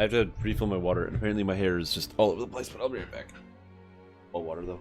I have to refill my water, and apparently my hair is just all over the place, but I'll be right back. All water, though.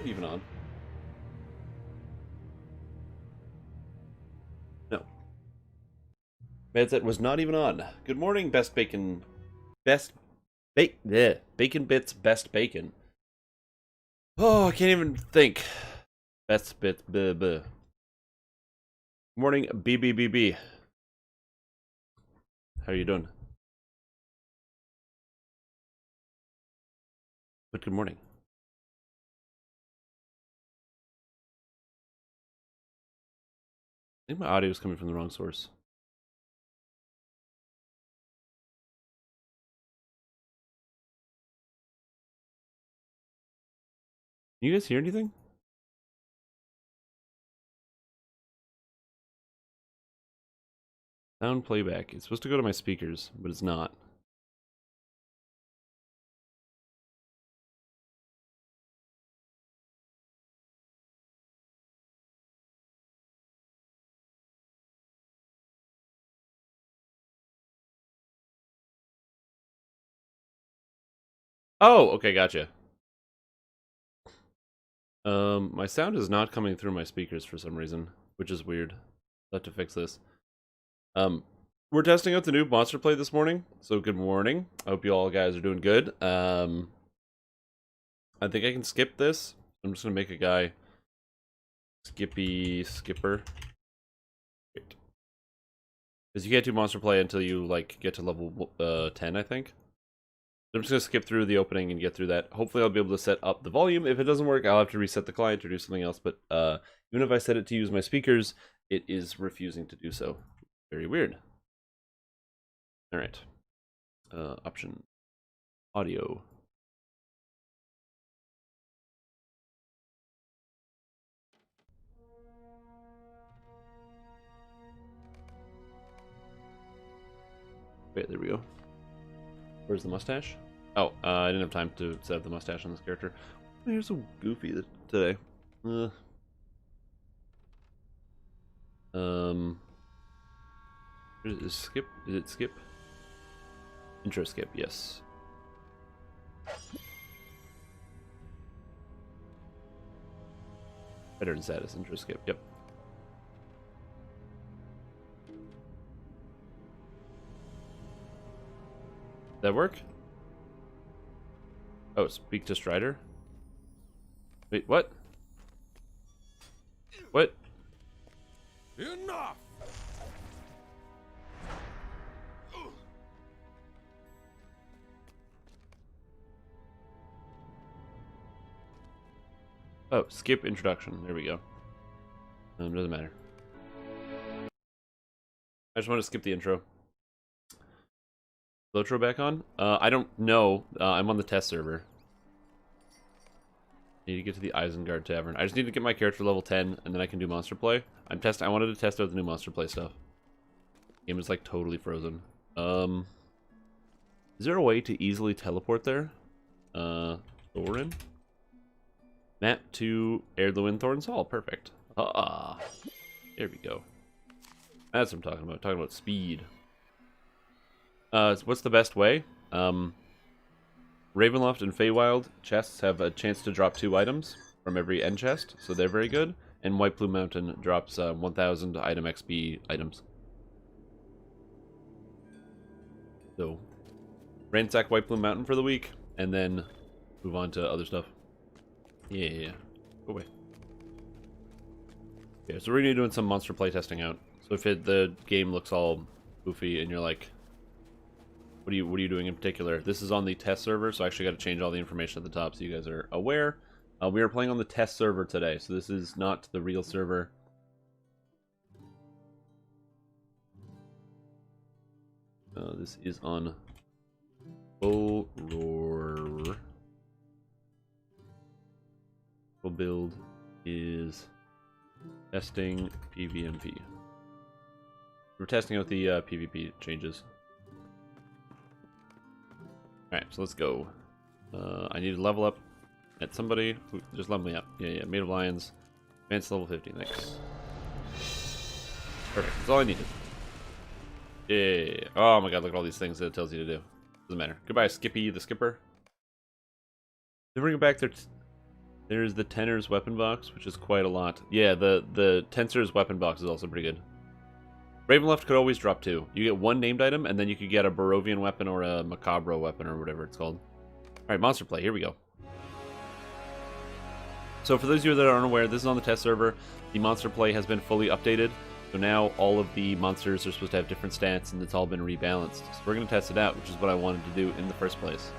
Even on. No. Headset was not even on. Good morning, best bacon. Bacon bits, best bacon. Oh, I can't even think. Best bit, buh, buh. Morning, BBBB. How are you doing? But good morning. I think my audio is coming from the wrong source. Can you guys hear anything? Sound playback. It's supposed to go to my speakers, but it's not. Oh, okay, gotcha. My sound is not coming through my speakers for some reason, which is weird. I'll have to fix this. We're testing out the new monster play this morning, so good morning. I hope you all guys are doing good. I think I can skip this. I'm just gonna make a guy skipper. Wait. Because you can't do monster play until you like get to level 10, I think. So I'm just gonna skip through the opening and get through that. Hopefully I'll be able to set up the volume. If it doesn't work, I'll have to reset the client or do something else. But even if I set it to use my speakers, it is refusing to do so. Very weird. All right. Option. Audio. Wait, there we go. Where's the mustache? Oh, I didn't have time to set up the mustache on this character. You're so goofy today. Is skip? Is it skip? Intro skip, yes. Veteran status, intro skip, yep. That work? Oh, speak to Strider? Wait, what? What? Enough! Oh, skip introduction. There we go. Doesn't matter. I just want to skip the intro. Lotro back on? I don't know. I'm on the test server. Need to get to the Isengard Tavern. I just need to get my character level 10, and then I can do monster play. I wanted to test out the new monster play stuff. Game is like totally frozen. Is there a way to easily teleport there? Thorin? Map to Erdluin Thorn's Hall. Perfect. Ah, there we go. That's what I'm talking about. Talking about speed. What's the best way? Ravenloft and Feywild chests have a chance to drop 2 items from every end chest, so they're very good. And White Plume Mountain drops 1,000 item XP items. So, ransack White Plume Mountain for the week, and then move on to other stuff. Yeah. Go away. Yeah, so we're gonna be doing some monster play testing out. So if the game looks all goofy and you're like, What are you doing in particular? This is on the test server, so I actually got to change all the information at the top so you guys are aware. We are playing on the test server today, so this is not the real server. This is on full roar. Full build is testing PVMP. We're testing out the PvP changes. Alright, so let's go. I need to level up at somebody. Just level me up. Yeah, Made of Lions. Advanced level 50, thanks. Perfect, that's all I needed. Yeah. Oh my god, look at all these things that it tells you to do. Doesn't matter. Goodbye, Skippy the Skipper. They bring it back. There's the Tenor's weapon box, which is quite a lot. Yeah, the Tensor's weapon box is also pretty good. Ravenloft could always drop 2. You get 1 named item, and then you could get a Barovian weapon or a Macabro weapon or whatever it's called. Alright, monster play. Here we go. So for those of you that are unaware, this is on the test server. The monster play has been fully updated. So now all of the monsters are supposed to have different stats, and it's all been rebalanced. So we're going to test it out, which is what I wanted to do in the first place.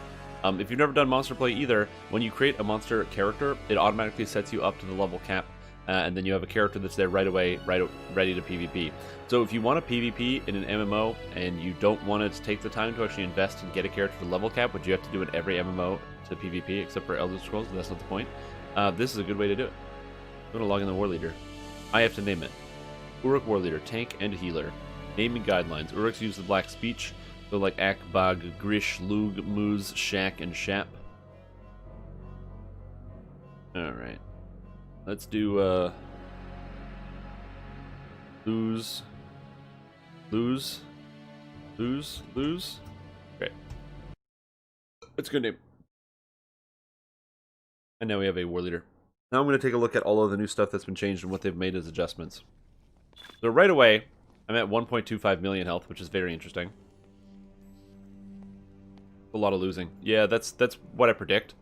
If you've never done monster play either, when you create a monster character, it automatically sets you up to the level cap. And then you have a character that's there right away, ready to PvP. So if you want to PvP in an MMO and you don't want to take the time to actually invest and get a character to level cap, which you have to do in every MMO to PvP, except for Elder Scrolls, but that's not the point. This is a good way to do it. I'm going to log in the War Leader. I have to name it. Uruk War Leader, tank and healer. Naming guidelines. Uruks use the black speech, so like Ak, Bag, Grish, Lug, Muz, Shak, and Shap. Alright. Let's do, lose. Great. That's a good name. And now we have a war leader. Now I'm going to take a look at all of the new stuff that's been changed and what they've made as adjustments. So right away, I'm at 1.25 million health, which is very interesting. A lot of losing. Yeah, that's what I predict,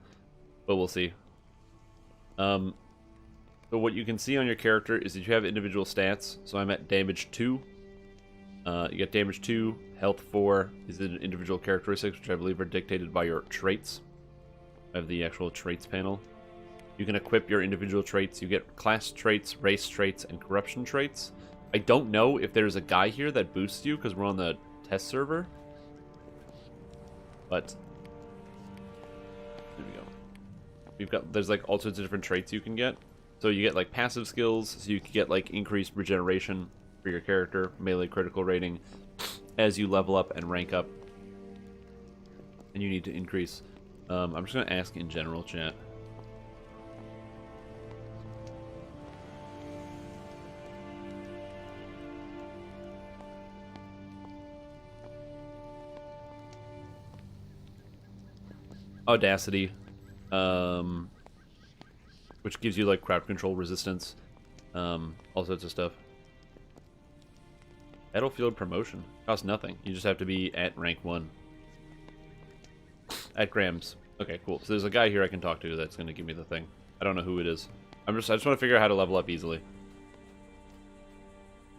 but we'll see. So what you can see on your character is that you have individual stats. So I'm at damage 2. You get damage 2, health 4. These are individual characteristics, which I believe are dictated by your traits. I have the actual traits panel. You can equip your individual traits. You get class traits, race traits, and corruption traits. I don't know if there's a guy here that boosts you because we're on the test server. But there we go. There's like all sorts of different traits you can get. So you get like passive skills, so you can get like increased regeneration for your character, melee critical rating, as you level up and rank up. And you need to increase. I'm just going to ask in general, chat. Audacity. Which gives you like crowd control resistance, all sorts of stuff. Battlefield promotion costs nothing. You just have to be at rank 1. At Grams. Okay, cool. So there's a guy here I can talk to that's going to give me the thing. I don't know who it is. I just want to figure out how to level up easily.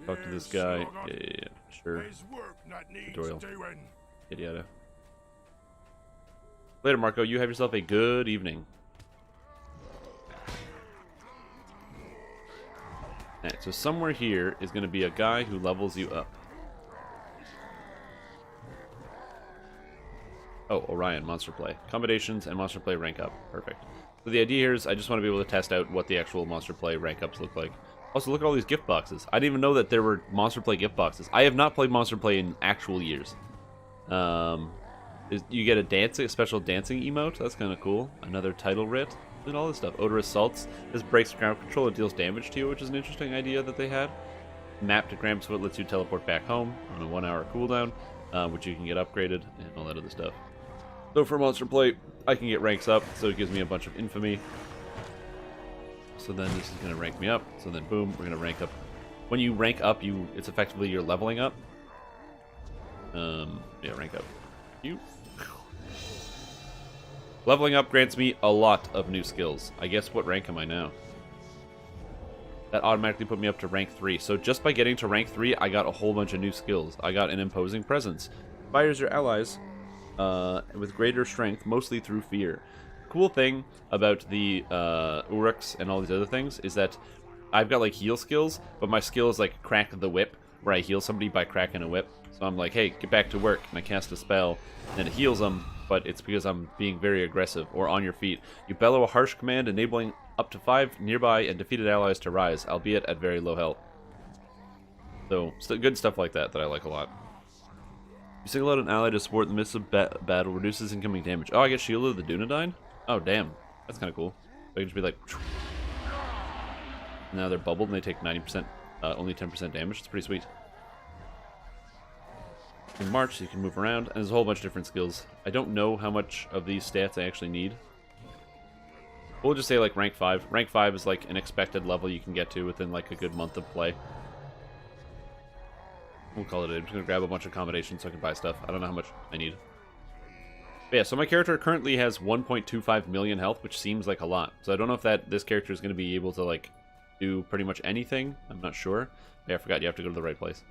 Talk to this guy. Yeah, sure. Tutorial. Yada yada. Later, Marco. You have yourself a good evening. Alright, so somewhere here is going to be a guy who levels you up. Oh, Orion, Monster Play. Combinations and Monster Play rank up. Perfect. So the idea here is I just want to be able to test out what the actual Monster Play rank ups look like. Also, look at all these gift boxes. I didn't even know that there were Monster Play gift boxes. I have not played Monster Play in actual years. You get a special dancing emote. That's kind of cool. Another title writ. And all this stuff. Odorous salts. This breaks ground control and deals damage to you, which is an interesting idea that they had. Map to Gramsfoot lets you teleport back home on a 1-hour cooldown, which you can get upgraded and all that other stuff. So for Monster Play, I can get ranks up, so it gives me a bunch of infamy. So then this is going to rank me up. So then boom, we're going to rank up. When you rank up, it's effectively you're leveling up. Yeah, rank up. Leveling up grants me a lot of new skills. I guess what rank am I now? That automatically put me up to rank 3. So just by getting to rank 3, I got a whole bunch of new skills. I got an imposing presence. Inspires your allies with greater strength, mostly through fear. Cool thing about the Uruks and all these other things is that I've got like heal skills, but my skill is like crack the whip, where I heal somebody by cracking a whip. So I'm like, hey, get back to work, and I cast a spell, and it heals them, but it's because I'm being very aggressive. Or on your feet. You bellow a harsh command, enabling up to 5 nearby and defeated allies to rise, albeit at very low health. So, good stuff like that I like a lot. You single out an ally to support in the midst of battle, reduces incoming damage. Oh, I get Shield of the Dunedain? Oh, damn. That's kind of cool. I can just be like... Now they're bubbled and they take 90%, only 10% damage. It's pretty sweet. You can march, so you can move around, and there's a whole bunch of different skills. I don't know how much of these stats I actually need. We'll just say like rank 5. Rank 5 is like an expected level you can get to within like a good month of play. We'll call it a. I'm just going to grab a bunch of accommodations so I can buy stuff. I don't know how much I need. But yeah, so my character currently has 1.25 million health, which seems like a lot. So I don't know if this character is going to be able to like do pretty much anything. I'm not sure. Yeah, I forgot you have to go to the right place.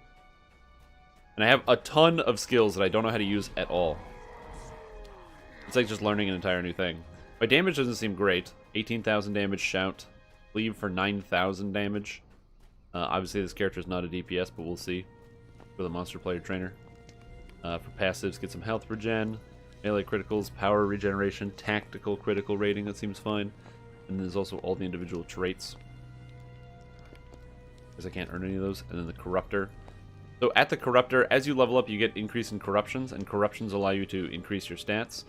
And I have a ton of skills that I don't know how to use at all. It's like just learning an entire new thing. My damage doesn't seem great. 18,000 damage, shout. Cleave for 9,000 damage. Obviously this character is not a DPS, but we'll see. For the monster player trainer. For passives, get some health regen. Melee criticals, power regeneration, tactical critical rating, that seems fine. And there's also all the individual traits. Because I can't earn any of those. And then the Corruptor. So at the Corruptor, as you level up, you get increase in corruptions, and corruptions allow you to increase your stats.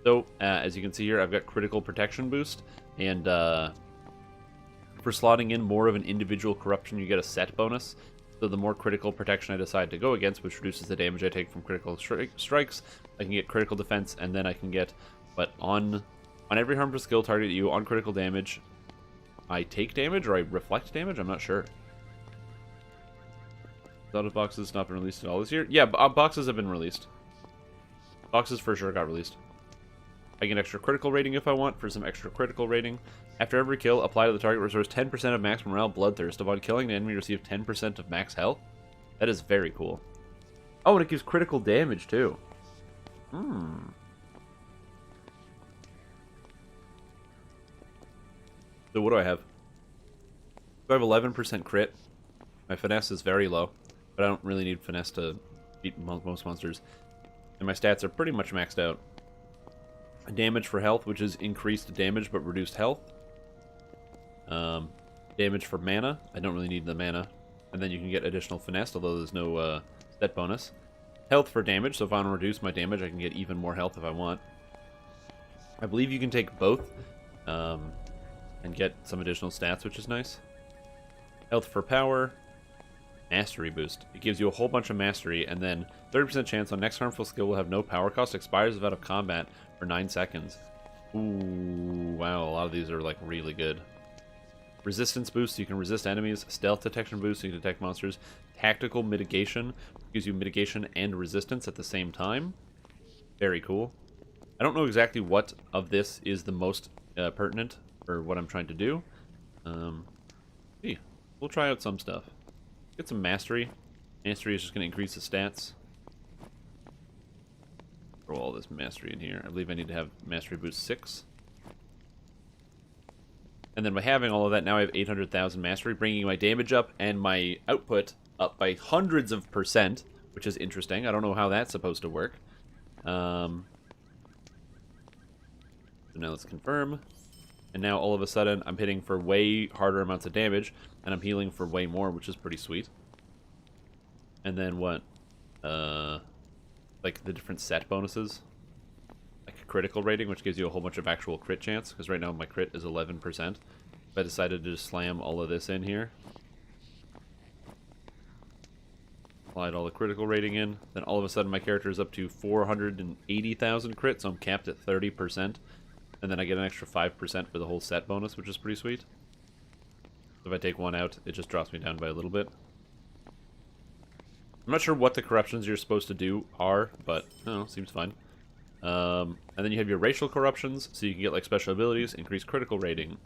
So, as you can see here, I've got critical protection boost, and for slotting in more of an individual corruption, you get a set bonus. So the more critical protection I decide to go against, which reduces the damage I take from critical strikes, I can get critical defense, and then I can get, but on every harmful skill target you on critical damage, I take damage, or I reflect damage? I'm not sure. Zelda boxes not been released at all this year? Yeah, boxes have been released. Boxes for sure got released. I get extra critical rating if I want, for some extra critical rating. After every kill, apply to the target restores 10% of max morale bloodthirst. Upon killing the enemy, receive 10% of max health. That is very cool. Oh, and it gives critical damage, too. So what do I have? So I have 11% crit. My finesse is very low, but I don't really need finesse to beat most monsters. And my stats are pretty much maxed out. Damage for health, which is increased damage but reduced health. Damage for mana. I don't really need the mana. And then you can get additional finesse, although there's no stat bonus. Health for damage, so if I want to reduce my damage, I can get even more health if I want. I believe you can take both and get some additional stats, which is nice. Health for power. Mastery boost. It gives you a whole bunch of mastery, and then 30% chance on next harmful skill will have no power cost, expires if out of combat for 9 seconds. Ooh, wow, a lot of these are like really good. Resistance boost, so you can resist enemies. Stealth detection boost, so you can detect monsters. Tactical mitigation, gives you mitigation and resistance at the same time. Very cool. I don't know exactly what of this is the most pertinent for what I'm trying to do. We'll try out some stuff. Get some mastery. Mastery is just going to increase the stats. Throw all this mastery in here. I believe I need to have mastery boost 6. And then by having all of that, now I have 800,000 mastery, bringing my damage up and my output up by hundreds of %, which is interesting. I don't know how that's supposed to work. So now let's confirm. And now all of a sudden, I'm hitting for way harder amounts of damage, and I'm healing for way more, which is pretty sweet. And then what? Like the different set bonuses. Like critical rating, which gives you a whole bunch of actual crit chance, because right now my crit is 11%. I decided to just slam all of this in here. Applied all the critical rating in. Then all of a sudden my character is up to 480,000 crit, so I'm capped at 30%. And then I get an extra 5% for the whole set bonus, which is pretty sweet. If I take one out, it just drops me down by a little bit. I'm not sure what the corruptions you're supposed to do are, but, I don't know, seems fine. And then you have your racial corruptions, so you can get, like, special abilities, increase critical rating,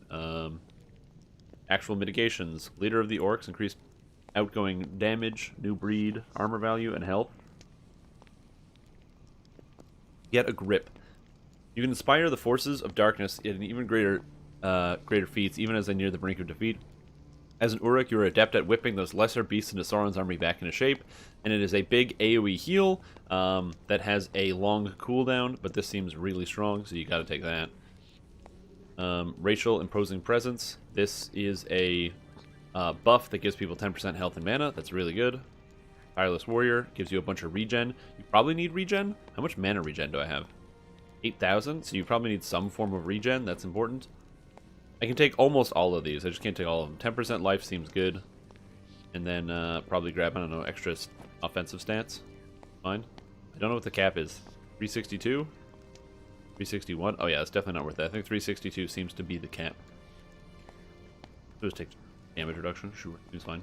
actual mitigations, leader of the orcs, increased outgoing damage, new breed, armor value, and health. Get a grip. You can inspire the forces of darkness in even greater feats, even as they near the brink of defeat. As an Uruk, you are adept at whipping those lesser beasts into Sauron's army back into shape, and it is a big AoE heal that has a long cooldown, but this seems really strong, so you gotta take that. Racial Imposing Presence. This is a buff that gives people 10% health and mana. That's really good. Tireless Warrior gives you a bunch of regen. You probably need regen. How much mana regen do I have? 8,000, so you probably need some form of regen. That's important. I can take almost all of these. I just can't take all of them. 10% life seems good. And then probably grab, I don't know, extra offensive stance. Fine. I don't know what the cap is. 362? 361? Oh yeah, it's definitely not worth that. I think 362 seems to be the cap. Just take damage reduction. Sure, seems fine.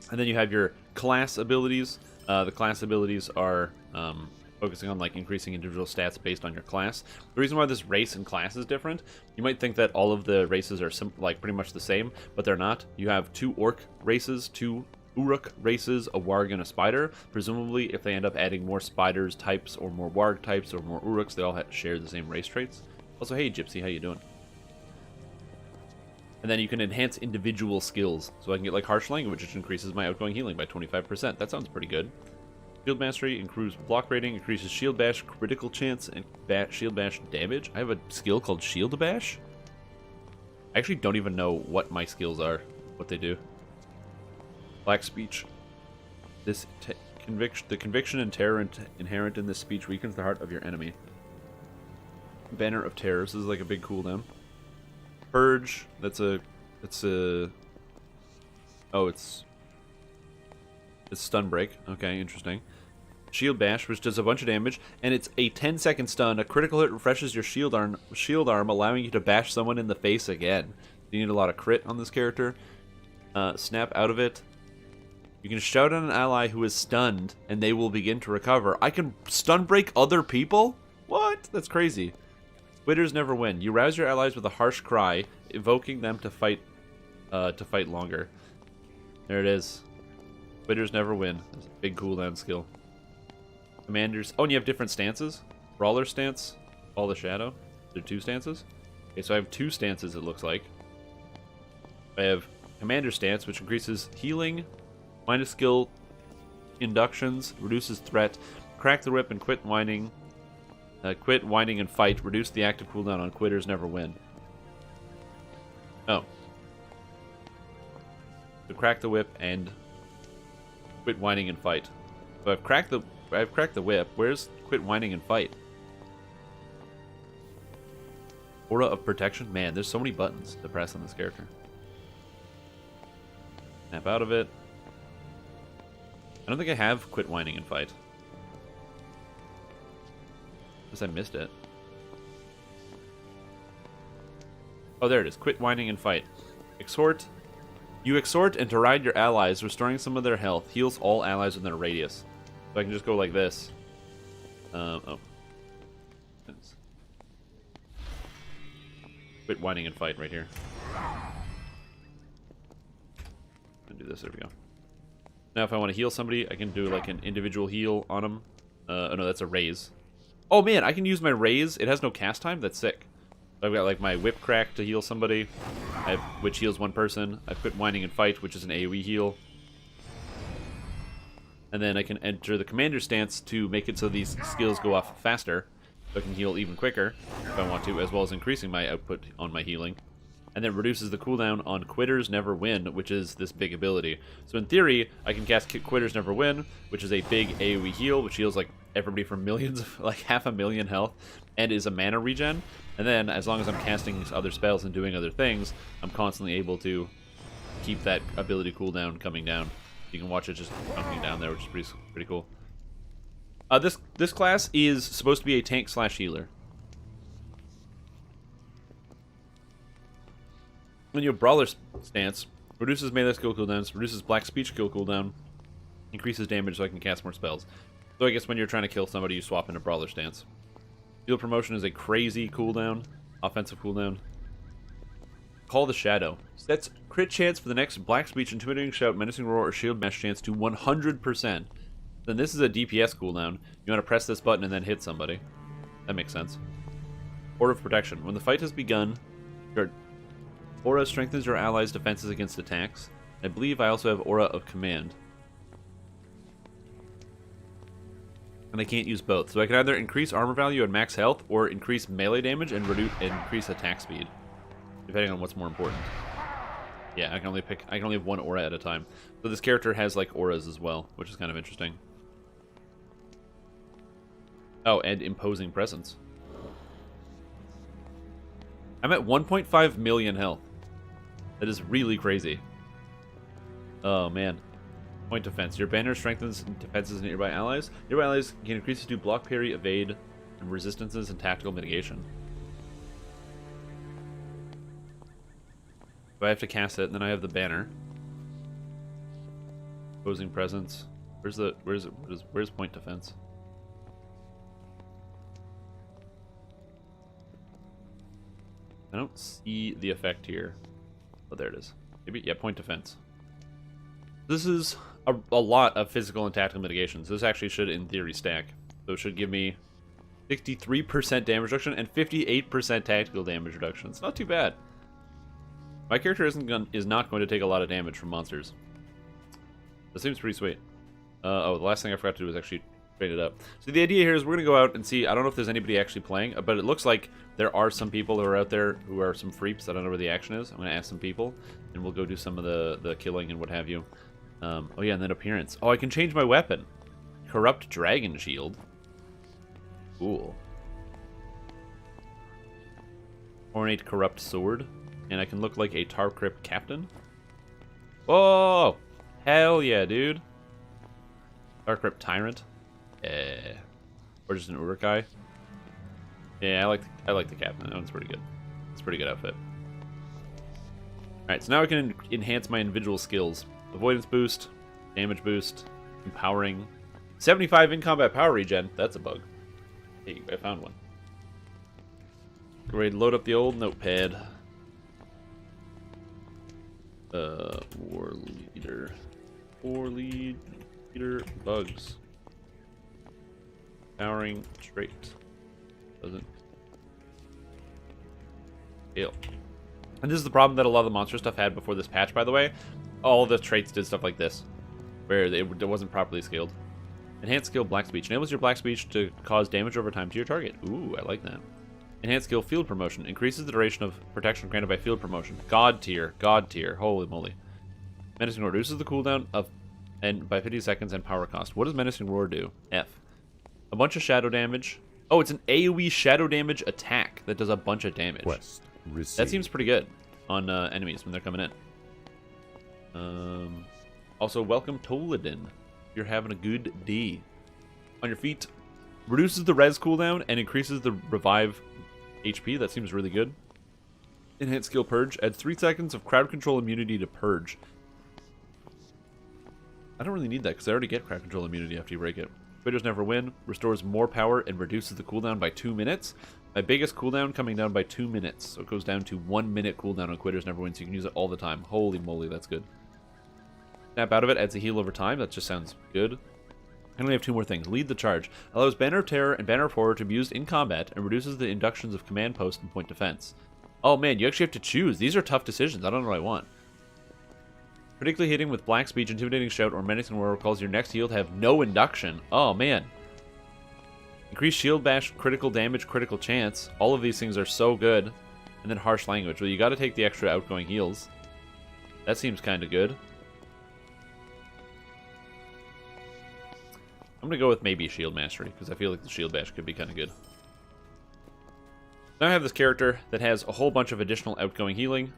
And then you have your class abilities. The class abilities are focusing on like increasing individual stats based on your class. The reason why this race and class is different, you might think that all of the races are like pretty much the same, but they're not. You have 2 orc races, 2 Uruk races, a warg and a spider. Presumably, if they end up adding more spiders types or more warg types or more Uruks, they all share the same race traits. Also, hey Gypsy, how you doing? And then you can enhance individual skills. So I can get like Harsh Language, which increases my outgoing healing by 25%. That sounds pretty good. Shield Mastery improves block rating, increases Shield Bash critical chance, and Shield Bash damage. I have a skill called Shield Bash. I actually don't even know what my skills are, what they do. Black Speech. This the conviction and terror inherent in this speech weakens the heart of your enemy. Banner of Terrors. This is like a big cooldown. Purge. It's Stun Break. Okay, interesting. Shield Bash, which does a bunch of damage, and it's a 10-second stun. A critical hit refreshes your shield arm, allowing you to bash someone in the face again. You need a lot of crit on this character. Snap out of it. You can shout at an ally who is stunned, and they will begin to recover. I can stun break other people? What? That's crazy. Quitters never win. You rouse your allies with a harsh cry, evoking them to fight longer. There it is. Quitters never win. That's a big cooldown skill. Commanders. Oh, and you have different stances? Brawler stance, Call the Shadow. There are 2 stances? Okay, so I have 2 stances, it looks like. I have Commander stance, which increases healing, minus skill inductions, reduces threat, crack the whip and quit whining. Quit whining and fight. Reduce the active cooldown on quitters never win. Oh. So crack the whip and quit whining and fight. So I've cracked the whip. Where's quit whining and fight? Aura of Protection. Man, there's so many buttons to press on this character. Snap out of it. I don't think I have quit whining and fight. Unless I missed it. Oh, there it is. Quit whining and fight. Exhort. You exhort and deride your allies, restoring some of their health. Heals all allies within a radius. So I can just go like this. Oh. Quit whining and fight right here. Do this. There we go. Now, if I want to heal somebody, I can do like an individual heal on them. Oh no, that's a raise. Oh man, I can use my raise. It has no cast time. That's sick. So I've got like my whip crack to heal somebody, which heals 1 person. I quit whining and fight, which is an AoE heal. And then I can enter the commander stance to make it so these skills go off faster. So I can heal even quicker if I want to, as well as increasing my output on my healing. And then reduces the cooldown on Quitters Never Win, which is this big ability. So in theory, I can cast Quitters Never Win, which is a big AoE heal, which heals like everybody for millions of, like 500,000 health, and is a mana regen. And then, as long as I'm casting these other spells and doing other things, I'm constantly able to keep that ability cooldown coming down. You can watch it just coming down there, which is pretty cool. This class is supposed to be a tank/healer. When you have Brawler stance, reduces melee skill cooldowns, reduces Black Speech skill cooldown, increases damage so I can cast more spells. So I guess when you're trying to kill somebody, you swap into Brawler stance. Field Promotion is a crazy cooldown, offensive cooldown. Call the Shadow. Sets crit chance for the next Black Speech, Intimidating Shout, Menacing Roar, or Shield Bash chance to 100%. Then this is a DPS cooldown. You want to press this button and then hit somebody. That makes sense. Aura of Protection. When the fight has begun, your aura strengthens your allies' defenses against attacks. I believe I also have Aura of Command. And I can't use both. So I can either increase armor value and max health, or increase melee damage and increase attack speed. Depending on what's more important. Yeah, I can only have one aura at a time. So this character has like auras as well, which is kind of interesting. Oh, and Imposing Presence. I'm at 1.5 million health. That is really crazy. Oh, man. Point defense. Your banner strengthens defenses of nearby allies. Nearby allies can increase to block, parry, evade, and resistances and tactical mitigation. So I have to cast it, and then I have the banner. Imposing Presence. Where's point defense? I don't see the effect here. Oh, there it is. Maybe, yeah, point defense. This is a lot of physical and tactical mitigations. This actually should, in theory, stack. So it should give me 63% damage reduction and 58% tactical damage reduction. It's not too bad. My character is not going to take a lot of damage from monsters. That seems pretty sweet. Oh, the last thing I forgot to do was actually trade it up. So the idea here is we're going to go out and see. I don't know if there's anybody actually playing, but it looks like there are some people who are out there who are some freaks. I don't know where the action is. I'm going to ask some people, and we'll go do some of the killing and what have you. Oh yeah, and then appearance. Oh, I can change my weapon. Corrupt Dragon Shield. Cool. Ornate Corrupt Sword. And I can look like a Tar Crypt Captain. Whoa! Hell yeah, dude. Tar Crypt Tyrant. Yeah. Or just an Urukai. Yeah, I like the Captain. That one's pretty good. It's a pretty good outfit. Alright, so now I can enhance my individual skills. Avoidance boost, damage boost, empowering. 75 in combat power regen. That's a bug. Hey, I found one. Get ready to load up the old notepad. War leader, bugs. Powering trait. Doesn't. Ill. And this is the problem that a lot of the monster stuff had before this patch, by the way. All the traits did stuff like this, where it wasn't properly scaled. Enhanced skill Black Speech. Enables your Black Speech to cause damage over time to your target. Ooh, I like that. Enhanced skill Field Promotion. Increases the duration of protection granted by Field Promotion. God tier. God tier. Holy moly. Menacing Roar. Reduces the cooldown by 50 seconds and power cost. What does Menacing Roar do? F. A bunch of shadow damage. Oh, it's an AoE shadow damage attack that does a bunch of damage. Quest received. That seems pretty good on enemies when they're coming in. Also, welcome Toladin. You're having a good day. On your feet. Reduces the res cooldown and increases the revive HP. That seems really good. Enhanced skill Purge. Adds 3 seconds of crowd control immunity to Purge. I don't really need that because I already get crowd control immunity after you break it. Quitters never win. Restores more power and reduces the cooldown by 2 minutes. My biggest cooldown coming down by 2 minutes. So it goes down to 1 minute cooldown on Quitters never win. So you can use it all the time. Holy moly, that's good. Snap out of it. Adds a heal over time. That just sounds good. I only have 2 more things. Lead the charge. Allows Banner of Terror and Banner of Horror to be used in combat and reduces the inductions of command post and point defense. Oh man, you actually have to choose. These are tough decisions. I don't know what I want. Particularly hitting with Black Speech, Intimidating Shout, or Menacing Roar calls your next heal to have no induction. Oh man. Increased Shield Bash, critical damage, critical chance. All of these things are so good. And then Harsh Language. Well, you gotta take the extra outgoing heals. That seems kind of good. I'm going to go with maybe Shield Mastery, because I feel like the Shield Bash could be kind of good. Now I have this character that has a whole bunch of additional outgoing healing.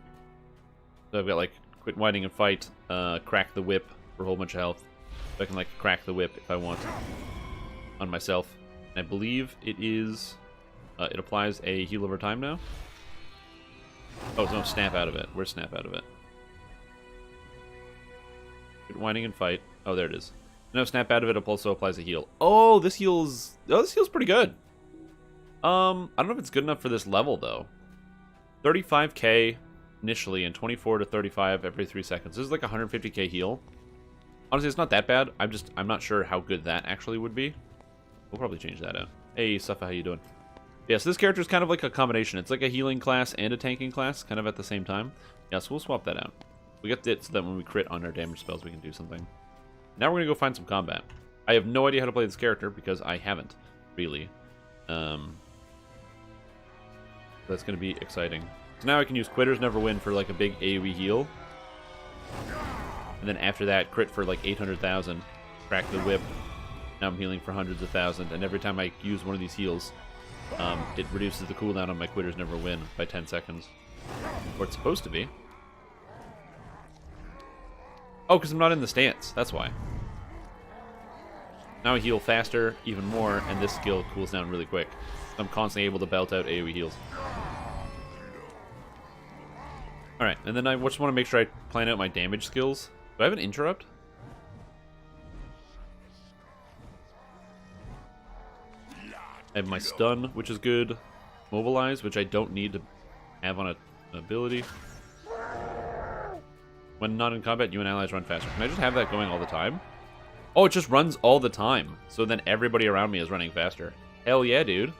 So I've got, like, Quit Whining and Fight, Crack the Whip for a whole bunch of health. So I can, like, Crack the Whip if I want on myself. And I believe it is... it applies a heal over time now. Oh, no, Snap out of it. Where's Snap out of it? Quit Whining and Fight. Oh, there it is. No, Snap out of it also applies a heal. Oh, this heal's pretty good. I don't know if it's good enough for this level though. 35k initially and 24 to 35 every 3 seconds. This is like a 150k heal. Honestly, it's not that bad. I'm not sure how good that actually would be. We'll probably change that out. Hey, Suffa, how you doing? Yeah, so this character is kind of like a combination. It's like a healing class and a tanking class, kind of at the same time. Yeah, so we'll swap that out. We got it so that when we crit on our damage spells, we can do something. Now we're going to go find some combat. I have no idea how to play this character because I haven't, really. That's going to be exciting. So now I can use Quitters Never Win for like a big AoE heal. And then after that, crit for like 800,000. Crack the whip. Now I'm healing for hundreds of thousands. And every time I use one of these heals, it reduces the cooldown on my Quitters Never Win by 10 seconds. Or it's supposed to be. Oh, because I'm not in the stance. That's why. Now I heal faster, even more, and this skill cools down really quick. I'm constantly able to belt out AoE heals. Alright, and then I just want to make sure I plan out my damage skills. Do I have an interrupt? I have my stun, which is good. Mobilize, which I don't need to have on an ability. When not in combat, you and allies run faster. Can I just have that going all the time? Oh, it just runs all the time. So then everybody around me is running faster. Hell yeah, dude.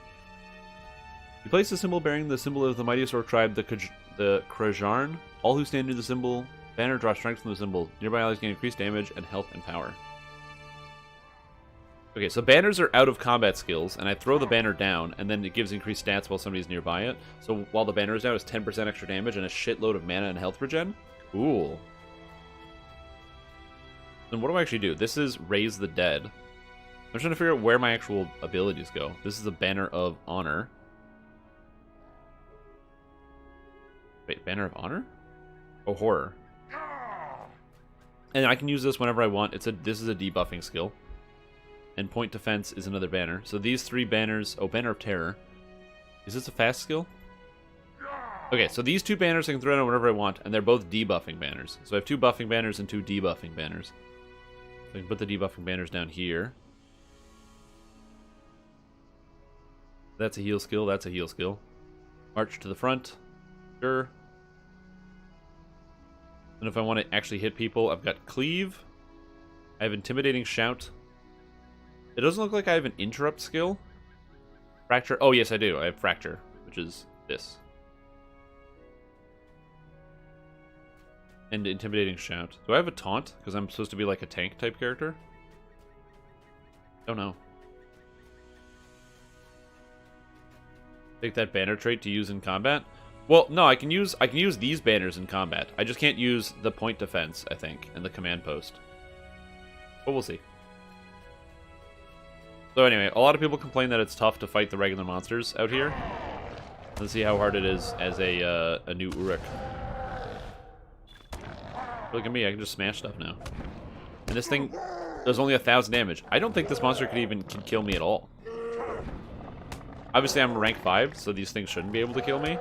You place a symbol bearing the symbol of the mightiest orc tribe, the Krajarn. All who stand near the symbol banner draw strength from the symbol. Nearby allies gain increased damage and health and power. Okay, so banners are out of combat skills, and I throw the banner down, and then it gives increased stats while somebody's nearby it. So while the banner is down, it's 10% extra damage and a shitload of mana and health regen. Cool. Then what do I actually do? This is Raise the Dead. I'm trying to figure out where my actual abilities go. This is the Banner of Honor. Wait, Banner of Honor? Oh, Horror. And I can use this whenever I want. This is a debuffing skill. And Point Defense is another banner. So these three banners... Oh, Banner of Terror. Is this a fast skill? Okay, so these two banners I can throw down whenever I want, and they're both debuffing banners. So I have two buffing banners and two debuffing banners. So I can put the debuffing banners down here. That's a heal skill, that's a heal skill. March to the front. Sure. And if I want to actually hit people, I've got Cleave. I have Intimidating Shout. It doesn't look like I have an interrupt skill. Fracture. Oh, yes, I do. I have Fracture, which is this. And Intimidating Shout. Do I have a Taunt? Because I'm supposed to be like a tank type character? Don't know. Take that banner trait to use in combat? Well, no, I can use these banners in combat. I just can't use the Point Defense, I think, and the command post. But we'll see. So anyway, a lot of people complain that it's tough to fight the regular monsters out here. Let's see how hard it is as a new Uruk. Look at me, I can just smash stuff now. And this thing does only 1,000 damage. I don't think this monster can kill me at all. Obviously, I'm rank 5, so these things shouldn't be able to kill me.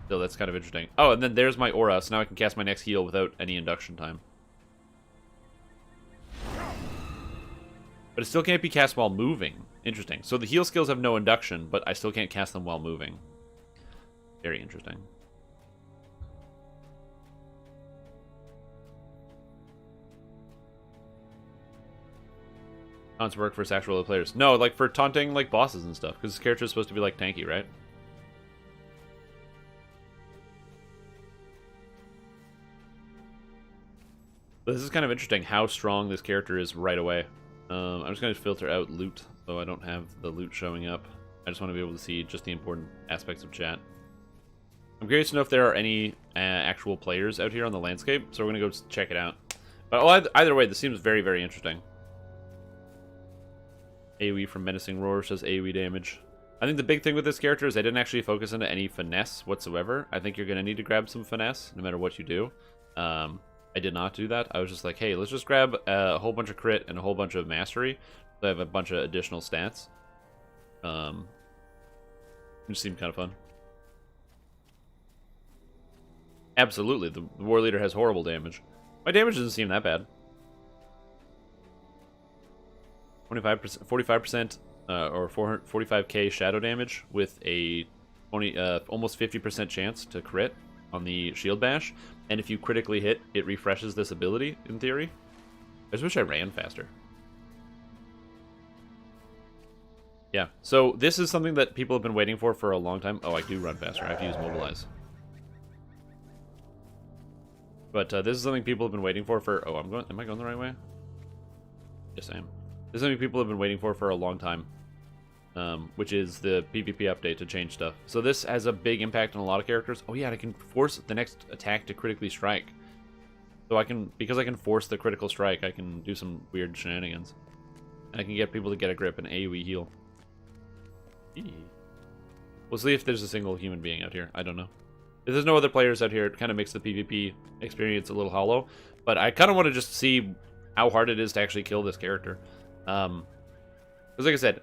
Still, that's kind of interesting. Oh, and then there's my aura, so now I can cast my next heal without any induction time. But it still can't be cast while moving. Interesting. So the heal skills have no induction, but I still can't cast them while moving. Very interesting. Taunts work for actual players. No, like for taunting like bosses and stuff, because this character is supposed to be like tanky, right? But this is kind of interesting how strong this character is right away. I'm just going to filter out loot, so I don't have the loot showing up. I just want to be able to see just the important aspects of chat. I'm curious to know if there are any actual players out here on the landscape, so we're going to go check it out. But either way, this seems very, very interesting. AoE from Menacing Roar does AoE damage. I think the big thing with this character is I didn't actually focus into any finesse whatsoever. I think you're going to need to grab some finesse, no matter what you do. I did not do that. I was just like, hey, let's just grab a whole bunch of crit and a whole bunch of mastery. So I have a bunch of additional stats. It just seemed kind of fun. Absolutely, the war leader has horrible damage. My damage doesn't seem that bad. 25%, 45%, or 45k shadow damage with a almost 50% chance to crit on the shield bash. And if you critically hit, it refreshes this ability, in theory. I just wish I ran faster. Yeah, so this is something that people have been waiting for a long time. Oh, I do run faster. I have to use mobilize. But this is something people have been waiting for. Oh, am I going the right way? Yes, I am. This is something people have been waiting for a long time. Which is the PvP update to change stuff. So this has a big impact on a lot of characters. Oh yeah, I can force the next attack to critically strike. So because I can force the critical strike, I can do some weird shenanigans. And I can get people to get a grip and AoE heal. We'll see if there's a single human being out here. I don't know. If there's no other players out here, it kind of makes the PvP experience a little hollow. But I kind of want to just see how hard it is to actually kill this character. Because like I said,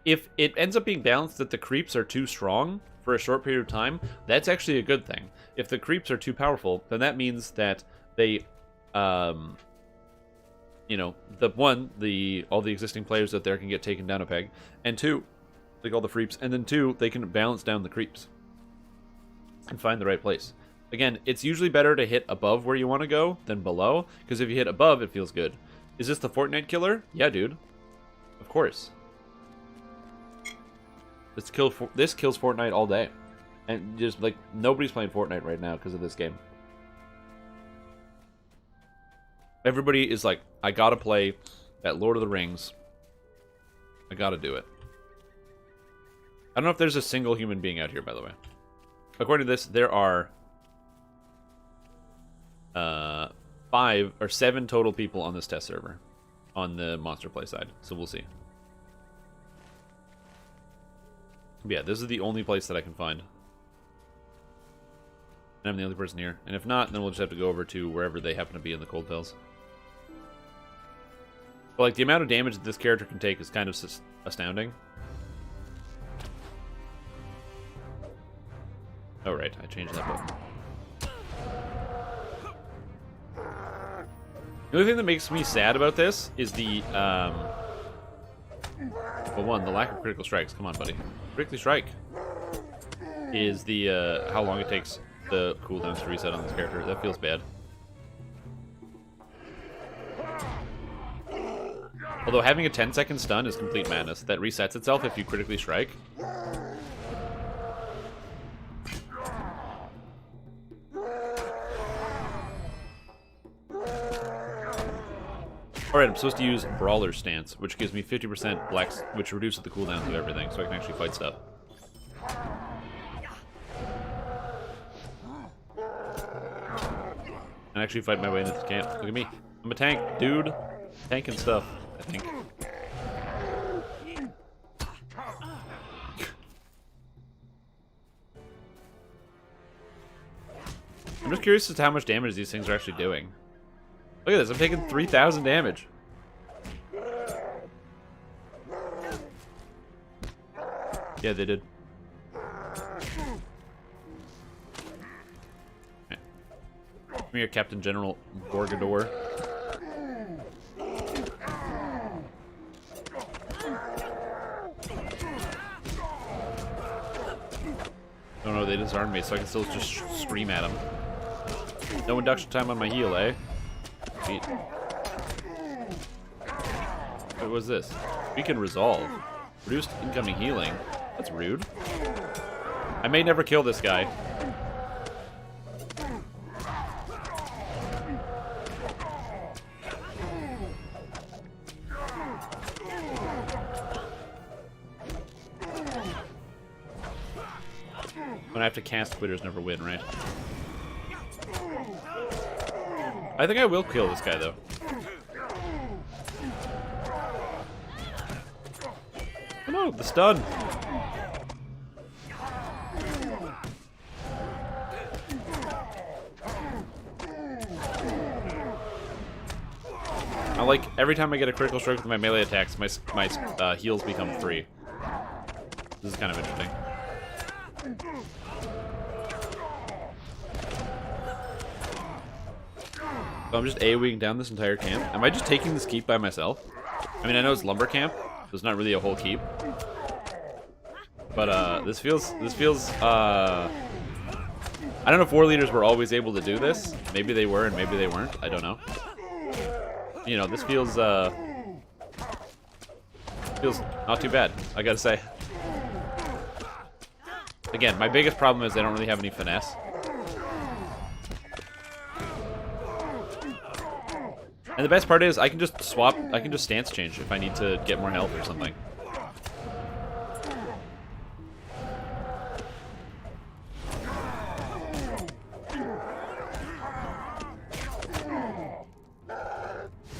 if it ends up being balanced that the creeps are too strong for a short period of time, that's actually a good thing. If the creeps are too powerful, then that means that they, you know, all the existing players out there can get taken down a peg, and two, like all the creeps, and then two, they can balance down the creeps and find the right place. Again, it's usually better to hit above where you want to go than below, because if you hit above, it feels good. Is this the Fortnite killer? Yeah, dude. Of course. This kills Fortnite all day. And just, like, nobody's playing Fortnite right now because of this game. Everybody is like, I gotta play that Lord of the Rings. I gotta do it. I don't know if there's a single human being out here, by the way. According to this, there are 5 or 7 total people on this test server on the monster play side. So we'll see. Yeah, this is the only place that I can find. And I'm the only person here. And if not, then we'll just have to go over to wherever they happen to be in the Cold Pills. But like, the amount of damage that this character can take is kind of astounding. Oh, right. I changed that button. The only thing that makes me sad about this is the, well, one, the lack of critical strikes. Come on, buddy. Critically strike. Is the, how long it takes the cooldowns to reset on this character. That feels bad. Although having a 10-second stun is complete madness. That resets itself if you critically strike. Alright, I'm supposed to use Brawler Stance, which gives me 50% blacks, which reduces the cooldowns of everything, so I can actually fight stuff. And actually fight my way into the camp. Look at me. I'm a tank, dude. Tanking stuff, I think. I'm just curious as to how much damage these things are actually doing. Look at this, I'm taking 3,000 damage. Yeah, they did. Okay. Come here, Captain General Borgador. Oh no, they disarmed me, so I can still just scream at them. No induction time on my heal, eh? Sweet. What was this? We can resolve. Reduced incoming healing. That's rude. I may never kill this guy. When I have to cast, quitters never win, right? I think I will kill this guy, though. Oh no, the stun! I like, every time I get a critical strike with my melee attacks, my heals become free. This is kind of interesting. So I'm just AoEing down this entire camp. Am I just taking this keep by myself? I mean, I know it's lumber camp, so it's not really a whole keep. But this feels I don't know if war leaders were always able to do this. Maybe they were and maybe they weren't. I don't know. You know, this feels Feels not too bad, I gotta say. Again, my biggest problem is they don't really have any finesse. And the best part is I can just swap, I can just stance change if I need to get more health or something.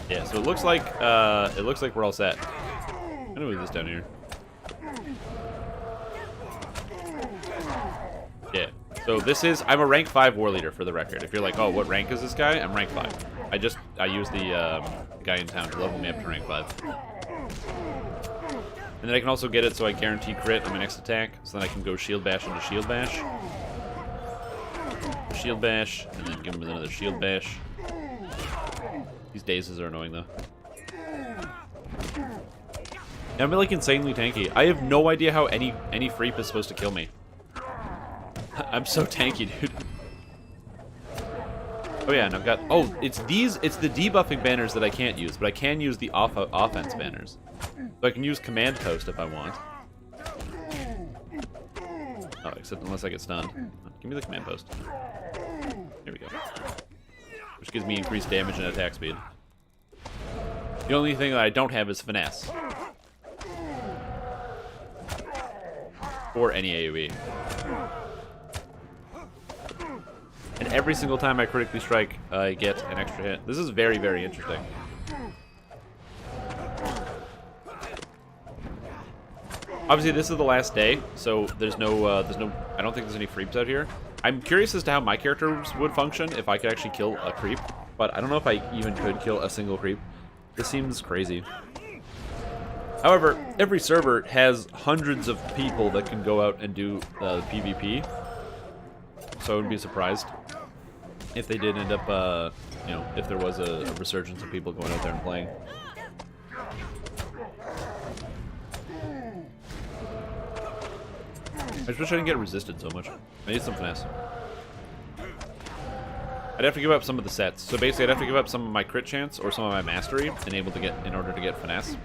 Yeah, so it looks like we're all set. I'm gonna move this down here. Yeah. So this is, I'm a rank 5 war leader for the record. If you're like, oh, what rank is this guy? I'm rank 5. I use the guy in town to level me up to rank 5. And then I can also get it so I guarantee crit on my next attack. So then I can go shield bash into shield bash. Shield bash, and then give him another shield bash. These dazes are annoying though. Yeah, I'm like insanely tanky. I have no idea how any freep is supposed to kill me. I'm so tanky, dude. Oh yeah, and I've got... Oh, it's the debuffing banners that I can't use, but I can use the offense banners. So I can use command post if I want. Oh, except unless I get stunned. Give me the command post. Here we go. Which gives me increased damage and attack speed. The only thing that I don't have is finesse. Or any AoE. And every single time I critically strike, I get an extra hit. This is very, very interesting. Obviously, this is the last day, so there's no, I don't think there's any creeps out here. I'm curious as to how my characters would function if I could actually kill a creep, but I don't know if I even could kill a single creep. This seems crazy. However, every server has hundreds of people that can go out and do PvP, so I wouldn't be surprised if they did end up, you know, if there was a resurgence of people going out there and playing. I just wish I didn't get resisted so much. I need some finesse. I'd have to give up some of the sets. So basically, I'd have to give up some of my crit chance or some of my mastery in order to get finesse.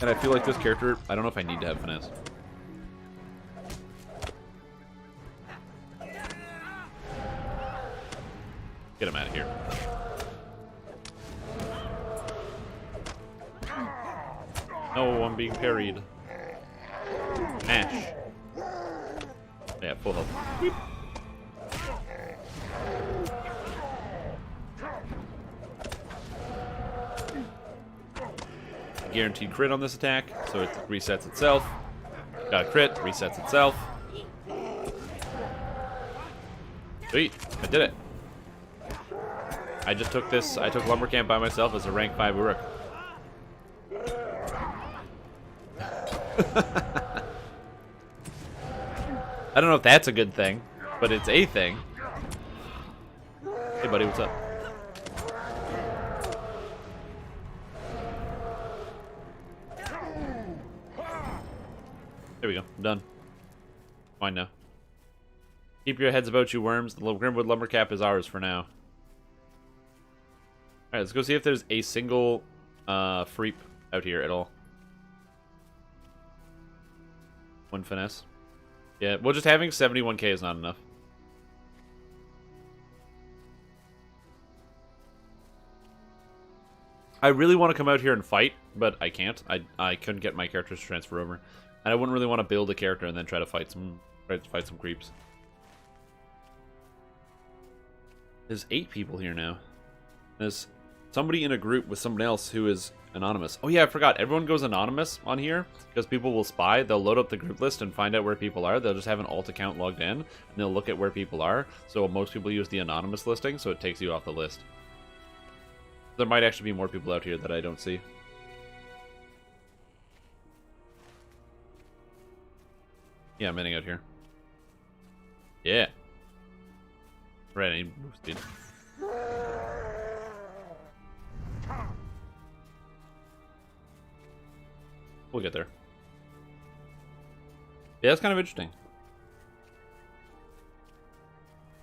And I feel like this character, I don't know if I need to have finesse. Get him out of here. No, I'm being parried. Ash. Yeah, full health. Beep. Guaranteed crit on this attack, so it resets itself. Got a crit, resets itself. Sweet, I did it. I just took this, I took Lumber Camp by myself as a rank 5 Uruk. I don't know if that's a good thing, but it's a thing. Hey buddy, what's up? There we go, I'm done. Fine now. Keep your heads about you, worms. The Grimwood Lumber Cap is ours for now. Alright, let's go see if there's a single freep out here at all. One finesse. Yeah, well, just having 71k is not enough. I really want to come out here and fight, but I can't. I couldn't get my characters to transfer over. And I wouldn't really want to build a character and then try to fight some creeps. There's 8 people here now. There's somebody in a group with someone else who is anonymous. Oh yeah, I forgot. Everyone goes anonymous on here because people will spy. They'll load up the group list and find out where people are. They'll just have an alt account logged in, and they'll look at where people are. So most people use the anonymous listing, so it takes you off the list. There might actually be more people out here that I don't see. Yeah, I'm heading out here. Yeah. Right, I need move speed. We'll get there. Yeah, that's kind of interesting.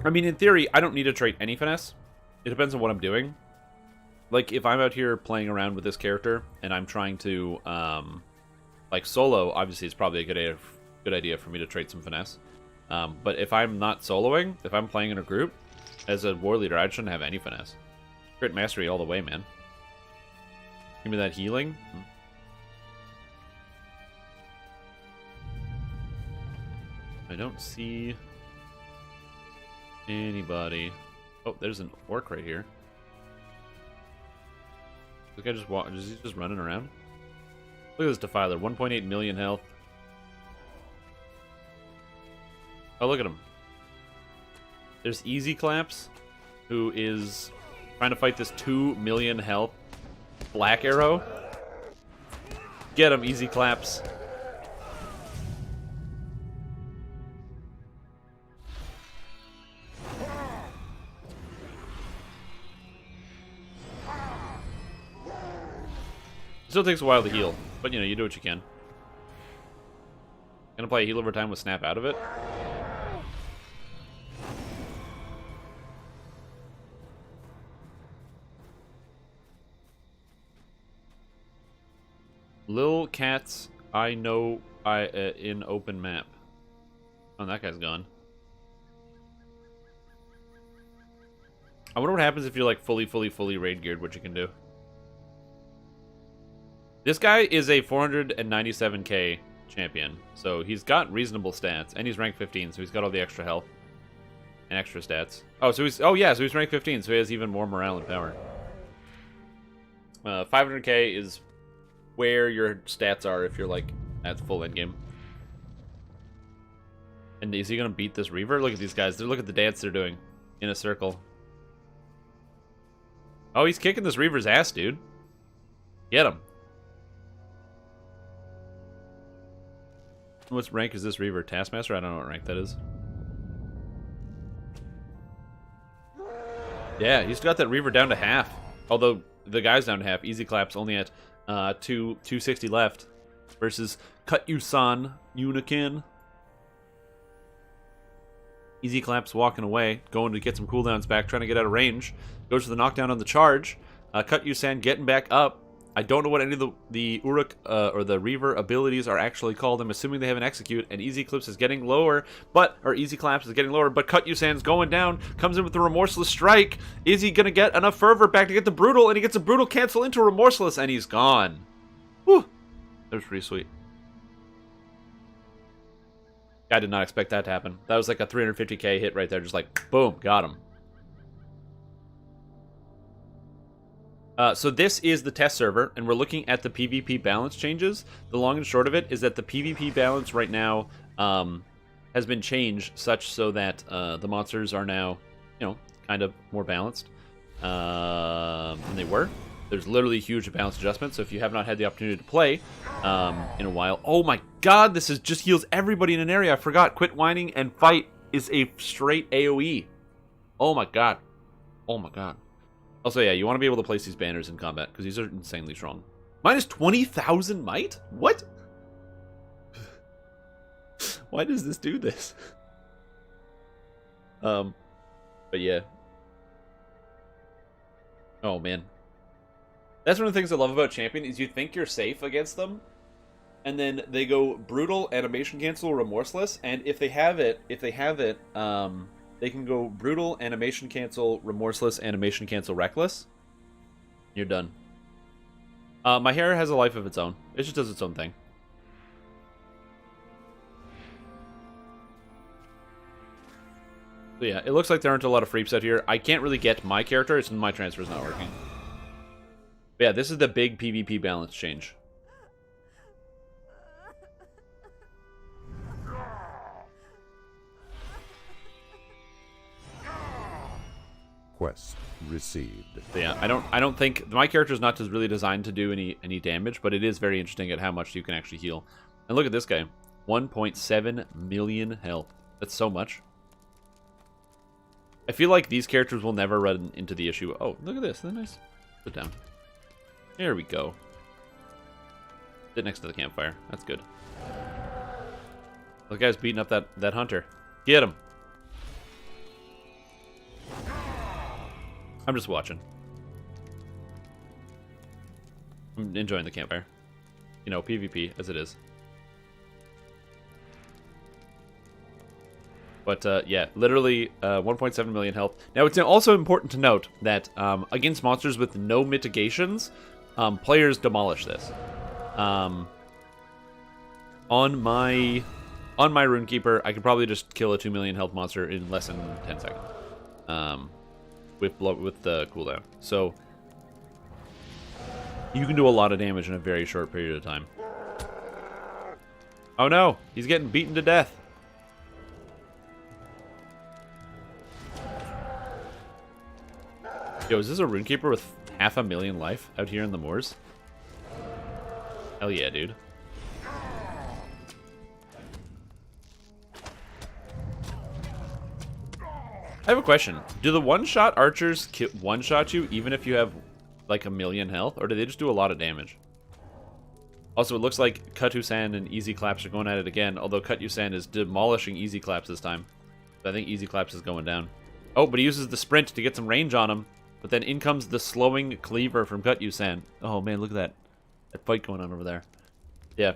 I mean, in theory, I don't need to trait any finesse. It depends on what I'm doing. Like, if I'm out here playing around with this character, and I'm trying to, Like, solo, obviously, is probably a good idea for me to trade some finesse. But if I'm not soloing, if I'm playing in a group, as a war leader, I shouldn't have any finesse. Crit mastery all the way, man. Give me that healing. I don't see anybody. Oh, there's an orc right here. This guy is he just running around? Look at this Defiler, 1.8 million health. Oh, look at him. There's Easy Claps, who is trying to fight this 2 million health Black Arrow. Get him, Easy Claps. Still takes a while to heal, but you know, you do what you can. Gonna play a heal over time with Snap out of it. Lil Cats, I know in open map. Oh, that guy's gone. I wonder what happens if you're like fully raid geared, what you can do. This guy is a 497k champion, so he's got reasonable stats, and he's rank 15, so he's got all the extra health and extra stats. Oh, so he's rank 15, so he has even more morale and power. 500k is where your stats are if you're like at full endgame. And is he gonna beat this Reaver? Look at these guys. Look at the dance they're doing in a circle. Oh, he's kicking this Reaver's ass, dude. Get him. What rank is this Reaver? Taskmaster? I don't know what rank that is. Yeah, he's got that Reaver down to half. Although the guy's down to half. Easy Clap's only at 260 left. Versus Cut You San, Unikin. Easy Clap's walking away, going to get some cooldowns back, trying to get out of range. Goes for the knockdown on the charge. Cut You San getting back up. I don't know what any of the Uruk or the Reaver abilities are actually called. I'm assuming they have an execute, and Easy Claps is getting lower, but Cut You San's going down, comes in with the Remorseless Strike. Is he gonna get enough fervor back to get the Brutal? And he gets a Brutal cancel into Remorseless, and he's gone. Whew. That was pretty sweet. I did not expect that to happen. That was like a 350k hit right there, just like, boom, got him. So this is the test server, and we're looking at the PvP balance changes. The long and short of it is that the PvP balance right now has been changed such so that the monsters are now, you know, kind of more balanced than they were. There's literally huge balance adjustments, so if you have not had the opportunity to play in a while... Oh my god, this is just heals everybody in an area. I forgot. Quit whining and fight is a straight AoE. Oh my god. Oh my god. Also, yeah, you want to be able to place these banners in combat, because these are insanely strong. Minus 20,000 might? What? Why does this do this? But yeah. Oh, man. That's one of the things I love about Champion, is you think you're safe against them, and then they go Brutal, Animation Cancel, Remorseless, and if they have it, they can go Brutal, Animation Cancel, Remorseless, Animation Cancel, Reckless. You're done. My hair has a life of its own. It just does its own thing. So yeah, it looks like there aren't a lot of freeps out here. I can't really get my character, it's my transfer's not working. But yeah, this is the big PvP balance change. Quest received. So yeah, I don't think my character is not just really designed to do any damage, but it is very interesting at how much you can actually heal. And look at this guy, 1.7 million health. That's so much. I feel like these characters will never run into the issue. Oh, look at this. Isn't that nice? Sit down. There we go. Sit next to the campfire. That's good. The guy's beating up that hunter. Get him. I'm just watching. I'm enjoying the campfire. you know, PvP as it is. But yeah, literally 1.7 million health. Now, it's also important to note that against monsters with no mitigations, players demolish this. On my Runekeeper, I could probably just kill a 2 million health monster in less than 10 seconds. With the cooldown. So you can do a lot of damage in a very short period of time. Oh no, he's getting beaten to death. Yo, is this a Runekeeper with 500,000 life out here in the moors? Hell yeah, dude. I have a question. Do the one-shot archers one-shot you even if you have like 1,000,000 health? Or do they just do a lot of damage? Also, it looks like Katu-san and Easy Claps are going at it again, although Katu-san is demolishing Easy Claps this time. So I think Easy Claps is going down. Oh, but he uses the sprint to get some range on him. But then in comes the slowing cleaver from Katu-san. Oh man, look at that. That fight going on over there. Yeah,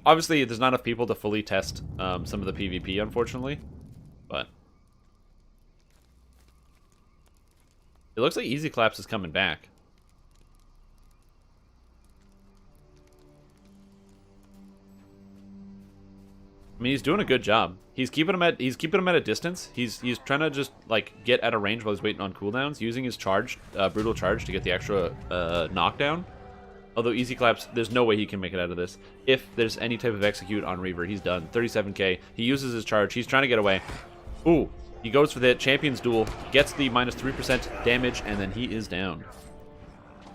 obviously there's not enough people to fully test some of the PvP, unfortunately. But it looks like Easy Claps is coming back. I mean, he's doing a good job. He's keeping him at a distance. He's trying to just like get at a range while he's waiting on cooldowns, using his charge, brutal charge to get the extra knockdown. Although Easy Claps, there's no way he can make it out of this. If there's any type of execute on Reaver, he's done. 37k. He uses his charge. He's trying to get away. Ooh, he goes for the Champions Duel, gets the minus 3% damage, and then he is down.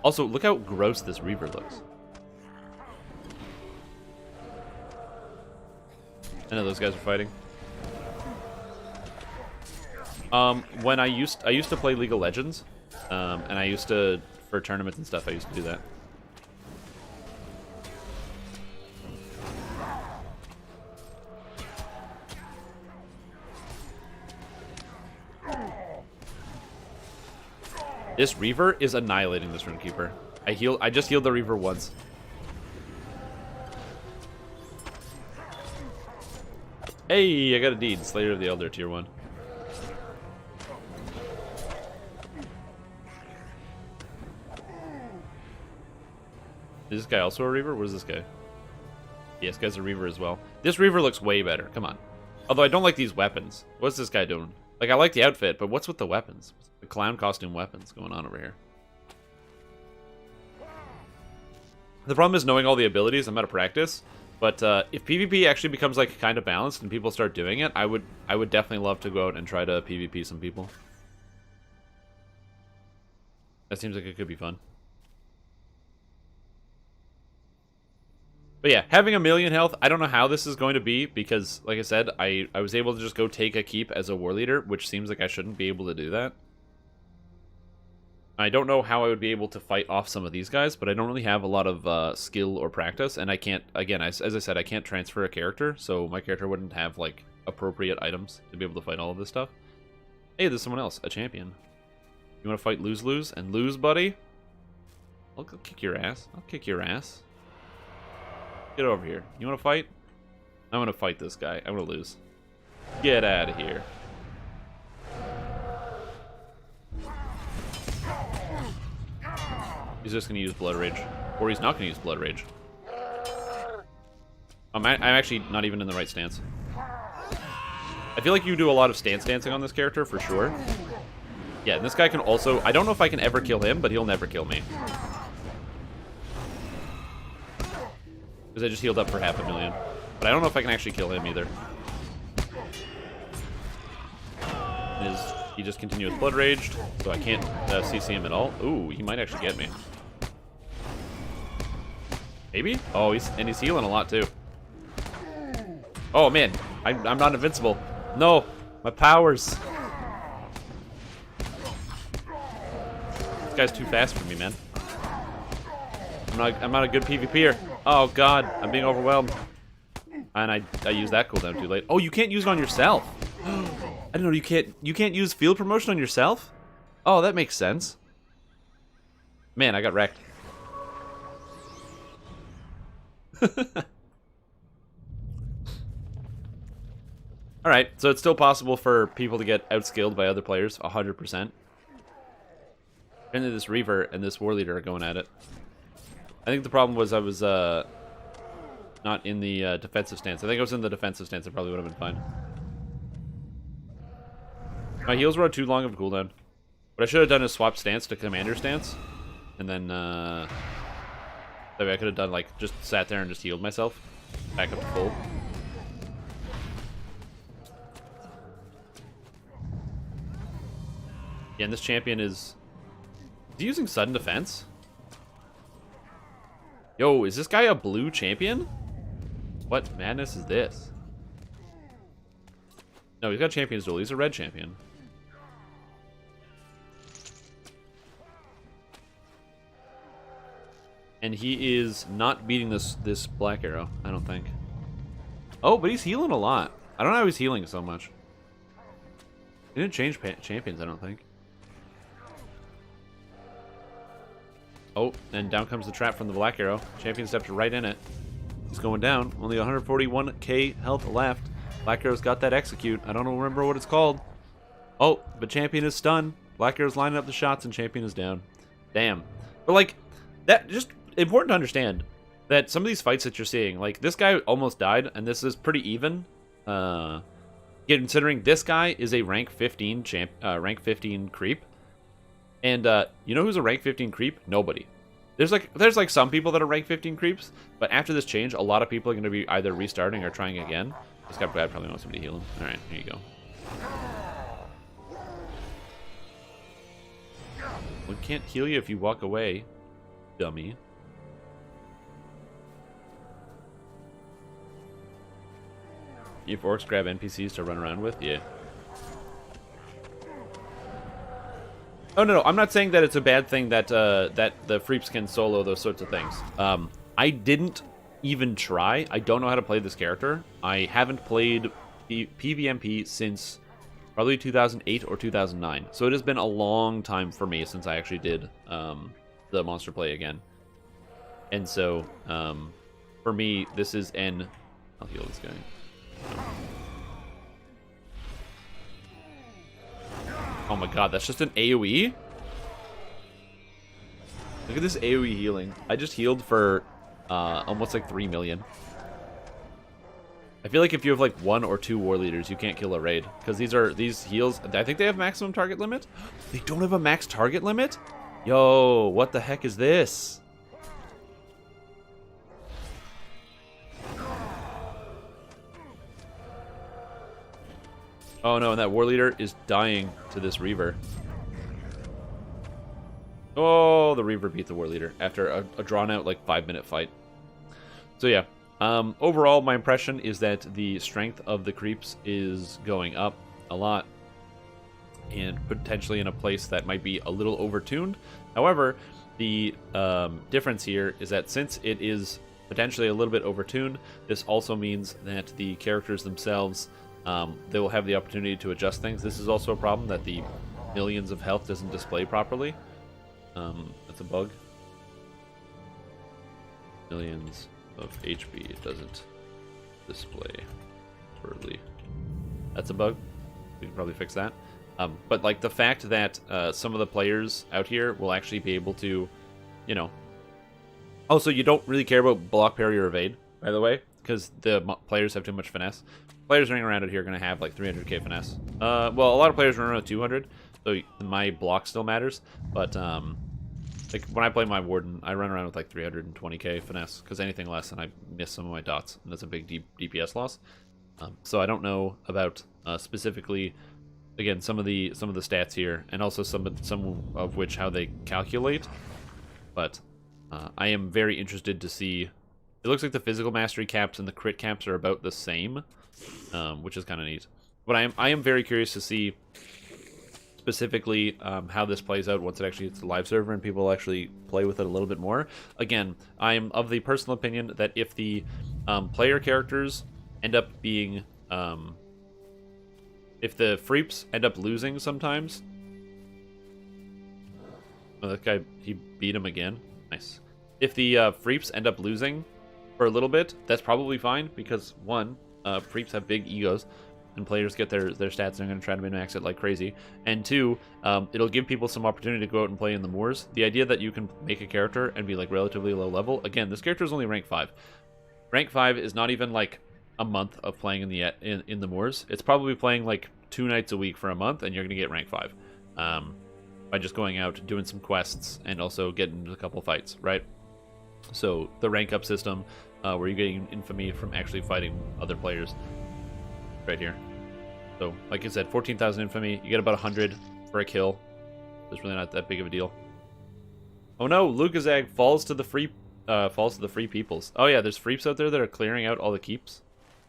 Also, look how gross this Reaver looks. I know those guys are fighting. When I used to play League of Legends, and I used to, for tournaments and stuff, I used to do that. This Reaver is annihilating this Runekeeper. I just healed the Reaver once. Hey, I got a deed. Slayer of the Elder, tier 1. Is this guy also a Reaver? What is this guy? Yeah, this guy's a Reaver as well. This Reaver looks way better. Come on. Although I don't like these weapons. What's this guy doing? Like, I like the outfit, but what's with the weapons? The clown costume weapons going on over here. The problem is knowing all the abilities. I'm out of practice. But if PvP actually becomes like kind of balanced and people start doing it, I would definitely love to go out and try to PvP some people. That seems like it could be fun. But yeah, having 1,000,000 health, I don't know how this is going to be because, like I said, I was able to just go take a keep as a war leader, which seems like I shouldn't be able to do that. I don't know how I would be able to fight off some of these guys, but I don't really have a lot of skill or practice, and I can't, again, as I said, I can't transfer a character, so my character wouldn't have, like, appropriate items to be able to fight all of this stuff. Hey, there's someone else, a champion. You want to fight lose-lose? And lose, buddy? I'll kick your ass. I'll kick your ass. Get over here. You want to fight? I'm going to fight this guy. I'm going to lose. Get out of here. He's just going to use Blood Rage. Or he's not going to use Blood Rage. I'm actually not even in the right stance. I feel like you do a lot of stance dancing on this character, for sure. Yeah, and this guy can also... I don't know if I can ever kill him, but he'll never kill me. Because I just healed up for 500,000. But I don't know if I can actually kill him either. He just continues Blood Raged, so I can't CC him at all. Ooh, he might actually get me. Maybe? Oh, he's healing a lot too. Oh man, I'm not invincible. No, my powers. This guy's too fast for me, man. I'm not a good PvPer. Oh god, I'm being overwhelmed. And I used that cooldown too late. Oh, you can't use it on yourself. I don't know, you can't use field promotion on yourself? Oh, that makes sense. Man, I got wrecked. Alright, so it's still possible for people to get outskilled by other players, 100%. Apparently this Reaver and this War Leader are going at it. I think the problem was I was not in the defensive stance. I think I was in the defensive stance. It probably would have been fine. My heals were on too long of a cooldown. What I should have done is swap stance to commander stance. And then that way I could have done, like, just sat there and just healed myself. Back up to full. Yeah, and this champion is he using sudden defense? Yo, is this guy a blue champion? What madness is this? No, he's got Champion's Duel. He's a red champion. And he is not beating this Black Arrow, I don't think. Oh, but he's healing a lot. I don't know how he's healing so much. He didn't change champions, I don't think. Oh, and down comes the trap from the Black Arrow. Champion stepped right in it. He's going down. Only 141k health left. Black Arrow's got that execute. I don't remember what it's called. Oh, but Champion is stunned. Black Arrow's lining up the shots and Champion is down. Damn. But, like, that just important to understand that some of these fights that you're seeing, like, this guy almost died, and this is pretty even. Considering this guy is a rank 15 creep. And you know who's a rank 15 creep? Nobody. There's like some people that are rank 15 creeps, but after this change, a lot of people are going to be either restarting or trying again. This guy probably wants somebody to heal him. All right, here you go. We can't heal you if you walk away, dummy. If orcs grab NPCs to run around with, yeah. Oh, no, I'm not saying that it's a bad thing that that the Freeps can solo those sorts of things. I didn't even try. I don't know how to play this character. I haven't played PvMP since probably 2008 or 2009. So it has been a long time for me since I actually did the monster play again. And so, for me, this is an... I'll heal this guy. Oh my god, that's just an AoE? Look at this AoE healing. I just healed for almost like 3 million. I feel like if you have like 1 or 2 war leaders, you can't kill a raid. Because these heals, I think they have maximum target limit? They don't have a max target limit? Yo, what the heck is this? Oh no, and that war leader is dying to this Reaver. Oh, the Reaver beat the war leader after a drawn-out, like, 5-minute fight. So yeah, overall, my impression is that the strength of the creeps is going up a lot, and potentially in a place that might be a little overtuned. However, the difference here is that since it is potentially a little bit overtuned, this also means that the characters themselves, they will have the opportunity to adjust things. This is also a problem that the millions of health doesn't display properly. That's a bug. Millions of HP, it doesn't display properly. That's a bug. We can probably fix that. But like the fact that some of the players out here will actually be able to, you know. Also, you don't really care about block, parry, or evade, by the way, because the players have too much finesse. Players running around out here are going to have like 300k finesse. Well, a lot of players run around with 200, so my block still matters. But like when I play my Warden, I run around with like 320k finesse, because anything less and I miss some of my dots, and that's a big DPS loss. So I don't know about specifically, again, some of the stats here, and also some of which how they calculate. But I am very interested to see. It looks like the physical mastery caps and the crit caps are about the same, which is kind of neat. But I am very curious to see specifically how this plays out once it actually hits the live server and people actually play with it a little bit more. Again, I am of the personal opinion that if the player characters end up being... if the Freeps end up losing sometimes... Oh, that guy, he beat him again. Nice. If the Freeps end up losing, for a little bit, that's probably fine because one, Preeps have big egos, and players get their stats and they're going to try to min-max it like crazy. And two, it'll give people some opportunity to go out and play in the moors. The idea that you can make a character and be like relatively low level. Again, this character is only rank 5. Rank 5 is not even like a month of playing in the moors. It's probably playing like 2 nights a week for a month, and you're going to get rank 5 by just going out, doing some quests, and also getting into a couple fights, right? So the rank up system, where you're getting infamy from actually fighting other players, right here. So, like I said, 14,000 infamy. You get about 100 for a kill. It's really not that big of a deal. Oh no, Lukazag falls to the free peoples. Oh yeah, there's freeps out there that are clearing out all the keeps.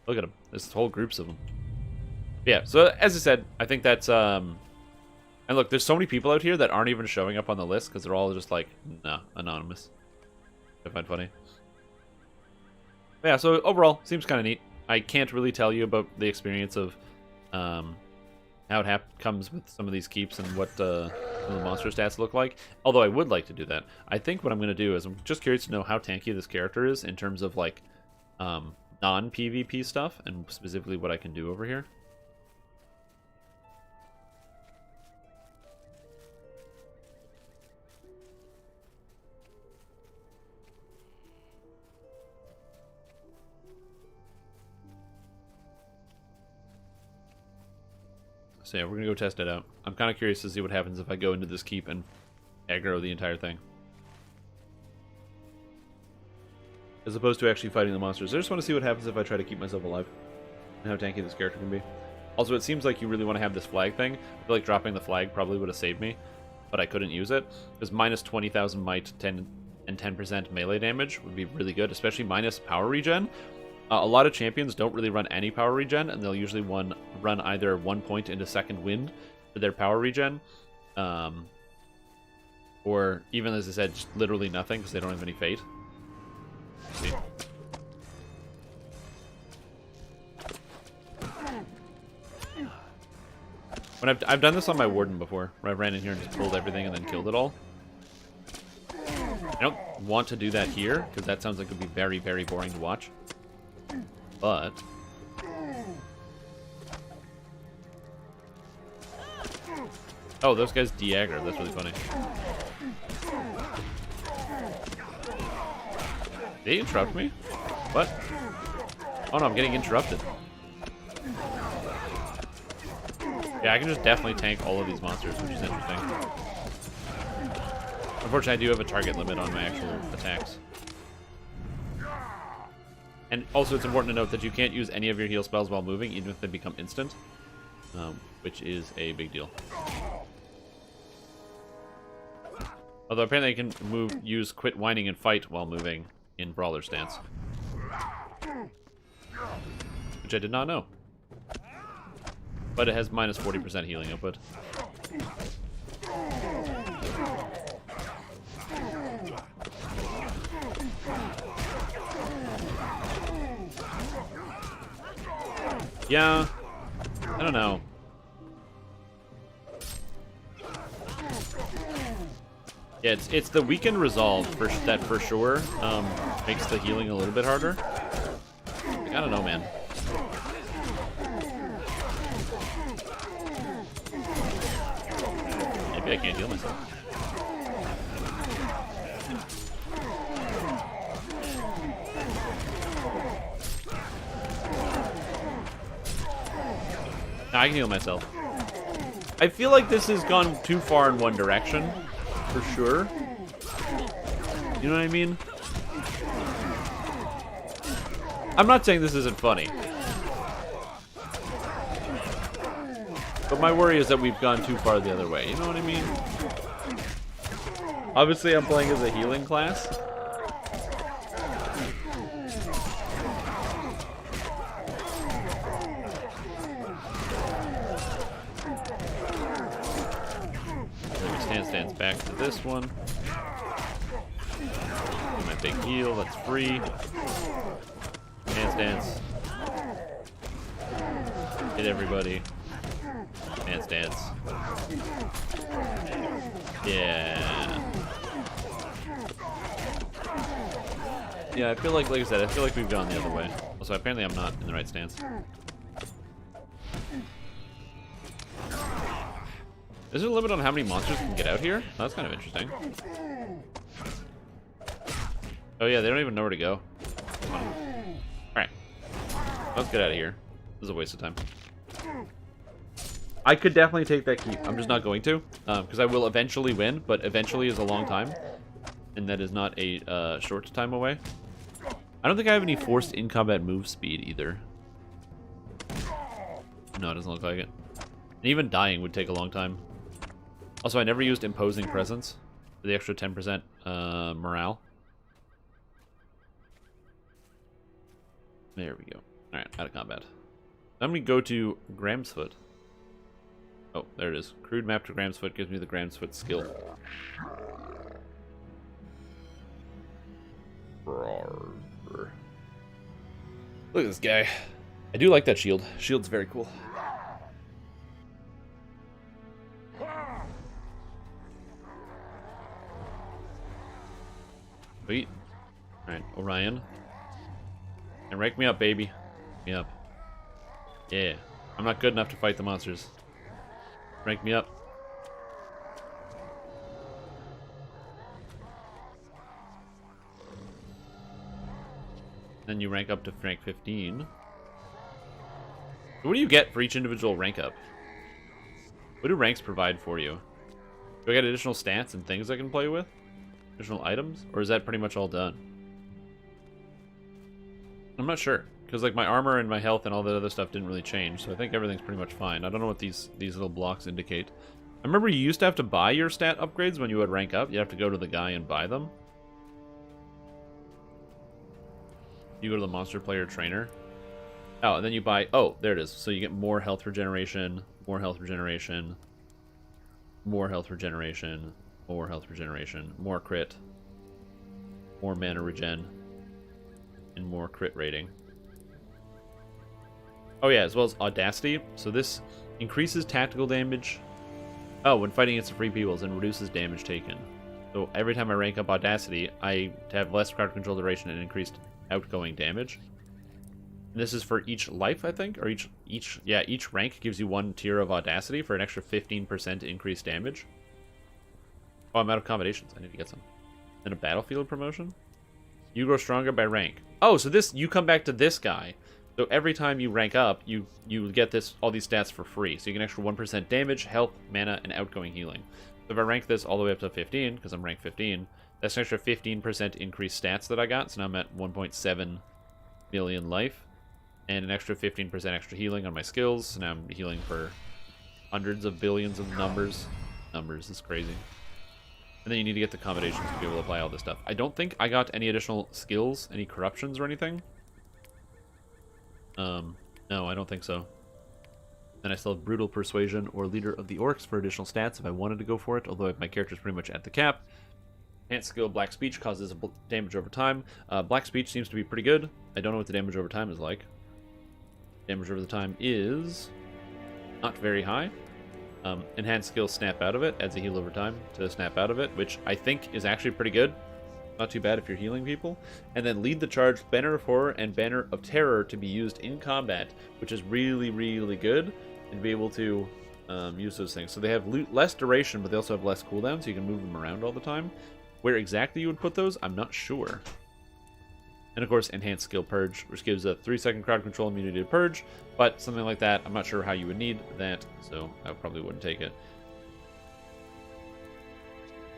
Look at them. There's whole groups of them. Yeah, so as I said, I think that's and look, there's so many people out here that aren't even showing up on the list because they're all just like, nah, anonymous. I find funny. But yeah, so overall, seems kind of neat. I can't really tell you about the experience of how it comes with some of these keeps and what some of the monster stats look like. Although I would like to do that. I think what I'm going to do is I'm just curious to know how tanky this character is in terms of like non-PvP stuff, and specifically what I can do over here. So yeah, we're going to go test it out. I'm kind of curious to see what happens if I go into this keep and aggro the entire thing, as opposed to actually fighting the monsters. I just want to see what happens if I try to keep myself alive, and how tanky this character can be. Also, it seems like you really want to have this flag thing. I feel like dropping the flag probably would have saved me, but I couldn't use it. Because minus 20,000 might, 10% melee damage would be really good, especially minus power regen. A lot of champions don't really run any power regen, and they'll usually run either 1 point into second wind for their power regen, or even, as I said, just literally nothing because they don't have any fate. See? When I've done this on my warden before, where I ran in here and just pulled everything and then killed it all. I don't want to do that here because that sounds like it would be very, very boring to watch. But oh, those guys de-aggro. That's really funny. Did they interrupt me? What? Oh no, I'm getting interrupted. Yeah, I can just definitely tank all of these monsters, which is interesting. Unfortunately, I do have a target limit on my actual attacks. And also, it's important to note that you can't use any of your heal spells while moving, even if they become instant, which is a big deal. Although apparently I can use quit whining and fight while moving in brawler stance, which I did not know. But it has minus 40% healing output. Yeah, I don't know. Yeah, it's the weakened resolve that for sure makes the healing a little bit harder. Like, I don't know, man. Maybe I can't heal myself. No, I can heal myself. I feel like this has gone too far in one direction, for sure. You know what I mean? I'm not saying this isn't funny. But my worry is that we've gone too far the other way. You know what I mean? Obviously, I'm playing as a healing class. Stands back to this one. Do my big heal, that's free. Handstands. Hit everybody. Handstands. Yeah. Yeah, I feel like I said, I feel like we've gone the other way. Also, apparently I'm not in the right stance. Is there a limit on how many monsters can get out here? That's kind of interesting. Oh yeah, they don't even know where to go. Alright. Let's get out of here. This is a waste of time. I could definitely take that keep. I'm just not going to. Because I will eventually win, but eventually is a long time. And that is not a short time away. I don't think I have any forced in-combat move speed either. No, it doesn't look like it. And even dying would take a long time. Also, I never used Imposing Presence for the extra 10% morale. There we go. Alright, out of combat. Then we go to Gramsfoot. Oh, there it is. Crude map to Gramsfoot gives me the Gramsfoot skill. Look at this guy. I do like that shield. Shield's very cool. Sweet. Alright, Orion. And rank me up, baby. Rank me up. Yeah. I'm not good enough to fight the monsters. Rank me up. Then you rank up to rank 15. What do you get for each individual rank up? What do ranks provide for you? Do I get additional stats and things I can play with? Additional items? Or is that pretty much all done? I'm not sure. Because like my armor and my health and all that other stuff didn't really change. So I think everything's pretty much fine. I don't know what these little blocks indicate. I remember you used to have to buy your stat upgrades when you would rank up. You have to go to the guy and buy them. You go to the monster player trainer. Oh, and then you buy... Oh, there it is. So you get more health regeneration, more health regeneration, more health regeneration, more health regeneration, more crit, more mana regen, and more crit rating. Oh yeah, as well as Audacity. So this increases tactical damage. Oh, when fighting against free peoples and reduces damage taken. So every time I rank up Audacity, I have less crowd control duration and increased outgoing damage. And this is for each life, I think, or each rank gives you one tier of Audacity for an extra 15% increased damage. Oh, I'm out of combinations. I need to get some. Then a battlefield promotion. You grow stronger by rank. Oh, so this you come back to this guy. So every time you rank up, you get all these stats for free. So you get an extra 1% damage, health, mana, and outgoing healing. So if I rank this all the way up to 15, because I'm ranked 15, that's an extra 15% increased stats that I got. So now I'm at 1.7 million life. And an extra 15% extra healing on my skills. So now I'm healing for hundreds of billions of numbers. Numbers is crazy. And then you need to get the combinations to be able to apply all this stuff. I don't think I got any additional skills, any corruptions or anything. No, I don't think so. Then I still have Brutal Persuasion or Leader of the Orcs for additional stats if I wanted to go for it, although my character's pretty much at the cap. Enhanced skill Black Speech causes damage over time. Black Speech seems to be pretty good. I don't know what the damage over time is like. Damage over the time is not very high. Enhanced skill Snap Out of It adds a heal over time to Snap Out of It, which I think is actually pretty good. Not too bad if you're healing people. And then Lead the Charge, Banner of Horror, and Banner of Terror to be used in combat, which is really, really good, and be able to use those things. So they have less duration, but they also have less cooldown, so you can move them around all the time. Where exactly you would put those, I'm not sure. And of course, Enhanced Skill Purge, which gives a 3-second crowd control immunity to Purge, but something like that, I'm not sure how you would need that, so I probably wouldn't take it.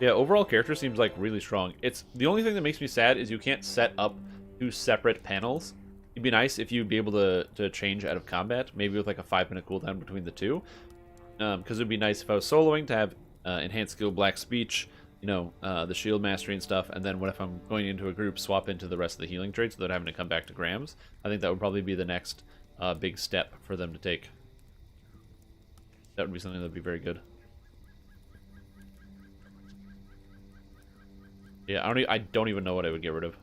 Yeah, overall character seems like really strong. It's the only thing that makes me sad is you can't set up 2 separate panels. It'd be nice if you'd be able to change out of combat, maybe with like a 5-minute cooldown between the two. Because it'd be nice if I was soloing to have Enhanced Skill Black Speech, you know, the shield mastery and stuff, and then what if I'm going into a group, swap into the rest of the healing traits without having to come back to Grams. I think that would probably be the next big step for them to take. That would be something that would be very good. Yeah, I don't even know what I would get rid of.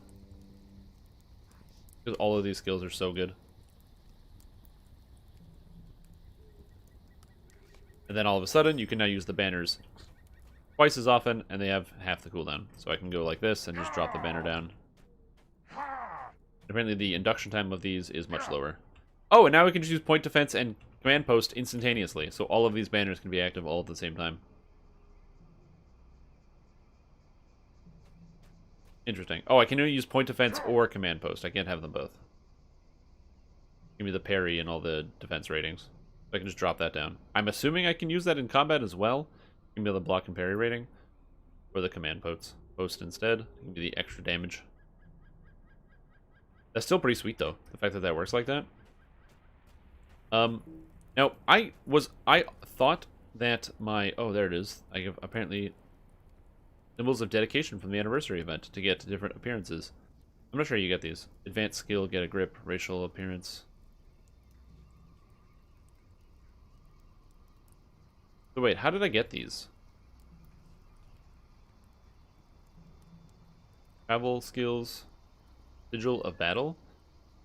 Because all of these skills are so good. And then all of a sudden, you can now use the banners twice as often, and they have half the cooldown. So I can go like this and just drop the banner down. Apparently the induction time of these is much lower. Oh, and now we can just use point defense and command post instantaneously. So all of these banners can be active all at the same time. Interesting. Oh, I can only use point defense or command post. I can't have them both. Give me the parry and all the defense ratings. So I can just drop that down. I'm assuming I can use that in combat as well. Give me the block and parry rating. Or the command post instead. Give me the extra damage. That's still pretty sweet though, the fact that that works like that. Now I thought that my there it is. I have apparently symbols of dedication from the anniversary event to get different appearances. I'm not sure how you get these. Advanced skill, get a grip, racial appearance. So wait, how did I get these? Travel skills, sigil of battle.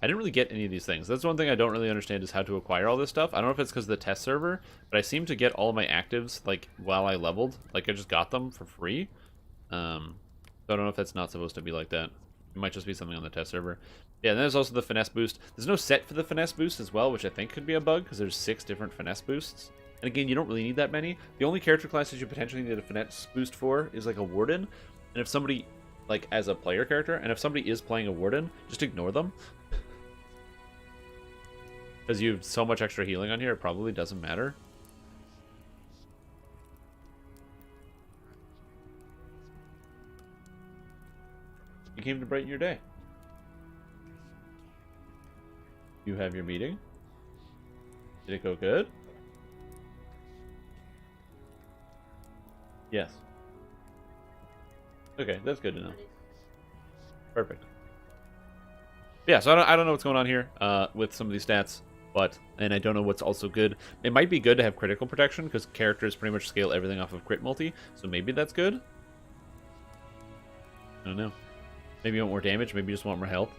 I didn't really get any of these things. That's one thing I don't really understand is how to acquire all this stuff. I don't know if it's because of the test server, but I seem to get all of my actives like while I leveled. Like I just got them for free. So I don't know if that's not supposed to be like that. It might just be something on the test server. Yeah, and then there's also the finesse boost. There's no set for the finesse boost as well, which I think could be a bug because there's 6 different finesse boosts. And again, you don't really need that many. The only character classes you potentially need a finesse boost for is like a warden. And if somebody, like as a player character, and if somebody is playing a warden, just ignore them. Because you have so much extra healing on here, it probably doesn't matter. You came to brighten your day. You have your meeting. Did it go good? Yes. Okay, that's good to know. Perfect. Yeah, so I don't know what's going on here with some of these stats, and I don't know what's also good. It might be good to have critical protection because characters pretty much scale everything off of crit multi, so maybe that's good. I don't know. Maybe you want more damage, maybe you just want more health.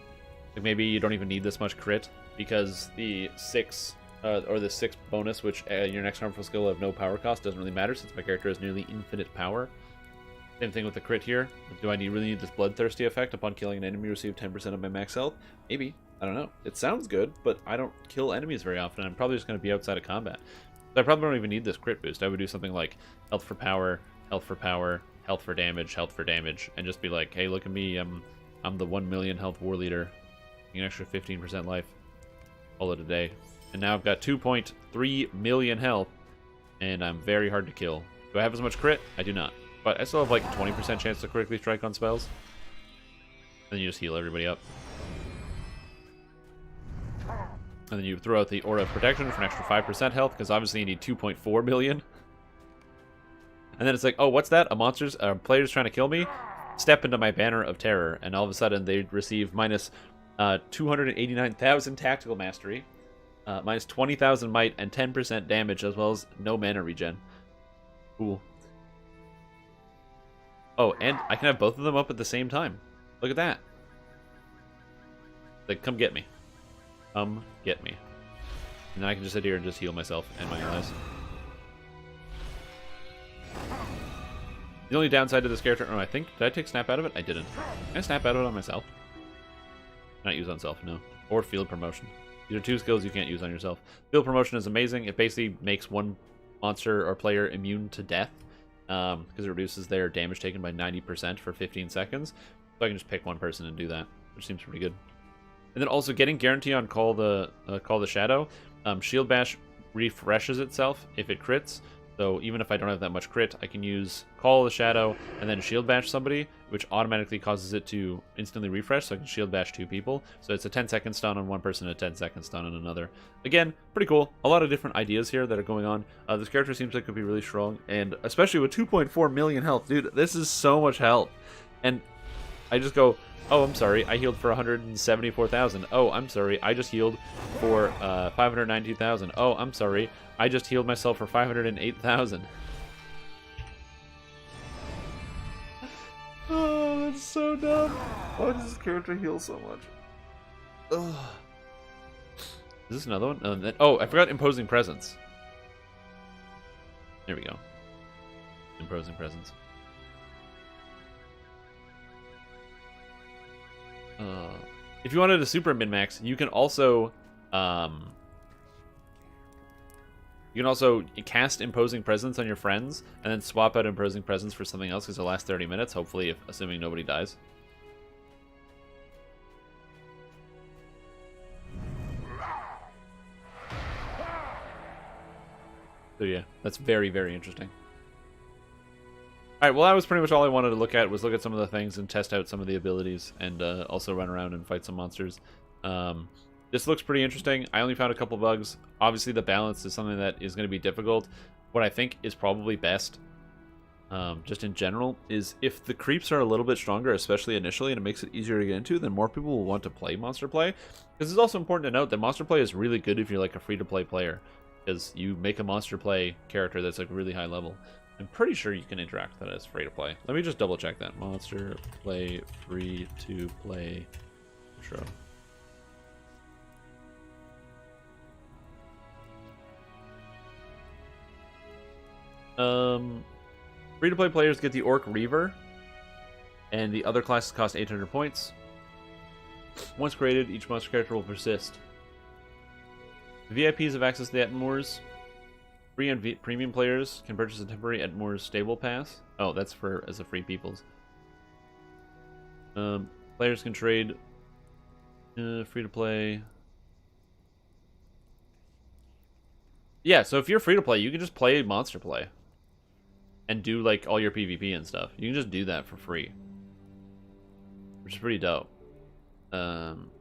Like maybe you don't even need this much crit because the 6 or the 6 bonus, which your next harmful skill of no power cost doesn't really matter since my character has nearly infinite power. Same thing with the crit here. Do I really need this bloodthirsty effect? Upon killing an enemy, receive 10% of my max health? Maybe. I don't know. It sounds good, but I don't kill enemies very often. I'm probably just going to be outside of combat. So I probably don't even need this crit boost. I would do something like health for power, health for power, health for damage, and just be like, hey, look at me. I'm the 1 million health war leader. An extra 15% life. Call it a day. And now I've got 2.3 million health, and I'm very hard to kill. Do I have as much crit? I do not. But I still have like a 20% chance to critically strike on spells. And then you just heal everybody up. And then you throw out the Aura of Protection for an extra 5% health, because obviously you need 2.4 million. And then it's like, oh, what's that? A player's trying to kill me? Step into my Banner of Terror, and all of a sudden they receive minus 289,000 Tactical Mastery, minus 20,000 Might, and 10% damage, as well as no mana regen. Cool. Oh, and I can have both of them up at the same time. Look at that. Like, come get me. Come get me. And then I can just sit here and just heal myself and my allies. The only downside to this character, I think, did I take snap out of it? I didn't. Can I snap out of it on myself? Not use on self, no. Or field promotion. These are 2 skills you can't use on yourself. Field promotion is amazing. It basically makes one monster or player immune to death. Because it reduces their damage taken by 90% for 15 seconds. So I can just pick one person and do that, which seems pretty good. And then also getting guarantee on Call the Shadow. Shield Bash refreshes itself if it crits. So even if I don't have that much crit, I can use Call the Shadow and then Shield Bash somebody, which automatically causes it to instantly refresh, so I can Shield Bash 2 people. So it's a 10-second stun on one person and a 10-second stun on another. Again, pretty cool. A lot of different ideas here that are going on. This character seems like it could be really strong, and especially with 2.4 million health. Dude, this is so much health. And I just go, oh, I'm sorry, I healed for 174,000. Oh, I'm sorry, I just healed for 592,000. Oh, I'm sorry, I just healed myself for 508,000. Oh, that's so dumb. Why does this character heal so much? Ugh. Is this another one? Oh, I forgot Imposing Presence. There we go. Imposing Presence. If you wanted a super min-max, you can also cast Imposing Presence on your friends, and then swap out Imposing Presence for something else because it'll last 30 minutes, hopefully, assuming nobody dies. So yeah, that's very, very interesting. Alright, well that was pretty much all I wanted to look at, was look at some of the things and test out some of the abilities, and also run around and fight some monsters. This looks pretty interesting. I only found a couple bugs. Obviously the balance is something that is going to be difficult. What I think is probably best, just in general, is if the creeps are a little bit stronger, especially initially, and it makes it easier to get into, then more people will want to play Monster Play. Because it's also important to note that Monster Play is really good if you're like a free-to-play player, because you make a Monster Play character that's like really high level. I'm pretty sure you can interact with that as free-to-play. Let me just double-check that. Monster Play free-to-play intro. Free-to-play players get the Orc Reaver, and the other classes cost 800 points. Once created, each monster character will persist. VIPs have access to the Etmoors. Free and premium players can purchase a temporary Etmoors stable pass. Oh, that's for as a free peoples. Players can trade free-to-play. Yeah, so if you're free-to-play, you can just play Monster Play. And do, like, all your PvP and stuff. You can just do that for free. Which is pretty dope. And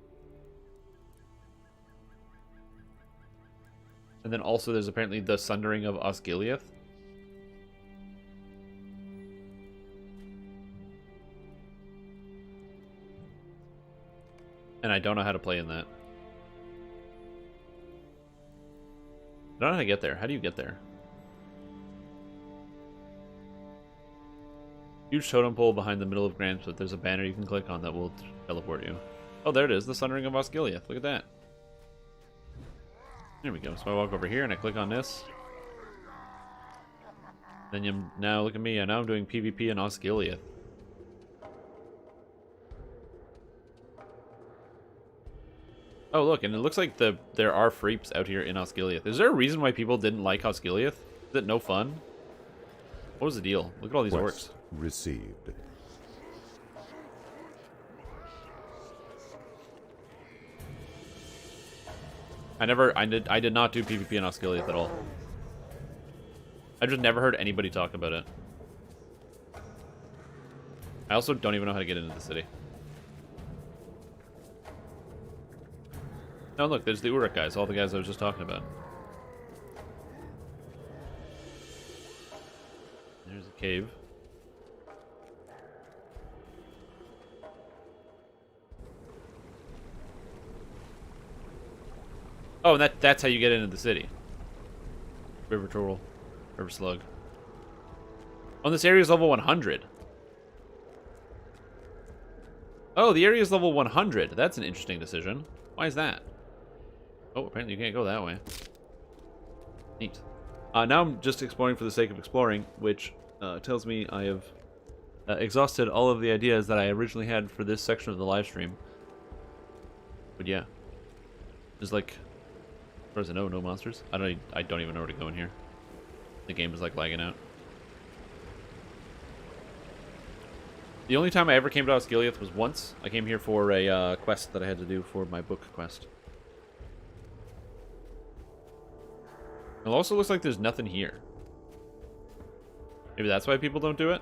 then also there's apparently the Sundering of Osgiliath. And I don't know how to play in that. I don't know how to get there. How do you get there? Huge totem pole behind the middle of Grand Split. There's a banner you can click on that will teleport you. Oh, there it is. The Sundering of Osgiliath. Look at that. There we go. So I walk over here and I click on this. Then you now look at me. And now I'm doing PvP in Osgiliath. Oh, look. And it looks like there are freeps out here in Osgiliath. Is there a reason why people didn't like Osgiliath? Is it no fun? What was the deal? Look at all these orcs. Received. I did not do PvP in Osgiliath at all. I just never heard anybody talk about it. I also don't even know how to get into the city. Oh look, there's the Uruk guys, all the guys I was just talking about. There's a cave. Oh, and that's how you get into the city. River Turtle. River Slug. Oh, this area is level 100. Oh, the area is level 100. That's an interesting decision. Why is that? Oh, apparently you can't go that way. Neat. Now I'm just exploring for the sake of exploring, which tells me I have exhausted all of the ideas that I originally had for this section of the live stream. But yeah. There's like, as far as I know, no monsters. I don't even know where to go in here. The game is like lagging out. The only time I ever came to Osgiliath was once. I came here for a quest that I had to do for my book quest. It also looks like there's nothing here. Maybe that's why people don't do it?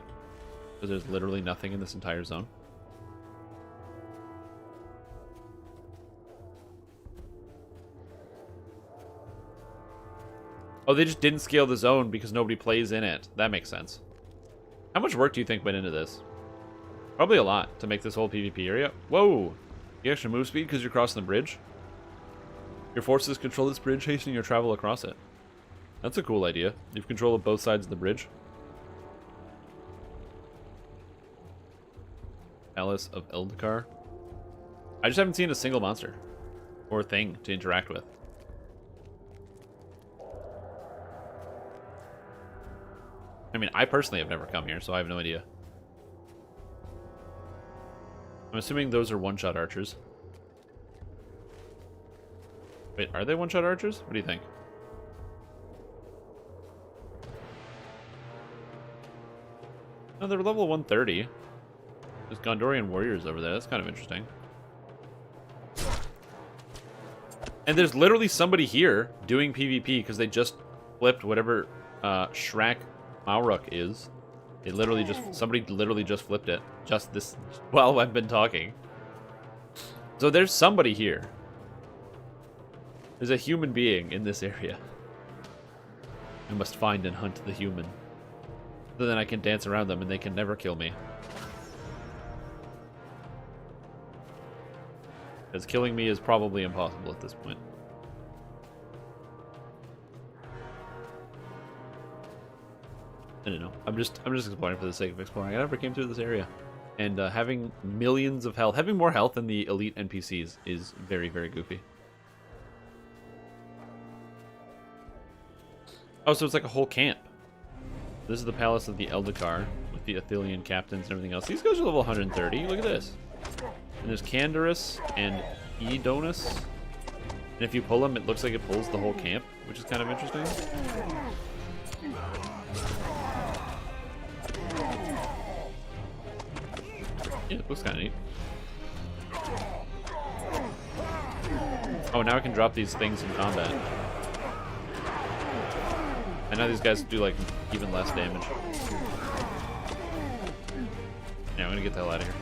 Because there's literally nothing in this entire zone. Oh, they just didn't scale the zone because nobody plays in it. That makes sense. How much work do you think went into this? Probably a lot to make this whole PvP area. Whoa! You extra move speed because you're crossing the bridge? Your forces control this bridge, hastening your travel across it. That's a cool idea. You have control of both sides of the bridge. Palace of Eldkar. I just haven't seen a single monster or thing to interact with. I mean, I personally have never come here, so I have no idea. I'm assuming those are one-shot archers. Wait, are they one-shot archers? What do you think? No, they're level 130. There's Gondorian warriors over there. That's kind of interesting. And there's literally somebody here doing PvP because they just flipped whatever Shrek Mauruk is. It literally just, somebody literally just flipped it. Just this, while I've been talking. So there's somebody here. There's a human being in this area. I must find and hunt the human. So then I can dance around them and they can never kill me. Because killing me is probably impossible at this point. I don't know. I'm just exploring for the sake of exploring. I never came through this area. And having millions of health, having more health than the elite NPCs is very, very goofy. Oh, so it's like a whole camp. This is the palace of the Eldikar with the Athelian captains and everything else. These guys are level 130. Look at this. And there's Canderous and Edonus. And if you pull them, it looks like it pulls the whole camp, which is kind of interesting. Yeah, it looks kind of neat. Oh, now I can drop these things in combat. And now these guys do, like, even less damage. Yeah, I'm gonna get the hell out of here.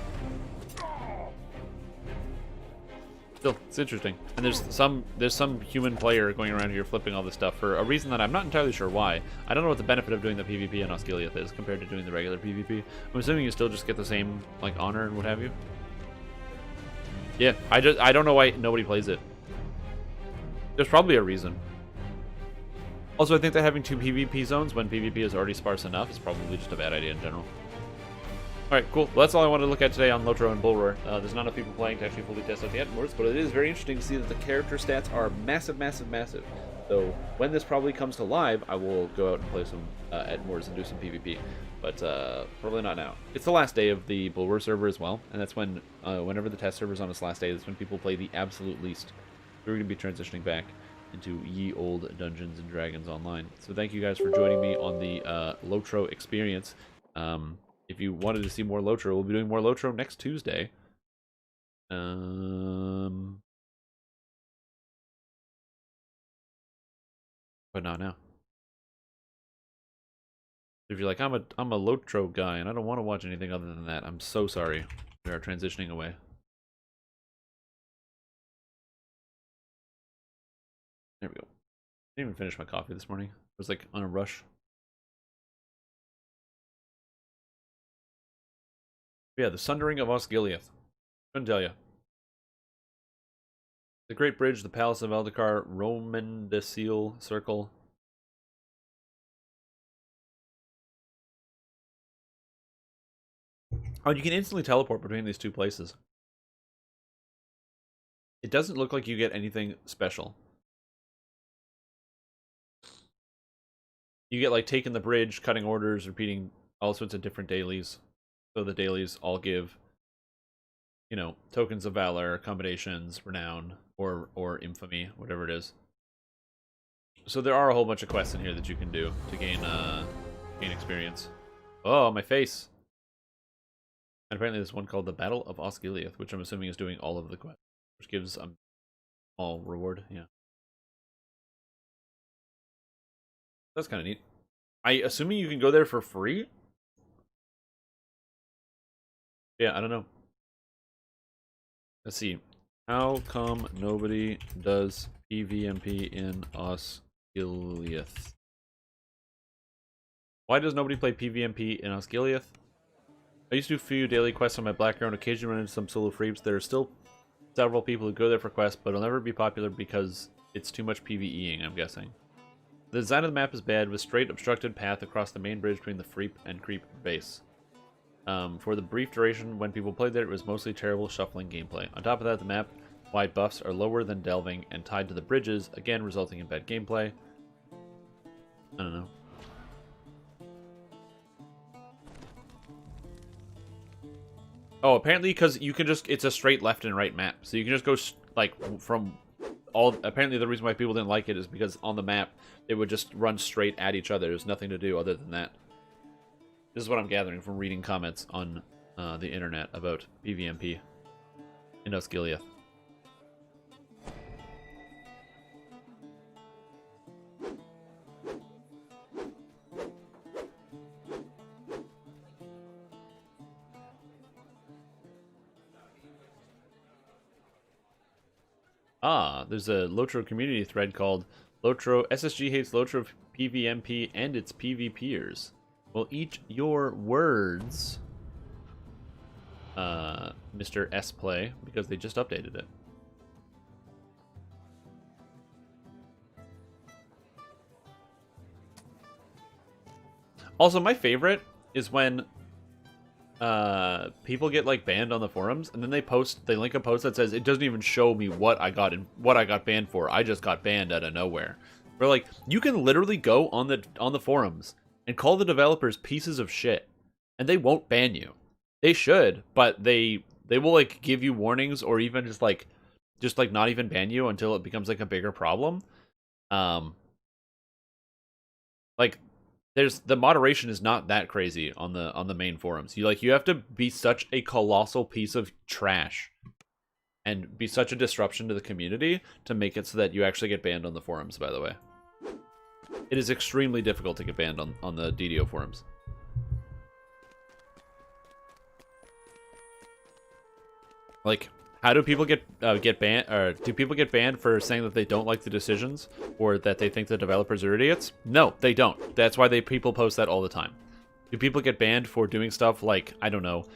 Still, it's interesting. And there's some human player going around here flipping all this stuff for a reason that I'm not entirely sure why. I don't know what the benefit of doing the PvP in Osgiliath is compared to doing the regular PvP. I'm assuming you still just get the same, like, honor and what have you. Yeah, I don't know why nobody plays it. There's probably a reason. Also, I think that having 2 PvP zones when PvP is already sparse enough is probably just a bad idea in general. Alright, cool. Well, that's all I wanted to look at today on Lotro and Bullroar. There's not enough people playing to actually fully test out the Atmors, but it is very interesting to see that the character stats are massive, massive, massive. So when this probably comes to live, I will go out and play some Atmors and do some PvP. But probably not now. It's the last day of the Bullroar server as well, and that's when, whenever the test server is on its last day, that's when people play the absolute least. We're going to be transitioning back into ye old Dungeons and Dragons Online. So thank you guys for joining me on the Lotro experience. If you wanted to see more Lotro, we'll be doing more Lotro next Tuesday. But not now. If you're like, I'm a Lotro guy and I don't want to watch anything other than that, I'm so sorry. We are transitioning away. There we go. I didn't even finish my coffee this morning. I was like on a rush. But yeah, the Sundering of Osgiliath. Couldn't tell you. The Great Bridge, the Palace of Eldikar, Romendesiel Circle. Oh, and you can instantly teleport between these 2 places. It doesn't look like you get anything special. You get, like, taking the bridge, cutting orders, repeating all sorts of different dailies. So the dailies all give, you know, tokens of valor, combinations, renown, or infamy, whatever it is. So there are a whole bunch of quests in here that you can do to gain experience. Oh, my face! And apparently there's one called the Battle of Osgiliath, which I'm assuming is doing all of the quests, which gives a small reward. Yeah, that's kind of neat. Assuming you can go there for free. Yeah, I don't know. Let's see. How come nobody does PvMP in Osgiliath? Why does nobody play PvMP in Osgiliath? I used to do a few daily quests on my background, occasionally run into some solo freeps. There are still several people who go there for quests, but it'll never be popular because it's too much PvEing, I'm guessing. The design of the map is bad, with straight obstructed path across the main bridge between the Freep and Creep base. For the brief duration when people played there, it was mostly terrible shuffling gameplay. On top of that, the map-wide buffs are lower than delving and tied to the bridges, again resulting in bad gameplay. I don't know. Oh, apparently because you can just, it's a straight left and right map. So you can just go, like, from apparently the reason why people didn't like it is because on the map it would just run straight at each other. There's nothing to do other than that. This is what I'm gathering from reading comments on the internet about PvMP in Osgiliath. Ah, there's a Lotro community thread called Lotro SSG hates Lotro PvMP and its PvPers. Well, eat your words, Mr. S Play, because they just updated it. Also, my favorite is when people get like banned on the forums, and then they link a post that says it doesn't even show me what I got banned for. I just got banned out of nowhere. But like, you can literally go on the forums and call the developers pieces of shit, and they won't ban you. They should, but they will like give you warnings, or even just like not even ban you until it becomes like a bigger problem. Like, the moderation is not that crazy on the main forums. You have to be such a colossal piece of trash and be such a disruption to the community to make it so that you actually get banned on the forums, by the way. It is extremely difficult to get banned on the DDO forums. Like, how do people get banned? Or do people get banned for saying that they don't like the decisions, or that they think the developers are idiots? No, they don't. That's why people post that all the time. Do people get banned for doing stuff like, I don't know,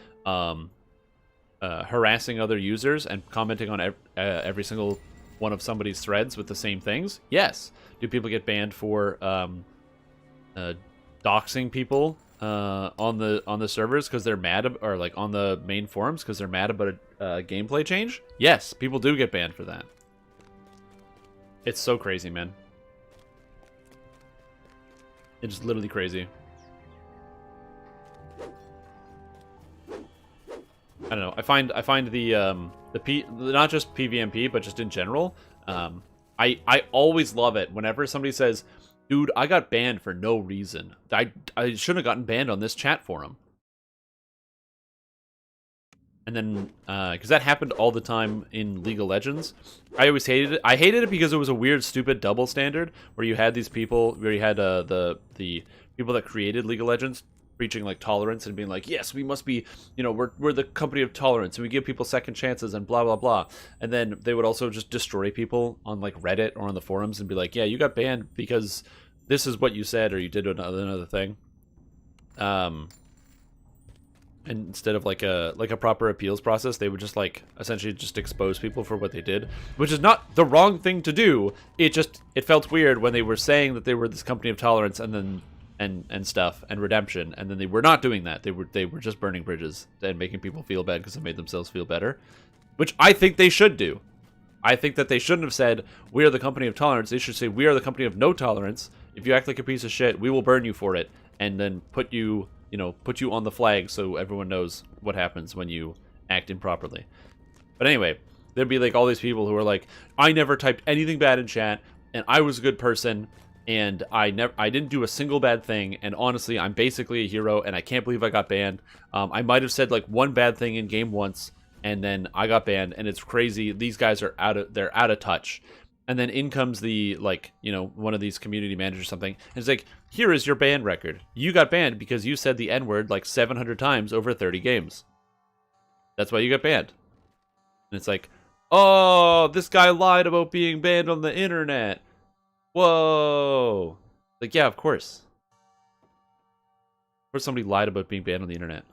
harassing other users and commenting on every single one of somebody's threads with the same things? Yes. Do people get banned for doxing people on the servers because they're mad, or like on the main forums because they're mad about a gameplay change? Yes, people do get banned for that. It's so crazy, man. It's literally crazy. I don't know. I find the not just PvMP, but just in general, I always love it whenever somebody says, "Dude, I got banned for no reason. I shouldn't have gotten banned on this chat forum." And then, because that happened all the time in League of Legends, I always hated it. I hated it because it was a weird, stupid double standard where you had these people, where you had the people that created League of Legends preaching like tolerance and being like, yes, we must be, we're the company of tolerance and we give people second chances and blah blah blah. And then they would also just destroy people on like Reddit or on the forums and be like, yeah, you got banned because this is what you said, or you did another thing. And instead of like a proper appeals process, they would just like essentially just expose people for what they did, which is not the wrong thing to do. It felt weird when they were saying that they were this company of tolerance and then and stuff and redemption, and then they were not doing that. They were just burning bridges and making people feel bad because it made themselves feel better, which I think they should do. I think that they shouldn't have said we are the company of tolerance. They should say we are the company of no tolerance. If you act like a piece of shit, we will burn you for it, and then put you on the flag so everyone knows what happens when you act improperly. But anyway, there'd be like all these people who are like, I never typed anything bad in chat, and I was a good person, and I didn't do a single bad thing, and honestly, I'm basically a hero, and I can't believe I got banned. I might have said like one bad thing in game once, and then I got banned, and it's crazy. These guys are out of touch. And then in comes the, one of these community managers or something, and it's like, here is your ban record. You got banned because you said the N-word like 700 times over 30 games. That's why you got banned. And it's like, oh, this guy lied about being banned on the internet. Whoa. Like, yeah, of course. Of course somebody lied about being banned on the internet.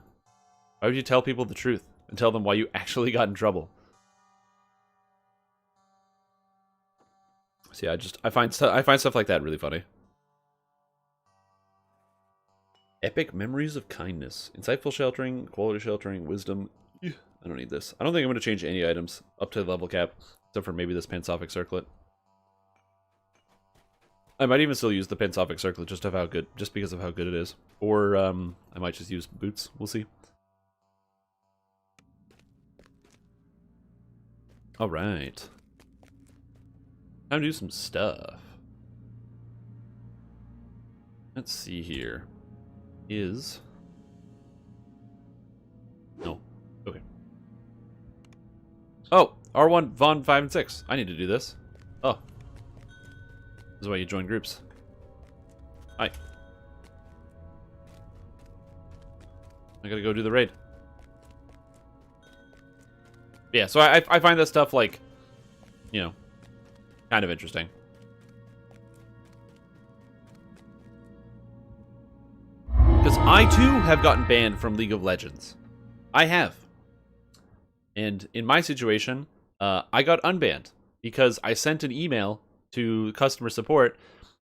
Why would you tell people the truth and tell them why you actually got in trouble? So yeah, I find stuff like that really funny. Epic memories of kindness, insightful sheltering, quality sheltering, wisdom. I don't need this. I don't think I'm going to change any items up to the level cap, except for maybe this Pansophic Circlet. I might even still use the Pansophic Circlet just because of how good it is, or I might just use boots. We'll see. All right. Time to do some stuff. Let's see here. No. Okay. Oh, R1, Vaughn 5 and 6. I need to do this. Oh. This is why you join groups. Hi. I gotta go do the raid. Yeah, so I find that stuff, like, you know, kind of interesting. Because I, too, have gotten banned from League of Legends. I have. And in my situation, I got unbanned because I sent an email to customer support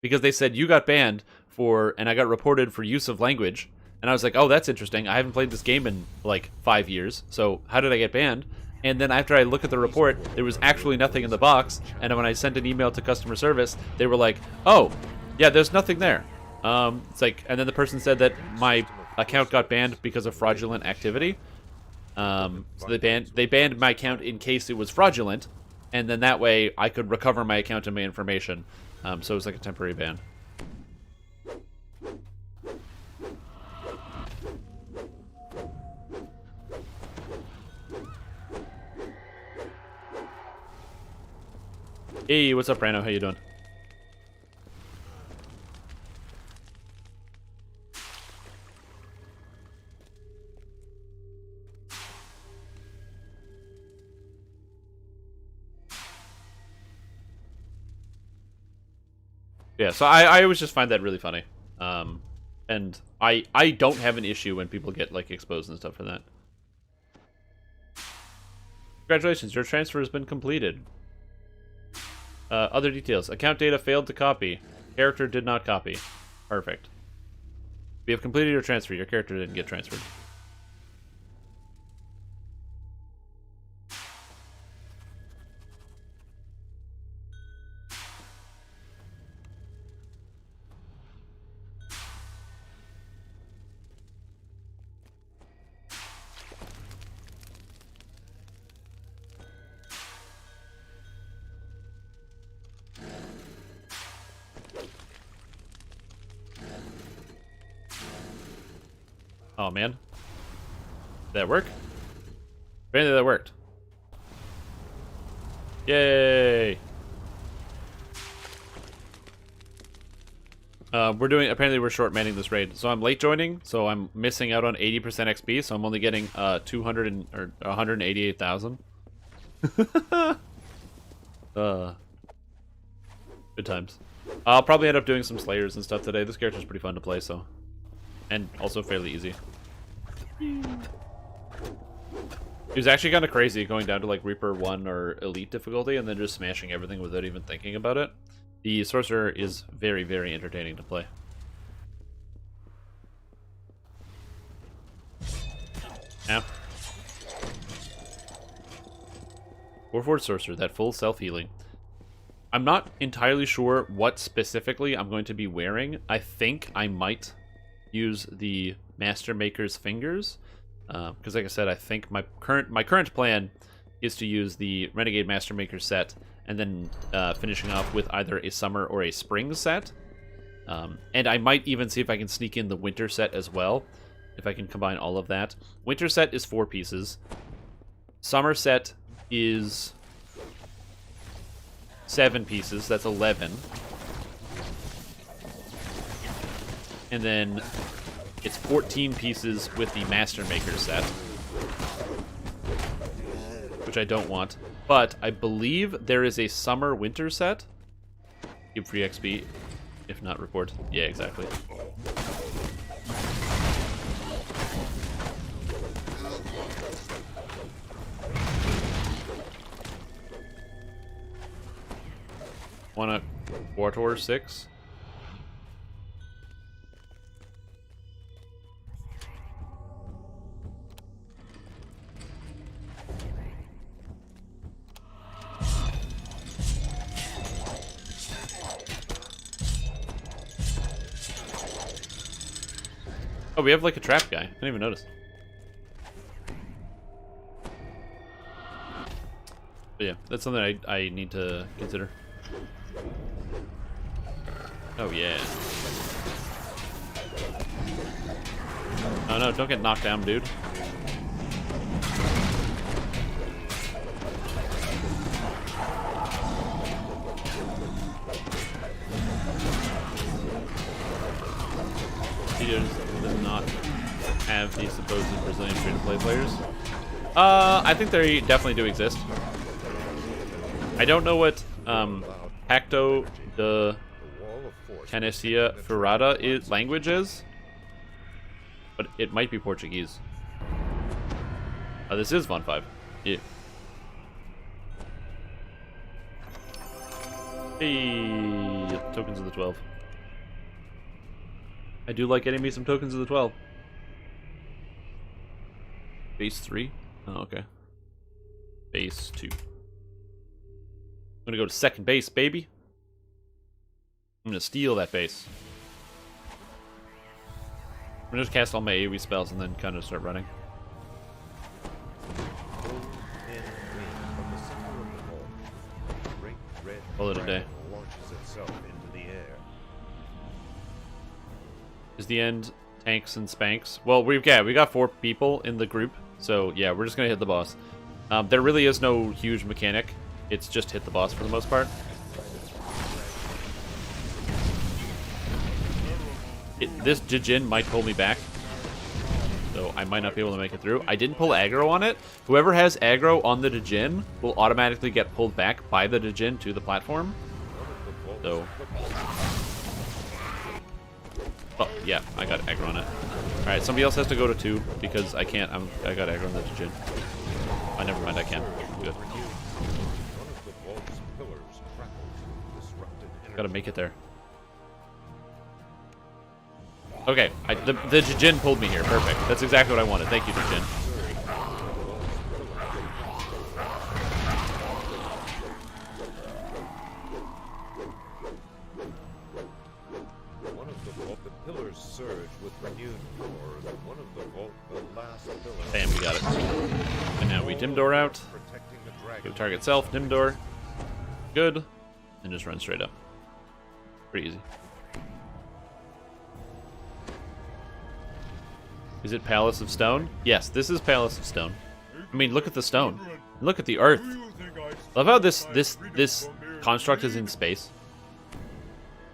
because they said, you got banned for, and I got reported for use of language. And I was like, oh, that's interesting. I haven't played this game in, like, 5 years. So how did I get banned? And then after I look at the report, there was actually nothing in the box. And when I sent an email to customer service, they were like, oh, yeah, there's nothing there. It's like, and then the person said that my account got banned because of fraudulent activity. So they banned my account in case it was fraudulent. And then that way I could recover my account and my information. So it was like a temporary ban. Hey, what's up, Rano? How you doing? Yeah, so I always just find that really funny. And I don't have an issue when people get, like, exposed and stuff for that. Congratulations, your transfer has been completed. Other details. Account data failed to copy. Character did not copy. Perfect. We have completed your transfer. Your character didn't get transferred. Oh, man. Did that work? Apparently that worked. Yay! Apparently we're short manning this raid. So I'm late joining, so I'm missing out on 80% XP, so I'm only getting 188,000. Good times. I'll probably end up doing some Slayers and stuff today. This character's pretty fun to play, so. And also fairly easy. It was actually kind of crazy going down to, like, Reaper 1 or Elite difficulty and then just smashing everything without even thinking about it. The Sorcerer is very, very entertaining to play. Yeah. 4/4 Sorcerer, that full self-healing. I'm not entirely sure what specifically I'm going to be wearing. I think I might use the Master Maker's Fingers. Because like I said, I think my current plan is to use the Renegade Master Maker set and then finishing off with either a summer or a spring set. And I might even see if I can sneak in the winter set as well, if I can combine all of that. Winter set is 4 pieces. Summer set is 7 pieces. That's 11. And then it's 14 pieces with the Master Maker set, which I don't want. But I believe there is a summer-winter set. Give free XP, if not report. Yeah, exactly. Want a Quartor 6? Oh, we have like a trap guy. I didn't even notice. But yeah, that's something I need to consider. Oh, yeah. Oh, no, don't get knocked down, dude. Does not have the supposed Brazilian free-to-play players. I think they definitely do exist. I don't know what Pacto de Canecia Furada language is, but it might be Portuguese. This is Von 5. Yeah. Hey, tokens of the 12. I do like getting me some tokens of the 12. Base 3? Oh, okay. Base 2. I'm gonna go to second base, baby. I'm gonna steal that base. I'm gonna just cast all my AoE spells and then kind of start running. Call it a day. Is the end tanks and spanks? Well, we got 4 people in the group, so yeah, we're just gonna hit the boss. There really is no huge mechanic. It's just hit the boss for the most part. This Jijin might pull me back, so I might not be able to make it through. I didn't pull aggro on it. Whoever has aggro on the Jijin will automatically get pulled back by the Jijin to the platform. So, oh yeah, I got aggro on it. All right, somebody else has to go to 2 because I can't. I got aggro on the Jijin. Oh, never mind, I can. Good. Gotta make it there. Okay, the Jijin pulled me here. Perfect. That's exactly what I wanted. Thank you, Jijin. One of the pillars surge with renewed power. One of the last pillars. Bam, we got it. And now we dim door out. Go target self, dim door. Good. And just run straight up. Pretty easy. Is it Palace of Stone? Yes, this is Palace of Stone. I mean, look at the stone. Look at the earth. Love how this construct is in space.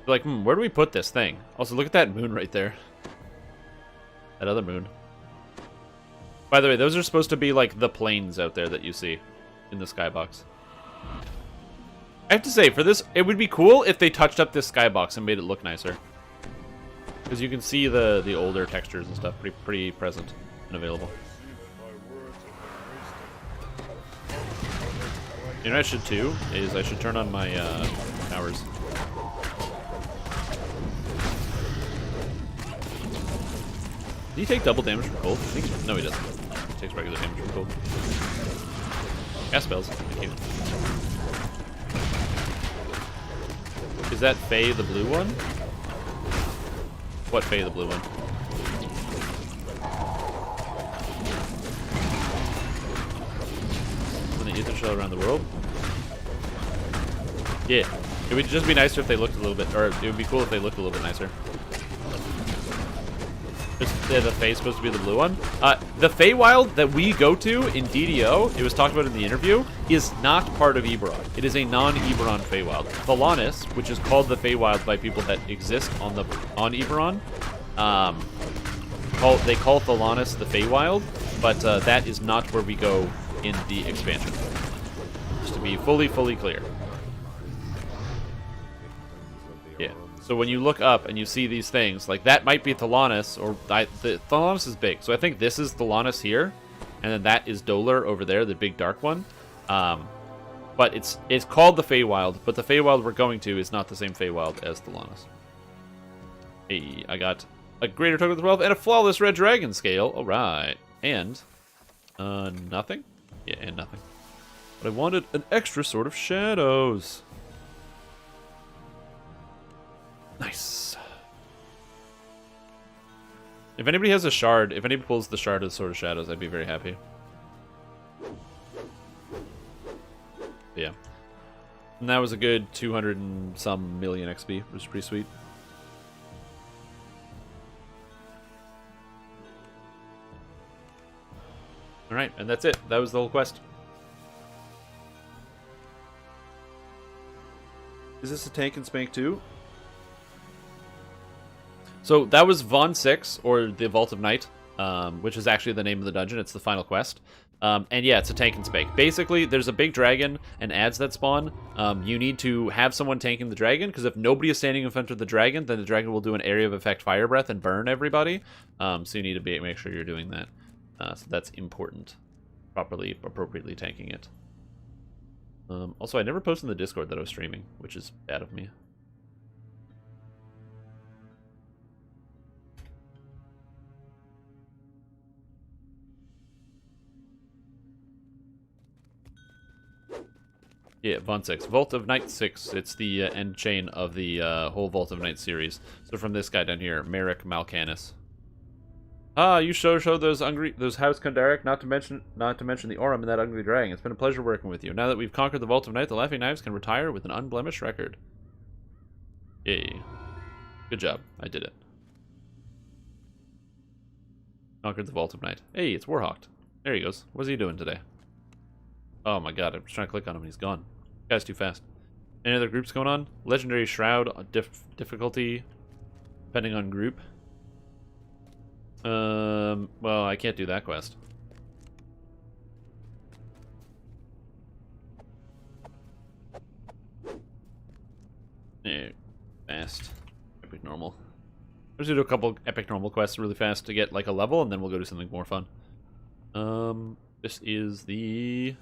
You're like, where do we put this thing? Also, look at that moon right there. That other moon. By the way, those are supposed to be like the planes out there that you see in the skybox. I have to say, for this, it would be cool if they touched up this skybox and made it look nicer. Because you can see the older textures and stuff pretty present and available. You know what I should do is I should turn on my powers. Did he take double damage from cold? I think no, he doesn't. He takes regular damage from cold. Cast spells. Thank you. Is that Faye the blue one? What Faye the blue one? When the ether shell around the world? Yeah. It would just be nicer if they looked a little bit, or it would be cool if they looked a little bit nicer. Is the Fae supposed to be the blue one? The Feywild that we go to in DDO, it was talked about in the interview, is not part of Eberron. It is a non-Eberron Feywild. Thalanis, which is called the Feywild by people that exist on Eberron, they call Thalanis the Feywild, but that is not where we go in the expansion. Just to be fully clear. Yeah. So when you look up and you see these things, like that might be Thalanis, or Thalanis is big. So I think this is Thalanis here, and then that is Dolar over there, the big dark one. But it's called the Feywild, but the Feywild we're going to is not the same Feywild as Thalanis. Hey, I got a greater token of the 12 and a flawless red dragon scale. All right, and nothing. Yeah, and nothing. But I wanted an extra sword of shadows. Nice. If anybody has a shard, if anybody pulls the shard of the Sword of Shadows, I'd be very happy. Yeah. And that was a good 200 and some million XP, which is pretty sweet. Alright, and that's it. That was the whole quest. Is this a tank and spank too? So that was Von 6, or the Vault of Night, which is actually the name of the dungeon. It's the final quest. And yeah, it's a tank and spank. Basically, there's a big dragon and ads that spawn. You need to have someone tanking the dragon, because if nobody is standing in front of the dragon, then the dragon will do an area of effect fire breath and burn everybody. So you need to make sure you're doing that. So that's important. Appropriately tanking it. Also, I never posted in the Discord that I was streaming, which is bad of me. Yeah, Von 6. Vault of Night 6. It's the end chain of the whole Vault of Night series. So from this guy down here, Merrick Malcanis. Ah, you show those House Kundaric, not to mention the Aurum and that ugly dragon. It's been a pleasure working with you. Now that we've conquered the Vault of Night, the Laughing Knives can retire with an unblemished record. Yay. Good job. I did it. Conquered the Vault of Night. Hey, it's Warhawked. There he goes. What's he doing today? Oh my god, I was trying to click on him and he's gone. Guy's too fast. Any other groups going on? Legendary Shroud difficulty, depending on group. Well, I can't do that quest. Yeah, fast. Epic normal. I'm just gonna do a couple epic normal quests really fast to get like a level, and then we'll go do something more fun. This is the...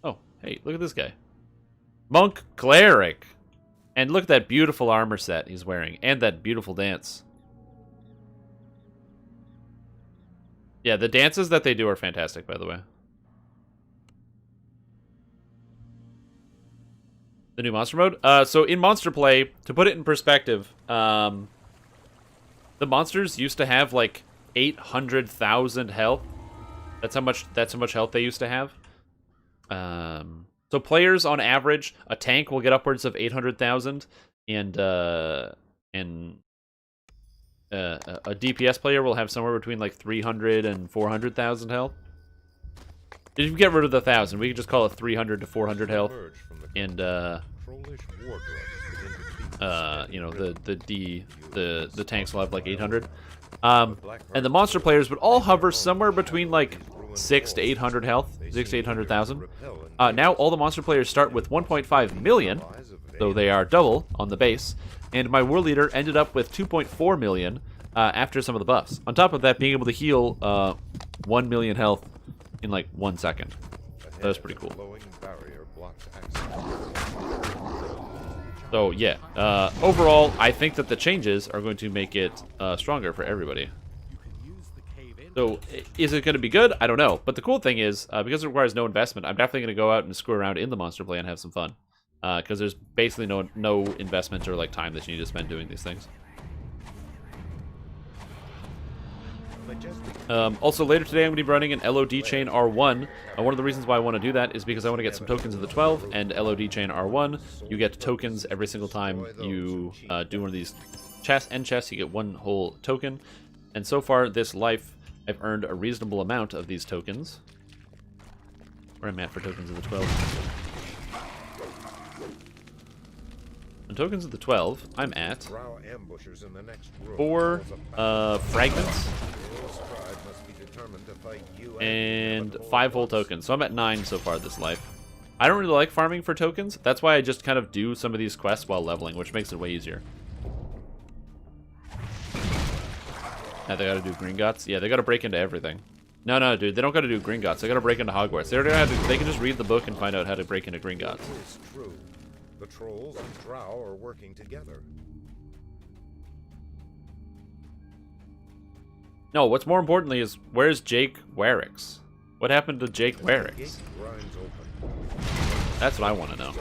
Oh, hey, look at this guy. Monk Cleric! And look at that beautiful armor set he's wearing, and that beautiful dance. Yeah, the dances that they do are fantastic, by the way. The new monster mode? So in Monster Play, to put it in perspective, the monsters used to have like 800,000 health. That's how much health they used to have. So players on average, a tank will get upwards of 800,000, and a DPS player will have somewhere between like 300 and 400,000 health. If you get rid of the 1,000, we can just call it 300 to 400 health, and you know, the tanks will have like 800. And the monster players would all hover somewhere between like 6 to 800 health, 6 to 800,000. Now all the monster players start with 1.5 million, so they are double on the base. And my war leader ended up with 2.4 million after some of the buffs. On top of that, being able to heal 1 million health in like 1 second. That was pretty cool. So yeah, overall, I think that the changes are going to make it stronger for everybody. So is it going to be good? I don't know. But the cool thing is, because it requires no investment, I'm definitely going to go out and screw around in the monster play and have some fun. Because there's basically no investment or like time that you need to spend doing these things. Also later today I'm going to be running an LOD chain R1. One of the reasons why I want to do that is because I want to get some tokens of the 12, and LOD chain R1, you get tokens every single time you do one of these chests, you get one whole token. And so far this life, I've earned a reasonable amount of these tokens. Where I'm at for tokens of the 12. On tokens of the 12, I'm at 4 fragments and 5 whole tokens. So I'm at 9 so far this life. I don't really like farming for tokens. That's why I just kind of do some of these quests while leveling, which makes it way easier. Now they gotta do Gringotts? Yeah, they gotta break into everything. No, dude, they don't gotta do Gringotts. They gotta break into Hogwarts. They can just read the book and find out how to break into Gringotts. It's true. The trolls and drow are working together. No, what's more importantly is, where's Jake Warrix? What happened to Jake Warrix? That's what I want to know.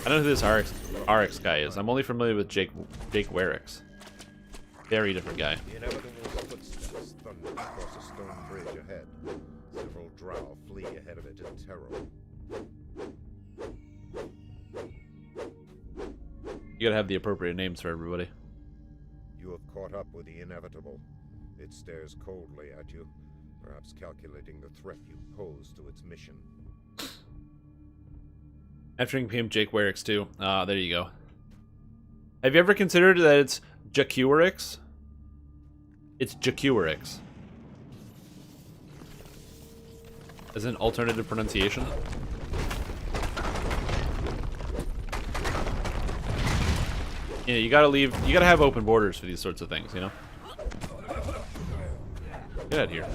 I don't know who this RX guy is. I'm only familiar with Jake Warrix. Very different guy. The inevitable footsteps thunder across a stone bridge ahead. Several drow flee ahead of it in terror. You gotta have the appropriate names for everybody. You have caught up with the inevitable. It stares coldly at you, perhaps calculating the threat you pose to its mission. After PM Jake Werix too. There you go. Have you ever considered that it's Jacuorix? It's Jacuorix. As an alternative pronunciation? Yeah, you gotta have open borders for these sorts of things, you know? Get out of here.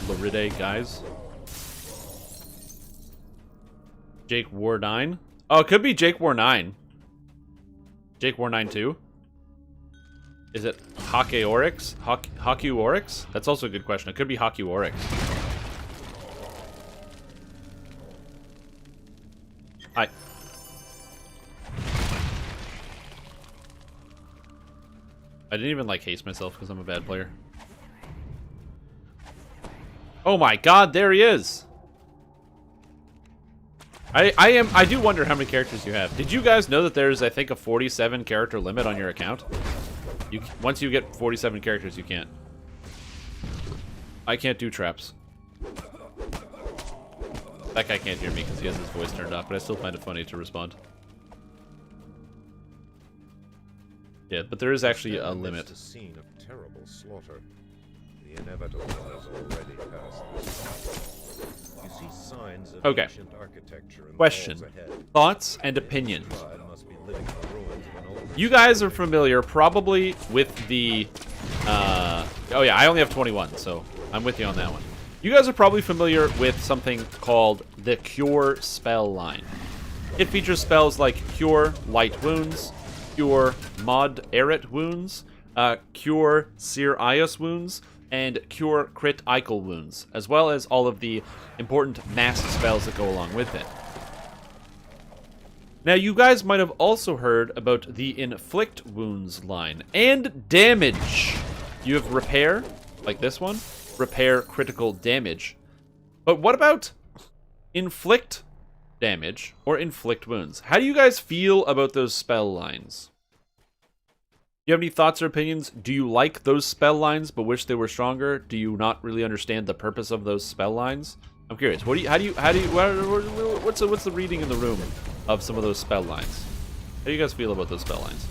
Loride guys. Jake War 9? Oh, it could be Jake War 9. Jake War 9 2? Is it Hockey Oryx? Hockey Oryx? That's also a good question. It could be Hockey Oryx. Hi. I didn't even, like, haste myself because I'm a bad player. Oh my god, there he is! I do wonder how many characters you have. Did you guys know that there's, I think, a 47 character limit on your account? Once you get 47 characters, you can't. I can't do traps. That guy can't hear me because he has his voice turned off, but I still find it funny to respond. Yeah, but there is actually a limit. A scene of terrible slaughter. The inevitable has already passed. You see signs of ancient architecture in Question. the walls ahead. Thoughts and opinions. Must be living in the ruins of an old You guys are familiar probably with the... oh yeah, I only have 21, so I'm with you on that one. You guys are probably familiar with something called the Cure spell line. It features spells like Cure Light Wounds, Cure Mod Eret Wounds, Cure Seer Ios Wounds, and Cure Crit Eichel Wounds, as well as all of the important mass spells that go along with it. Now, you guys might have also heard about the Inflict Wounds line, and Damage. You have Repair, like this one, Repair Critical Damage. But what about Inflict Damage or Inflict Wounds? How do you guys feel about those spell lines? Do you have any thoughts or opinions? Do you like those spell lines but wish they were stronger? Do you not really understand the purpose of those spell lines? I'm curious. What's the reading in the room of some of those spell lines? How do you guys feel about those spell lines?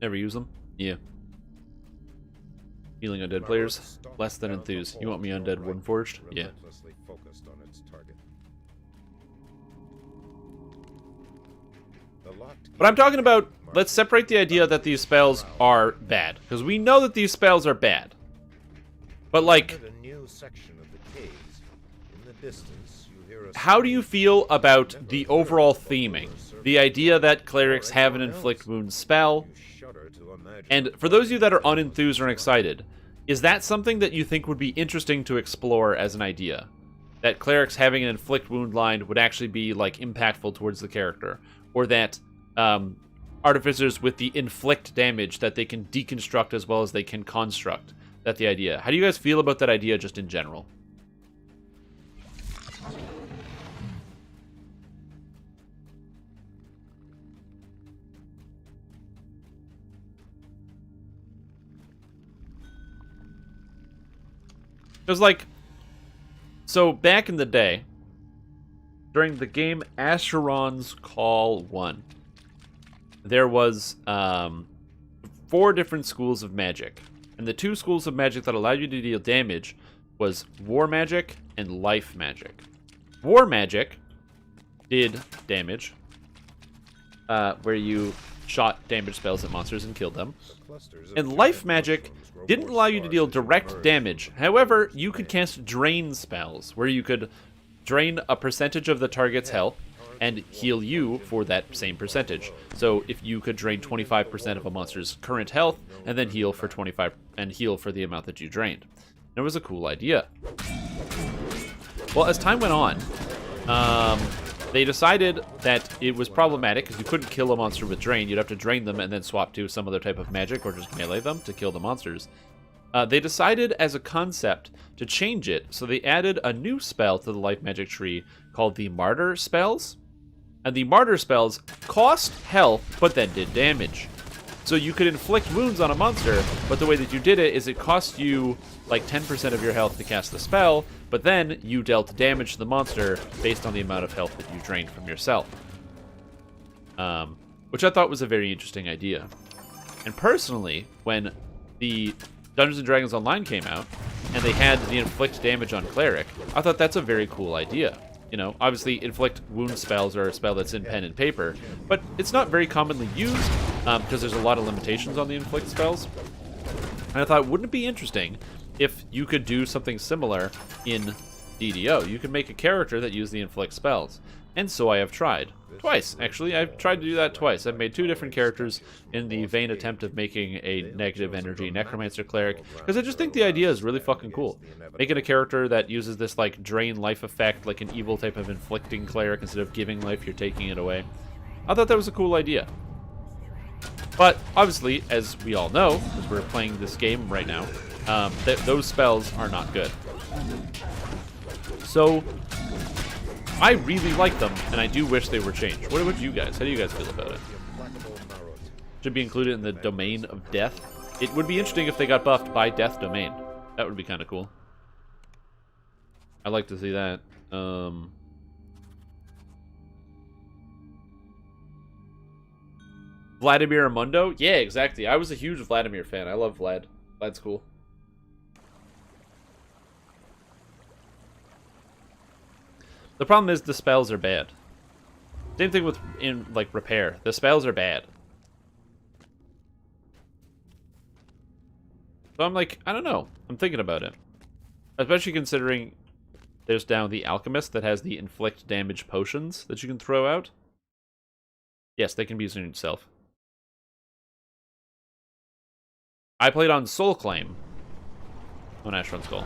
Never use them? Yeah. Healing undead players? Less than enthused. You want me undead Wardenforged? Yeah. But I'm talking about, let's separate the idea that these spells are bad. Because we know that these spells are bad. But like, how do you feel about the overall theming? The idea that clerics have an Inflict Wounds spell. And for those of you that are unenthused or excited, is that something that you think would be interesting to explore as an idea? That clerics having an Inflict Wound line would actually be, like, impactful towards the character? Or that artificers with the Inflict damage that they can deconstruct as well as they can construct? That's the idea. How do you guys feel about that idea just in general? Because, like, so back in the day, during the game Asheron's Call 1, there was 4 different schools of magic. And the 2 schools of magic that allowed you to deal damage was War Magic and Life Magic. War Magic did damage, where you shot damage spells at monsters and killed them. And Life Magic didn't allow you to deal direct damage. However, you could cast drain spells, where you could drain a percentage of the target's health and heal you for that same percentage. So if you could drain 25% of a monster's current health and then heal for 25 and heal for the amount that you drained. It was a cool idea. Well, as time went on, they decided that it was problematic because you couldn't kill a monster with Drain. You'd have to drain them and then swap to some other type of magic or just melee them to kill the monsters. They decided as a concept to change it, so they added a new spell to the life magic tree called the Martyr spells. And the Martyr spells cost health, but then did damage. So you could inflict wounds on a monster, but the way that you did it is it cost you like 10% of your health to cast the spell, but then you dealt damage to the monster based on the amount of health that you drained from yourself. Which I thought was a very interesting idea. And personally, when the Dungeons & Dragons Online came out, and they had the inflict damage on Cleric, I thought that's a very cool idea. You know, obviously, inflict wound spells are a spell that's in pen and paper, but it's not very commonly used because there's a lot of limitations on the inflict spells. And I thought, wouldn't it be interesting if you could do something similar in DDO? You could make a character that used the inflict spells. And so I have tried. Twice, actually. I've tried to do that twice. I've made 2 different characters in the vain attempt of making a negative energy necromancer cleric, because I just think the idea is really fucking cool. Making a character that uses this like drain life effect, like an evil type of inflicting cleric. Instead of giving life, you're taking it away. I thought that was a cool idea. But obviously, as we all know, because we're playing this game right now, those spells are not good. So I really like them, and I do wish they were changed. What about you guys? How do you guys feel about it? Should be included in the Domain of Death. It would be interesting if they got buffed by Death Domain. That would be kind of cool. I'd like to see that. Vladimir Amundo? Yeah, exactly. I was a huge Vladimir fan. I love Vlad. Vlad's cool. The problem is the spells are bad. Same thing with like repair. The spells are bad. So I'm like, I don't know. I'm thinking about it. Especially considering there's down the Alchemist that has the inflict damage potions that you can throw out. Yes, they can be used on yourself. I played on Soul Claim on Ashron Skull.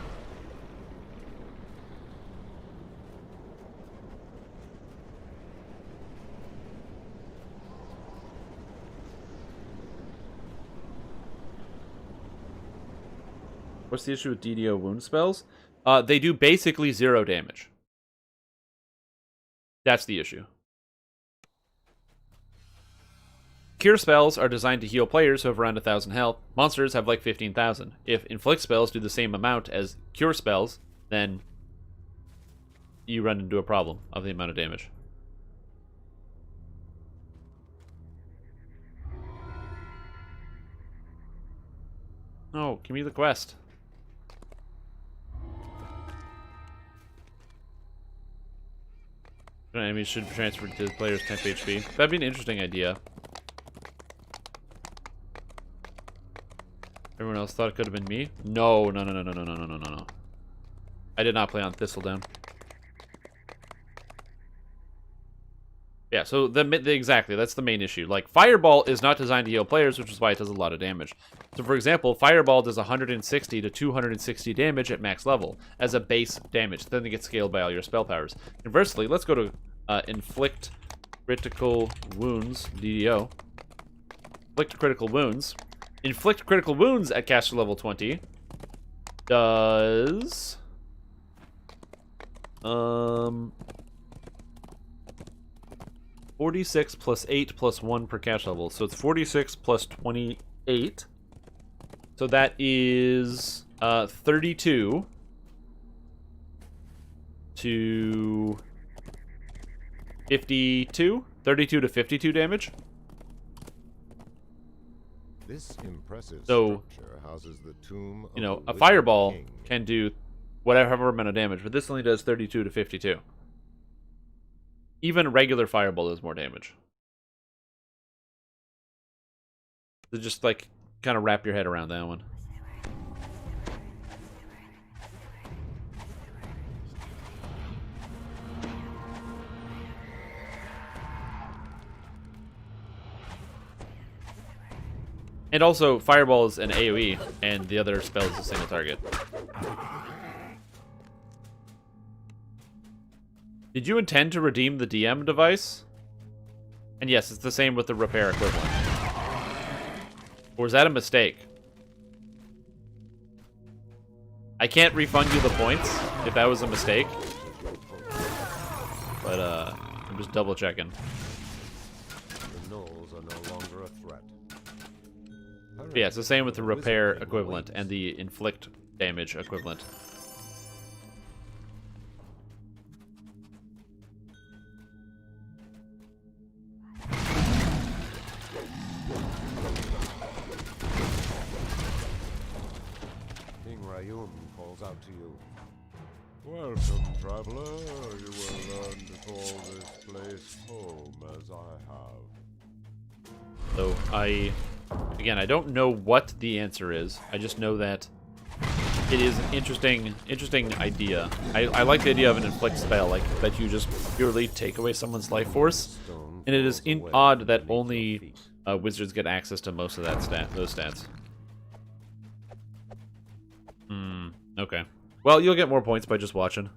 What's the issue with DDO wound spells? They do basically 0 damage. That's the issue. Cure spells are designed to heal players who have around 1,000 health. Monsters have like 15,000. If inflict spells do the same amount as cure spells, then you run into a problem of the amount of damage. Oh, give me the quest. Enemies should be transferred to the player's 10th HP. That'd be an interesting idea. Everyone else thought it could have been me? No. I did not play on Thistledown. Yeah, so exactly, that's the main issue. Like, Fireball is not designed to heal players, which is why it does a lot of damage. So, for example, Fireball does 160 to 260 damage at max level as a base damage. Then they get scaled by all your spell powers. Conversely, let's go to Inflict Critical Wounds, DDO. Inflict Critical Wounds. Inflict Critical Wounds at caster level 20 does 46 plus 8 plus 1 per caster level. So it's 46 plus 28. So that is 32 to 52. 32 to 52 damage. This impressive So, structure houses the tomb you know, of a the fireball king. can do whatever amount of damage, but this only does 32 to 52. Even regular fireball does more damage. So just, like, kind of wrap your head around that one. And also, Fireball is an AoE, and the other spell is a single target. Did you intend to redeem the DM device? And yes, it's the same with the repair equivalent. Or is that a mistake? I can't refund you the points if that was a mistake. But, I'm just double checking. The gnolls are no longer a threat. But yeah, it's the same with the repair equivalent and the inflict damage equivalent. King Rayum calls out to you. Welcome, traveler. You will learn to call this place home as I have. So again, I don't know what the answer is. I just know that it is an interesting idea. I like the idea of an inflict spell, like that you just purely take away someone's life force. And it is odd that only wizards get access to most of those stats. Okay. Well, you'll get more points by just watching.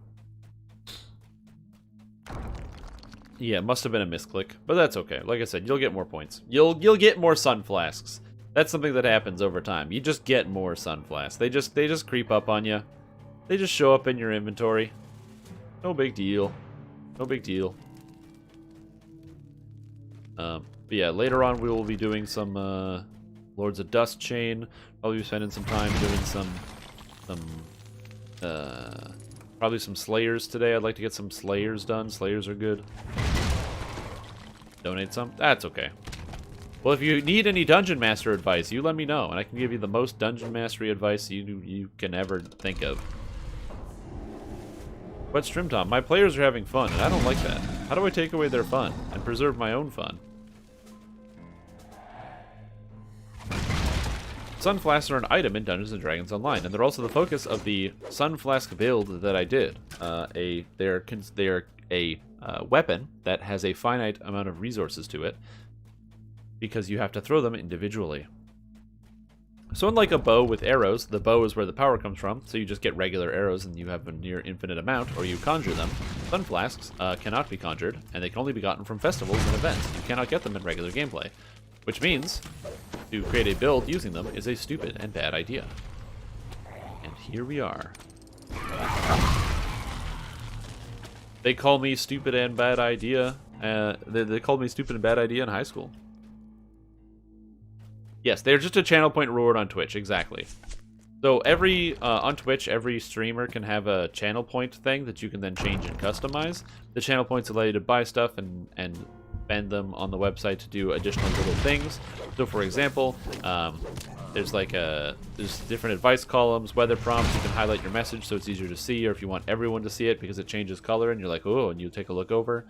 Yeah, it must have been a misclick, but that's okay. Like I said, you'll get more points. You'll get more sun flasks. That's something that happens over time. You just get more sun flasks. They just creep up on you. They just show up in your inventory. No big deal. No big deal. But yeah, later on we will be doing some Lords of Dust Chain. Probably be spending some time doing some probably some Slayers today. I'd like to get some Slayers done. Slayers are good. Donate some? That's okay. Well, if you need any Dungeon Master advice, you let me know, and I can give you the most Dungeon Mastery advice you can ever think of. But Strimtom, my players are having fun, and I don't like that. How do I take away their fun and preserve my own fun? Sun Flasks are an item in Dungeons & Dragons Online, and they're also the focus of the Sun Flask build that I did. They're a weapon that has a finite amount of resources to it, because you have to throw them individually. So unlike a bow with arrows, the bow is where the power comes from, so you just get regular arrows and you have a near infinite amount, or you conjure them. Sun Flasks cannot be conjured, and they can only be gotten from festivals and events. You cannot get them in regular gameplay. Which means, to create a build using them is a stupid and bad idea. And here we are. They call me stupid and bad idea. They called me stupid and bad idea in high school. Yes, they're just a channel point reward on Twitch, exactly. So on Twitch, every streamer can have a channel point thing that you can then change and customize. The channel points allow you to buy stuff and spend them on the website to do additional little things. So for example, there's different advice columns, weather prompts. You can highlight your message so it's easier to see, or if you want everyone to see it because it changes color and you're like, oh, and you take a look over.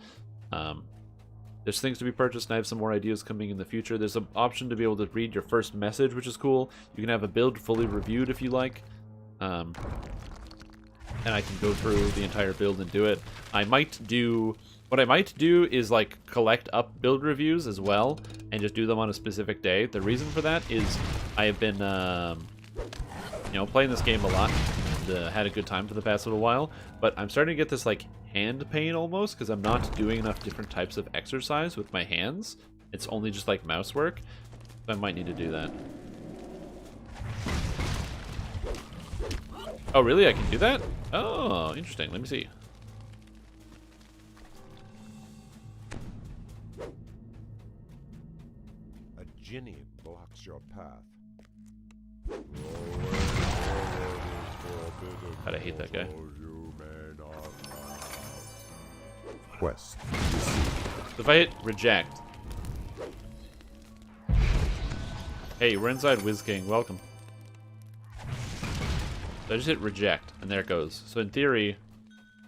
There's things to be purchased, and I have some more ideas coming in the future. There's an option to be able to read your first message, which is cool. You can have a build fully reviewed if you like. And I can go through the entire build and do it. What I might do is like collect up build reviews as well and just do them on a specific day. The reason for that is I have been playing this game a lot and had a good time for the past little while, but I'm starting to get this like hand pain almost because I'm not doing enough different types of exercise with my hands. It's only just like mouse work. So I might need to do that. Oh really? I can do that? Oh, interesting. Let me see. Ginny blocks your path. God, I hate that guy. Quest. So if I hit reject. Hey, we're inside Wiz King. Welcome. So I just hit reject, and there it goes. So in theory,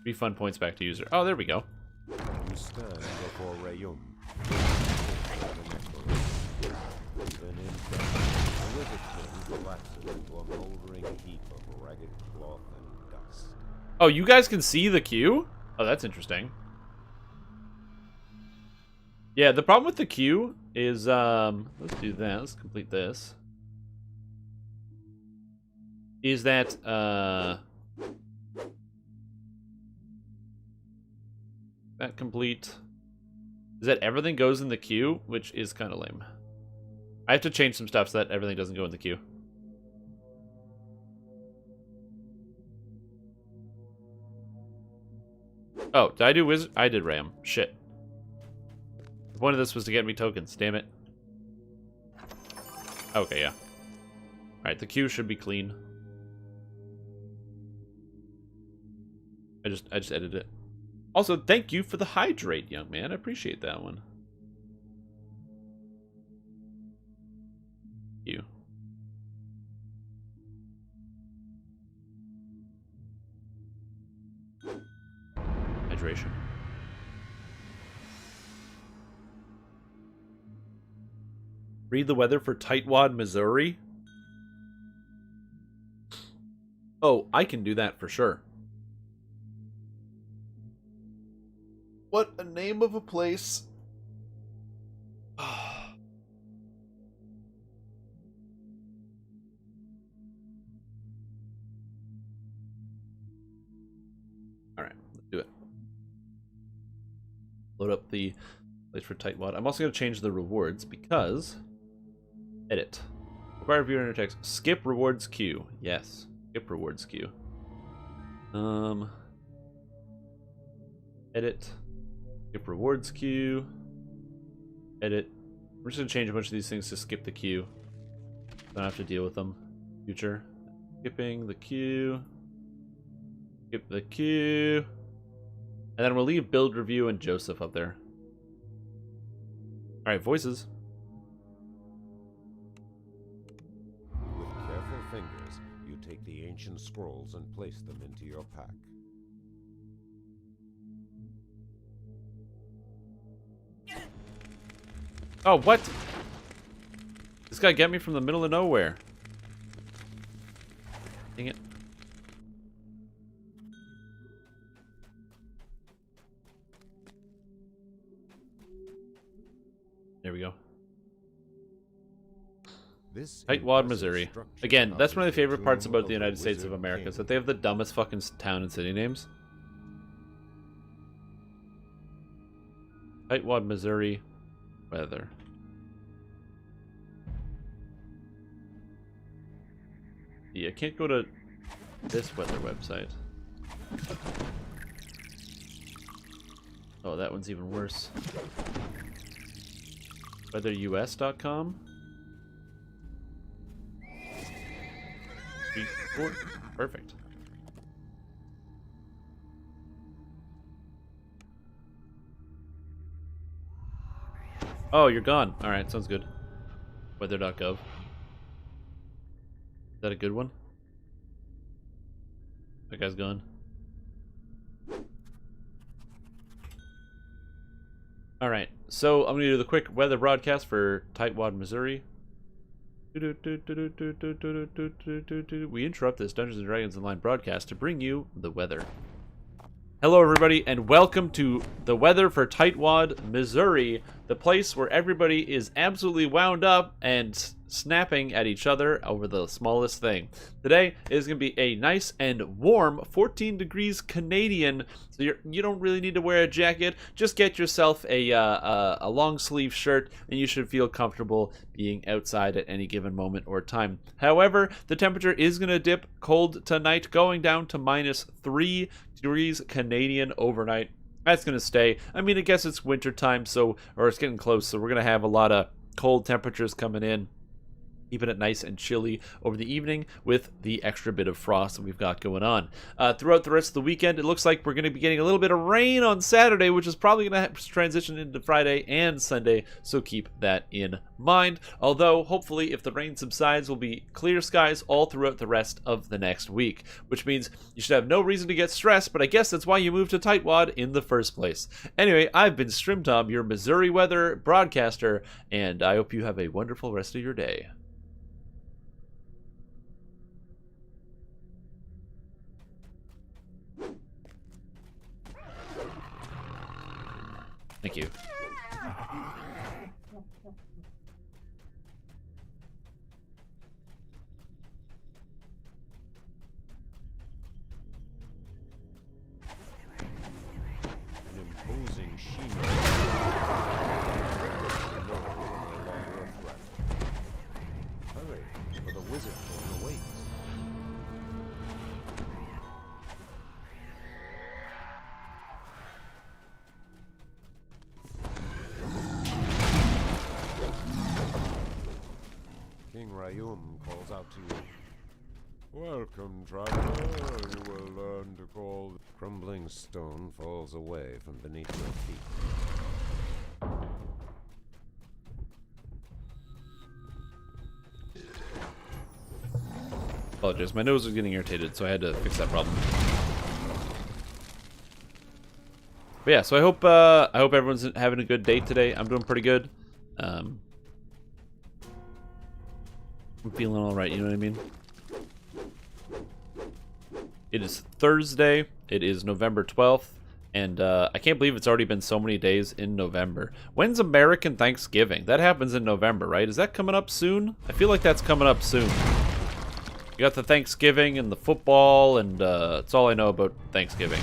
refund points back to user. Oh, there we go. You stand before Rayum. Then in front, the wizard king collapses into a moldering heap of ragged cloth and dust. Oh, you guys can see the queue? Oh, that's interesting. Yeah, the problem with the queue is, let's do that. Let's complete this. Is that, that complete. Is that everything goes in the queue, which is kind of lame. I have to change some stuff so that everything doesn't go in the queue. Oh, did I do wizard? I did ram. Shit. The point of this was to get me tokens. Damn it. Okay, yeah. Alright, the queue should be clean. I just edited it. Also, thank you for the hydrate, young man. I appreciate that one. You. Hydration. Read the weather for Tightwad, Missouri. Oh, I can do that for sure. What a name of a place. Alright, let's do it. Load up the place for Tightwad. I'm also going to change the rewards because... Edit. Require viewer text. Skip rewards queue. Yes. Skip rewards queue. Edit. Skip rewards queue. Edit. We're just going to change a bunch of these things to skip the queue. Don't have to deal with them. Future. Skipping the queue. Skip the queue. And then we'll leave build review and Joseph up there. Alright, voices. With careful fingers, you take the ancient scrolls and place them into your pack. Oh, what? This guy got me from the middle of nowhere. Dang it. There we go. Tightwad, Missouri. Again, that's one of the favorite parts about the United States of America, is that they have the dumbest fucking town and city names. Tightwad, Missouri. Weather. Yeah, I can't go to this weather website. Oh, that one's even worse. WeatherUS.com. Perfect. Oh, you're gone. Alright, sounds good. Weather.gov. Is that a good one? That guy's gone. Alright, so I'm going to do the quick weather broadcast for Tightwad, Missouri. We interrupt this Dungeons & Dragons Online broadcast to bring you the weather. Hello everybody, and welcome to the weather for Tightwad, Missouri, the place where everybody is absolutely wound up and snapping at each other over the smallest thing. Today is going to be a nice and warm 14 degrees Canadian, so you don't really need to wear a jacket. Just get yourself a long sleeve shirt and you should feel comfortable being outside at any given moment or time. However, the temperature is going to dip cold tonight, going down to -3 degrees Canadian overnight. That's going to stay. I mean, I guess it's winter time, or it's getting close, so we're going to have a lot of cold temperatures coming in, keeping it nice and chilly over the evening with the extra bit of frost that we've got going on. Throughout the rest of the weekend, it looks like we're going to be getting a little bit of rain on Saturday, which is probably going to transition into Friday and Sunday, so keep that in mind. Although, hopefully, if the rain subsides, will be clear skies all throughout the rest of the next week, which means you should have no reason to get stressed, but I guess that's why you moved to Tightwad in the first place. Anyway, I've been Strimtom, your Missouri weather broadcaster, and I hope you have a wonderful rest of your day. Thank you. An Rayum calls out to you. Welcome, traveler. You will learn to call. Crumbling stone falls away from beneath your feet. Apologize, my nose was getting irritated, so I had to fix that problem. But yeah, so I hope everyone's having a good day today. I'm doing pretty good. I'm feeling all right. You know what I mean? It is Thursday. It is November 12th, and I can't believe it's already been so many days in November. When's American Thanksgiving? That happens in November, right? Is that coming up soon? I feel like that's coming up soon. You got the Thanksgiving and the football, and that's all I know about Thanksgiving.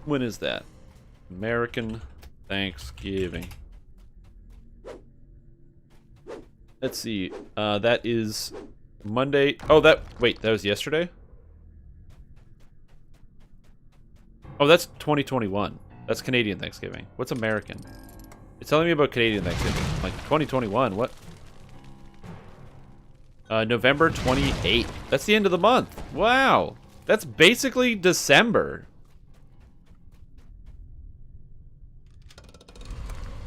When is that? American Thanksgiving. Let's see. That is Monday. Oh, wait, that was yesterday? Oh, that's 2021. That's Canadian Thanksgiving. What's American? It's telling me about Canadian Thanksgiving. Like 2021. What? November 28th. That's the end of the month. Wow. That's basically December.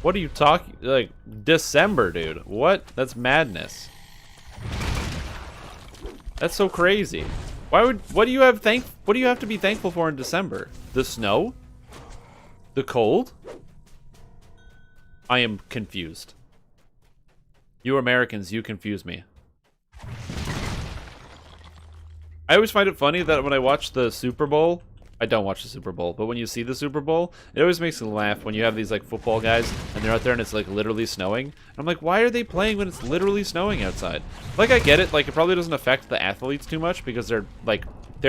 What are you talking? Like, December, dude. What? That's madness. That's so crazy. What do you have to be thankful for in December? The snow? The cold? I am confused. You Americans, you confuse me. I always find it funny that when I watch the Super Bowl, I don't watch the Super Bowl, but when you see the Super Bowl, it always makes me laugh when you have these like football guys and they're out there and it's like literally snowing. And I'm like, why are they playing when it's literally snowing outside? Like, I get it, like it probably doesn't affect the athletes too much because they're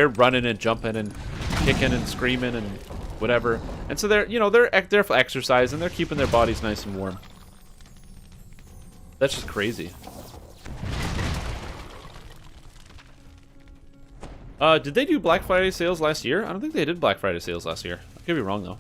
running and jumping and kicking and screaming and whatever. And so they're exercising, they're keeping their bodies nice and warm. That's just crazy. Did they do Black Friday sales last year? I don't think they did Black Friday sales last year. I could be wrong, though.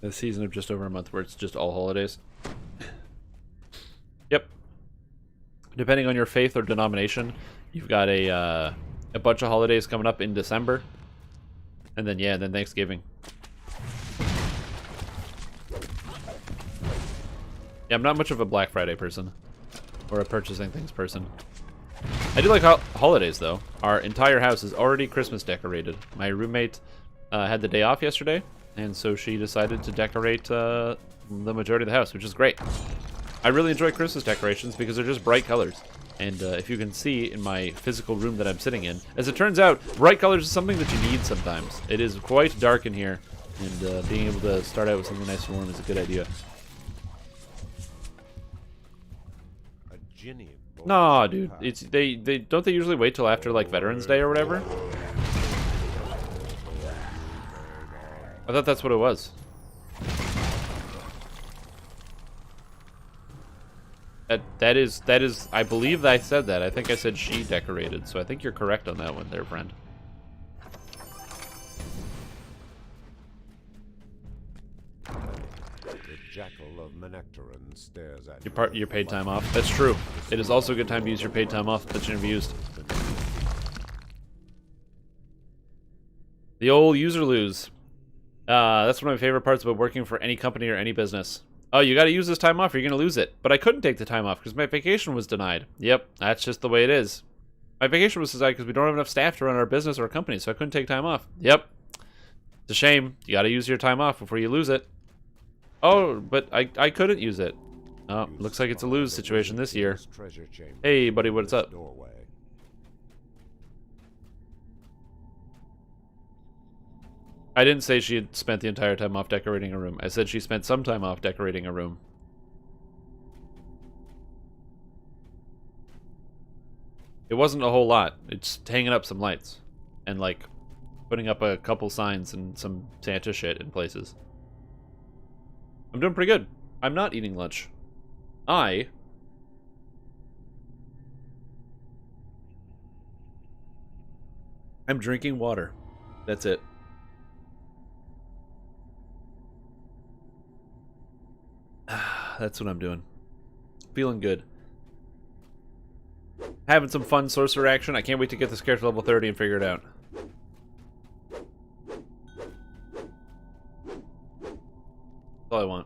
The season of just over a month where it's just all holidays. Yep. Depending on your faith or denomination, you've got a bunch of holidays coming up in December. And then, yeah, then Thanksgiving. Yeah, I'm not much of a Black Friday person. Or a purchasing things person. I do like holidays, though. Our entire house is already Christmas decorated. My roommate had the day off yesterday, and so she decided to decorate the majority of the house, which is great. I really enjoy Christmas decorations because they're just bright colors. And if you can see in my physical room that I'm sitting in, as it turns out, bright colors is something that you need sometimes. It is quite dark in here, and being able to start out with something nice and warm is a good idea. Nah, dude, it's they don't they usually wait till after like Veterans Day or whatever? I thought that's what it was. That is, I believe I said that. I think I said she decorated, so I think you're correct on that one there, friend. The jackal of Menectaran stares at Your paid time off. That's true. It is also a good time to use your paid time off that you never used. The old user lose. That's one of my favorite parts about working for any company or any business. Oh, you gotta use this time off or you're gonna lose it. But I couldn't take the time off because my vacation was denied. Yep, that's just the way it is. My vacation was denied because we don't have enough staff to run our business or our company, so I couldn't take time off. Yep. It's a shame. You gotta use your time off before you lose it. Oh, but I couldn't use it. Oh, looks like it's a lose situation this year. Hey, buddy, what's up? I didn't say she had spent the entire time off decorating a room. I said she spent some time off decorating a room. It wasn't a whole lot. It's hanging up some lights. And, like, putting up a couple signs and some Santa shit in places. I'm doing pretty good. I'm not eating lunch. I I'm drinking water. That's it. That's what I'm doing. Feeling good. Having some fun sorcerer action. I can't wait to get this character level 30 and figure it out. That's all I want.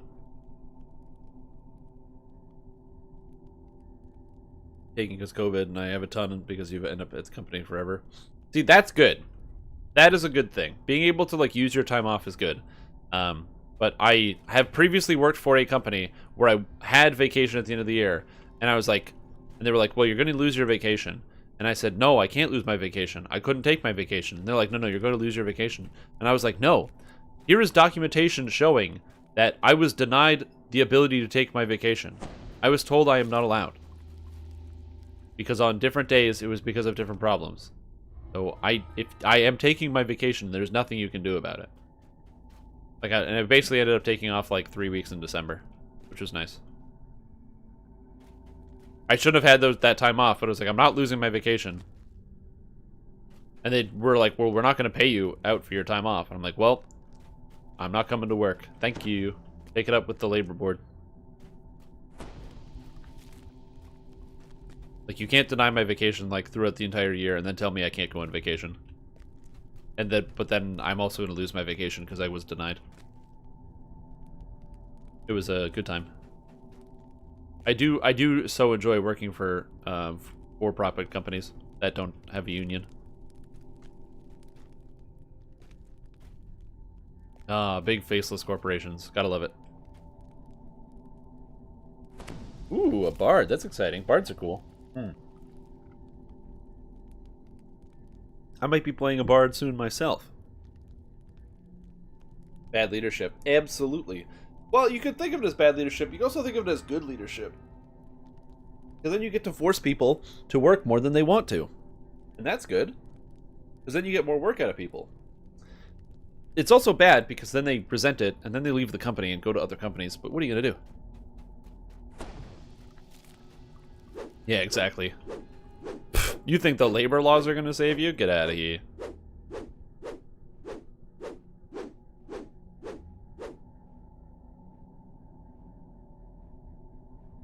Taking because COVID, and I have a ton because you end up at the company forever. See, that's good. That is a good thing. Being able to like use your time off is good. But I have previously worked for a company where I had vacation at the end of the year, and I was like, and they were like, well, you're going to lose your vacation. And I said, no, I can't lose my vacation. I couldn't take my vacation. And they're like, no, you're going to lose your vacation. And I was like, no, here is documentation showing that I was denied the ability to take my vacation. I was told I am not allowed. Because on different days, it was because of different problems. So if I am taking my vacation, there's nothing you can do about it. And I basically ended up taking off like 3 weeks in December, which was nice. I shouldn't have had that time off, but I was like, I'm not losing my vacation. And they were like, well, we're not going to pay you out for your time off. And I'm like, well, I'm not coming to work. Thank you. Take it up with the labor board. Like, you can't deny my vacation, like, throughout the entire year and then tell me I can't go on vacation. But then I'm also going to lose my vacation because I was denied. It was a good time. I do so enjoy working for for-profit companies that don't have a union. Big faceless corporations. Gotta love it. Ooh, a bard. That's exciting. Bards are cool. I might be playing a bard soon myself. Bad leadership. Absolutely. Well, you could think of it as bad leadership. You can also think of it as good leadership. Because then you get to force people to work more than they want to. And that's good. Because then you get more work out of people. It's also bad because then they present it, and then they leave the company and go to other companies. But what are you going to do? Yeah, exactly. You think the labor laws are going to save you? Get out of here.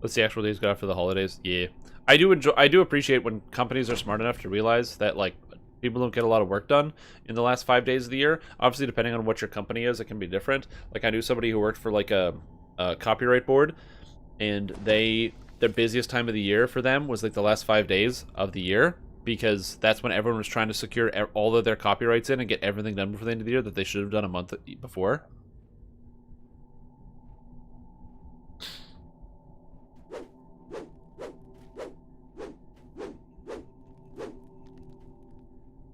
What's the actual days got after the holidays? Yeah. I do appreciate when companies are smart enough to realize that, like, people don't get a lot of work done in the last 5 days of the year. Obviously, depending on what your company is, it can be different. Like, I knew somebody who worked for, like, a copyright board, and their busiest time of the year for them was, like, the last 5 days of the year, because that's when everyone was trying to secure all of their copyrights in and get everything done before the end of the year that they should have done a month before.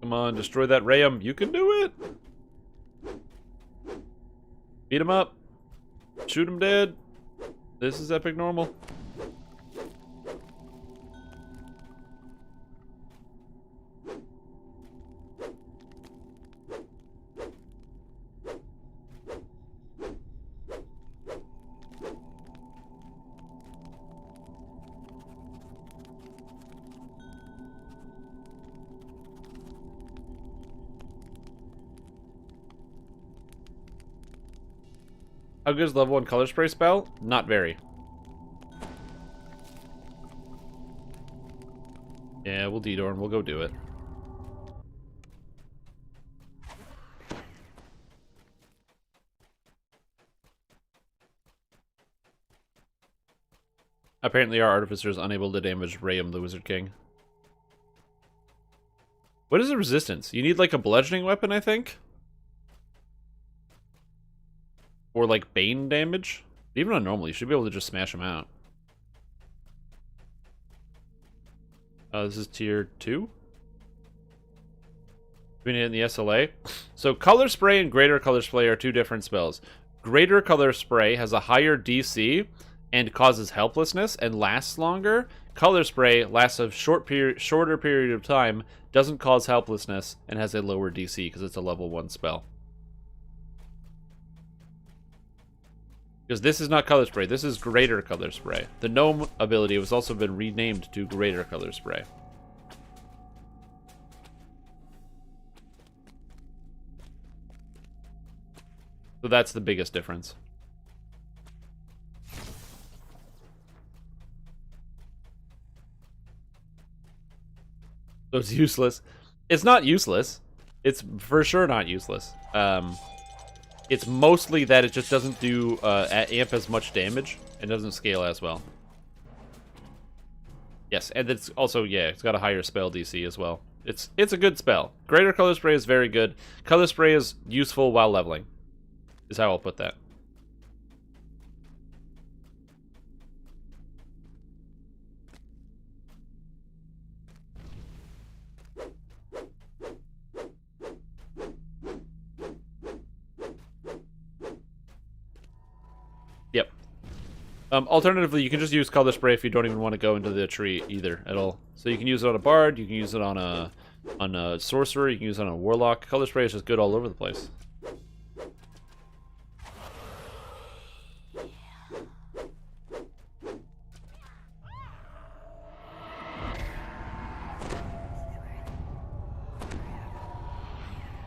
Come on, destroy that Rayum. You can do it. Beat him up. Shoot him dead. This is epic normal. How good is level 1 color spray spell? Not very. Yeah, we'll detour and we'll go do it. Apparently our artificer is unable to damage Rayum the Wizard King. What is the resistance? You need like a bludgeoning weapon, I think? Or like Bane damage? Even on normal, you should be able to just smash him out. This is tier 2? Doing it in the SLA. So Color Spray and Greater Color Spray are two different spells. Greater Color Spray has a higher DC and causes helplessness and lasts longer. Color Spray lasts a shorter period of time, doesn't cause helplessness, and has a lower DC because it's a level 1 spell. Because this is not Color Spray, this is Greater Color Spray. The Gnome ability has also been renamed to Greater Color Spray. So that's the biggest difference. So it's useless. It's not useless. It's for sure not useless. It's mostly that it just doesn't do amp as much damage and doesn't scale as well. Yes, and it's also, yeah, it's got a higher spell DC as well. It's a good spell. Greater Color Spray is very good. Color Spray is useful while leveling, is how I'll put that. Yep. Alternatively, you can just use Color Spray if you don't even want to go into the tree either at all. So you can use it on a Bard, you can use it on a Sorcerer, you can use it on a Warlock. Color Spray is just good all over the place.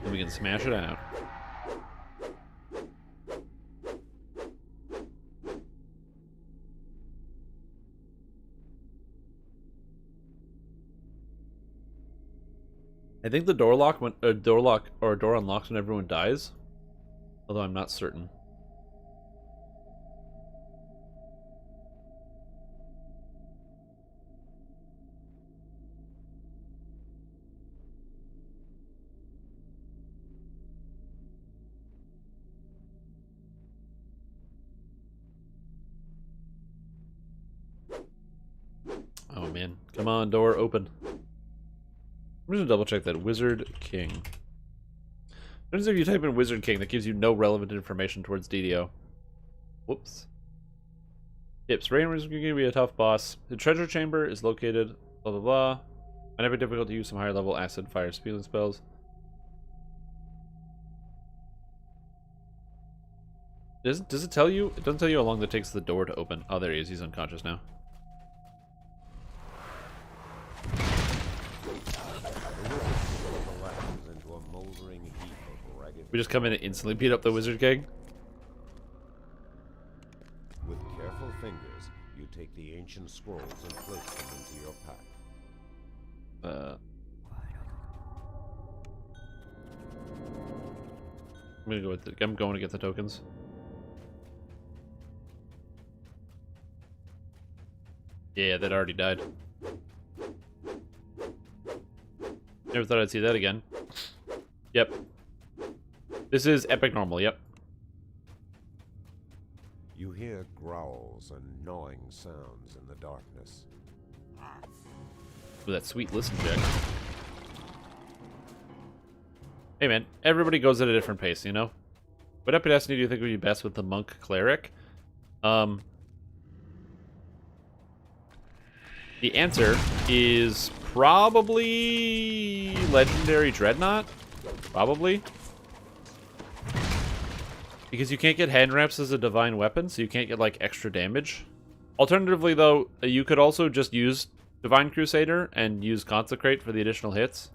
And we can smash it out. I think the door unlocks when everyone dies, although I'm not certain. Oh man, come on, door open. I'm just gonna double check that Wizard King. What if you type in Wizard King, that gives you no relevant information towards DDO? Whoops. Tips. Rain Wizard King can be a tough boss. The treasure chamber is located, blah blah blah. I never difficult to use some higher level acid, fire, spelling spells. Does it tell you? It doesn't tell you how long it takes the door to open. Oh, there he is. He's unconscious now. We just come in and instantly beat up the Wizard King. With careful fingers, you take the ancient scrolls and place them into your pack. I'm going to get the tokens. Yeah, that already died. Never thought I'd see that again. Yep. This is epic normal, yep. You hear growls and gnawing sounds in the darkness. With that sweet listen check. Hey man, everybody goes at a different pace, you know? What Epidestiny do you think would be best with the Monk Cleric? The answer is probably Legendary Dreadnought. Probably. Because you can't get hand wraps as a divine weapon, so you can't get, like, extra damage. Alternatively, though, you could also just use Divine Crusader and use Consecrate for the additional hits.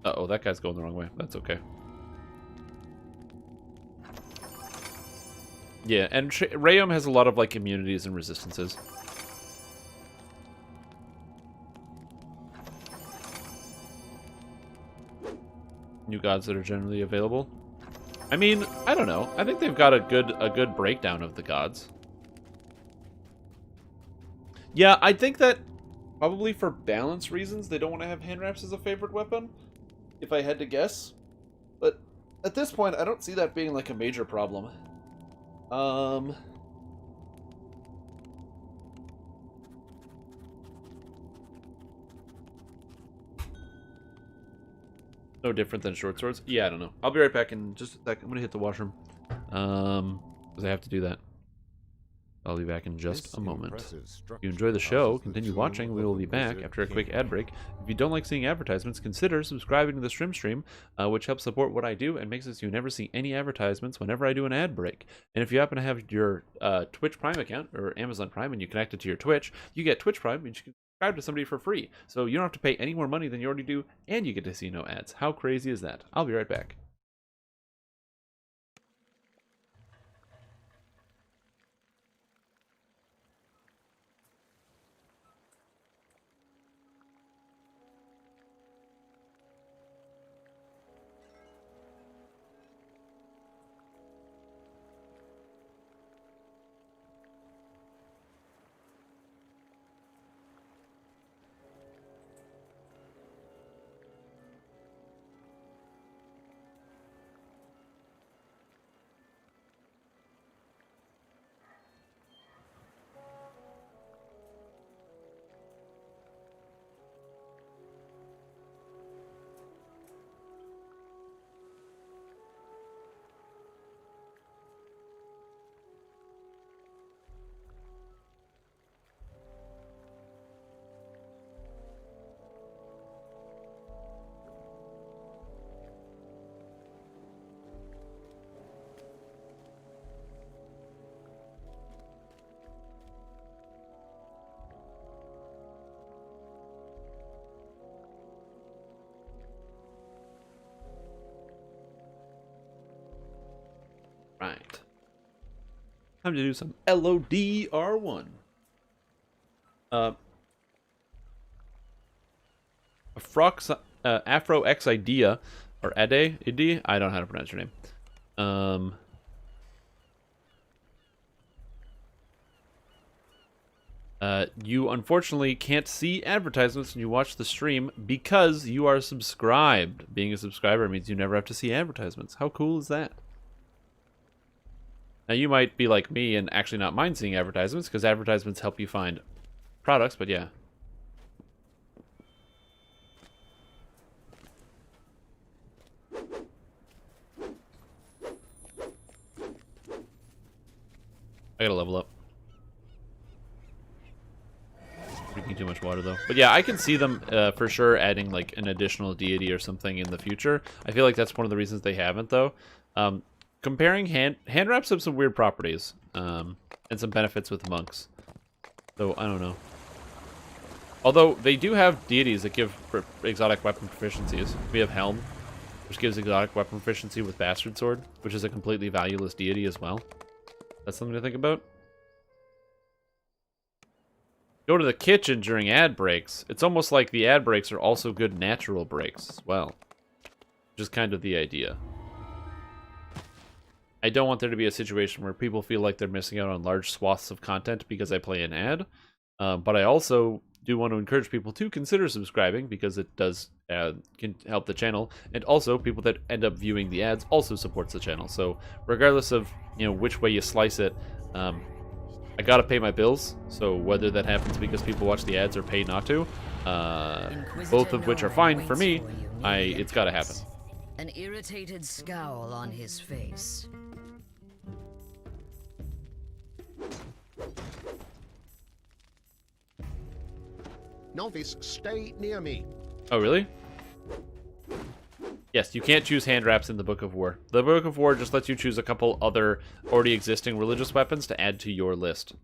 Uh-oh, that guy's going the wrong way. That's okay. Yeah, and Rayum has a lot of, like, immunities and resistances. New gods that are generally available. I mean, I don't know. I think they've got a good breakdown of the gods. Yeah, I think that probably for balance reasons, they don't want to have hand wraps as a favorite weapon, if I had to guess. But at this point, I don't see that being like a major problem. No different than short swords. Yeah, I don't know. I'll be right back in just a second. I'm gonna hit the washroom. Because I have to do that. I'll be back in just a moment. If you enjoy the show, continue watching. We will be back after a quick ad break. If you don't like seeing advertisements, consider subscribing to the stream, which helps support what I do and makes it so you never see any advertisements whenever I do an ad break. And if you happen to have your Twitch Prime account or Amazon Prime and you connect it to your Twitch, you get Twitch Prime, which you can subscribe to somebody for free. So you don't have to pay any more money than you already do, and you get to see no ads. How crazy is that? I'll be right back. Right. Time to do some LODR1. Afro X Idea, or Ide, I don't know how to pronounce your name. You unfortunately can't see advertisements when you watch the stream because you are subscribed. Being a subscriber means you never have to see advertisements. How cool is that? Now, you might be like me and actually not mind seeing advertisements because advertisements help you find products, but yeah. I gotta level up. Drinking too much water, though. But yeah, I can see them for sure adding like an additional deity or something in the future. I feel like that's one of the reasons they haven't, though. Comparing hand wraps have some weird properties and some benefits with monks. So I don't know. Although they do have deities that give exotic weapon proficiencies. We have Helm, which gives exotic weapon proficiency with Bastard Sword, which is a completely valueless deity as well. That's something to think about. Go to the kitchen during ad breaks. It's almost like the ad breaks are also good natural breaks as well. Which is kind of the idea. I don't want there to be a situation where people feel like they're missing out on large swaths of content because I play an ad. But I also do want to encourage people to consider subscribing because it does can help the channel. And also, people that end up viewing the ads also supports the channel. So regardless of which way you slice it, I gotta pay my bills. So whether that happens because people watch the ads or pay not to, both of which are fine for me, it's gotta happen. An irritated scowl on his face. Novice, stay near me. Oh, really? Yes, you can't choose hand wraps in the Book of War. The Book of War just lets you choose a couple other already existing religious weapons to add to your list.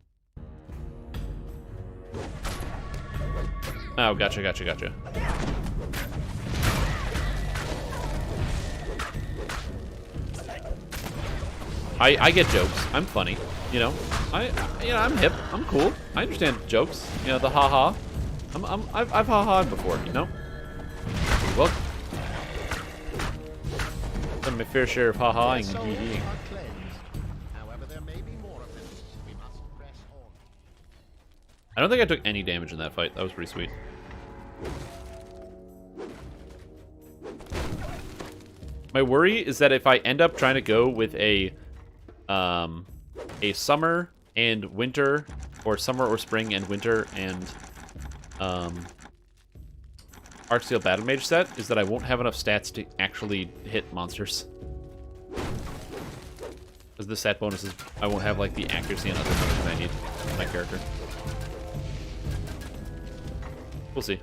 Oh, gotcha. I get jokes. I'm funny. I'm hip. I'm cool. I understand jokes. The haha. I've ha-ha'd before, Well, done my fair share of ha-ha'ing and hee-heeing. I don't think I took any damage in that fight. That was pretty sweet. My worry is that if I end up trying to go with a summer and winter, or summer or spring and winter and Arcsteel Battle Mage set, is that I won't have enough stats to actually hit monsters. Because the stat bonuses, I won't have like the accuracy and other bonuses I need for my character. We'll see.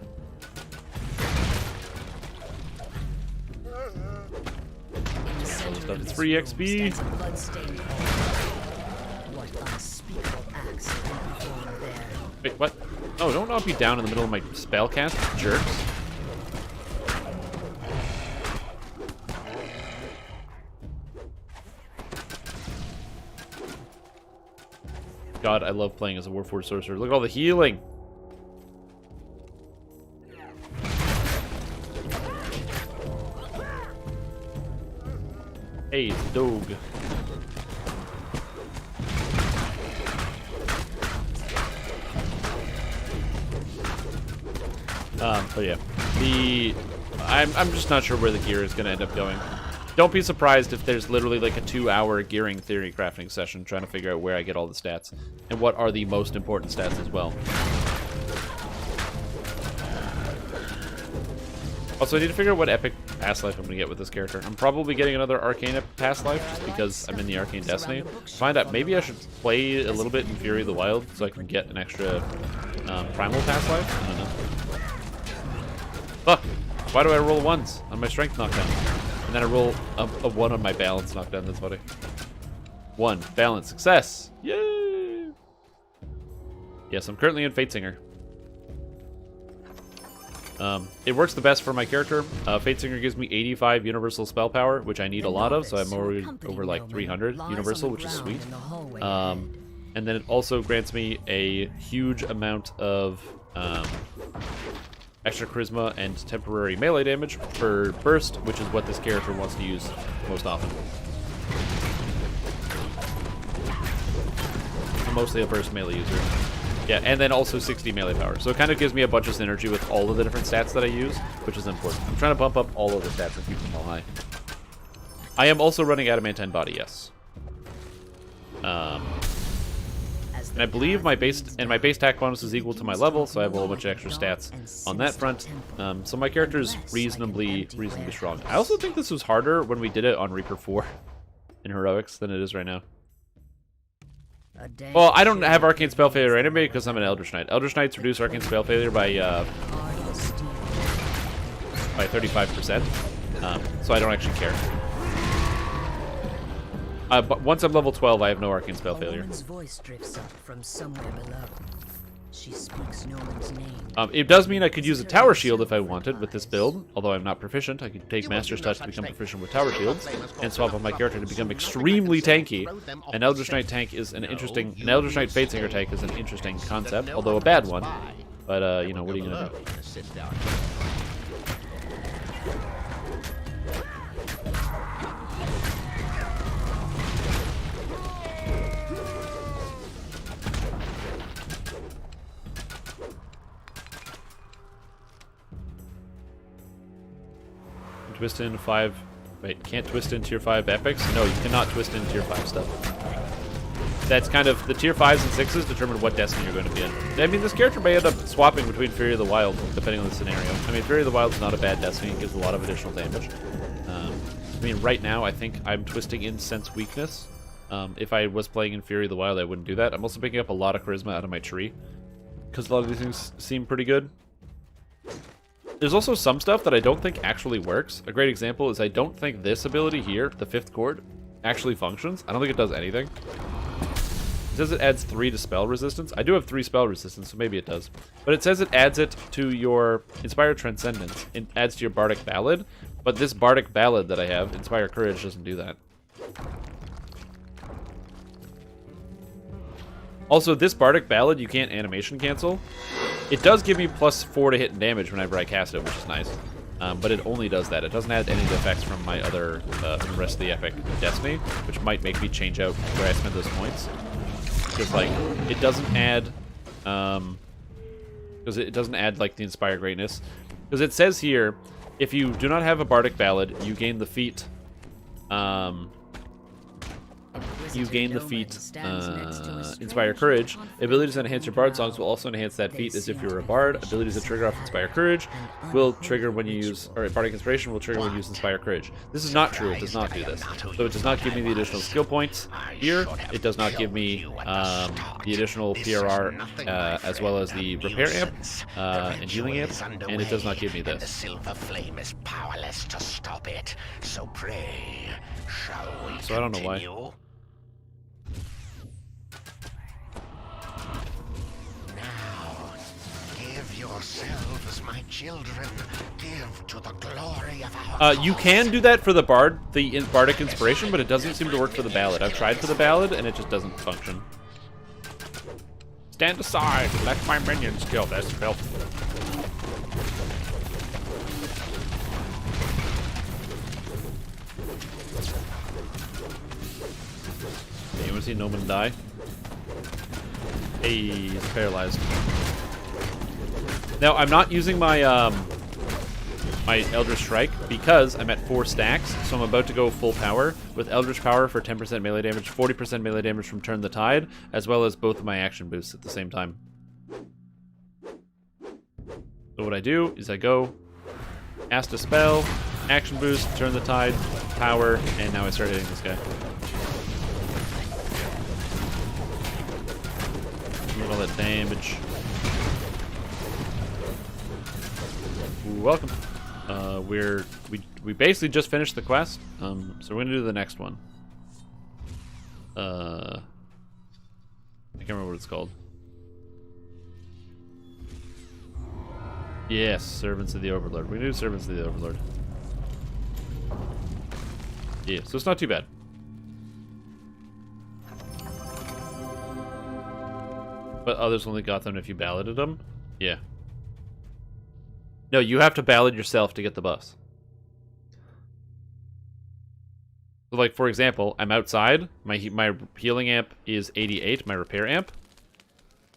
It's free XP. Wait, what? Oh, don't knock me down in the middle of my spell cast, jerks. God, I love playing as a Warforged Sorcerer. Look at all the healing! Hey, it's dog. But yeah, I'm just not sure where the gear is gonna end up going. Don't be surprised if there's literally like a 2-hour gearing theory crafting session trying to figure out where I get all the stats and what are the most important stats as well. Also, I need to figure out what epic past life I'm gonna get with this character. I'm probably getting another arcane past life just because I'm in the Arcane Destiny. Find out maybe I should play a little bit in Fury of the Wild so I can get an extra primal past life. I don't know. Fuck! Why do I roll ones on my strength knockdown? And then I roll a 1 on my balance knockdown. That's funny. 1. Balance. Success! Yay! Yes, I'm currently in Fatesinger. It works the best for my character. Fatesinger gives me 85 universal spell power, which I need a lot of, so I'm over like 300 universal, which is sweet. And then it also grants me a huge amount of extra charisma and temporary melee damage for burst, which is what this character wants to use most often. I'm mostly a burst melee user. Yeah, and then also 60 melee power. So it kind of gives me a bunch of synergy with all of the different stats that I use, which is important. I'm trying to bump up all of the stats and keep them all high. I am also running Adamantine Body, yes. And I believe my base attack bonus is equal to my level, so I have a whole bunch of extra stats on that front. So my character is reasonably strong. I also think this was harder when we did it on Reaper 4 in Heroics than it is right now. Well, I don't have Arcane Spell Failure anyway because I'm an Eldritch Knight. Eldritch Knights reduce Arcane Spell Failure by 35%, so I don't actually care. But once I'm level 12, I have no Arcane Spell Failure. Voice drifts up from somewhere below. She speaks no one's name. It does mean I could use a Tower Shield if I wanted with this build, although I'm not proficient. I could take Master's Touch to become proficient with Tower Shields and swap out my character to become extremely tanky. An Eldritch Knight tank is an Eldritch Knight Fatesinger tank is an interesting concept, although a bad one. But, you know, what are you gonna do? Twist in 5. Wait, can't twist in tier 5 epics? No, you cannot twist in tier 5 stuff. That's kind of the tier 5s and 6s determine what destiny you're going to be in. I mean, this character may end up swapping between Fury of the Wild, depending on the scenario. I mean, Fury of the Wild is not a bad destiny, it gives a lot of additional damage. I mean, right now, I think I'm twisting in Sense Weakness. If I was playing in Fury of the Wild, I wouldn't do that. I'm also picking up a lot of charisma out of my tree, because a lot of these things seem pretty good. There's also some stuff that I don't think actually works. A great example is I don't think this ability here, the 5th chord, actually functions. I don't think it does anything. It says it adds 3 to spell resistance. I do have 3 spell resistance, so maybe it does. But it says it adds it to your Inspire Transcendence. It adds to your Bardic Ballad. But this Bardic Ballad that I have, Inspire Courage, doesn't do that. Also, this Bardic Ballad, you can't animation cancel. It does give me +4 to hit and damage whenever I cast it, which is nice. But it only does that. It doesn't add any of the effects from my other, from the rest of the Epic Destiny, which might make me change out where I spend those points. Because, like, it doesn't add, because it doesn't add, like, the Inspire Greatness. Because it says here, if you do not have a Bardic Ballad, you gain the feat, Inspire Courage. Abilities that enhance your Bard songs will also enhance that feat as if you were a Bard. Abilities that trigger off Inspire Courage will trigger when you use, or Bardic Inspiration will trigger when you use Inspire Courage. This is not true, it does not do this. So it does not give me the additional skill points here. It does not give me the additional PRR as well as the Repair Amp and Healing Amp, and it does not give me this. The silver flame is powerless to stop it. So pray, shall we So I don't know why. continue? Now, yourselves, my children. Give to the glory of our You can do that for the bard, the bardic inspiration, but it doesn't seem to work for the ballad. I've tried for the ballad, and it just doesn't function. Stand aside. Let my minions kill this filth. Okay, you want to see Noman die? Hey, he's paralyzed. Now, I'm not using my my Eldritch Strike because I'm at 4 stacks, so I'm about to go full power with Eldritch Power for 10% melee damage, 40% melee damage from Turn the Tide, as well as both of my action boosts at the same time. So what I do is I go, cast a spell, action boost, Turn the Tide, power, and now I start hitting this guy. Doing all that damage. Ooh, welcome. We basically just finished the quest, so we're gonna do the next one. I can't remember what it's called. Yes, Servants of the Overlord. We're gonna do Servants of the Overlord. Yeah, so it's not too bad. But others only got them if you balloted them? Yeah. No, you have to ballad yourself to get the bus. So, like, for example, I'm outside. My healing amp is 88, my repair amp.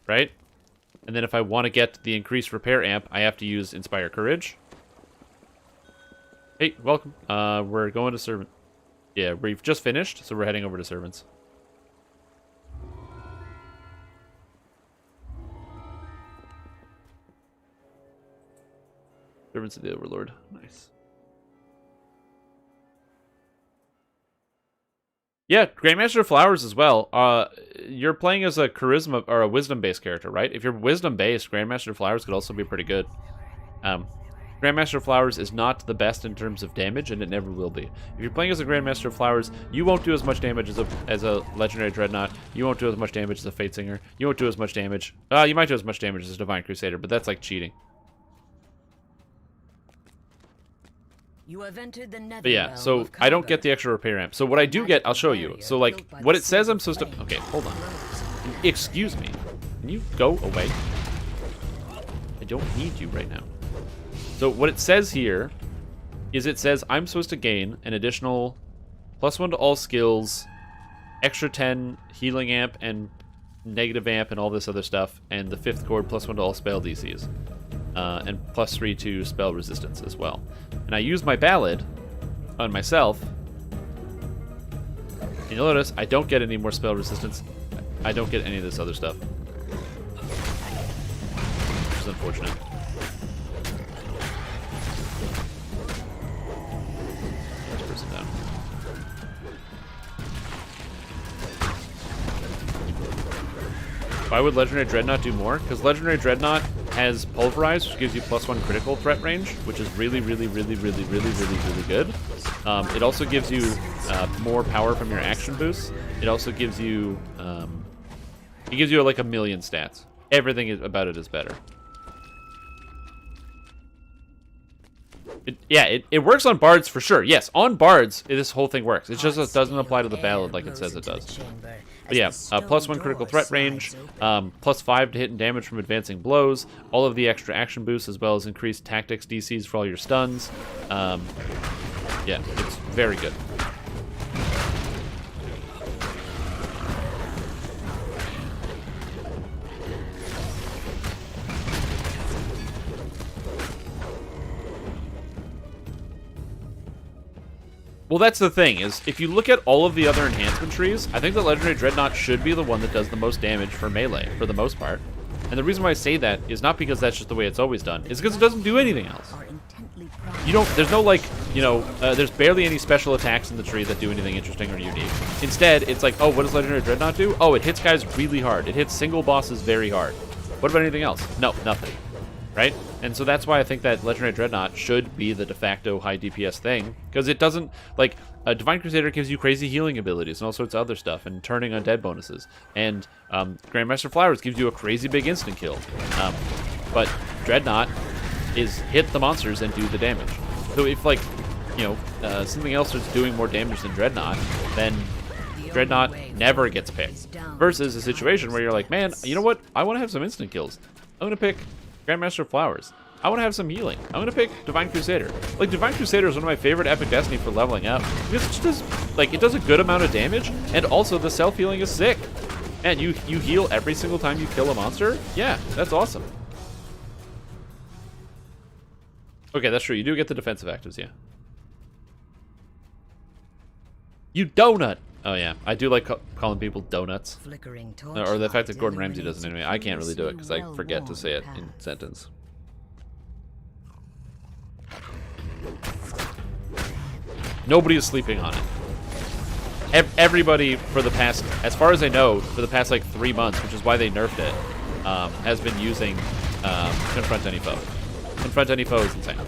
Right? And then if I want to get the increased repair amp, I have to use Inspire Courage. Hey, welcome. We're going to Servant. Yeah, we've just finished, so we're heading over to Servants. Servants of the Overlord. Nice. Yeah, Grandmaster of Flowers as well. You're playing as a charisma or a wisdom-based character, right? If you're wisdom-based, Grandmaster of Flowers could also be pretty good. Grandmaster of Flowers is not the best in terms of damage, and it never will be. If you're playing as a Grandmaster of Flowers, you won't do as much damage as a Legendary Dreadnought. You won't do as much damage as a Fate Singer. You won't do as much damage. You might do as much damage as a Divine Crusader, but that's like cheating. You have entered the But yeah, so I don't get the extra repair amp. So what I do get, I'll show you. So like, what it says I'm supposed to... Okay, hold on. Excuse me. Can you go away? I don't need you right now. So what it says here is it says I'm supposed to gain an additional +1 to all skills, extra 10 healing amp and negative amp and all this other stuff, and the 5th chord +1 to all spell DCs. And +3 to spell resistance as well. And I use my ballad on myself. And you'll notice I don't get any more spell resistance. I don't get any of this other stuff. Which is unfortunate. This person down. Why would Legendary Dreadnought do more? Because Legendary Dreadnought has Pulverize, which gives you +1 critical threat range, which is really good. It also gives you more power from your action boosts. It also gives you like a million stats. Everything about it is better. It works on bards for sure. Yes, on bards, this whole thing works. It just doesn't apply to the ballad like it says it does. But yeah, +1 critical threat range, +5 to hit and damage from advancing blows, all of the extra action boosts, as well as increased tactics DCs for all your stuns. Yeah, it's very good. Well, that's the thing, is if you look at all of the other enhancement trees, I think the Legendary Dreadnought should be the one that does the most damage for melee, for the most part. And the reason why I say that is not because that's just the way it's always done, it's because it doesn't do anything else. There's no, like, there's barely any special attacks in the tree that do anything interesting or unique. Instead, it's like, oh, what does Legendary Dreadnought do? Oh, it hits guys really hard. It hits single bosses very hard. What about anything else? No, nothing. Right? And so that's why I think that Legendary Dreadnought should be the de facto high DPS thing, because it doesn't, like, Divine Crusader gives you crazy healing abilities and all sorts of other stuff, and turning undead bonuses, and Grandmaster Flowers gives you a crazy big instant kill. But Dreadnought is hit the monsters and do the damage. So if, like, you know, something else is doing more damage than Dreadnought, then Dreadnought never gets picked. Versus a situation where you're like, man, you know what? I want to have some instant kills. I'm going to pick Grandmaster of Flowers. I want to have some healing. I'm going to pick Divine Crusader. Like, Divine Crusader is one of my favorite Epic Destiny for leveling up. Because it just does, like, it does a good amount of damage, and also the self-healing is sick. And you heal every single time you kill a monster? Yeah, that's awesome. Okay, that's true. You do get the defensive actives, yeah. You donut! Oh, yeah. I do like calling people donuts. Or the fact that Gordon Ramsay doesn't anyway. I can't really do it because I forget to say it in sentence. Nobody is sleeping on it. Everybody for the past, as far as I know, for the past like 3 months, which is why they nerfed it, has been using Confront Any Foe. Confront Any Foe is insane.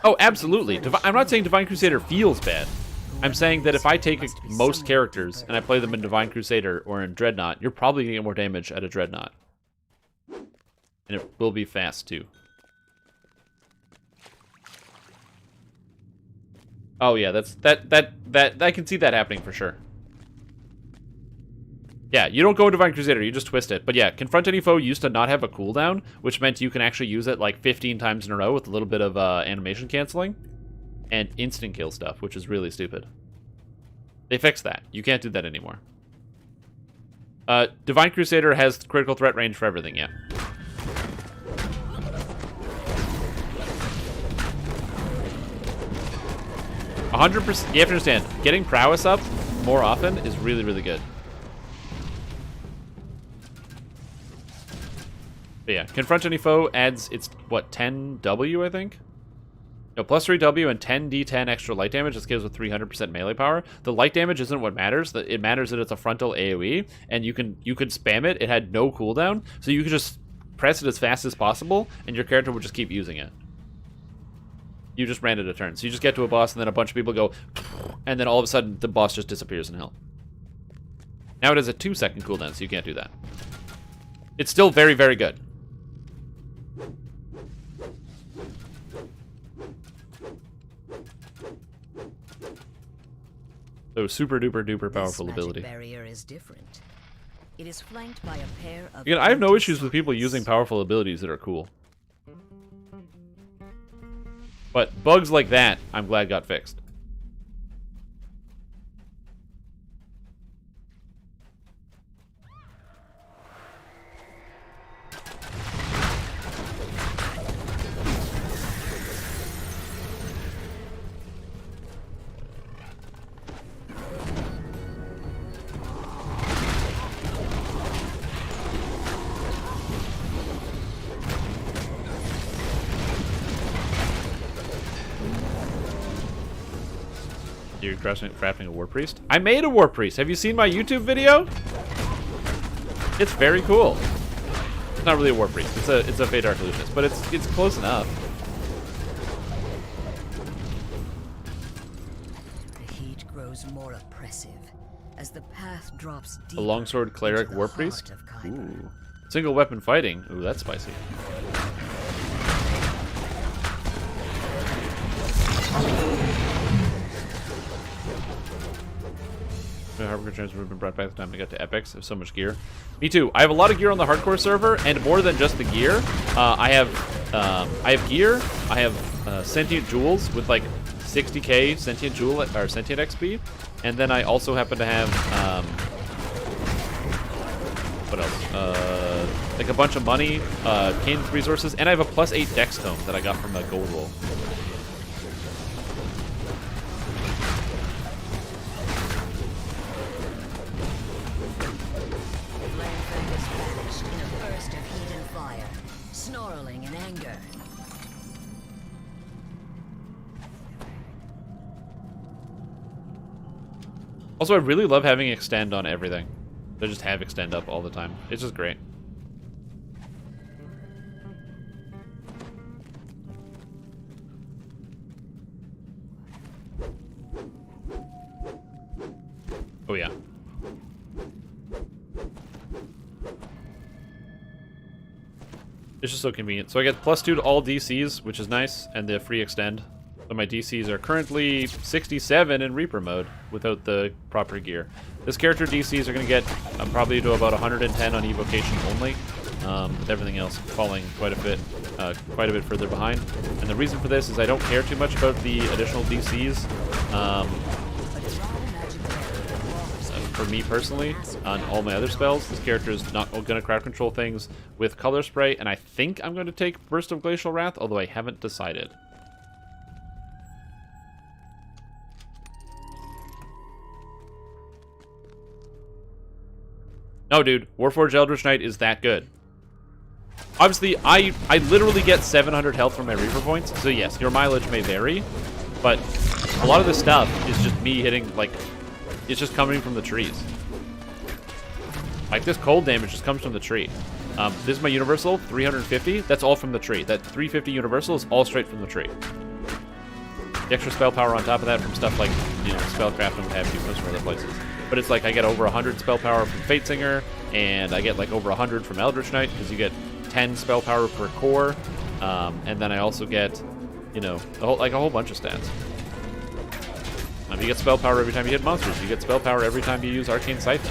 Oh, absolutely. I'm not saying Divine Crusader feels bad. I'm saying that if I take most characters and I play them in Divine Crusader or in Dreadnought, you're probably going to get more damage at a Dreadnought. And it will be fast, too. Oh, yeah, I can see that happening for sure. Yeah, you don't go Divine Crusader, you just twist it. But yeah, Confront Any Foe used to not have a cooldown, which meant you can actually use it like 15 times in a row with a little bit of animation canceling. And instant kill stuff, which is really stupid. They fixed that. You can't do that anymore. Divine Crusader has critical threat range for everything, yeah. %. You have to understand, getting prowess up more often is really, really good. But yeah, Confront Any Foe adds, it's, what, 10W, I think? No, plus 3W and 10d10 extra light damage. This gives with 300% melee power. The light damage isn't what matters. It matters that it's a frontal AoE, and you can spam it. It had no cooldown, so you could just press it as fast as possible, and your character would just keep using it. You just ran it a turn. So you just get to a boss, and then a bunch of people go, and then all of a sudden, the boss just disappears in hell. Now it has a 2-second cooldown, so you can't do that. It's still very, very good. So super duper duper powerful ability. Barrier is different. It is flanked by a pair of Again, I have no issues with people using powerful abilities that are cool. But bugs like that, I'm glad got fixed. You're crafting a war priest? I made a war priest. Have you seen my YouTube video? It's very cool. It's not really a war priest. It's a Fey Dark Illusionist, but it's close enough. The heat grows more oppressive as the path drops deep. A longsword cleric war priest. Ooh. Single weapon fighting. Ooh, that's spicy. Hardcore transfer have been brought back the time I got to epics. I have so much gear. Me too. I have a lot of gear on the hardcore server, and more than just the gear. I have gear. I have sentient jewels with like 60k sentient jewel or sentient XP, and then I also happen to have what else? Like a bunch of money, cane resources, and I have a +8 dex tome that I got from a gold roll. Also, I really love having extend on everything. They just have extend up all the time. It's just great. Oh, yeah. It's just so convenient. So I get +2 to all DCs, which is nice, and the free extend. So my DCs are currently 67 in Reaper mode without the proper gear. This character DCs are going to get probably to about 110 on evocation only, with everything else falling quite a bit further behind. And the reason for this is I don't care too much about the additional DCs. For me personally, on all my other spells, this character is not going to crowd control things with Color Spray, and I think I'm going to take Burst of Glacial Wrath, although I haven't decided. No, dude, Warforged Eldritch Knight is that good. Obviously, I literally get 700 health from my Reaper points, so yes, your mileage may vary, but a lot of this stuff is just me hitting, like, it's just coming from the trees. Like, this cold damage just comes from the tree. This is my Universal, 350. That's all from the tree. That 350 Universal is all straight from the tree. The extra spell power on top of that from stuff like, you know, Spellcraft and what have you comes from other places. But it's like I get over 100 spell power from Fate Singer, and I get like over 100 from Eldritch Knight, because you get 10 spell power per core. And then I also get, you know, a whole bunch of stats. You get spell power every time you hit monsters. You get spell power every time you use Arcane Siphon.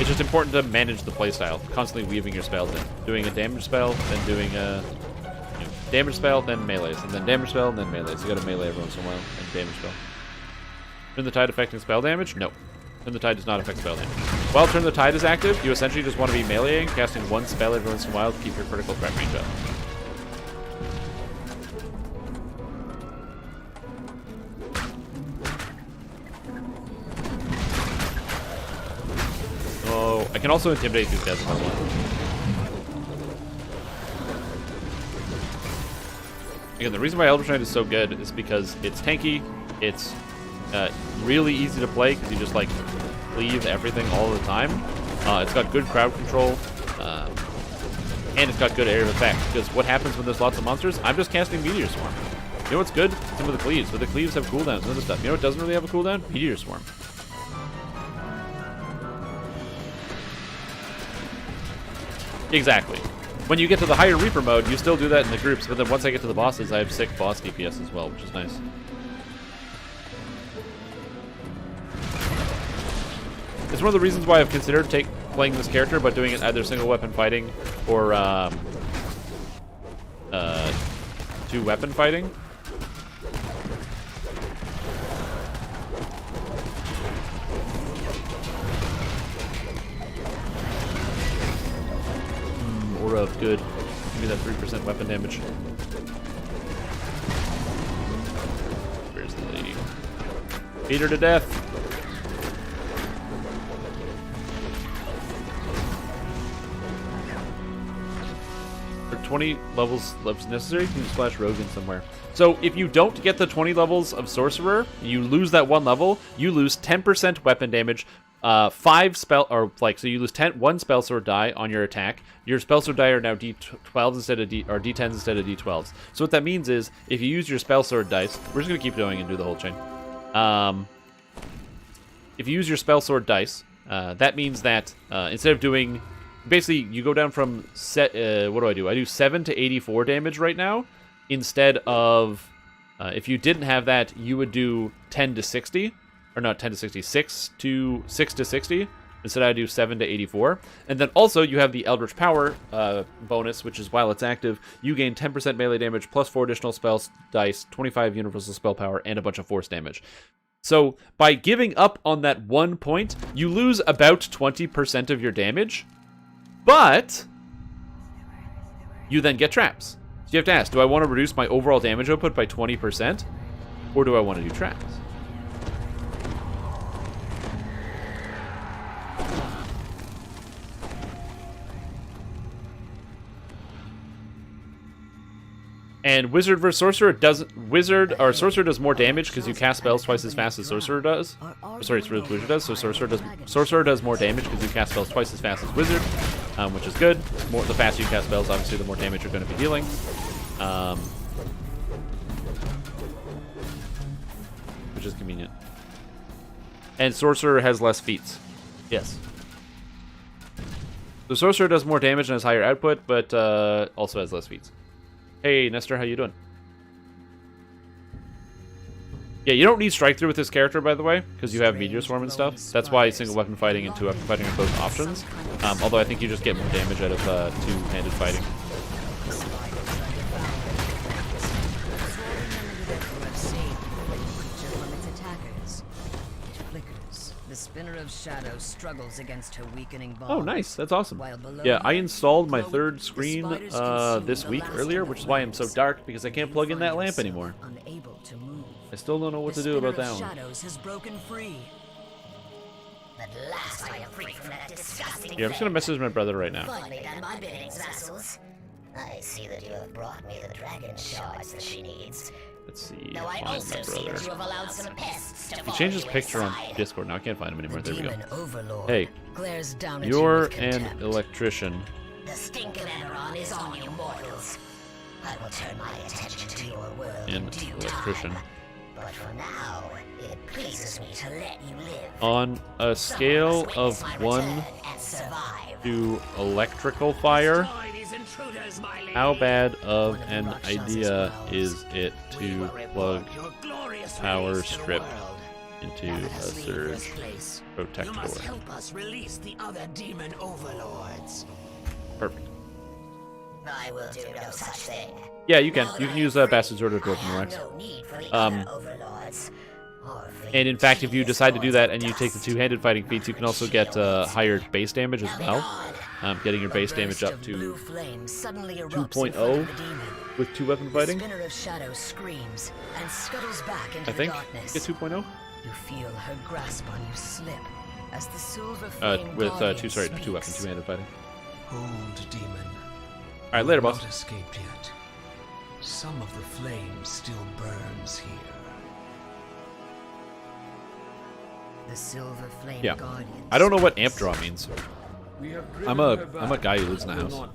It's just important to manage the playstyle, constantly weaving your spells in. Doing a damage spell, then doing a damage spell, then melees, and then damage spell, and then melees. You gotta melee every once in a while, and damage spell. Turn the Tide affecting spell damage? No. Turn the Tide does not affect spell damage. While Turn the Tide is active, you essentially just want to be meleeing, casting one spell every once in a while to keep your critical threat range up. Oh, I can also intimidate these guys if I want. Again, the reason why Eldritch Knight is so good is because it's tanky, it's really easy to play because you just like cleave everything all the time. It's got good crowd control, and it's got good area of effect, because what happens when there's lots of monsters? I'm just casting Meteor Swarm. You know what's good? Some of the cleaves, but the cleaves have cooldowns and other stuff. You know what doesn't really have a cooldown? Meteor Swarm. Exactly. When you get to the higher Reaper mode, you still do that in the groups, but then once I get to the bosses, I have sick boss DPS as well, which is nice. It's one of the reasons why I've considered playing this character, but doing it either single weapon fighting or two weapon fighting. Aura of good. Give me that 3% weapon damage. Where's the lady? Beat her to death. For 20 levels necessary, can you splash Rogan somewhere? So if you don't get the 20 levels of Sorcerer, you lose that one level, you lose 10% weapon damage, 5 spell, or like, so you lose 1 spell sword die on your attack. Your spell sword die are now D12s instead of or D10s instead of D12s. So what that means is, if you use your spell sword dice, we're just gonna keep going and do the whole chain. If you use your spell sword dice, that means that instead of doing, basically you go down from what do? I do 7 to 84 damage right now, instead of if you didn't have that, you would do 10 to 60. Or not 10 to 60, 6 to 60. Instead, I do 7 to 84. And then also, you have the Eldritch Power bonus, which is while it's active, you gain 10% melee damage, plus 4 additional spell dice, 25 universal spell power, and a bunch of force damage. So, by giving up on that 1 point, you lose about 20% of your damage, but you then get traps. So you have to ask, do I want to reduce my overall damage output by 20%, or do I want to do traps? And Wizard versus Sorcerer Sorcerer does more damage because you cast spells twice as fast as Sorcerer does. Sorry, it's Wizard does. So Sorcerer does more damage because you cast spells twice as fast as Wizard, which is good. The faster you cast spells, obviously, the more damage you're going to be dealing. Which is convenient. And Sorcerer has less feats. Yes. The Sorcerer does more damage and has higher output, but also has less feats. Hey, Nestor, how you doing? Yeah, you don't need Strike Through with this character, by the way, because you have Meteor Swarm and stuff. That's why single weapon fighting and two weapon fighting are both options. Although I think you just get more damage out of two-handed fighting. The Spinner of Shadow struggles against her weakening bond. Oh, nice. That's awesome. Yeah, I installed my third screen this week earlier, which is why I'm so dark, because I can't plug in that lamp anymore. Unable to move. I still don't know what to do about that one. Shadows has broken free. At last I am free from that disgusting Yeah, I'm just gonna message my brother right now. Finally done my biddings, vassals. I see that you have brought me the dragon shards that she needs. Let's see. Though I Find also my see that you brother. have allowed some pests to He follow changed his you picture on inside. Discord. Now I can't find him anymore. There we go. Demon Overlord Hey, glares down at you're you with an contempt. electrician. The stink of Eberron is on you mortals. I will turn my attention to your world in An due electrician. time. But for now, it pleases me to let you live. On a scale of 1 to electrical fire, how bad of an idea is it to plug power strip into a surge protector? Help us release the other demon overlords. Perfect. I will do no such thing. Yeah, you can. You can use Bastard's Order to open the racks. No need for the other overlords. And in fact, if you decide to do that and you take the two-handed fighting feats, you can also get higher base damage as well. Getting your base damage up to 2.0 with two-weapon fighting. Spinner of Shadow screams and scuttles back into I think the darkness. get 2.0 You feel her grasp on you slip as the silver flame with guardian two weapon speaks. two-handed fighting. Hold, demon. All right, later, boss. Not escaped yet. Some of the flame still burns here. The silver flame Yeah. guardian. I don't know what amp draw means. We have I'm a guy who lives in the house.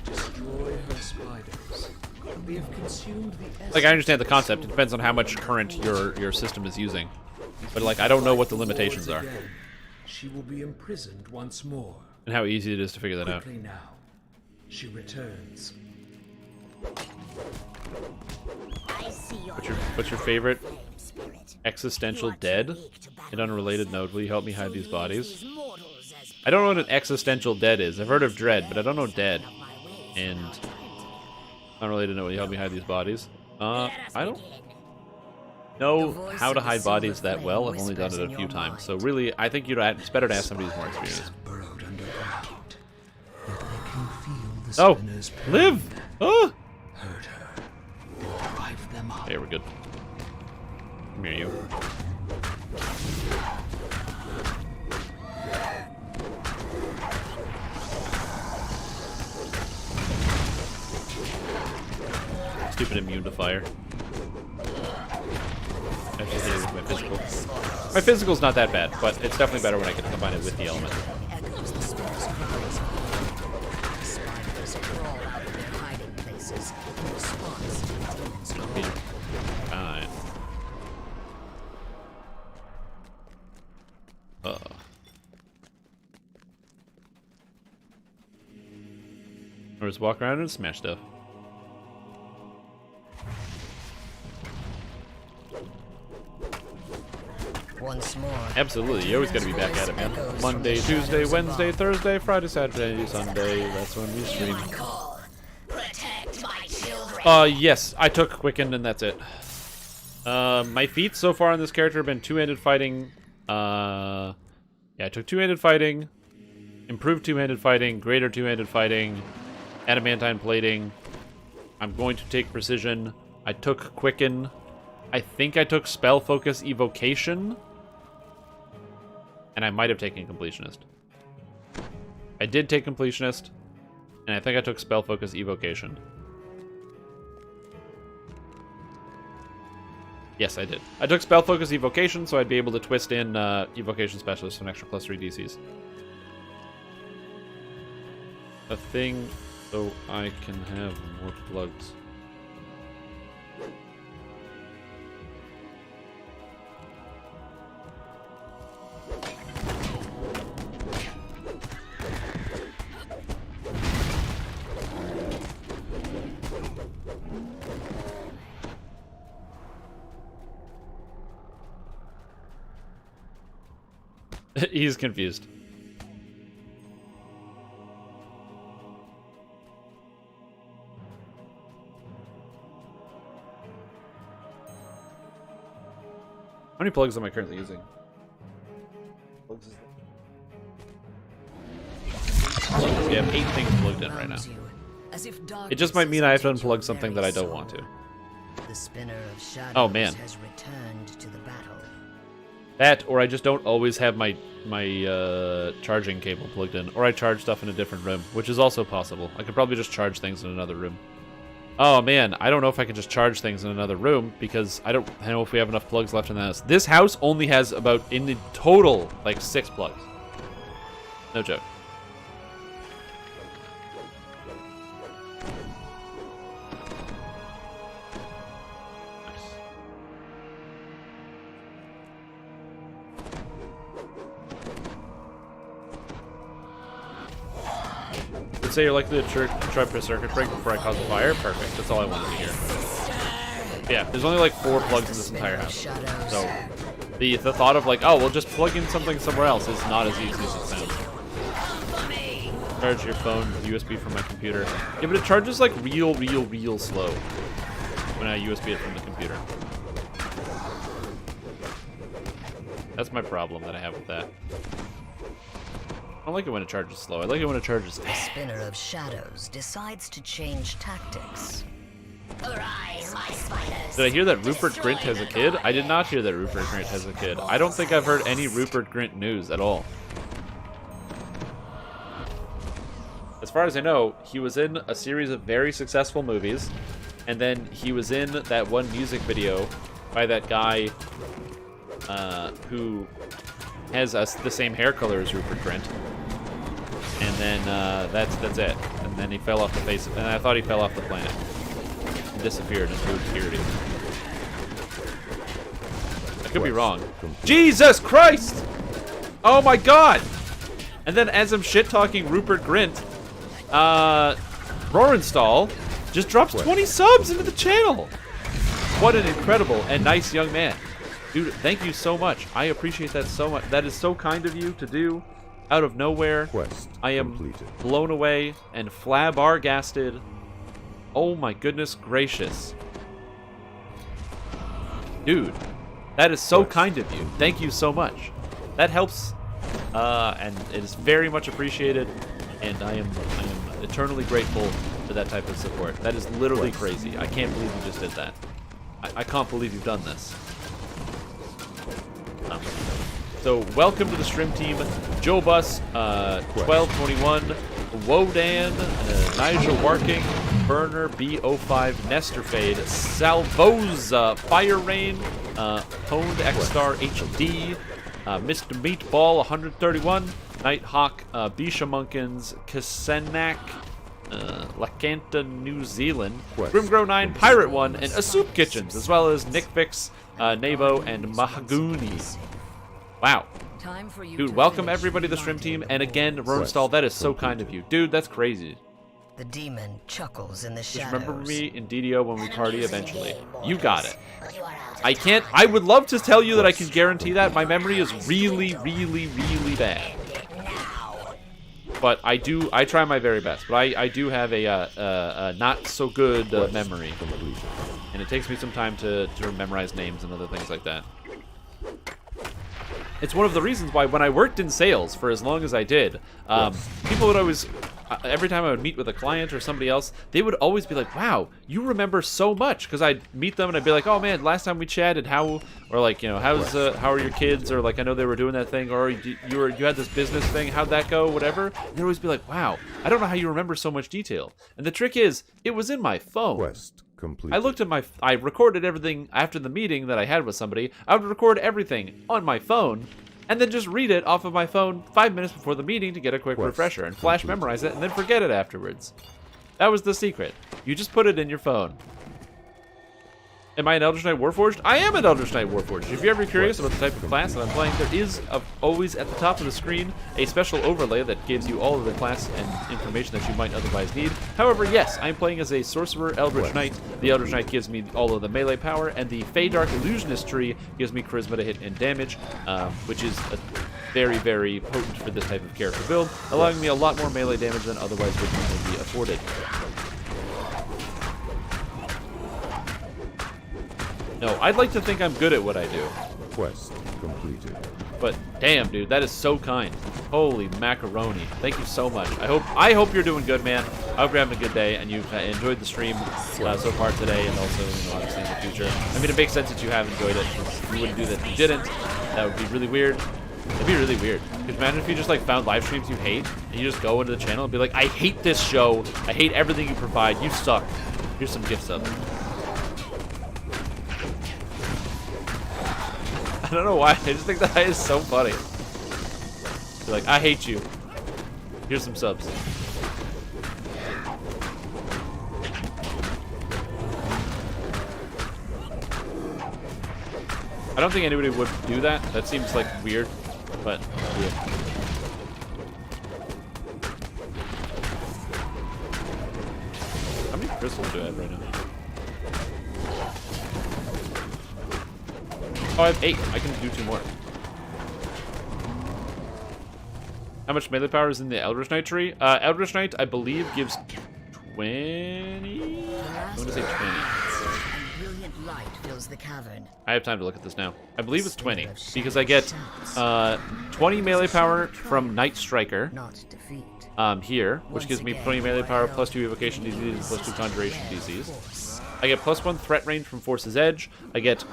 Destroy her spiders. We have consumed the Like, I understand the concept. It depends on how much current your system is using. But like, I don't know what the limitations are She will be imprisoned once more. and how easy it is to figure that out. Quickly now. She returns. What's your favorite existential dead? And on a related note, will you help me hide these bodies? I don't know what an existential dead is. I've heard of dread, but I don't know dead. And on a related note, will you help me hide these bodies? I don't know how to hide bodies that well. I've only done it a few times. So really, I think it's better to ask somebody who's more experienced. Burrowed underground. Yet I can feel the Oh, spinner's live! Oh! hurt her. Drive them up. Okay, we're good. Come here, you. Stupid immune to fire. I have to hit it with my physical. My physical's not that bad, but it's definitely better when I can combine it with the element. Echoes the spinner's cries. Spiders crawl out of their hiding places in response to the demon's call. Fine. Or just walk around and smash stuff. Once more. Absolutely, you always gotta be back at it, man. Monday, Tuesday, Wednesday, Thursday, Friday, Saturday, Sunday. That's when we stream. Protect my children. Yes, I took Quicken and that's it. My feats so far on this character have been two-handed fighting. Yeah, I took two-handed fighting, improved two-handed fighting, greater two-handed fighting, adamantine plating. I'm going to take precision. I took Quicken. I think I took spell focus evocation. And I might have taken completionist. I did take completionist. And I think I took spell focus evocation. Yes, I did. I took spell focus evocation, so I'd be able to twist in evocation specialist for an extra +3 DCs. A thing so I can have more plugs. He's confused. How many plugs am I currently using? We have 8 things plugged in right now. It just might mean I have to unplug something that I don't want to. The spinner of shadows Oh, man. has returned to the battle. That, or I just don't always have my charging cable plugged in, or I charge stuff in a different room, which is also possible. I could probably just charge things in another room. Oh man, I don't know if I can just charge things in another room, because I don't know if we have enough plugs left in the house. This house only has about, in the total, like 6 plugs. No joke. Say you're likely to try for a circuit break before I cause a fire? Perfect. That's all I wanted to hear. Yeah, there's only like 4 plugs in this entire house. So the thought of like, oh, we'll just plug in something somewhere else is not as easy as it sounds. Charge your phone with USB from my computer. Yeah, but it charges like real slow when I USB it from the computer. That's my problem that I have with that. I don't like it when it charges slow. I like it when it charges The spinner of shadows decides to change tactics. Arise, my spiders. Did I hear that Rupert Grint has a kid? I did not hear that Rupert Grint has a kid. I don't think I've heard any Rupert Grint news at all. As far as I know, he was in a series of very successful movies, and then he was in that one music video by that guy who has the same hair color as Rupert Grint. And then that's it. And then he fell off the face of, and I thought he fell off the planet. And disappeared into obscurity. I could be wrong. Jesus Christ! Oh my god! And then as I'm shit-talking Rupert Grint, Rorenstall just drops 20 subs into the channel! What an incredible and nice young man. Dude, thank you so much. I appreciate that so much. That is so kind of you to do out of nowhere. I am blown away and flabbergasted. Oh my goodness gracious. Dude, that is so kind of you. Thank you so much. That helps, and it is very much appreciated, and I am eternally grateful for that type of support. That is literally crazy. I can't believe you just did that. I can't believe you've done this. So welcome to the stream team, Joe Bus, 1221, Wodan, Nigel Warking, Burner, B05, Nesterfade, Salvoza, Fire Rain, Honed X-Star HD, Mr. Meatball 131, Nighthawk, Bisha Munkins, Kasenak, Lacanta, New Zealand, Grimgrow 9, Pirate 1, and A Soup Kitchens, as well as Nick Vix, Nabo, and Mahaguni. Wow. Dude, welcome everybody to the stream team, and again, Rorenstall, that is so kind of you. Dude, that's crazy. The demon chuckles in the Just shadows. remember me in DDO when we party eventually. You got it. I would love to tell you that I can guarantee that. My memory is really, really, really bad. But I try my very best. But I do have a not so good memory. And it takes me some time to memorize names and other things like that. It's one of the reasons why when I worked in sales for as long as I did, people would always, every time I would meet with a client or somebody else, they would always be like, wow, you remember so much. Because I'd meet them and I'd be like, oh man, last time we chatted, how, or like, you know, how are your kids? Or like, I know they were doing that thing, or you had this business thing, how'd that go, whatever. And they'd always be like, wow, I don't know how you remember so much detail. And the trick is, it was in my phone. I looked at I recorded everything after the meeting that I had with somebody. I would record everything on my phone and then just read it off of my phone 5 minutes before the meeting to get a quick refresher and flash memorize it and then forget it afterwards. That was the secret. You just put it in your phone. Am I an Eldritch Knight Warforged? I am an Eldritch Knight Warforged. If you're ever curious about the type of class that I'm playing, there is always at the top of the screen a special overlay that gives you all of the class and information that you might otherwise need. However, yes, I'm playing as a Sorcerer Eldritch Knight. The Eldritch Knight gives me all of the melee power, and the Fey Dark Illusionist tree gives me charisma to hit and damage, which is very, very potent for this type of character build, allowing me a lot more melee damage than otherwise would normally be afforded. No, I'd like to think I'm good at what I do. Quest completed. But damn, dude, that is so kind. Holy macaroni! Thank you so much. I hope you're doing good, man. I hope you're having a good day and you've enjoyed the stream so far today, and also, obviously in the future. I mean, it makes sense that you have enjoyed it. You wouldn't do that if you didn't. That would be really weird. It'd be really weird. Because imagine if you just like found live streams you hate, and you just go into the channel and be like, I hate this show. I hate everything you provide. You suck. Here's some gift subs. I don't know why. I just think that is so funny. You're like, I hate you. Here's some subs. I don't think anybody would do that. That seems like weird, but yeah. How many crystals do I have right now? Oh, I have 8. I can do 2 more. How much melee power is in the Eldritch Knight tree? Eldritch Knight, I believe, gives 20? I want to say 20. Brilliant light fills the cavern. I have time to look at this now. I believe it's 20, because I get 20 melee power from Night Striker Not defeat. here, which gives me 20 melee power, plus 2 evocation DCs, and plus 2 conjuration DCs. I get plus 1 threat range from Force's Edge. I get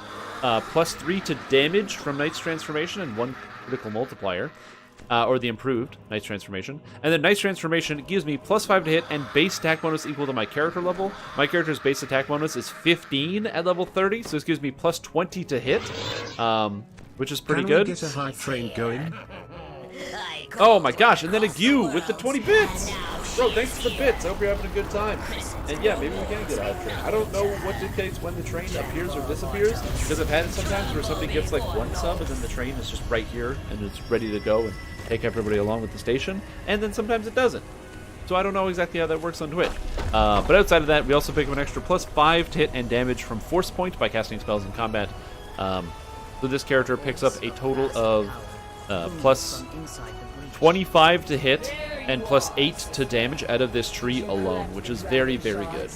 plus 3 to damage from Knight's Transformation and 1 critical multiplier. Or the improved Knight's Transformation. And then Knight's Transformation gives me plus 5 to hit and base attack bonus equal to my character level. My character's base attack bonus is 15 at level 30, so this gives me plus 20 to hit, which is pretty good. Can we get a high train going? Oh my gosh, and then a Gu with the 20 bits! Bro, thanks for the bits. I hope you're having a good time. And yeah, maybe we can get a high train. I don't know what dictates when the train appears or disappears, because I've had it sometimes where somebody gets like 1 sub and then the train is just right here and it's ready to go and take everybody along with the station, and then sometimes it doesn't. So I don't know exactly how that works on Twitch. But outside of that, we also pick up an extra plus 5 to hit and damage from Force Point by casting spells in combat. So this character picks up a total of plus 25 to hit and plus 8 to damage out of this tree alone, which is very, very good.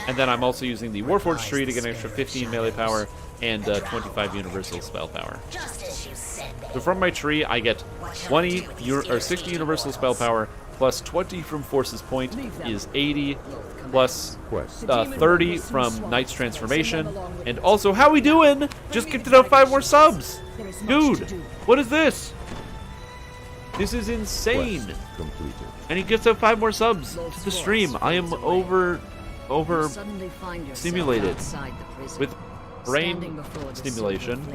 And then I'm also using the Warforged tree to get an extra 15 melee power and 25 universal spell power. So from my tree, I get 60 universal spell power, plus 20 from Force's Point is 80, plus 30 from Knight's Transformation, and also, how we doing? Just kicked it out 5 more subs! Dude, what is this? This is insane! And he gets out 5 more subs to the stream. I am over stimulated with brain stimulation.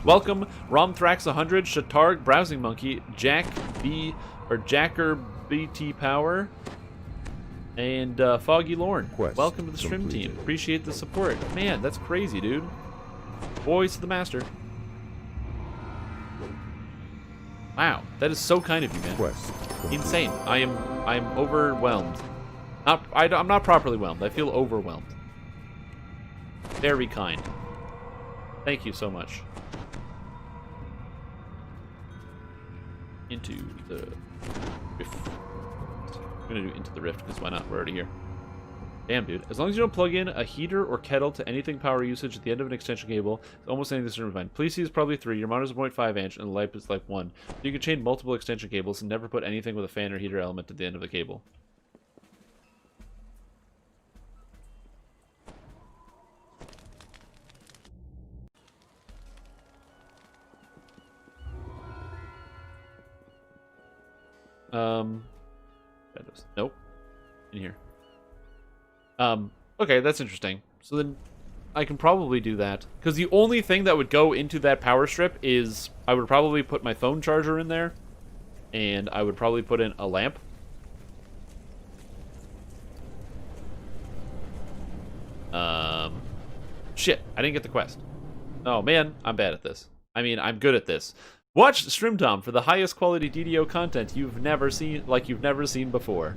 Welcome, Romthrax100, Shatarg, Browsing Monkey, Jacker BT Power, and Foggy Lorne. Welcome to the stream team. Appreciate the support. Man, that's crazy, dude. Boys to the master. Wow, that is so kind of you, man. Insane. I'm overwhelmed. I'm not properly whelmed. I feel overwhelmed. Very kind. Thank you so much. Into the rift. I'm gonna do into the rift because why not? We're already here. Damn, dude. As long as you don't plug in a heater or kettle to anything power usage at the end of an extension cable, almost anything is fine. Please is probably 3. Your monitor is 0.5 inch, and the light is like 1. You can chain multiple extension cables and never put anything with a fan or heater element at the end of the cable. Nope. In here. Okay, that's interesting. So then I can probably do that. Because the only thing that would go into that power strip is I would probably put my phone charger in there. And I would probably put in a lamp. Shit, I didn't get the quest. Oh man, I'm bad at this. I mean, I'm good at this. Watch StreamTom for the highest quality DDO content you've never seen before.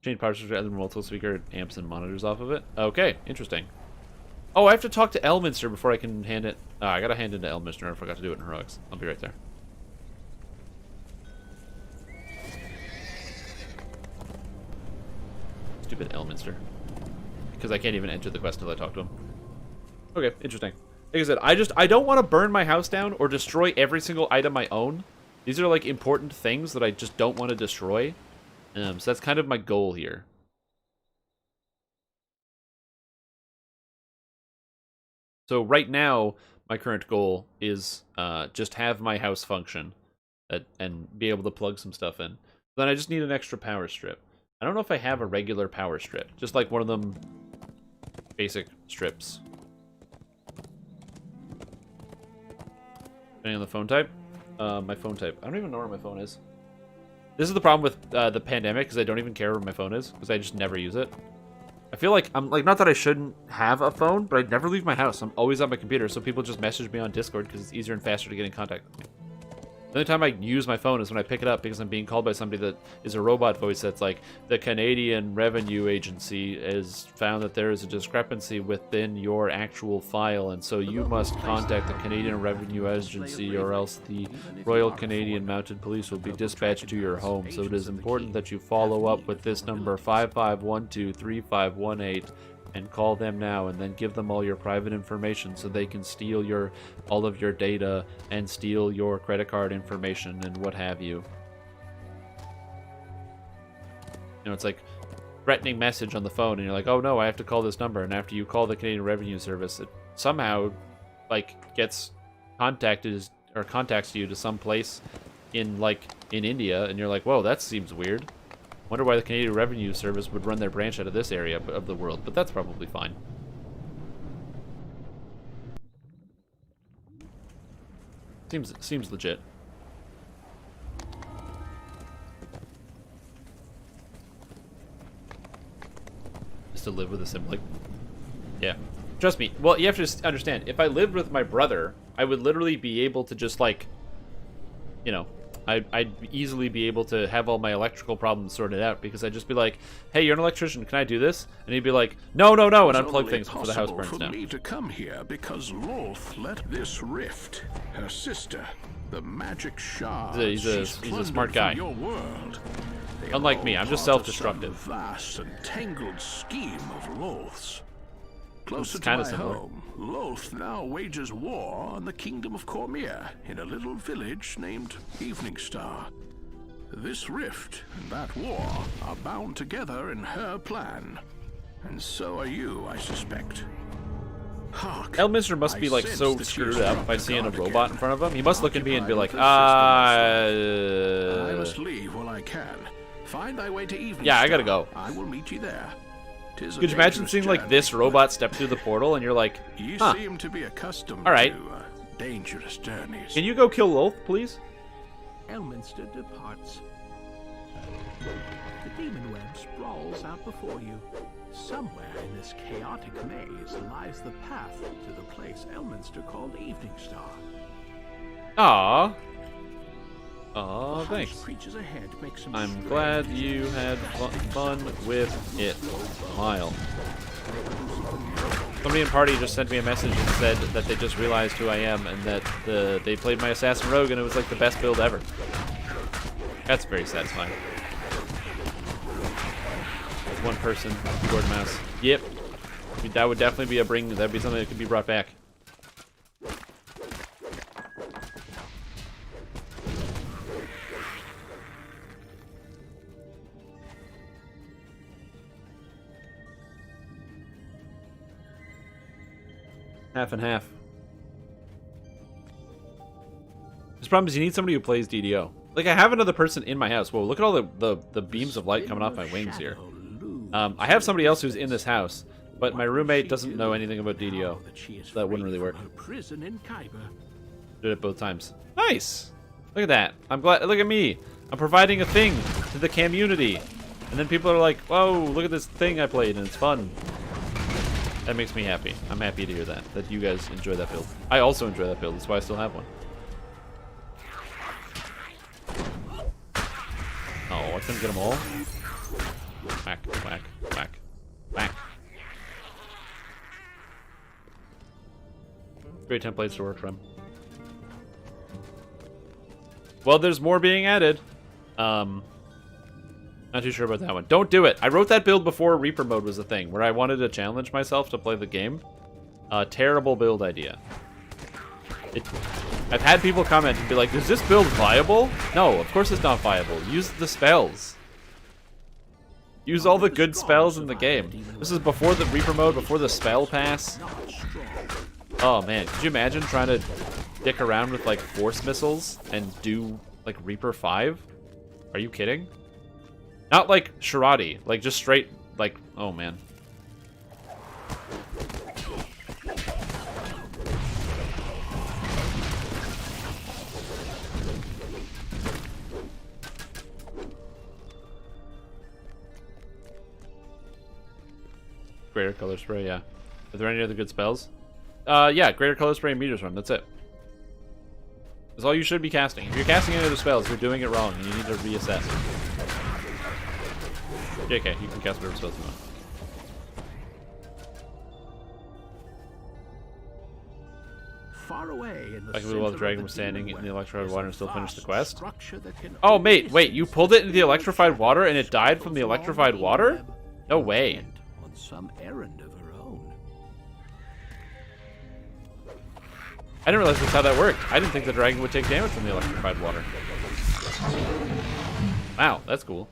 Change power switch to other multiple speaker amps and monitors off of it. Okay, interesting. Oh, I have to talk to Elminster before I can hand it. I gotta hand it to Elminster. I forgot to do it in heroics. I'll be right there. Stupid Elminster. Because I can't even enter the quest until I talk to him. Okay, interesting. Like I said, I don't want to burn my house down or destroy every single item I own. These are like important things that I just don't want to destroy. So that's kind of my goal here. So right now, my current goal is just have my house function and be able to plug some stuff in. Then I just need an extra power strip. I don't know if I have a regular power strip. Just like one of them basic strips. Depending on the phone type. My phone type. I don't even know where my phone is. This is the problem with the pandemic, because I don't even care where my phone is, because I just never use it. I feel like I'm like, not that I shouldn't have a phone, but I never leave my house. I'm always on my computer, so people just message me on Discord because it's easier and faster to get in contact with me. The only time I use my phone is when I pick it up because I'm being called by somebody that is a robot voice that's like, the Canadian Revenue Agency has found that there is a discrepancy within your actual file, and so you must contact the Canadian Revenue Agency or else the Royal Canadian Mounted Police will be dispatched to your home. So it is important that you follow up with this number 55123518 and call them now, and then give them all your private information so they can steal all of your data and steal your credit card information and what have you. You know, it's like threatening message on the phone, and you're like, oh no, I have to call this number, and after you call the Canadian Revenue Service, it somehow like gets contacted or contacts you to some place in India, and you're like, whoa, that seems weird. Wonder why the Canadian Revenue Service would run their branch out of this area of the world, but that's probably fine. Seems legit. Just to live with a sibling. Yeah. Trust me. Well, you have to understand, if I lived with my brother, I would literally be able to just like, you know, I'd easily be able to have all my electrical problems sorted out, because I'd just be like, hey, you're an electrician, can I do this? And he'd be like, no, and unplug things before the house burns down. It's me to come here because Lolth let this rift, her sister, the magic shard. He's a smart guy. Your world. Unlike me, I'm just self-destructive. Vast and tangled scheme of Lolth's. Closer to kinda my similar. home, Lolth now wages war on the kingdom of Cormier in a little village named Evening Star. This rift and that war are bound together in her plan. And so are you, I suspect. Hark, Elminster must be like I so sense that screwed she's up by found seeing a God robot again. in front of him. He must look at me and be like, I must leave while I can. Find thy way to Evening yeah, I Star. gotta go. I will meet you there. Tis a Could you imagine dangerous seeing like journey, this but robot step through the portal and you're like, You huh, seem to be accustomed all right. to dangerous journeys. Can you go kill Lolth, please? Elminster departs. The demon web sprawls out before you. Somewhere in this chaotic maze lies the path to the place Elminster called Evening Star. Aw. Aw, The thanks. house preaches ahead makes some I'm strange glad you had fun with it. Smile. Somebody in party just sent me a message and said that they just realized who I am and that they played my Assassin Rogue and it was like the best build ever. That's very satisfying. With one person, keyboard and mouse. Yep. That would definitely be that'd be something that could be brought back. Half and half. The problem is you need somebody who plays DDO. Like, I have another person in my house. Whoa, look at all the beams of light coming off my wings here. I have somebody else who's in this house, but my roommate doesn't know anything about DDO. So that wouldn't really work. Prison in Khyber. Did it both times. Nice! Look at that. I'm glad. Look at me. I'm providing a thing to the community. And then people are like, whoa, look at this thing I played, and it's fun. That makes me happy. I'm happy to hear that you guys enjoy that build. I also enjoy that build. That's why I still have one. Oh, I couldn't get them all. Whack, whack, whack, whack. Great templates to work from. Well, there's more being added. Not too sure about that one. Don't do it. I wrote that build before Reaper mode was a thing, where I wanted to challenge myself to play the game. Terrible build idea. I've had people comment and be like, is this build viable? No, of course it's not viable. Use the spells. Use all the good spells in the game. This is before the Reaper mode, before the spell pass. Oh man, could you imagine trying to dick around with like force missiles and do like Reaper 5? Are you kidding? Not like Shirati, like just straight like, oh man. Greater color spray, yeah. Are there any other good spells? Yeah, greater color spray and meteor swarm, that's it. That's all you should be casting. If you're casting any other spells, you're doing it wrong, and you need to reassess. JK, you can cast whatever spells you want. Far away in the Like center while the of dragon the was standing demon in the web electrified is water a and still finished the vast quest. structure that can Oh, only wait, you pulled it into the electrified water and it died from the electrified water? No way. On some errand of her own. I didn't realize that's how that worked. I didn't think the dragon would take damage from the electrified water. Wow, that's cool.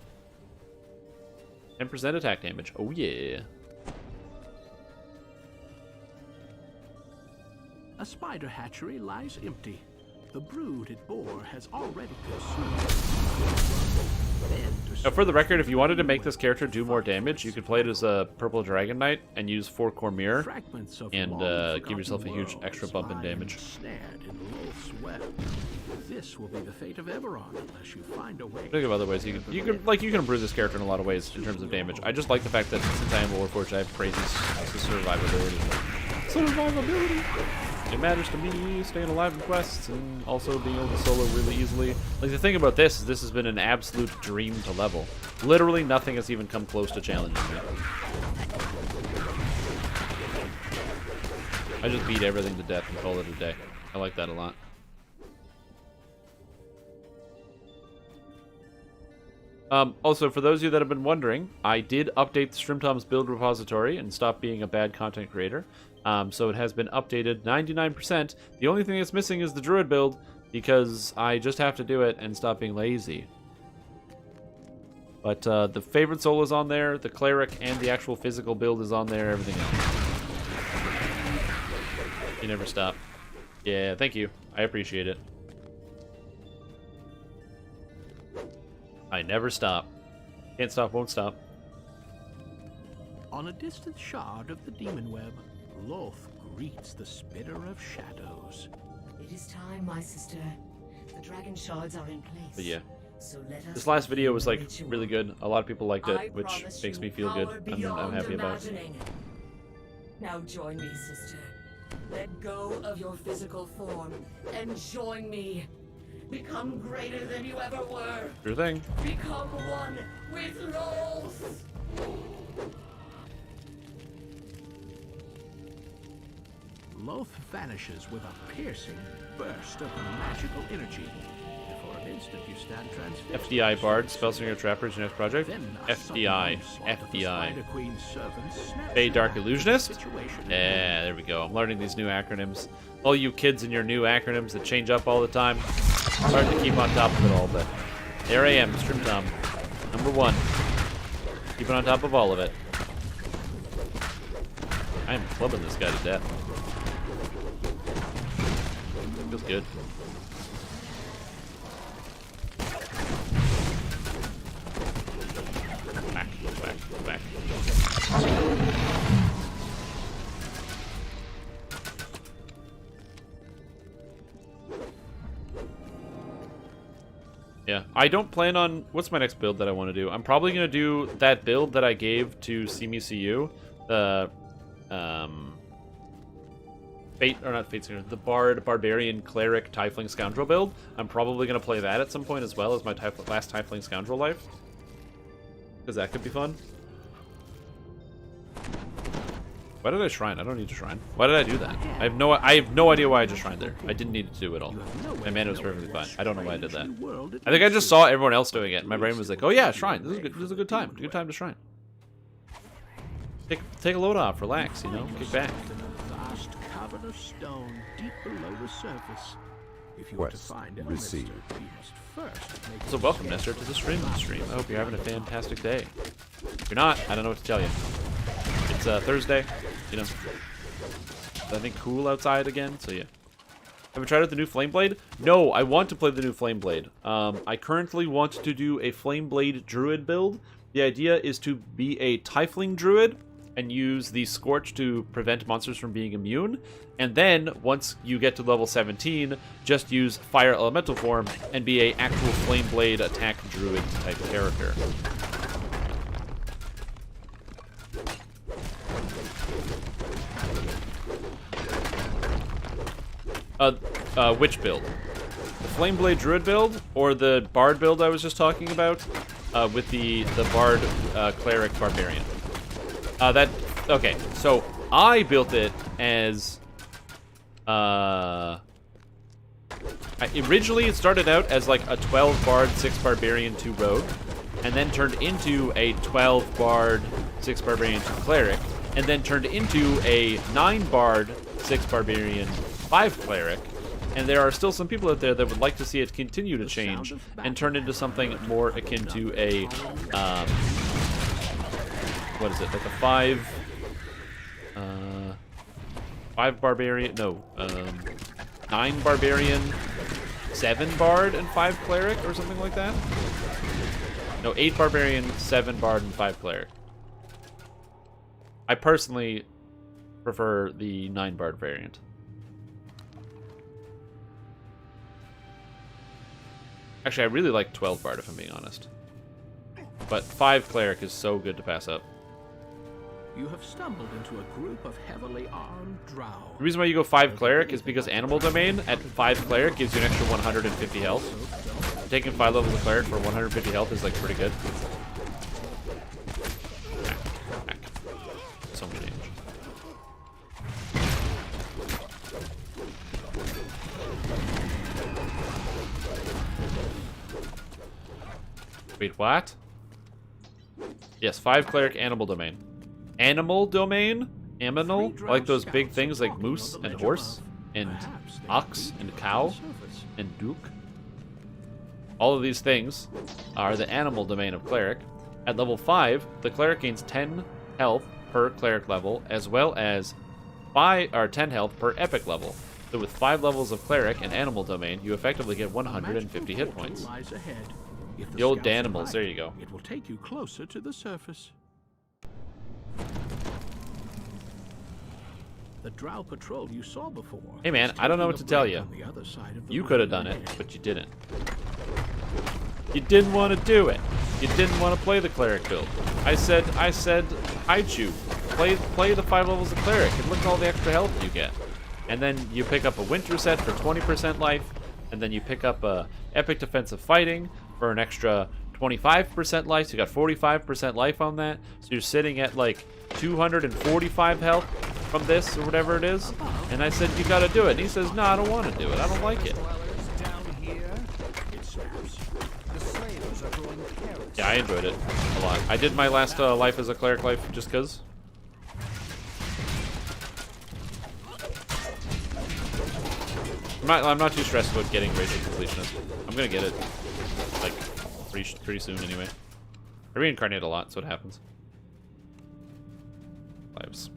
10% attack damage. Oh yeah. A spider hatchery lies empty. The brood it bore has already consumed. Now, for the record, if you wanted to make this character do more damage, you could play it as a purple dragon knight and use 4 core mirror and give yourself a huge extra bump in damage. This will be the fate of Eberron unless you find a way. Think of other ways you can improve this character in a lot of ways in terms of damage. I just like the fact that since I am a Warforged, I have crazy survivability. Survivability. It matters to me staying alive in quests and also being able to solo really easily. Like, the thing about this is this has been an absolute dream to level. Literally nothing has even come close to challenging me. I just beat everything to death and call it a day. I like that a lot. Also, for those of you that have been wondering, I did update the Shrimtom's build repository and stop being a bad content creator. So it has been updated 99%. The only thing that's missing is the Druid build, because I just have to do it and stop being lazy. But the favorite soul is on there, the Cleric, and the actual physical build is on there, everything else. You never stop. Yeah, thank you. I appreciate it. I never stop. Can't stop, won't stop. On a distant shard of the demon web, Loth greets the spitter of shadows. It is time, my sister. The dragon shards are in place. But yeah. So let us This last video was like ritual. really good. A lot of people liked I it, which promise makes you me feel good. power I'm beyond happy about it. imagining. Now join me, sister. Let go of your physical form and join me. Become greater than you ever were. Sure thing. Become one with Loth. Loth vanishes with a piercing burst of magical energy. For an instant, you stand transfixed. FDI Bard, Spellslinger Trappers, your next project. Then a sudden FDI. onslaught of the FDI. Spider Queen's servants snaps Fey you Dark out of the Illusionist? situation. Yeah, there we go. I'm learning these new acronyms. All you kids and your new acronyms that change up all the time. Hard to keep on top of it all, but there I am, Shrimtom. Number 1. Keeping on top of all of it. I am clubbing this guy to death. Feels good. Back, back, back. Yeah, I don't plan on... What's my next build that I want to do? I'm probably going to do that build that I gave to CMCU. The, the Barbarian, Cleric, Tiefling, Scoundrel build. I'm probably going to play that at some point as well as my last Tiefling, Scoundrel life. Because that could be fun. Why did I shrine? I don't need to shrine. Why did I do that? I have no idea why I just shrined there. I didn't need to do it all. My mana was perfectly fine. I don't know why I did that. I think I just saw everyone else doing it. My brain was like, oh yeah, shrine. This is good. This is a good time. Good time to shrine. Take a load off. Relax. You know, kick back. Vast cavern of stone deep below the surface. If you are to find Elminster, received. you must first make So welcome, Nestor, to the stream. I hope you're having a fantastic day. If you're not, I don't know what to tell you. It's Thursday, you know. I think cool outside again, so yeah. Have you tried out the new Flame Blade? No, I want to play the new Flame Blade. I currently want to do a Flame Blade Druid build. The idea is to be a Tiefling Druid and use the Scorch to prevent monsters from being immune. And then, once you get to level 17, just use Fire Elemental form and be a actual Flame Blade attack Druid type character. Which build? The Flame Blade Druid build, or the Bard build I was just talking about, with the Bard Cleric Barbarian? Okay, so I built it as originally it started out as like a 12 Bard, 6 Barbarian, 2 Rogue, and then turned into a 12 Bard, 6 Barbarian, 2 Cleric, and then turned into a 9 Bard, 6 Barbarian, 5 Cleric. And there are still some people out there that would like to see it continue to change and turn into something more akin to a, what is it, like a 5 Barbarian, no, 9 Barbarian, 7 Bard, and 5 Cleric, or something like that? No, 8 Barbarian, 7 Bard, and 5 Cleric. I personally prefer the 9 Bard variant. Actually, I really like 12 Bard, if I'm being honest. But 5 Cleric is so good to pass up. You have stumbled into a group of heavily armed drow. The reason why you go 5 Cleric is because Animal Domain at 5 Cleric gives you an extra 150 health. Taking 5 levels of Cleric for 150 health is like pretty good. Back. So much damage. Wait, what? Yes, 5 Cleric, Animal Domain. Animal Domain? Aminal? I like those big things like moose and horse and ox and cow and duke. All of these things are the Animal Domain of Cleric. At level 5, the Cleric gains 10 health per Cleric level, as well as 10 health per Epic level. So with 5 levels of Cleric and Animal Domain, you effectively get 150 hit points. The old Danimals, there you go. It will take you closer to the surface. The drow patrol you saw before. Hey man, I don't know what to tell you. You could have done it, but you didn't. You didn't want to do it. You didn't want to play the Cleric build. I said, hide you. Play the 5 levels of Cleric and look at all the extra health you get. And then you pick up a Winter set for 20% life, and then you pick up a Epic Defensive Fighting for an extra 25% life, so you got 45% life on that. So you're sitting at like 245 health from this or whatever it is. And I said, you gotta do it. And he says, no, I don't want to do it. I don't like it. Yeah, I enjoyed it a lot. I did my last life as a Cleric life just because. I'm not too stressed about getting racial completionist. I'm gonna get it like pretty soon anyway. I reincarnate a lot, so it happens. Lives.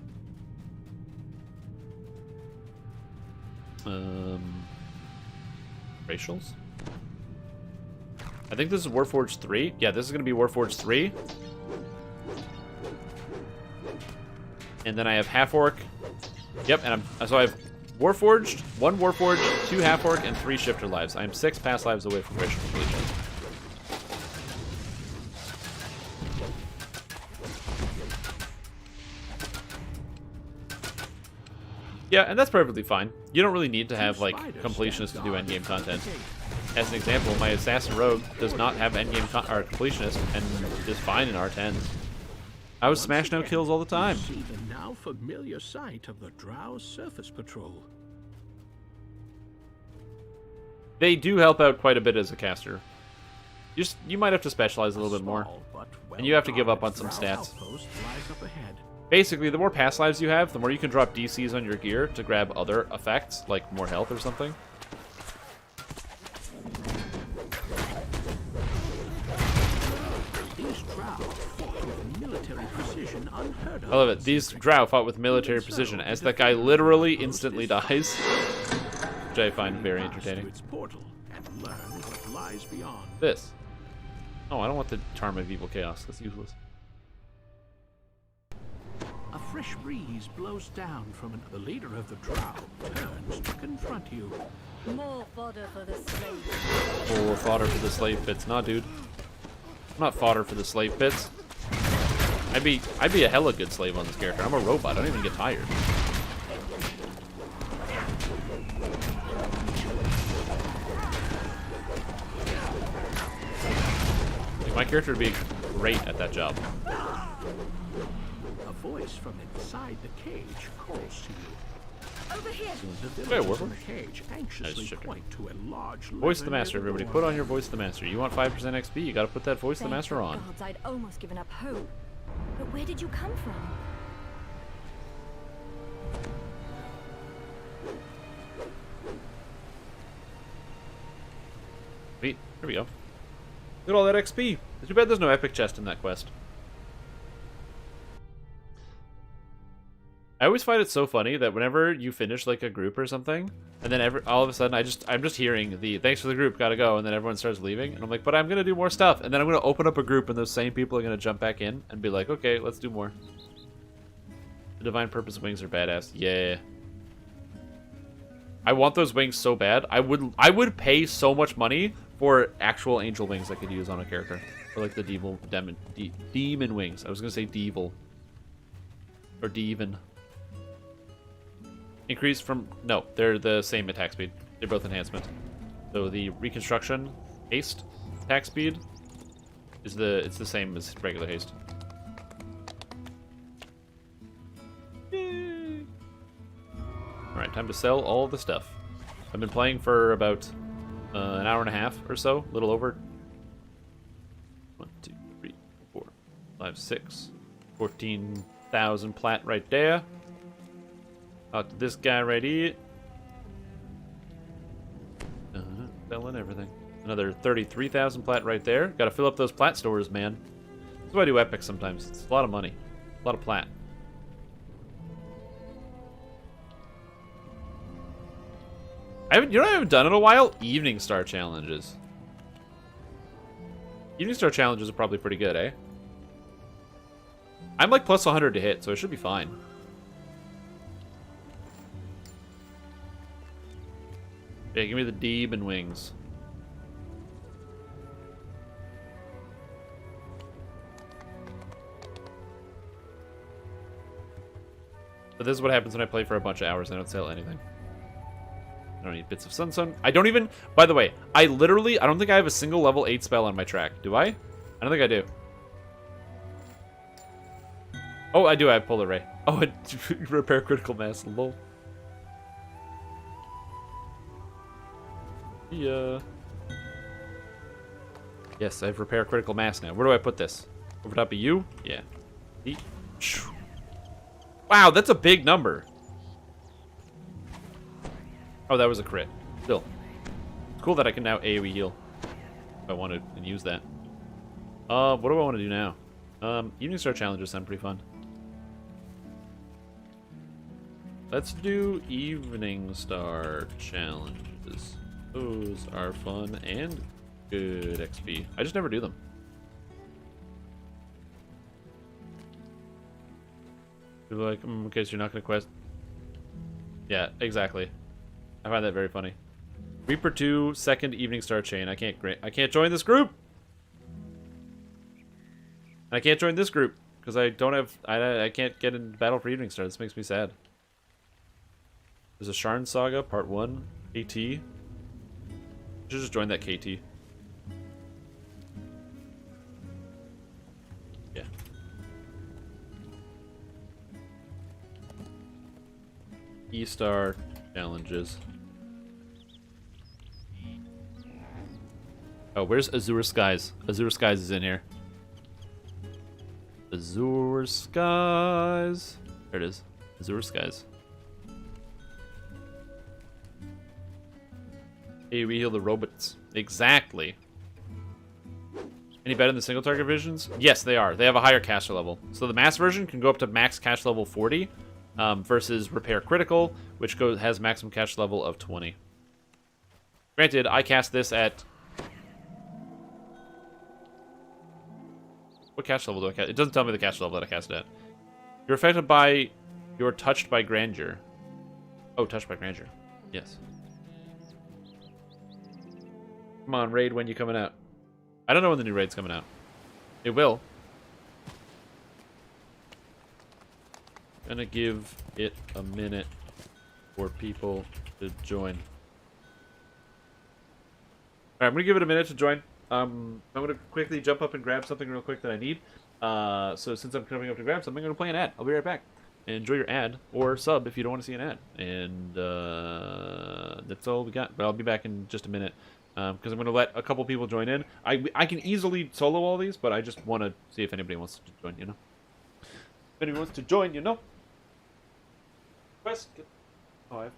Racials? I think this is Warforged 3. Yeah, this is gonna be Warforged 3. And then I have Half Orc. Yep, and so I have Warforged, 1 Warforged, 2 Half Orc, and 3 Shifter lives. I am 6 past lives away from racial completion. Yeah, and that's perfectly fine. You don't really need to have, like, completionists to do endgame content. As an example, my Assassin Rogue does not have endgame completionist and is fine in R10s. I was Once smashing out again, kills all the time. you see the now familiar sight of the Drow's surface patrol. They do help out quite a bit as a caster. You might have to specialize a little bit more. Small but And you have to give up on well-guarded some Drow stats. outpost lies up ahead. Basically, the more pass lives you have, the more you can drop DCs on your gear to grab other effects, like more health or something. These Drow fought with military precision unheard of. I love it. These Drow fought with military precision, as that guy literally instantly dies. Which I find very entertaining. Its portal and learn what lies beyond. This. Oh, I don't want the Charm of Evil Chaos. That's useless. A fresh breeze blows down from the leader of the Drow turns to confront you. More fodder for the slave. Or fodder for the slave pits. Nah, dude. I'm not fodder for the slave pits. I'd be a hella good slave on this character. I'm a robot. I don't even get tired. Like, my character would be great at that job. A voice from inside the cage calls to you. Over here. The Hey, villagers Warforged. in the cage anxiously shifter. point to a large Voice lever the near Master, the everybody. door. Put on your Voice the Master. You want 5% XP, you gotta put that Voice the Thank Master the on. gods, I'd almost given up hope. But where did you come from? Sweet. Here we go. Look at all that XP. It's too bad there's no epic chest in that quest. I always find it so funny that whenever you finish like a group or something, and then all of a sudden I'm just hearing the thanks for the group, gotta go, and then everyone starts leaving, and I'm like, but I'm gonna do more stuff, and then I'm gonna open up a group, and those same people are gonna jump back in and be like, okay, let's do more. The Divine Purpose wings are badass. Yeah. I want those wings so bad. I would pay so much money for actual angel wings I could use on a character. Or like the demon wings. I was gonna say devil. Or devon. Increase from... No, they're the same attack speed. They're both enhancement. So the reconstruction haste attack speed is it's the same as regular haste. Yay. Alright, time to sell all the stuff. I've been playing for about an hour and a half or so, a little over. 1, 2, 3, 4, 5, 6. 14,000 plat right there. Out to this guy right here. Selling everything. Another 33,000 plat right there. Gotta fill up those plat stores, man. That's why I do epic sometimes. It's a lot of money. A lot of plat. I haven't done in a while? Evening Star challenges. Evening Star challenges are probably pretty good, eh? I'm like plus 100 to hit, so it should be fine. Yeah, give me the demon wings. But this is what happens when I play for a bunch of hours and I don't sell anything. I don't need bits of sunsun. I don't even... By the way, I don't think I have a single level 8 spell on my track. Do I? I don't think I do. Oh, I do. I have Polar Ray. Oh, and repair critical mass. Lol. Yeah. Yes, I have repair critical mass now. Where do I put this? Over top of you? Yeah. Wow, that's a big number. Oh, that was a crit. Still. It's cool that I can now AoE heal. If I want to and use that. What do I want to do now? Evening Star challenges sound pretty fun. Let's do Evening Star challenges. Those are fun and good XP. I just never do them. People are like, okay, so you're not gonna quest. Yeah, exactly. I find that very funny. Reaper 2, second Evening Star chain. I can't join this group. And I can't join this group because I don't have. I can't get in battle for Evening Star. This makes me sad. There's a Sharn Saga Part 1 KT. I should just join that KT. Yeah. E-star challenges. Oh, where's Azure Skies? Azure Skies is in here. Azure Skies. There it is. Azure Skies. Hey, we heal the robots. Exactly. Any better than the single target versions? Yes, they are. They have a higher caster level. So the mass version can go up to max caster level 40, versus repair critical, which has maximum caster level of 20. Granted, I cast this at... What caster level do I cast? It doesn't tell me the caster level that I cast it at. You're affected by... You're touched by grandeur. Oh, touched by grandeur. Yes. Come on, raid, when you coming out? I don't know when the new raid's coming out. It will. Gonna give it a minute for people to join. Alright, I'm gonna give it a minute to join. I'm gonna quickly jump up and grab something real quick that I need. So since I'm coming up to grab something, I'm gonna play an ad. I'll be right back. Enjoy your ad, or sub if you don't want to see an ad. And that's all we got. But I'll be back in just a minute. Because I'm going to let a couple people join in. I can easily solo all these, but I just want to see if anybody wants to join, you know? If anyone wants to join, you know? Quest. Oh, I have...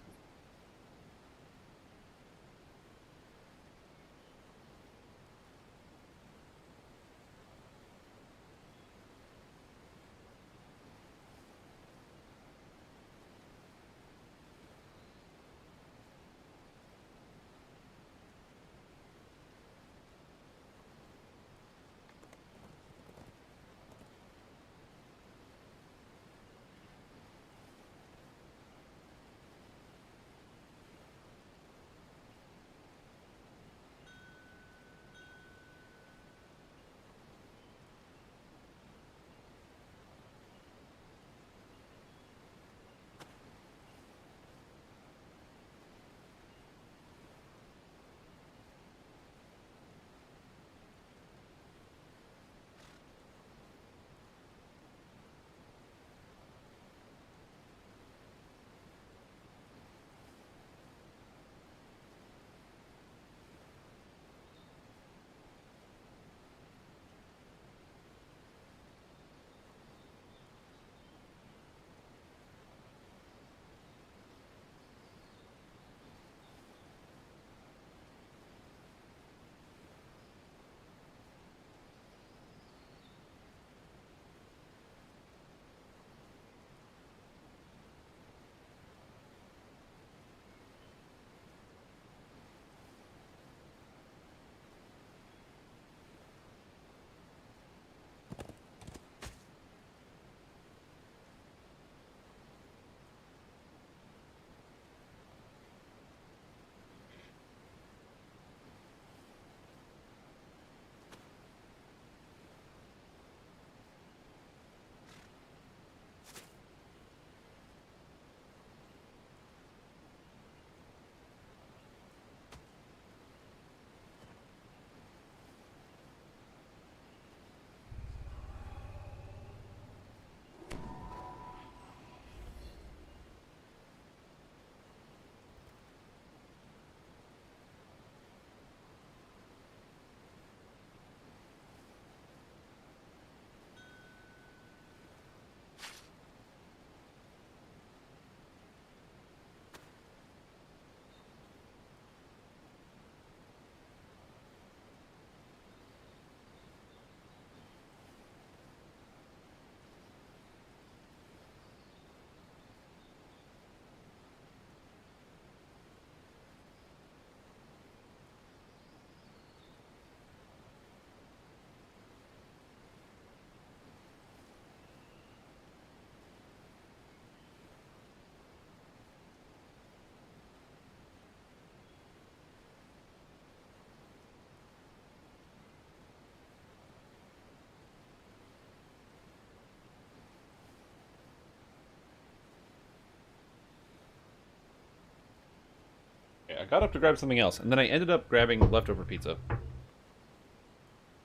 I got up to grab something else, and then I ended up grabbing leftover pizza.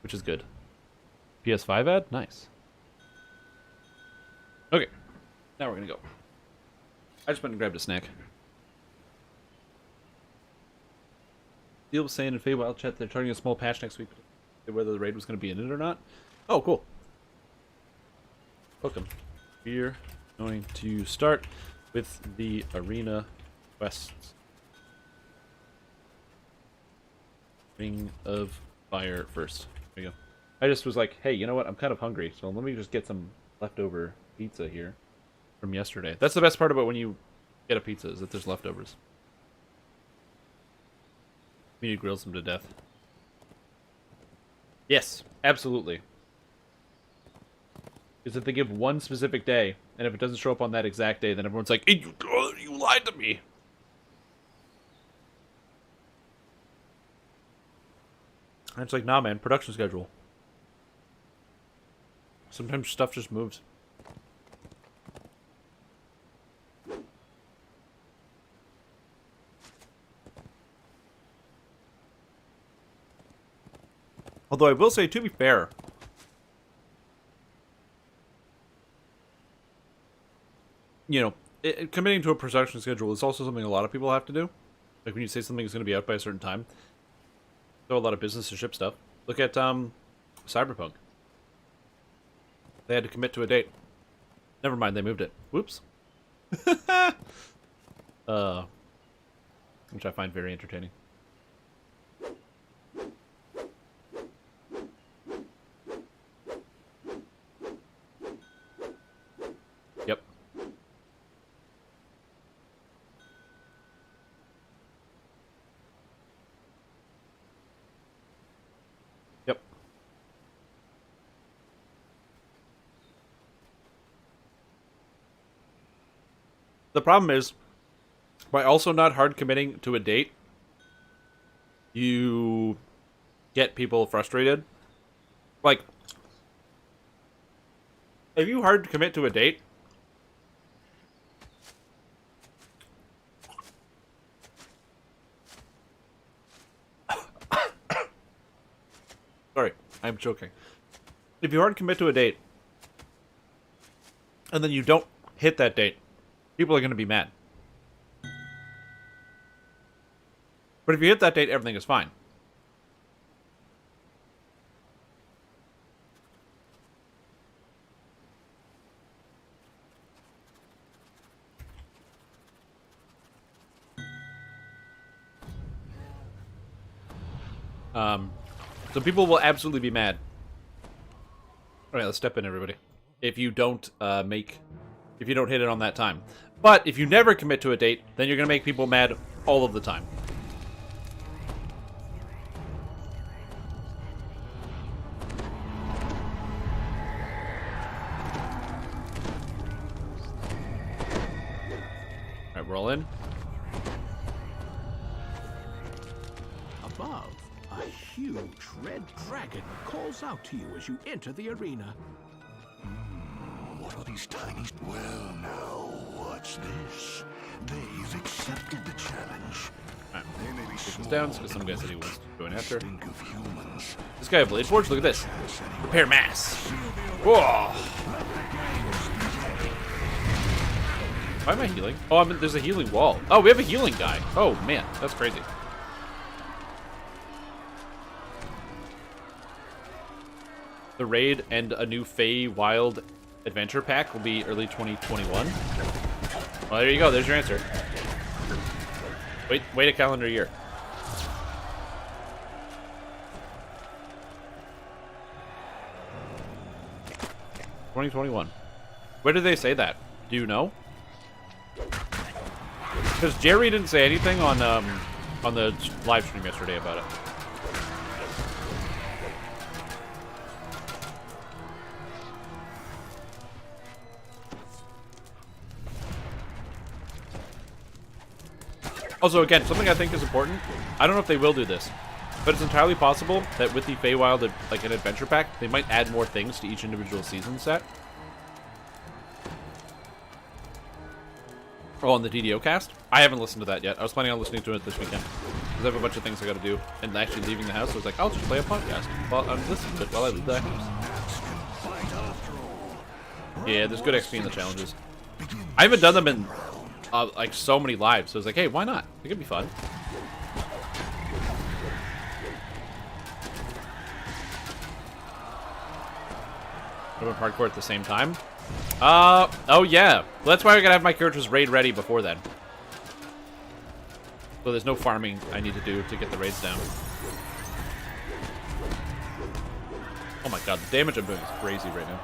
Which is good. PS5 ad? Nice. Okay. Now we're gonna go. I just went and grabbed a snack. Deal was saying in Feywild chat they're starting a small patch next week, whether the raid was going to be in it or not. Oh, cool. Welcome. We're going to start with the arena quests. Ring of Fire first. There we go. I just was like, hey, you know what? I'm kind of hungry, so let me just get some leftover pizza here from yesterday. That's the best part about when you get a pizza, is that there's leftovers. You grilled them to death. Yes, absolutely. Is that they give one specific day, and if it doesn't show up on that exact day, then everyone's like, hey, you lied to me. And it's like, nah, man, production schedule. Sometimes stuff just moves. Although I will say, to be fair, you know, committing to a production schedule is also something a lot of people have to do. Like when you say something is going to be out by a certain time. So a lot of business to ship stuff. Look at Cyberpunk. They had to commit to a date. Never mind, they moved it. Whoops. Which I find very entertaining. Yep. Yep. The problem is, by also not hard committing to a date, you get people frustrated. Like, if you hard commit to a date, sorry, I'm choking. If you hard commit to a date, and then you don't hit that date, people are going to be mad. But if you hit that date, everything is fine. So people will absolutely be mad. All right, let's step in, everybody. If you don't if you don't hit it on that time. But if you never commit to a date, then you're gonna make people mad all of the time. All right, we're all in. Above, a huge red dragon calls out to you as you enter the arena. What are these tiny... Well, now, what's this? They've accepted the challenge. Alright, They may be this small, down because some guy said he was going after. stink of humans. This guy have Blade Forge, look at this. Repair mass. Whoa. Why am I healing? Oh, there's a healing wall. Oh, we have a healing guy. Oh, man, that's crazy. The raid and a new Feywild adventure pack will be early 2021. Well, there you go. There's your answer. Wait a calendar year. '2021. Where did they say that? Do you know? Because Jerry didn't say anything on the live stream yesterday about it. Also, again, something I think is important. I don't know if they will do this, but it's entirely possible that with the Feywild, like an adventure pack, they might add more things to each individual season set. Oh, on the DDO cast? I haven't listened to that yet. I was planning on listening to it this weekend. Because I have a bunch of things I gotta do. And actually leaving the house, I was like, I'll just play a podcast. Well, I'm listening to it while I leave the house. Yeah, there's good XP in the challenges. I haven't done them in like so many lives. So I was like, hey, why not? It could be fun. Hardcore at the same time. Oh yeah. Well, that's why I gotta have my characters raid ready before then. So there's no farming I need to do to get the raids down. Oh my god, the damage I'm doing is crazy right now.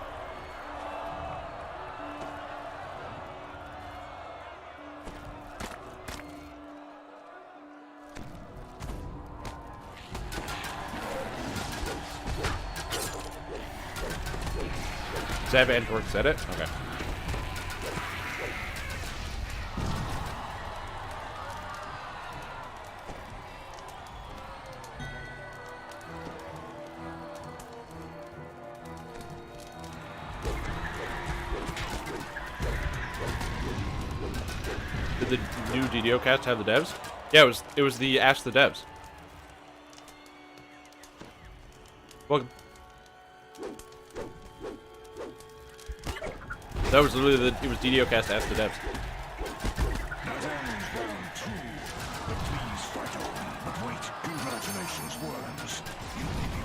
Zeb and Torque said it? Okay. Did the new DDO cast have the devs? Yeah, it was the Ask the Devs. Welcome. That was literally it was DDO cast Ask the Devs.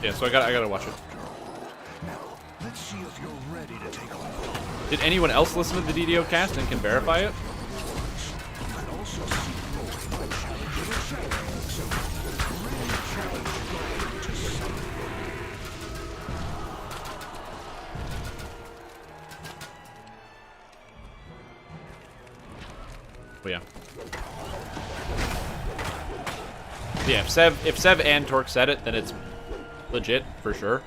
Yeah, so I gotta watch it. Now, let's see if you're ready to take on. Did anyone else listen to the DDO cast and can verify it? Oh, yeah. Yeah, if Sev and Torque said it, then it's legit for sure.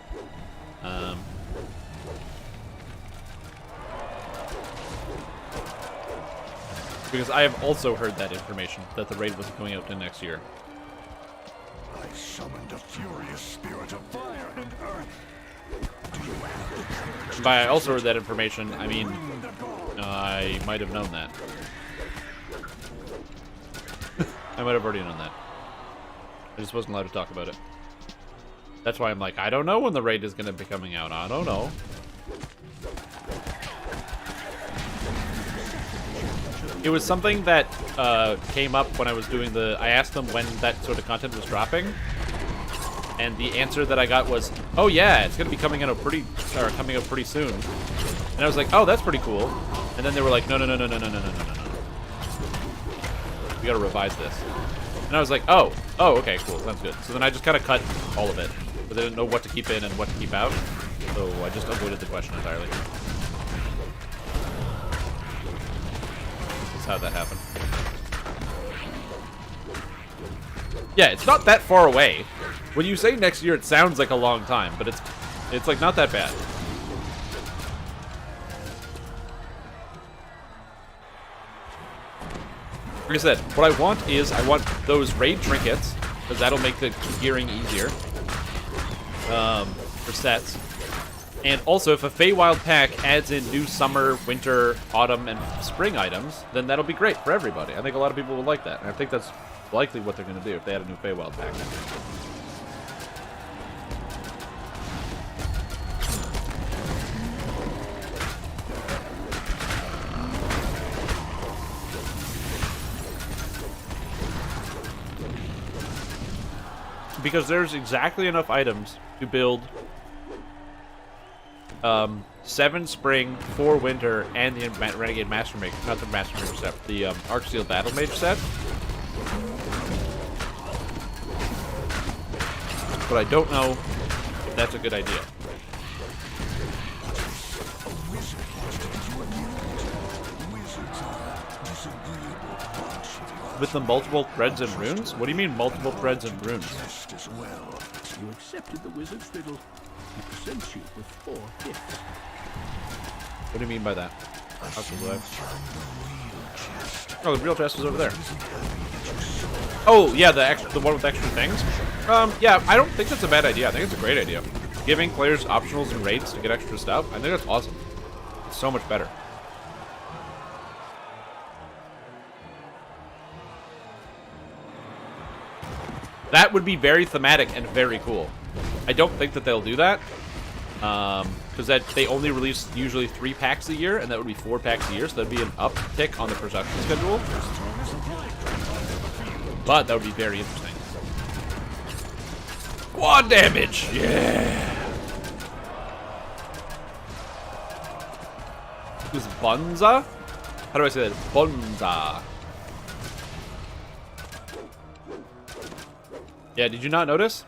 Because I have also heard that information that the raid wasn't coming out till next year. I summoned a furious spirit of fire and earth. Do you have the courage? By I also heard that information, I mean, I might have known that. I might have already known that. I just wasn't allowed to talk about it. That's why I'm like, I don't know when the raid is going to be coming out. I don't know. It was something that came up when I was doing the... I asked them when that sort of content was dropping. And the answer that I got was, oh yeah, it's going to be coming out pretty soon. And I was like, oh, that's pretty cool. And then they were like, no. We got to revise this. And I was like, oh, okay, cool, sounds good. So then I just kind of cut all of it. But I didn't know what to keep in and what to keep out. So I just avoided the question entirely. That's how that happened. Yeah, it's not that far away. When you say next year, it sounds like a long time, but it's like not that bad. Like I said, what I want is I want those raid trinkets, because that'll make the gearing easier for sets. And also, if a Feywild pack adds in new summer, winter, autumn, and spring items, then that'll be great for everybody. I think a lot of people will like that. And I think that's likely what they're going to do if they add a new Feywild pack. Because there's exactly enough items to build 7 spring, 4 winter, and the Renegade Master Maker. Not the Master Maker set, the Arcsteel Battle Mage set. But I don't know if that's a good idea. With the multiple threads and runes? What do you mean multiple threads and runes? You accepted the wizard's riddle. He presents you with 4 gifts. What do you mean by that? Oh, the real chest is over there. Oh, yeah, the one with extra things? Yeah, I don't think that's a bad idea. I think it's a great idea. Giving players optionals and raids to get extra stuff, I think that's awesome. It's so much better. That would be very thematic and very cool. I don't think that they'll do that. Because that they only release usually 3 packs a year, and that would be 4 packs a year, so that'd be an uptick on the production schedule. But that would be very interesting. Quad damage! Yeah! Who's Bonza? How do I say that? Bonza. Yeah, did you not notice?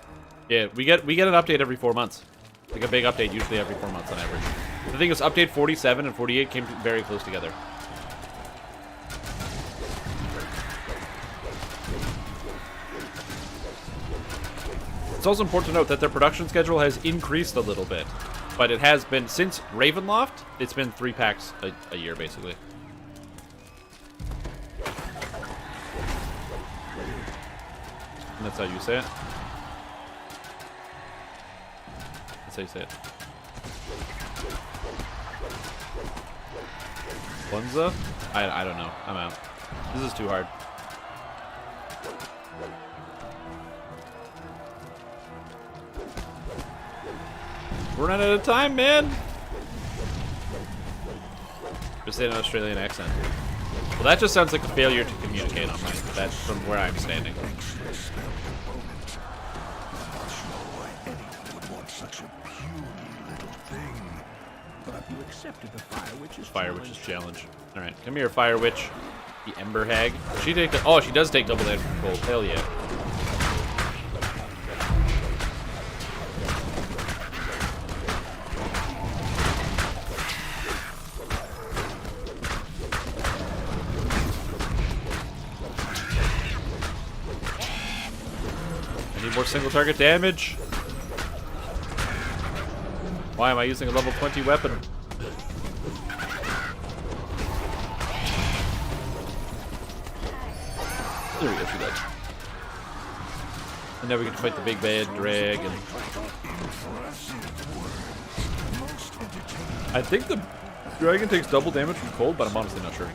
Yeah, we get an update every 4 months. Like a big update, usually every 4 months on average. The thing is, update 47 and 48 came very close together. It's also important to note that their production schedule has increased a little bit. But it has been, since Ravenloft, it's been 3 packs a year, basically. And that's how you say it. That's how you say it. Bunza? I don't know. I'm out. This is too hard. We're running out of time, man! Just say an Australian accent. Well, that just sounds like a failure to communicate on mine. That's from where I'm standing. You accepted the Fire Witch's challenge. Alright, come here, Fire Witch. The Ember Hag. She take oh, she does take double damage from cold. Hell yeah. I need more single target damage. Why am I using a level 20 weapon? There we go, she died. And now we can fight the big bad dragon. I think the dragon takes double damage from cold, but I'm honestly not sure.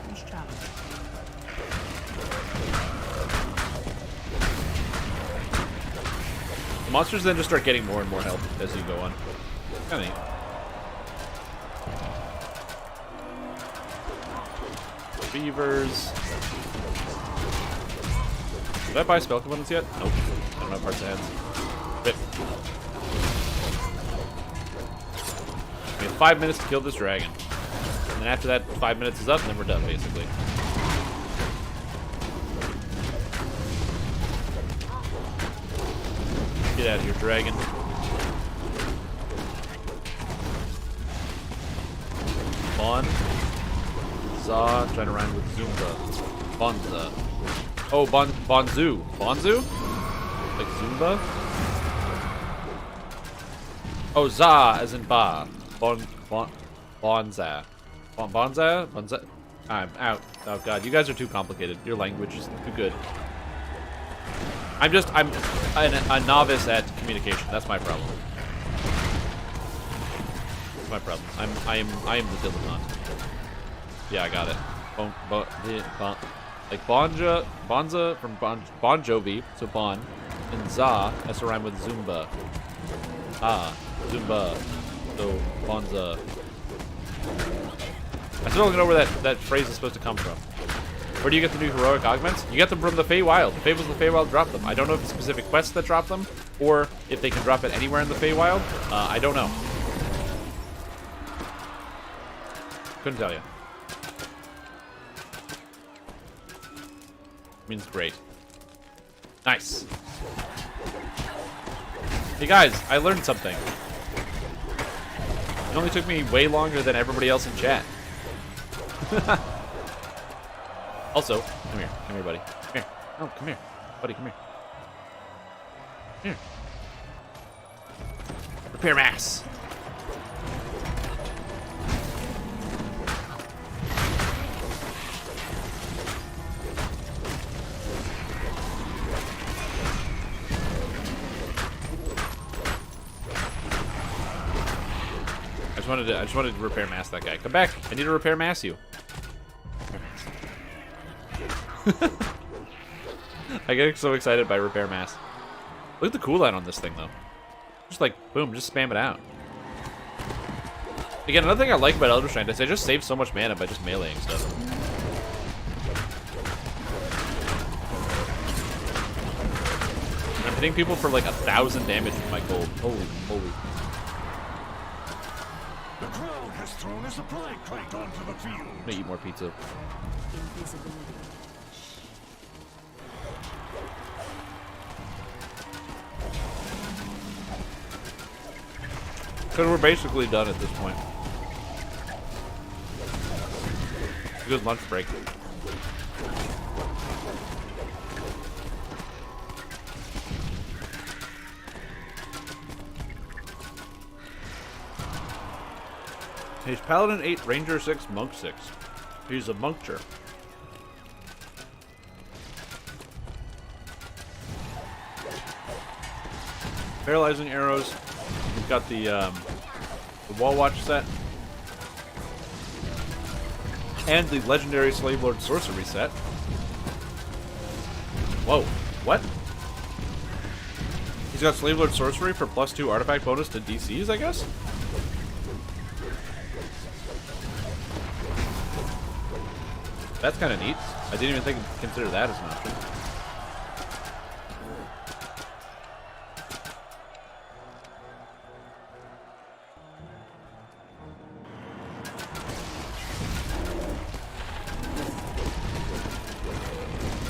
The monsters then just start getting more and more health as you go on. Kinda neat. Beavers. Did I buy spell components yet? Nope. I don't have hearts and hands. Rip. We have 5 minutes to kill this dragon. And then after that, 5 minutes is up, and then we're done, basically. Get out of here, dragon. Bon. Za, trying to rhyme with Zumba. Bonza. Oh, Bonzu. Bonzu? Like Zumba? Oh, Za, as in Ba. Bonza. Bonza? Bonza? I'm out. Oh god, you guys are too complicated. Your language is too good. I'm a novice at communication. That's my problem. That's my problem. I am the dilettante. Yeah, I got it. Like Bonza from Bon Jovi, so Bon, and Za has to rhyme with Zumba. Ah, Zumba, so Bonza. I still don't know where that phrase is supposed to come from. Where do you get the new heroic augments? You get them from the Feywild. The Fables of the Feywild drop them. I don't know if it's specific quests that drop them, or if they can drop it anywhere in the Feywild. I don't know. Couldn't tell you. Means great. Nice. Hey guys, I learned something. It only took me way longer than everybody else in chat. Also, come here, buddy. Come here. Oh, come here. Buddy, come here. Here. Repair mass. I just wanted to repair mass that guy. Come back. I need to repair mass you. I get so excited by repair mass. Look at the cooldown on this thing though. Just like boom, just spam it out. Again, another thing I like about Elder Strand is I just save so much mana by just meleeing stuff. I'm hitting people for like 1,000 damage with my gold. Holy moly. The crowd has thrown a supply crate onto the field. I'm gonna eat more pizza. Invisibility. Because we're basically done at this point. Good lunch break. He's Paladin 8, Ranger 6, Monk 6. He's a Monkcher. Paralyzing arrows. We've got the Wall Watch set. And the legendary Slave Lord Sorcery set. Whoa, what? He's got Slave Lord Sorcery for +2 artifact bonus to DCs, I guess? That's kind of neat. I didn't even consider that as an option.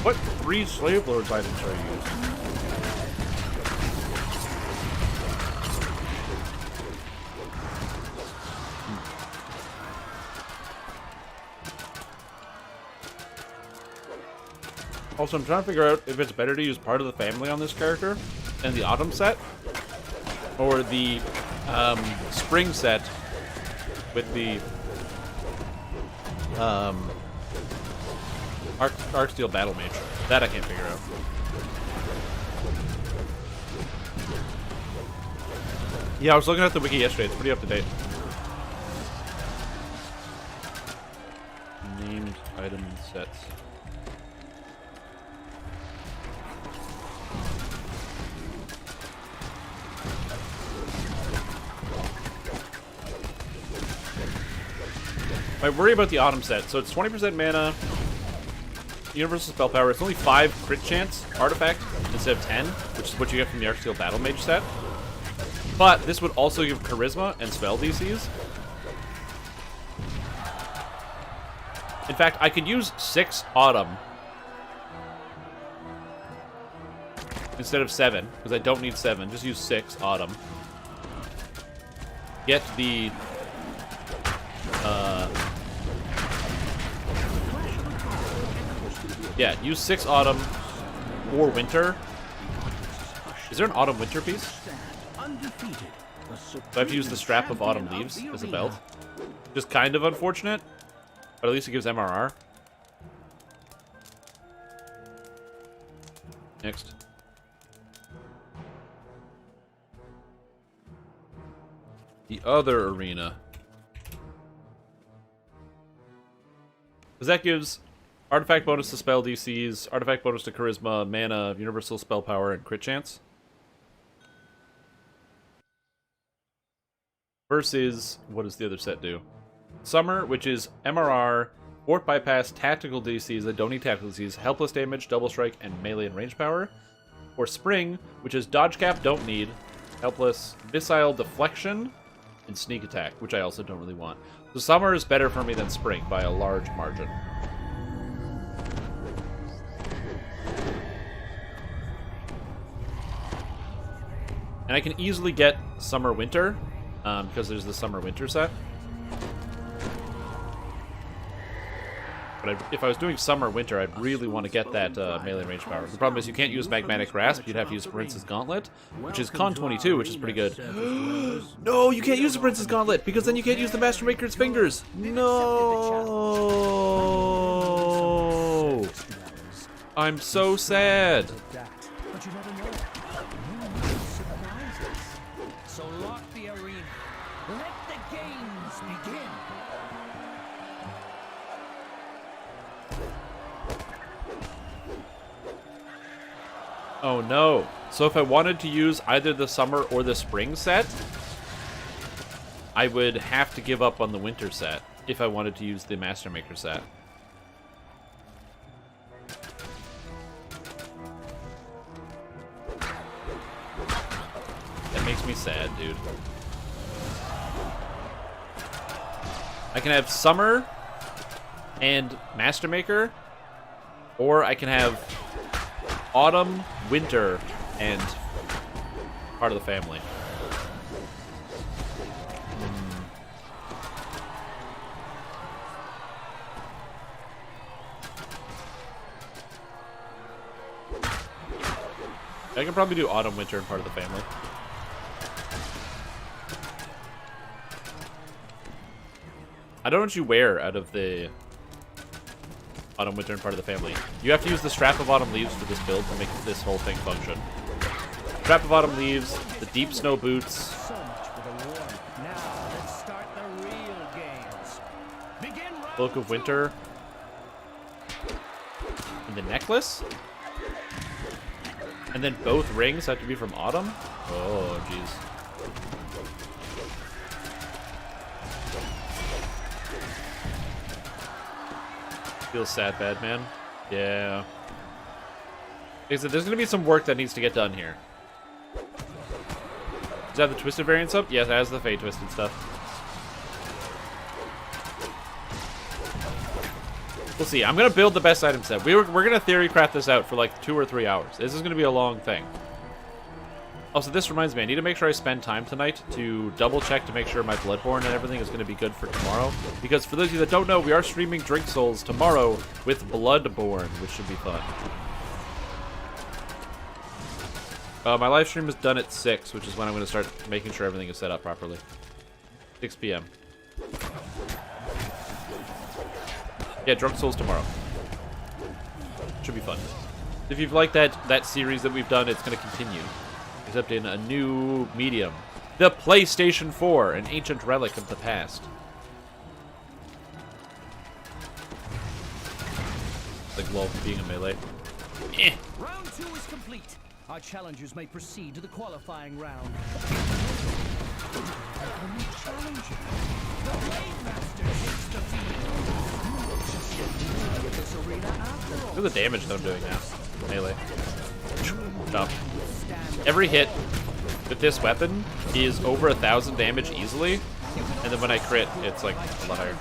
What 3 Slave Lords items are you using? Also, I'm trying to figure out if it's better to use part of the family on this character than the autumn set, or the spring set with the Arcsteel Battle Mage. That I can't figure out. Yeah, I was looking at the wiki yesterday. It's pretty up to date. Named item sets. I worry about the autumn set. So it's 20% mana, universal spell power. It's only 5 crit chance artifact instead of 10, which is what you get from the Arcsteel Battle Mage set. But this would also give charisma and spell DCs. In fact, I could use 6 autumn instead of 7, because I don't need 7. Just use 6 autumn. Get the yeah, use 6 autumn or winter. Is there an autumn winter piece? Do I have to use the strap of autumn leaves as a belt? Just kind of unfortunate, but at least it gives MRR. Next. The other arena. Because that gives artifact bonus to spell DCs, artifact bonus to charisma, mana, universal spell power, and crit chance. Versus, what does the other set do? Summer, which is MRR, fort bypass, tactical DCs that don't need tactical DCs, helpless damage, double strike, and melee and range power. Or Spring, which is dodge cap, don't need, helpless, missile deflection, and sneak attack, which I also don't really want. So Summer is better for me than Spring by a large margin. And I can easily get Summer Winter, because there's the Summer Winter set. But if I was doing Summer Winter, I'd really want to get that melee range power. The problem is you can't use Magmatic Grasp, you'd have to use Prince's Gauntlet, which is Con 22, which is pretty good. No, you can't use the Prince's Gauntlet, because then you can't use the Master Maker's Fingers. No! I'm so sad. But you never know. Surprises. So lock the arena. Let the games begin. Oh no. So if I wanted to use either the summer or the spring set, I would have to give up on the winter set if I wanted to use the Master Maker set. That makes me sad, dude. I can have Summer and Master Maker, or I can have Autumn, Winter, and part of the family. I can probably do Autumn, Winter, and part of the family. I don't know what you wear out of the Autumn, Winter, and part of the family. You have to use the Strap of Autumn Leaves for this build to make this whole thing function. Strap of Autumn Leaves, the Deep Snow Boots. So much for the war. Now let's start the real games. Begin round Cloak of Winter. And the necklace? And then both rings have to be from Autumn? Oh, jeez. Feels sad, bad man. Yeah. There's going to be some work that needs to get done here. Does that have the Twisted variants up? Yes, it has the Fate Twisted stuff. We'll see. I'm going to build the best item set. We're going to theory craft this out for like 2 or 3 hours. This is going to be a long thing. Also, this reminds me, I need to make sure I spend time tonight to double check to make sure my Bloodborne and everything is going to be good for tomorrow. Because for those of you that don't know, we are streaming Drink Souls tomorrow with Bloodborne, which should be fun. My live stream is done at 6, which is when I'm going to start making sure everything is set up properly. 6 p.m. Yeah, Drunk Souls tomorrow. Should be fun. If you've liked that series that we've done, it's going to continue. Except in a new medium. The PlayStation 4, an ancient relic of the past. Like, lol, being a melee. Eh. Round 2 is complete. Our challengers may proceed to the qualifying round. Challenger. The Blade Master takes the field. This arena after all. Look at the damage that I'm doing now. Melee. Stop. Every hit with this weapon is over 1,000 damage easily, and then when I crit, it's like a lot higher.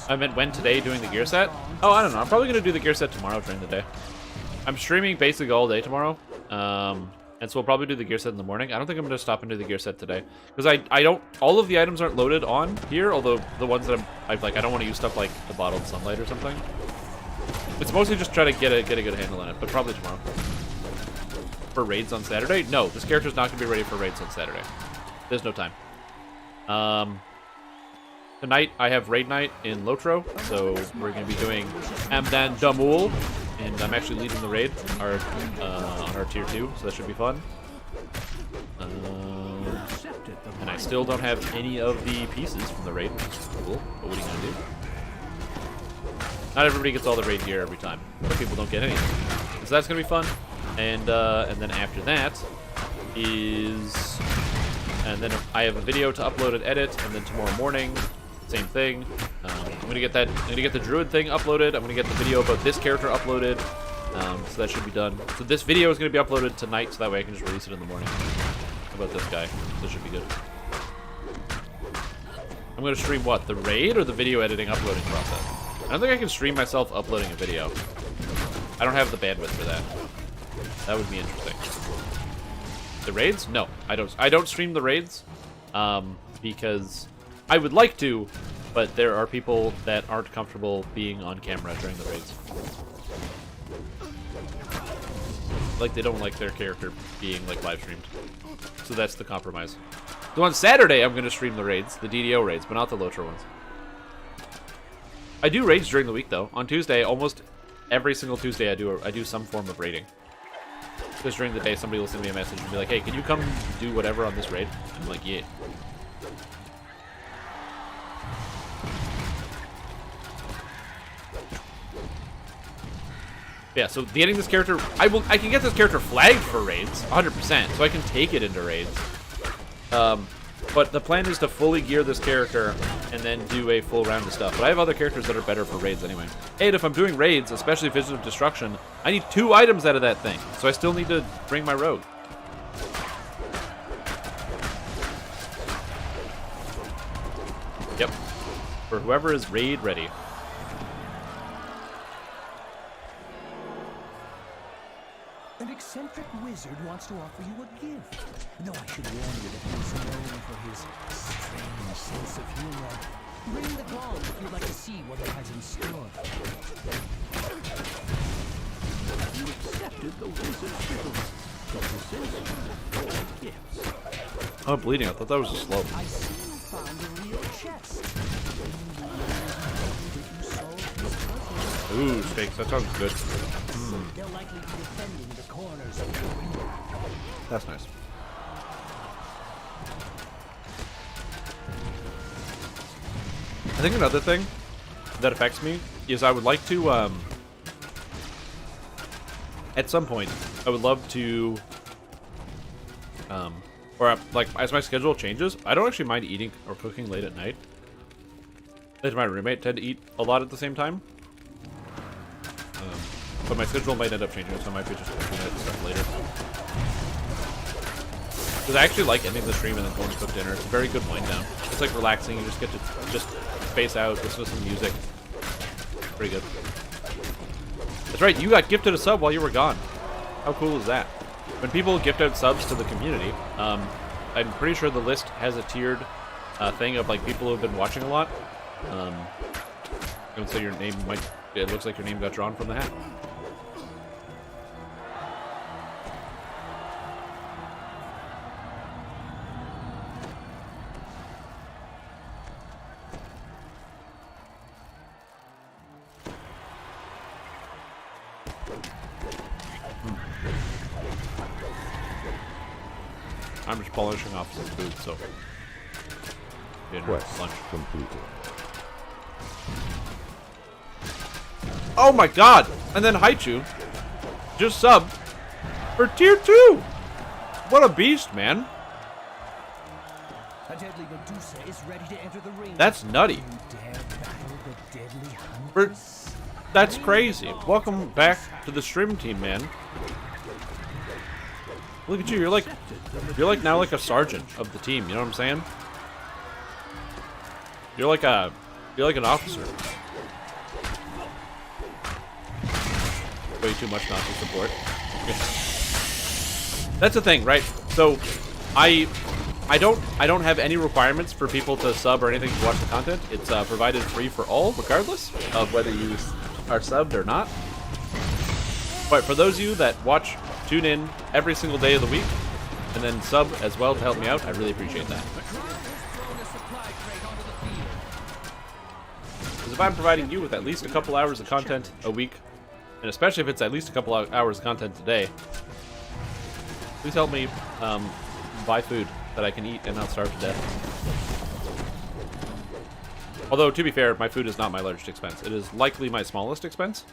I meant when today doing the gear set? Oh, I don't know. I'm probably going to do the gear set tomorrow during the day. I'm streaming basically all day tomorrow, and so we'll probably do the gear set in the morning. I don't think I'm going to stop and do the gear set today, because I don't, all of the items aren't loaded on here, although the ones that I don't want to use stuff like the bottled sunlight or something. It's mostly just try to get a good handle on it, but probably tomorrow. For raids on Saturday? No, this character's not going to be ready for raids on Saturday. There's no time. Tonight, I have raid night in Lotro, so we're going to be doing Amdan Damul, and I'm actually leading the raid on our tier 2, so that should be fun. And I still don't have any of the pieces from the raid, which is cool, but what are you going to do? Not everybody gets all the raid gear every time. Some people don't get anything. So that's going to be fun. And then after that is... And then I have a video to upload and edit, and then tomorrow morning, same thing. I'm gonna get the Druid thing uploaded. I'm gonna get the video about this character uploaded. So that should be done. So this video is gonna be uploaded tonight, so that way I can just release it in the morning. About this guy. This should be good. I'm gonna stream what? The raid or the video editing uploading process? I don't think I can stream myself uploading a video. I don't have the bandwidth for that. That would be interesting. The raids? No, I don't stream the raids because I would like to, but there are people that aren't comfortable being on camera during the raids. Like, they don't like their character being like live streamed. So that's the compromise. So on Saturday I'm going to stream the raids, the DDO raids, but not the Lotro ones. I do raids during the week though. On Tuesday, almost every single Tuesday I do some form of raiding. Because during the day, somebody will send me a message and be like, hey, can you come do whatever on this raid? I'm like, yeah. Yeah, so getting this character, I can get this character flagged for raids, 100%, so I can take it into raids. But But the plan is to fully gear this character and then do a full round of stuff. But I have other characters that are better for raids anyway. And if I'm doing raids, especially Vision of Destruction, I need 2 items out of that thing. So I still need to bring my rogue. Yep. For whoever is raid ready. An eccentric wizard wants to offer you a gift. Though I should warn you that he is known for his strange sense of humor. Ring the gong if you'd like to see what it has in store. You accepted the wizard's riddle. So this is 4 gifts. Oh, I'm bleeding. I thought that was a slope. I see you found a real chest. Ooh, steaks. That sounds good. They'll likely be defending the corners of the window. That's nice. I think another thing that affects me is I would like to, at some point, I would love to, like, as my schedule changes, I don't actually mind eating or cooking late at night. As my roommate tend to eat a lot at the same time. But my schedule might end up changing, so I might be just cooking that stuff later. Because I actually like ending the stream and then going to cook dinner. It's a very good wind down. It's like relaxing. You just get to just space out, listen to some music. Pretty good. That's right, you got gifted a sub while you were gone. How cool is that? When people gift out subs to the community, I'm pretty sure the list has a tiered thing of like people who have been watching a lot. And so your name might, it looks like your name got drawn from the hat. I'm just polishing off some food, so dinner, Quest lunch. completed. Oh my god! And then Haichu just subbed for tier 2! What a beast, man. A deadly Medusa is ready to enter the ring. That's nutty. You dare battle the deadly huntress? That's crazy. Welcome back to the stream team, man. Look at you, you're like now like a sergeant of the team, you know what I'm saying? You're like an officer. Way too much Nazi support. That's the thing, right? So I don't have any requirements for people to sub or anything to watch the content. It's provided free for all, regardless of whether you are subbed or not. But for those of you that watch, tune in every single day of the week, and then sub as well to help me out, I really appreciate that. Because if I'm providing you with at least a couple hours of content a week, and especially if it's at least a couple hours of content today, please help me buy food that I can eat and not starve to death. Although, to be fair, my food is not my largest expense. It is likely my smallest expense.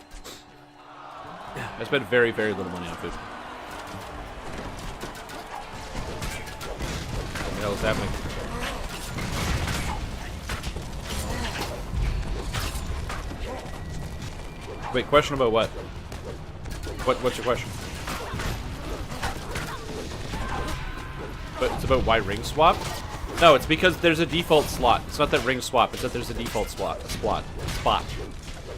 I spend very, very little money on food. What the hell is happening? Wait, question about what? What's your question? But it's about why ring swap? No, it's because there's a default slot. It's not that ring swap, it's that there's a default spot.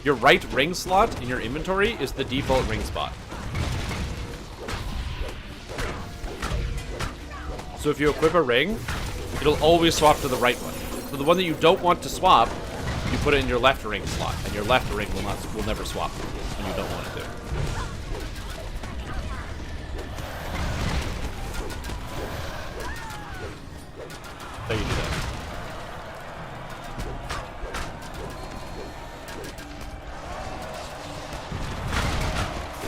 Your right ring slot in your inventory is the default ring spot. So if you equip a ring, it'll always swap to the right one. So the one that you don't want to swap, you put it in your left ring slot, and your left ring will never swap when you don't want it to. How you do that?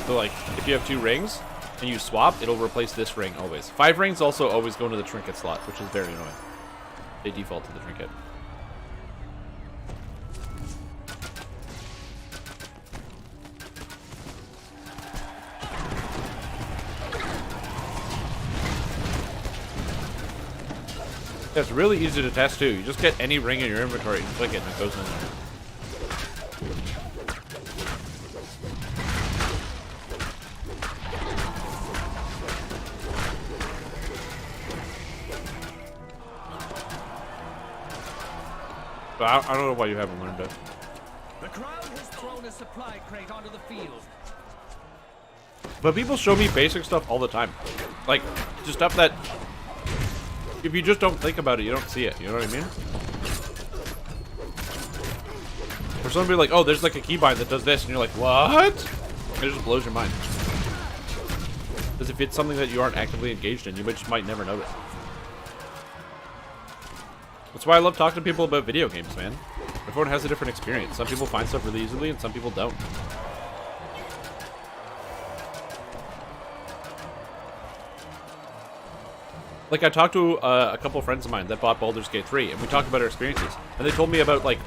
So like, if you have 2 rings and you swap, it'll replace this ring always. 5 rings also always go into the trinket slot, which is very annoying. They default to the trinket. Yeah, it's really easy to test too. You just get any ring in your inventory and click it and it goes in there. But I don't know why you haven't learned it. The crowd has thrown a supply crate onto the field. But people show me basic stuff all the time. Like, just stuff that, if you just don't think about it, you don't see it. You know what I mean? Or somebody like, oh, there's like a keybind that does this, and you're like, what? It just blows your mind. Because if it's something that you aren't actively engaged in, you just might never notice. That's why I love talking to people about video games, man. Everyone has a different experience. Some people find stuff really easily, and some people don't. Like, I talked to a couple of friends of mine that bought Baldur's Gate 3, and we talked about our experiences. And they told me about, like,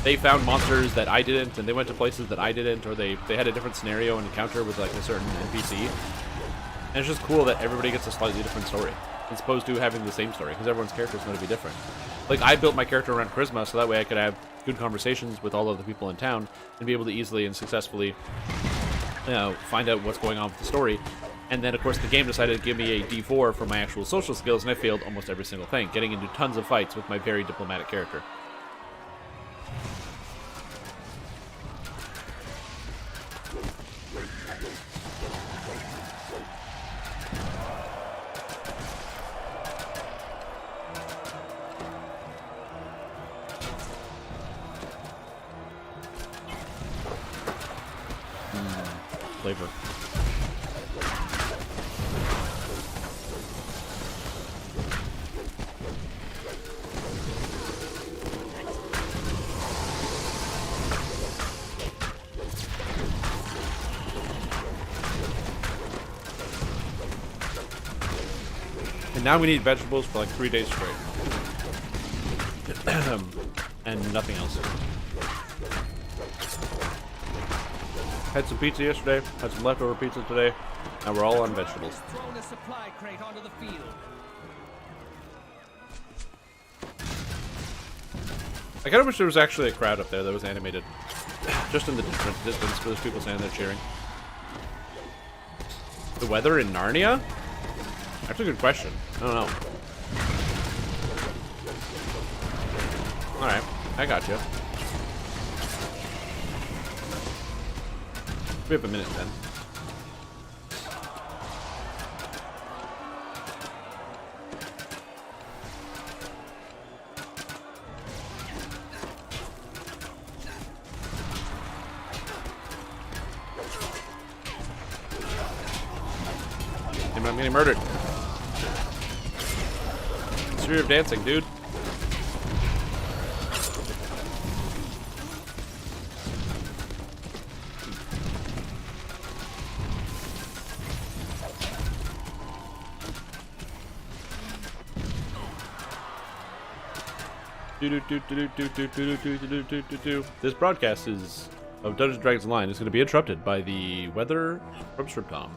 they found monsters that I didn't, and they went to places that I didn't, or they had a different scenario and encounter with, like, a certain NPC. And it's just cool that everybody gets a slightly different story, as opposed to having the same story, because everyone's character is going to be different. Like, I built my character around charisma, so that way I could have good conversations with all of the people in town, and be able to easily and successfully, you know, find out what's going on with the story. And then, of course, the game decided to give me a D4 for my actual social skills, and I failed almost every single thing, getting into tons of fights with my very diplomatic character. Flavor. And now we need vegetables for like 3 days straight. And nothing else. Had some pizza yesterday, had some leftover pizza today, and we're all on vegetables. Thrown a supply crate onto the field. I kind of wish there was actually a crowd up there that was animated. Just in the distance for those people standing there cheering. The weather in Narnia? That's a good question. I don't know. Alright, I got you. We have a minute then. Damn, I'm getting murdered. Sphere of dancing, dude. This broadcast is of Dungeons & Dragons Online is going to be interrupted by the weather from Shrimp Tom.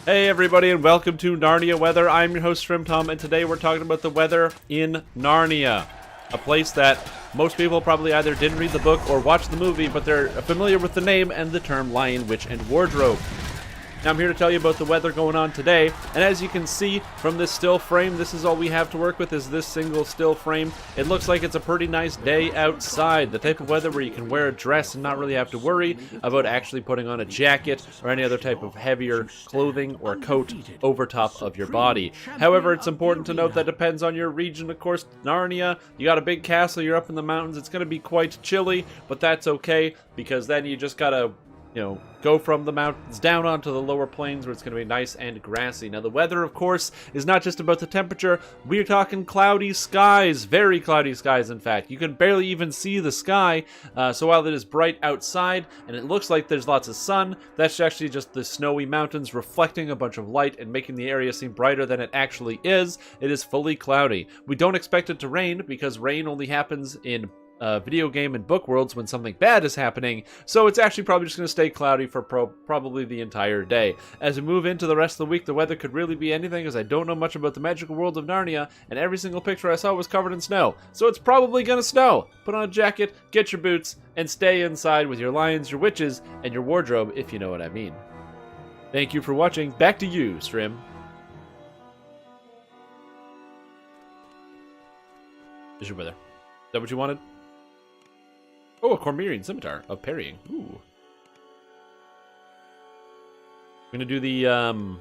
Hey everybody, and welcome to Narnia Weather. I'm your host Shrimp Tom, and today we're talking about the weather in Narnia, a place that most people probably either didn't read the book or watch the movie, but they're familiar with the name and the term Lion, Witch, and Wardrobe. Now I'm here to tell you about the weather going on today, and as you can see from this still frame, this is all we have to work with is this single still frame. It looks like it's a pretty nice day outside, the type of weather where you can wear a dress and not really have to worry about actually putting on a jacket or any other type of heavier clothing or coat over top of your body. However, it's important to note that depends on your region. Of course, Narnia, you got a big castle, you're up in the mountains, it's going to be quite chilly, but that's okay, because then you just gotta, you know, go from the mountains down onto the lower plains where it's going to be nice and grassy. Now, the weather, of course, is not just about the temperature. We're talking cloudy skies, very cloudy skies, in fact. You can barely even see the sky. So while it is bright outside and it looks like there's lots of sun, that's actually just the snowy mountains reflecting a bunch of light and making the area seem brighter than it actually is. It is fully cloudy. We don't expect it to rain because rain only happens in video game and book worlds when something bad is happening, so it's actually probably just going to stay cloudy for probably the entire day. As we move into the rest of the week, the weather could really be anything, as I don't know much about the magical world of Narnia, and every single picture I saw was covered in snow, so it's probably going to snow. Put on a jacket, get your boots, and stay inside with your lions, your witches, and your wardrobe, if you know what I mean. Thank you for watching. Back to you, Strim. Is your weather? Is that what you wanted? Oh, a Cormyrean scimitar of parrying. Ooh. I'm gonna do the I don't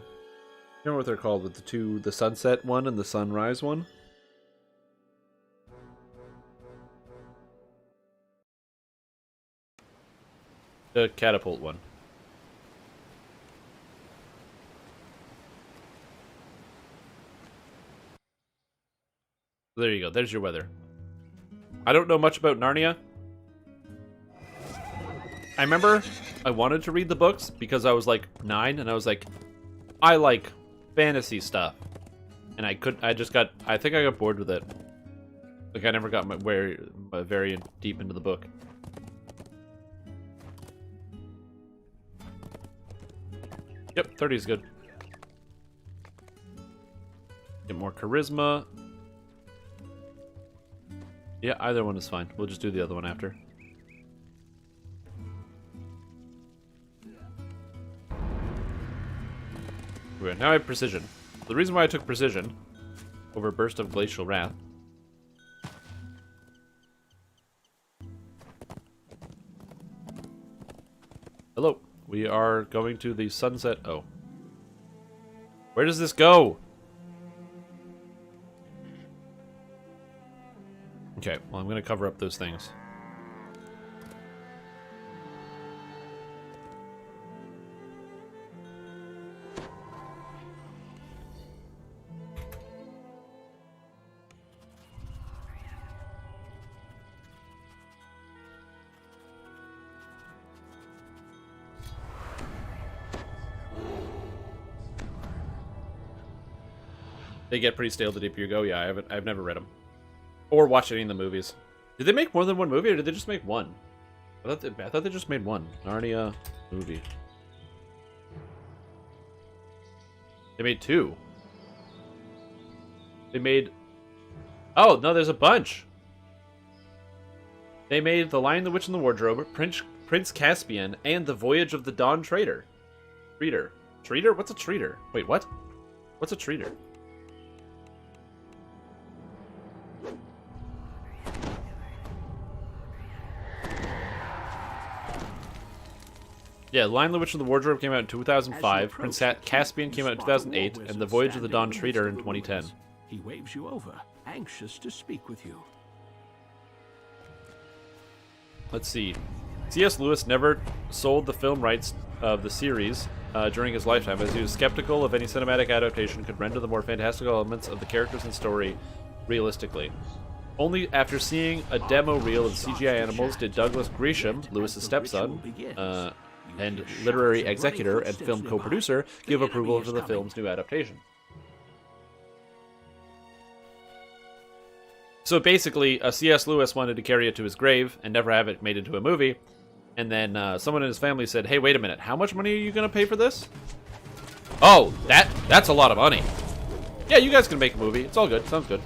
know what they're called, with the sunset one and the sunrise one. The catapult one. There you go. There's your weather. I don't know much about Narnia. I remember I wanted to read the books because I was like 9 and I was like, I like fantasy stuff. And I think I got bored with it. Like I never got very deep into the book. Yep, 30 is good. Get more charisma. Yeah, either one is fine. We'll just do the other one after. Okay, now I have precision. The reason why I took precision over Burst of Glacial Wrath. Hello. We are going to the sunset. Oh. Where does this go? Okay, well, I'm going to cover up those things. They get pretty stale the deeper you go. Yeah, I've never read them. Or watched any of the movies. Did they make more than one movie, or did they just make one? I thought they just made one. Narnia movie. They made 2. They made... Oh, no, there's a bunch. They made The Lion, the Witch, and the Wardrobe, Prince Caspian, and The Voyage of the Dawn Treader. Treater? What's a treater? Wait, what? What's a treater? Yeah, Lion, the Witch, and the Wardrobe came out in 2005, Prince Caspian came out in 2008, and The Voyage of the Dawn Treader in 2010. He waves you over, anxious to speak with you. Let's see. C.S. Lewis never sold the film rights of the series during his lifetime, as he was skeptical of any cinematic adaptation could render the more fantastical elements of the characters and story realistically. Only after seeing a demo reel of CGI animals did Douglas Gresham, Lewis's stepson, and literary executor and film co-producer, give approval to the film's new adaptation. So basically, C.S. Lewis wanted to carry it to his grave and never have it made into a movie, and then someone in his family said, hey, wait a minute, how much money are you going to pay for this? Oh, that's a lot of money. Yeah, you guys can make a movie. It's all good. Sounds good.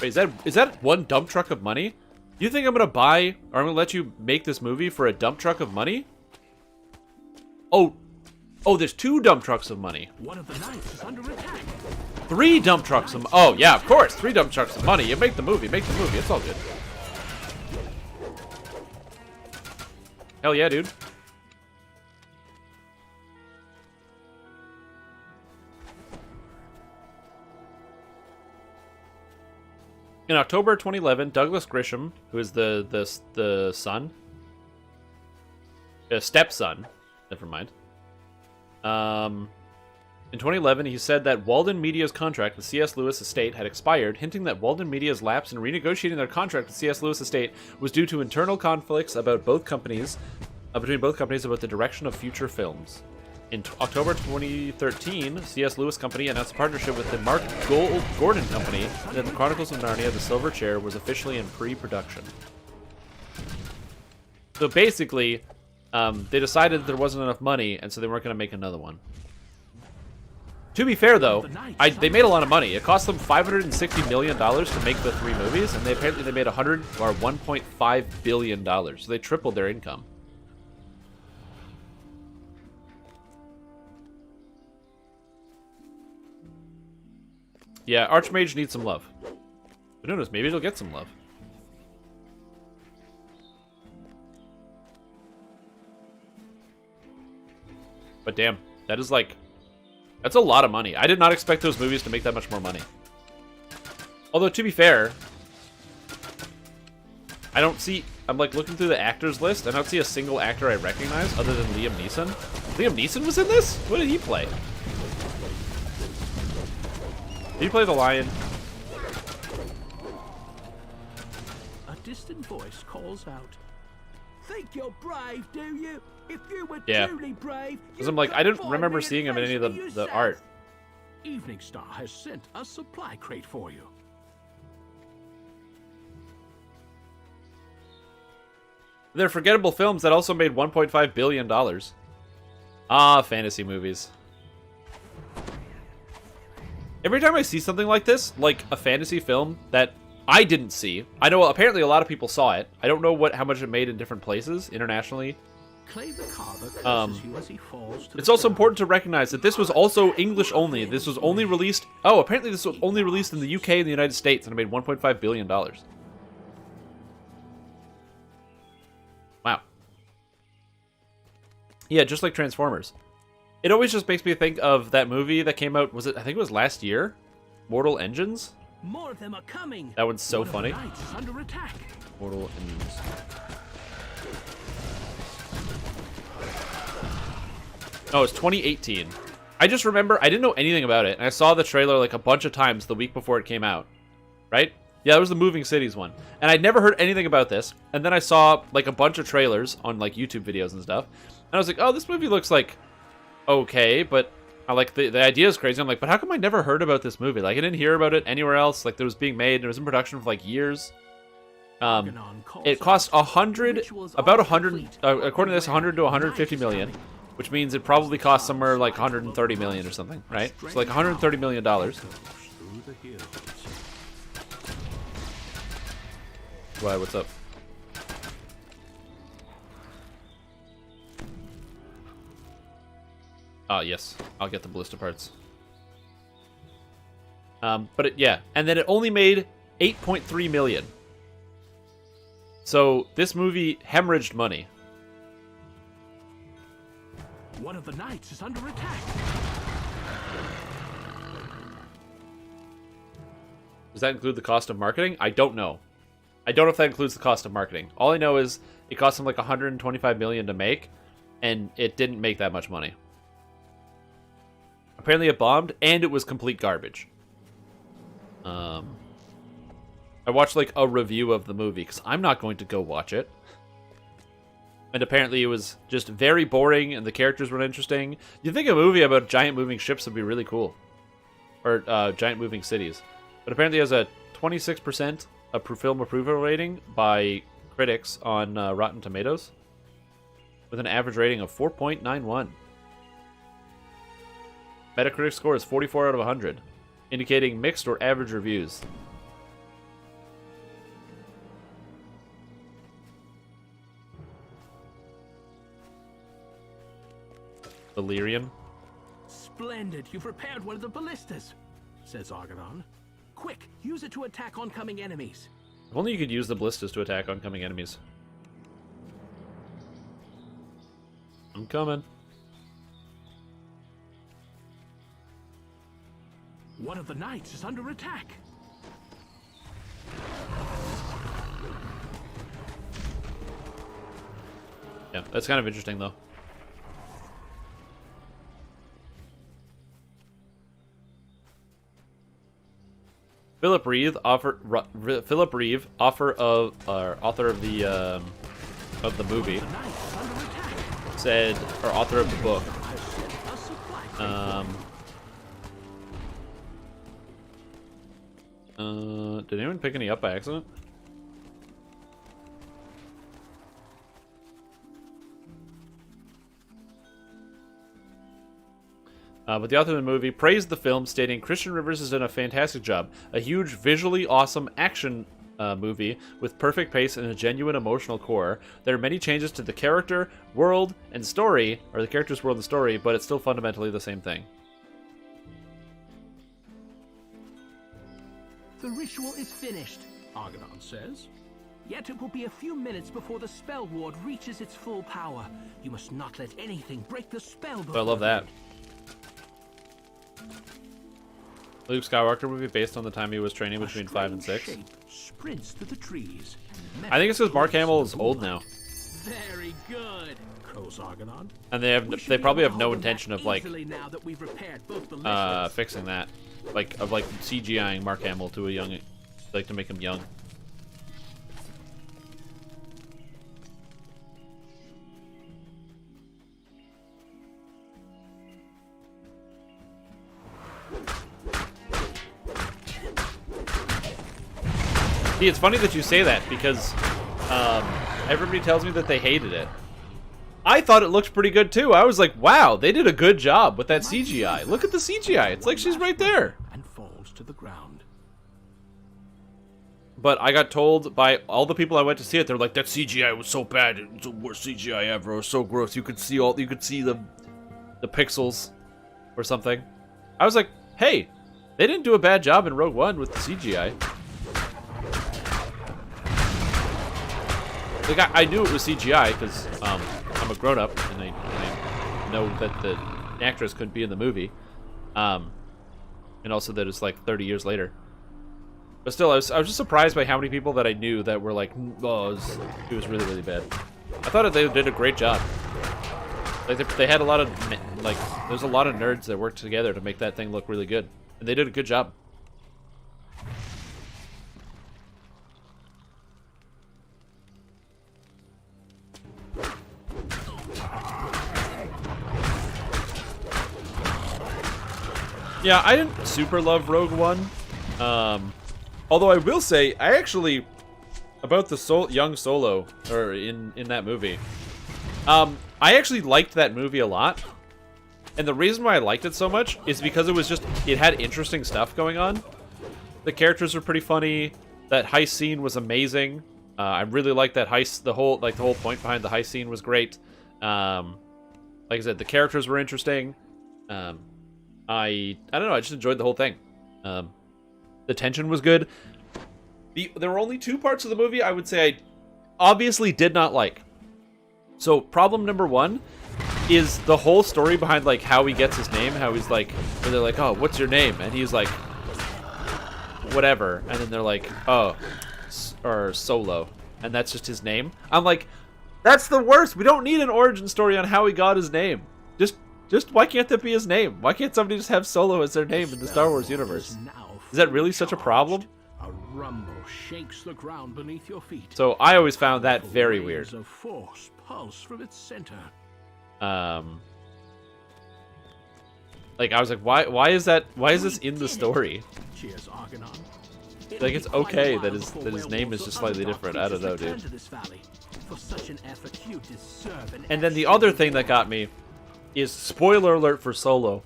Wait, is that one dump truck of money? You think I'm gonna buy, or I'm gonna let you make this movie for a dump truck of money? Oh, there's 2 dump trucks of money. One of the knights is under attack. 3 dump trucks of, oh yeah, of course, 3 dump trucks of money. You make the movie, it's all good. Hell yeah, dude. In October 2011, Douglas Gresham, who is the son, stepson, never mind. In 2011, he said that Walden Media's contract with C.S. Lewis Estate had expired, hinting that Walden Media's lapse in renegotiating their contract with C.S. Lewis Estate was due to internal conflicts about between both companies about the direction of future films. In October 2013, C.S. Lewis Company announced a partnership with the Mark Gordon Company, and that the Chronicles of Narnia: The Silver Chair was officially in pre-production. So basically, they decided there wasn't enough money, and so they weren't going to make another one. To be fair, though, they made a lot of money. It cost them $560 million to make the 3 movies, and they made $1.5 billion. So they tripled their income. Yeah, Archmage needs some love. But who knows, maybe it'll get some love. But damn, that is like... That's a lot of money. I did not expect those movies to make that much more money. Although, to be fair, I don't see... I'm like looking through the actors list, and I don't see a single actor I recognize other than Liam Neeson. Liam Neeson was in this? What did he play? Did he play the lion? A distant voice calls out. Think you're brave, do you? If you were truly brave, because I'm like, I didn't remember seeing him in any of the art. Evening Star has sent a supply crate for you. They're forgettable films that also made $1.5 billion. Ah, fantasy movies. Every time I see something like this, like a fantasy film that I didn't see, I know apparently a lot of people saw it. I don't know how much it made in different places internationally. It's also important to recognize that this was also English only. This was only released... Oh, apparently this was only released in the UK and the United States, and it made $1.5 billion. Wow. Yeah, just like Transformers. It always just makes me think of that movie that came out, I think it was last year? Mortal Engines? More of them are coming. That one's so funny. Under attack. Mortal Engines. Oh, it's 2018. I just remember, I didn't know anything about it, and I saw the trailer like a bunch of times the week before it came out. Right? Yeah, that was the Moving Cities one. And I'd never heard anything about this, and then I saw like a bunch of trailers on like YouTube videos and stuff, and I was like, oh, this movie looks like okay, but I like the idea is crazy. I'm like, but how come I never heard about this movie? Like, I didn't hear about it anywhere else. Like, it was being made, and it was in production for like years. It cost according to this, 100 to 150 million, which means it probably cost somewhere like 130 million or something, right? It's like 130 million dollars. Why? What's up? Yes, I'll get the ballista parts. Yeah, and then it only made 8.3 million. So this movie hemorrhaged money. One of the knights is under attack. Does that include the cost of marketing? I don't know. I don't know if that includes the cost of marketing. All I know is it cost them like 125 million to make, and it didn't make that much money. Apparently it bombed, and it was complete garbage. I watched like a review of the movie, because I'm not going to go watch it. And apparently it was just very boring, and the characters weren't interesting. You'd think a movie about giant moving ships would be really cool. Or giant moving cities. But apparently it has a 26% film approval rating by critics on Rotten Tomatoes. With an average rating of 4.91. Metacritic score is 44 out of 100, indicating mixed or average reviews. Valyrian. Splendid, you've repaired one of the ballistas, says Argadon. Quick, use it to attack oncoming enemies. If only you could use the ballistas to attack oncoming enemies. I'm coming. One of the knights is under attack. Yeah, that's kind of interesting, though. Philip Reeve, author of the movie, said, or author of the book, Did anyone pick any up by accident? But the author of the movie praised the film, stating, Christian Rivers has done a fantastic job. A huge, visually awesome action movie with perfect pace and a genuine emotional core. There are many changes to the character, world, and story, or the character's world and story, but it's still fundamentally the same thing. The ritual is finished, Argonon says. Yet it will be a few minutes before the spell ward reaches its full power. You must not let anything break the spell before. I love that. Luke Skywalker movie based on the time he was training between 5 and 6. Sprints to the trees. I think it's because Mark Hamill is old now. Very good, crows Argonon. And they probably have no intention of like fixing that. Like CGIing Mark Hamill to a young, like to make him young. See, it's funny that you say that because everybody tells me that they hated it. I thought it looked pretty good too. I was like, wow, they did a good job with that CGI. Look at the CGI. It's like she's right there. And falls to the ground. But I got told by all the people I went to see it, they're like, that CGI was so bad. It was the worst CGI ever. It was so gross. You could see the pixels or something. I was like, hey, they didn't do a bad job in Rogue One with the CGI. Like, I knew it was CGI because I'm a grown-up and I know that the actress couldn't be in the movie, and also that it's like 30 years later. But still, I was just surprised by how many people that I knew that were like, "Oh, it was really, really bad." I thought they did a great job. Like they had a lot of there's a lot of nerds that worked together to make that thing look really good, and they did a good job. Yeah, I didn't super love Rogue One. Although I will say, I actually, about the young Solo, or in that movie, I actually liked that movie a lot. And the reason why I liked it so much is because it had interesting stuff going on. The characters were pretty funny. That heist scene was amazing. I really liked that heist. The whole point behind the heist scene was great. Like I said, the characters were interesting. I don't know, I just enjoyed the whole thing. The tension was good. There were only 2 parts of the movie I would say I obviously did not like. So problem number 1 is the whole story behind like how he gets his name, how he's like, where they're like, oh, what's your name? And he's like, whatever. And then they're like, oh, or Solo. And that's just his name. I'm like, that's the worst. We don't need an origin story on how he got his name. Just why can't that be his name? Why can't somebody just have Solo as their name in the Star Wars universe? Is that really such a problem? A rumble shakes the ground beneath your feet. So I always found that very weird. A force pulse from its center. Like I was like, why is this in the story? Cheers, Argonon. Like it's okay that his name is just slightly different. I don't know, dude. And then the other thing that got me is, spoiler alert for Solo,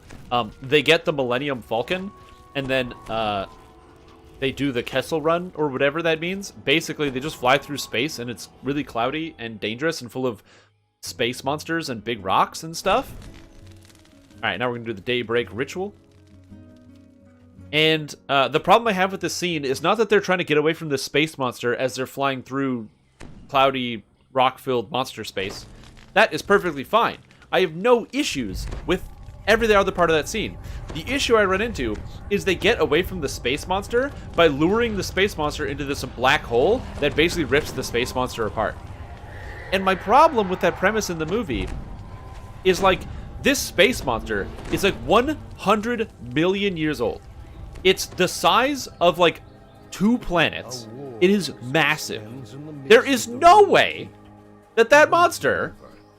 they get the Millennium Falcon, and then they do the Kessel Run, or whatever that means. Basically, they just fly through space, and it's really cloudy and dangerous and full of space monsters and big rocks and stuff. Alright, now we're going to do the Daybreak Ritual. And the problem I have with this scene is not that they're trying to get away from this space monster as they're flying through cloudy, rock-filled monster space. That is perfectly fine. I have no issues with every other part of that scene. The issue I run into is they get away from the space monster by luring the space monster into this black hole that basically rips the space monster apart. And my problem with that premise in the movie is, like, this space monster is like 100 million years old. It's the size of like 2 planets. It is massive. There is no way that monster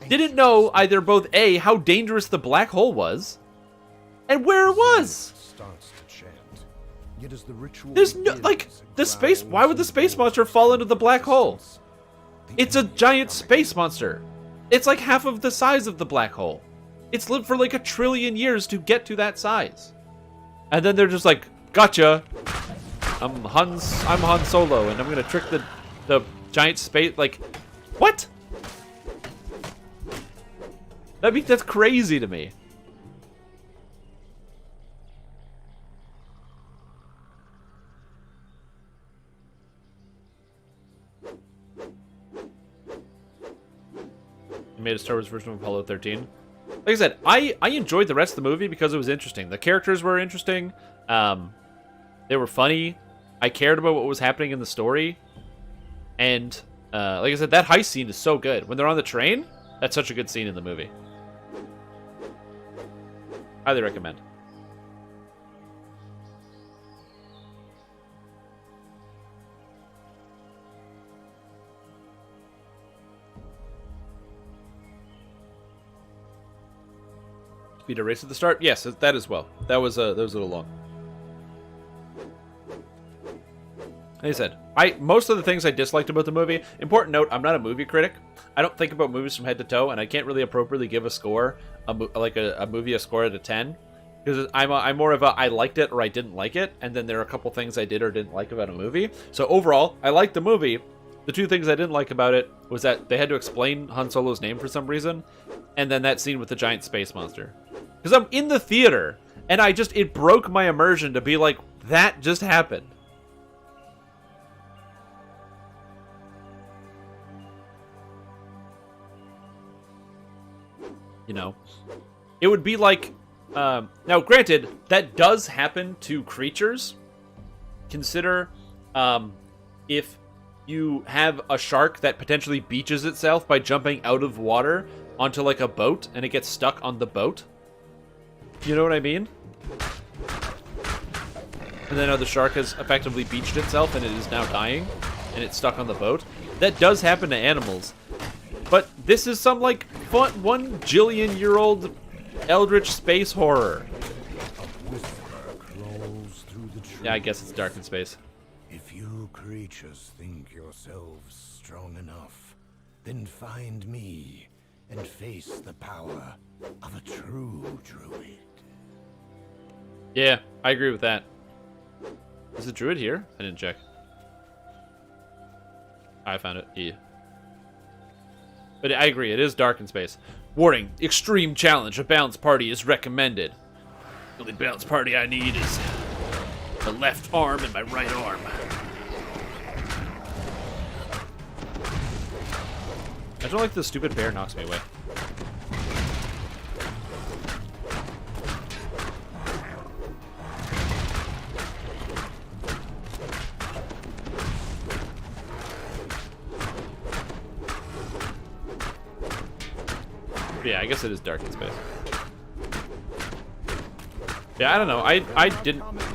didn't know either both A, how dangerous the black hole was, and where it was. Starts to chant. Yet as the ritual There's no, like, the space, why would the space monster fall into the black hole? It's a giant space monster. It's like half of the size of the black hole. It's lived for like 1 trillion years to get to that size. And then they're just like, gotcha. I'm Han Solo, and I'm gonna trick the giant space, like, what? That's crazy to me. Made a Star Wars version of Apollo 13. Like I said, I enjoyed the rest of the movie because it was interesting. The characters were interesting. They were funny. I cared about what was happening in the story. And like I said, that heist scene is so good. When they're on the train, that's such a good scene in the movie. Highly recommend. Speed a race at the start? Yes, that as well. That was a little long. Like I said, most of the things I disliked about the movie. Important note: I'm not a movie critic. I don't think about movies from head to toe, and I can't really appropriately give a score, a movie, a score out of 10, because I'm more of a I liked it or I didn't like it, and then there are a couple things I did or didn't like about a movie. So overall, I liked the movie. The two things I didn't like about it was that they had to explain Han Solo's name for some reason, and then that scene with the giant space monster. Because I'm in the theater, and it broke my immersion to be like, that just happened. You know? It would be like, now granted, that does happen to creatures. Consider, if you have a shark that potentially beaches itself by jumping out of water onto like a boat, and it gets stuck on the boat. You know what I mean? And then the shark has effectively beached itself and it is now dying, and it's stuck on the boat. That does happen to animals. But this is some, like, 1 jillion-year-old eldritch space horror. Yeah, I guess it's dark in space. If you creatures think yourselves strong enough, then find me and face the power of a true druid. Yeah, I agree with that. Is the druid here? I didn't check. I found it. Yeah. But I agree, it is dark in space. Warning, extreme challenge. A balanced party is recommended. The only balanced party I need is my left arm and my right arm. I don't like the stupid bear knocks me away. Yeah, I guess it is dark in space. Yeah, I don't know.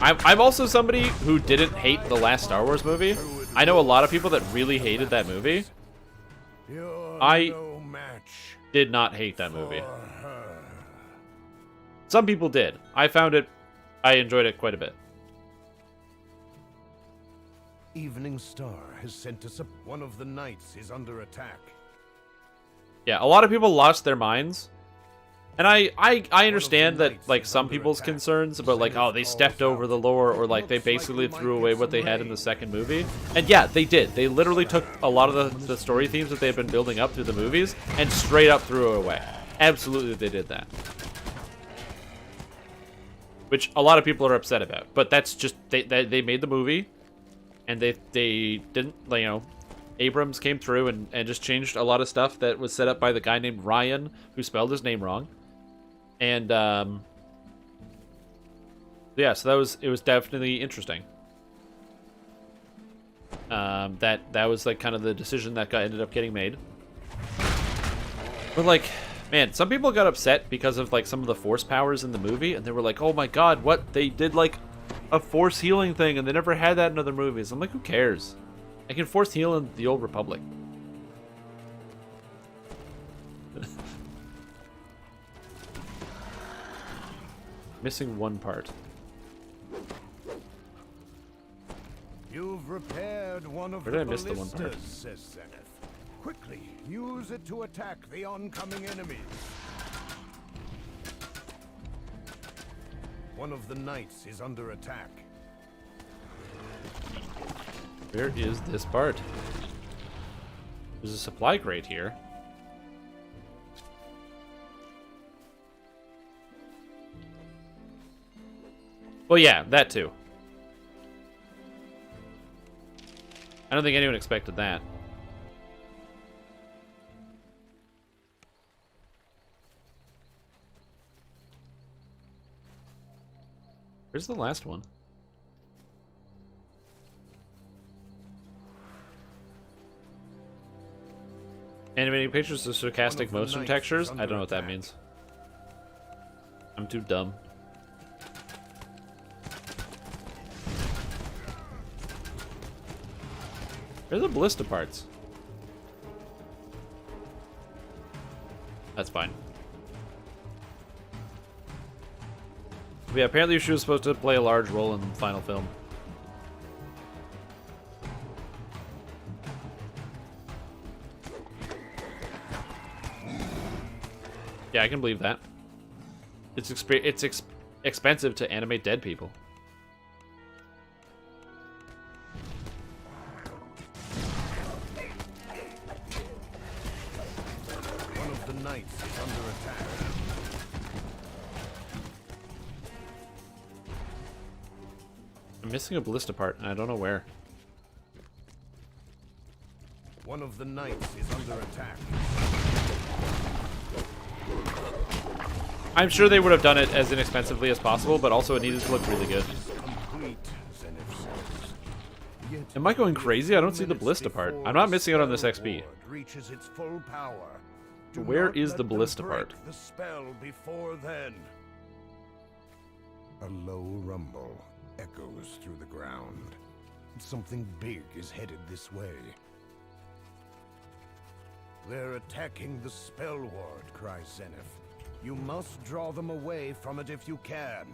I'm also somebody who didn't hate the last Star Wars movie. I know a lot of people that really hated that movie. I did not hate that movie. Some people did. I enjoyed it quite a bit. Evening Star has sent us one of the knights is under attack. Yeah, a lot of people lost their minds. And I understand that, like, some people's concerns about, like, oh, they stepped over the lore, or, like, they basically threw away what they had in the second movie. And yeah, they did. They literally took a lot of the story themes that they had been building up through the movies and straight up threw it away. Absolutely, they did that. Which a lot of people are upset about. But that's just, they made the movie, and they didn't, you know, Abrams came through and just changed a lot of stuff that was set up by the guy named Ryan, who spelled his name wrong. And, yeah, so it was definitely interesting. That was, like, kind of the decision that ended up getting made. But, like, man, some people got upset because of, like, some of the force powers in the movie, and they were like, oh my god, what? They did, like, a force healing thing, and they never had that in other movies. I'm like, who cares? I can force heal in the Old Republic. Missing one part. You've repaired one of Where the did I miss the one part? ballistas, says Zenith. Quickly, use it to attack the oncoming enemies. One of the knights is under attack. Where is this part? There's a supply crate here. Well, yeah, that too. I don't think anyone expected that. Where's the last one? Animating pictures of stochastic motion textures? I don't know what that means. I'm too dumb. Where are the ballista parts? That's fine. But yeah, apparently she was supposed to play a large role in the final film. Yeah, I can believe that. It's expensive to animate dead people. One of the knights is under attack. I'm missing a ballista part, and I don't know where. One of the knights is under attack. I'm sure they would have done it as inexpensively as possible, but also it needed to look really good. Complete, Zenith says. Yet Am I going crazy? I don't see the ballista part. I'm not missing out on this XP. Reaches its full power. Do Where not is let the them ballista break part? The spell before then. A low rumble echoes through the ground. Something big is headed this way. They're attacking the spell ward, cries Zenith. You must draw them away from it if you can.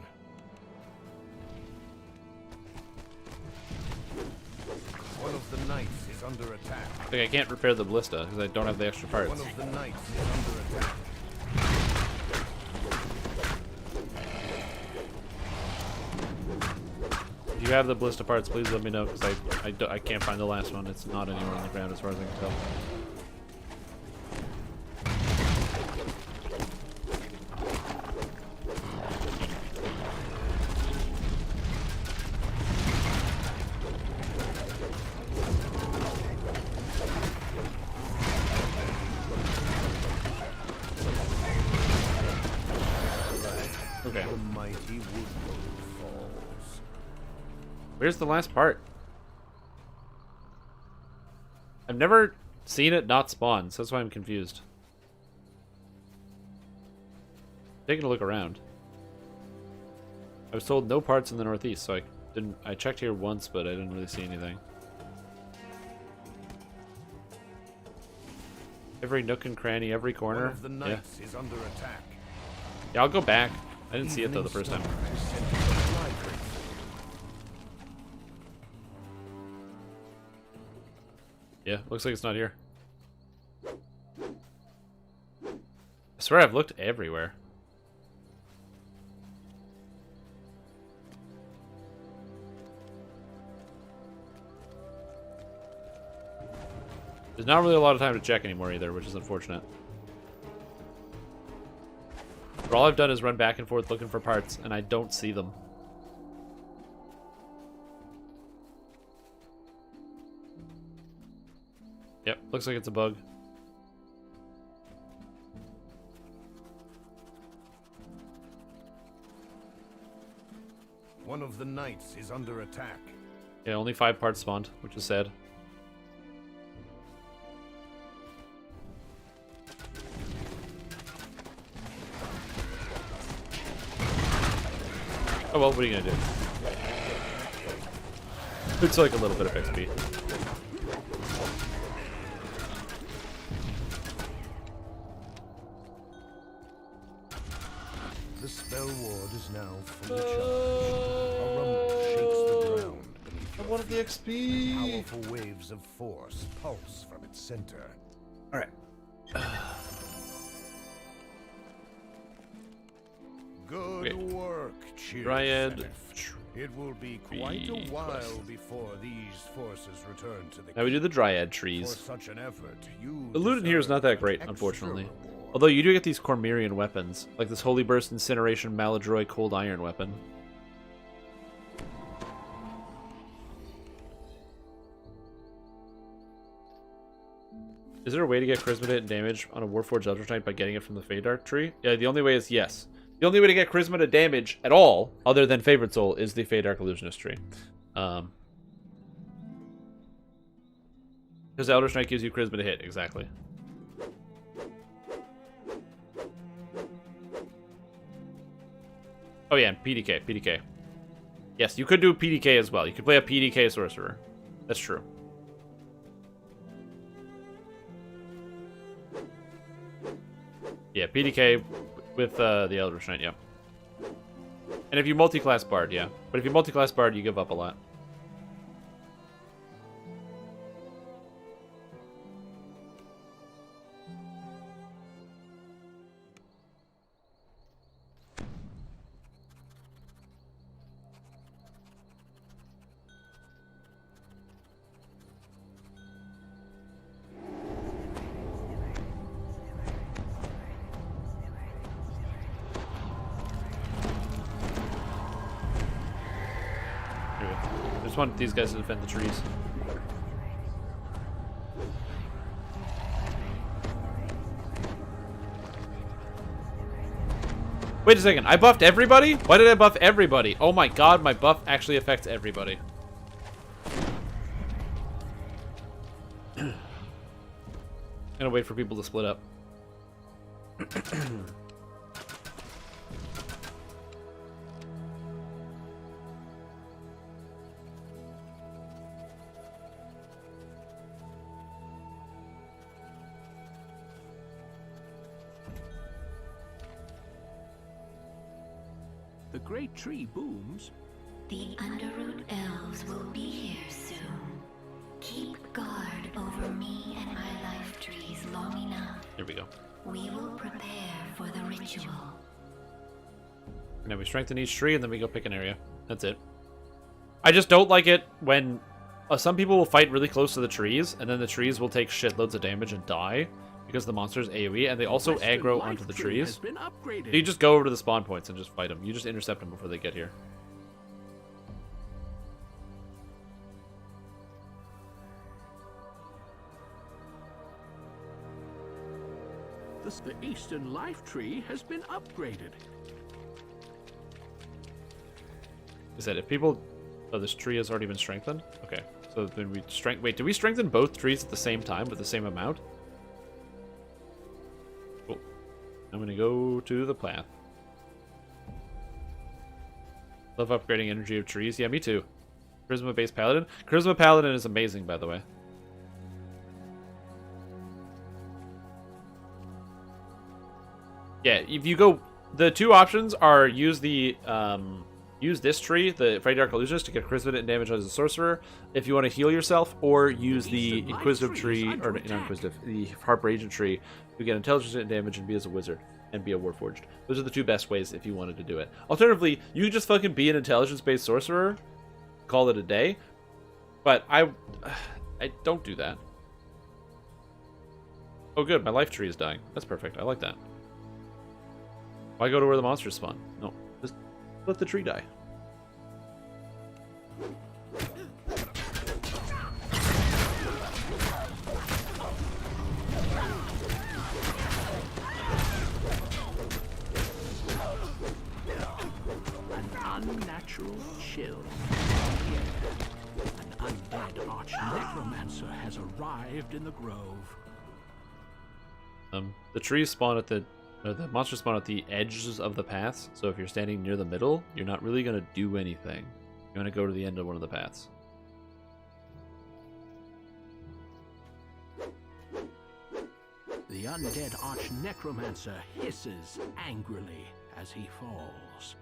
One of the knights is under attack. I think I can't repair the ballista because I don't have the extra parts. One of the knights is under attack. If you have the ballista parts, please let me know because I can't find the last one. It's not anywhere on the ground as far as I can tell. Okay. The mighty woodrow falls. Where's the last part? I've never seen it not spawn, so that's why I'm confused. Taking a look around. I was told no parts in the northeast, so I checked here once, but I didn't really see anything. Every nook and cranny, every corner. One of the knights is under attack. Yeah, I'll go back. I didn't see it though the first time. Yeah, looks like it's not here. I swear I've looked everywhere. There's not really a lot of time to check anymore either, which is unfortunate. But all I've done is run back and forth looking for parts, and I don't see them. Yep, looks like it's a bug. One of the knights is under attack. Yeah, only 5 parts spawned, which is sad. Oh well, what are you gonna do? It's like a little bit of XP. The spell ward is now fully charged. A rumble shakes the ground beneath your wanted the feet. XP. Powerful waves of force pulse from its center. All right. Good Okay. work, cheery Dryad. Feneth. It will be quite a while before these forces return to the Now we do the Dryad For trees. such an effort, you The loot in here is not that deserve great, an unfortunately. extra reward. Although you do get these Cormyrean weapons, like this Holy Burst, Incineration, Maladroit, Cold Iron weapon. Is there a way to get Charisma to hit and damage on a Warforged Eldritch Knight by getting it from the Feydark tree? Yeah, the only way is yes. The only way to get Charisma to damage at all, other than Favorite Soul, is the Feydark Illusionist tree. Because Eldritch Knight gives you Charisma to hit, exactly. Oh yeah, and PDK. Yes, you could do PDK as well. You could play a PDK Sorcerer. That's true. Yeah, PDK with the Eldritch Knight, yeah. And if you multi-class Bard, yeah. But if you multi-class Bard, you give up a lot. I just want these guys to defend the trees. Wait a second, I buffed everybody? Why did I buff everybody? Oh my god, my buff actually affects everybody. Gonna wait for people to split up. The great tree booms. The Underroot Elves will be here soon. Keep guard over me and my life trees long enough. Here we go. We will prepare for the ritual. And then we strengthen each tree, and then we go pick an area. That's it. I just don't like it when some people will fight really close to the trees, and then the trees will take shitloads of damage and die because the monster's AoE, and they also aggro onto the trees. You just go over to the spawn points and just fight them. You just intercept them before they get here. The Eastern Life Tree has been upgraded. Is that if people... Oh, this tree has already been strengthened? Okay. So then we Wait, did we strengthen both trees at the same time with the same amount? Cool. I'm gonna go to the path. Love upgrading energy of trees. Yeah, me too. Charisma-based Paladin. Charisma Paladin is amazing, by the way. Yeah, if you go... The two options are use the... use this tree, the Feydark Illusionist, to get Charisma and damage as a sorcerer if you want to heal yourself, or use the Inquisitive tree, or not Inquisitive, the Harp Agent tree to get Intelligence and damage and be as a wizard and be a Warforged. Those are the two best ways if you wanted to do it. Alternatively, you could just fucking be an intelligence-based sorcerer, call it a day, but I don't do that. Oh good, my life tree is dying. That's perfect, I like that. Why go to where the monsters spawn? No, just let the tree die. An unnatural chill. An undead arch-necromancer has arrived in the grove. The trees spawn at the monsters spawn at the edges of the paths, so if you're standing near the middle, you're not really going to do anything. You're going to go to the end of one of the paths. The undead arch-necromancer hisses angrily as he falls.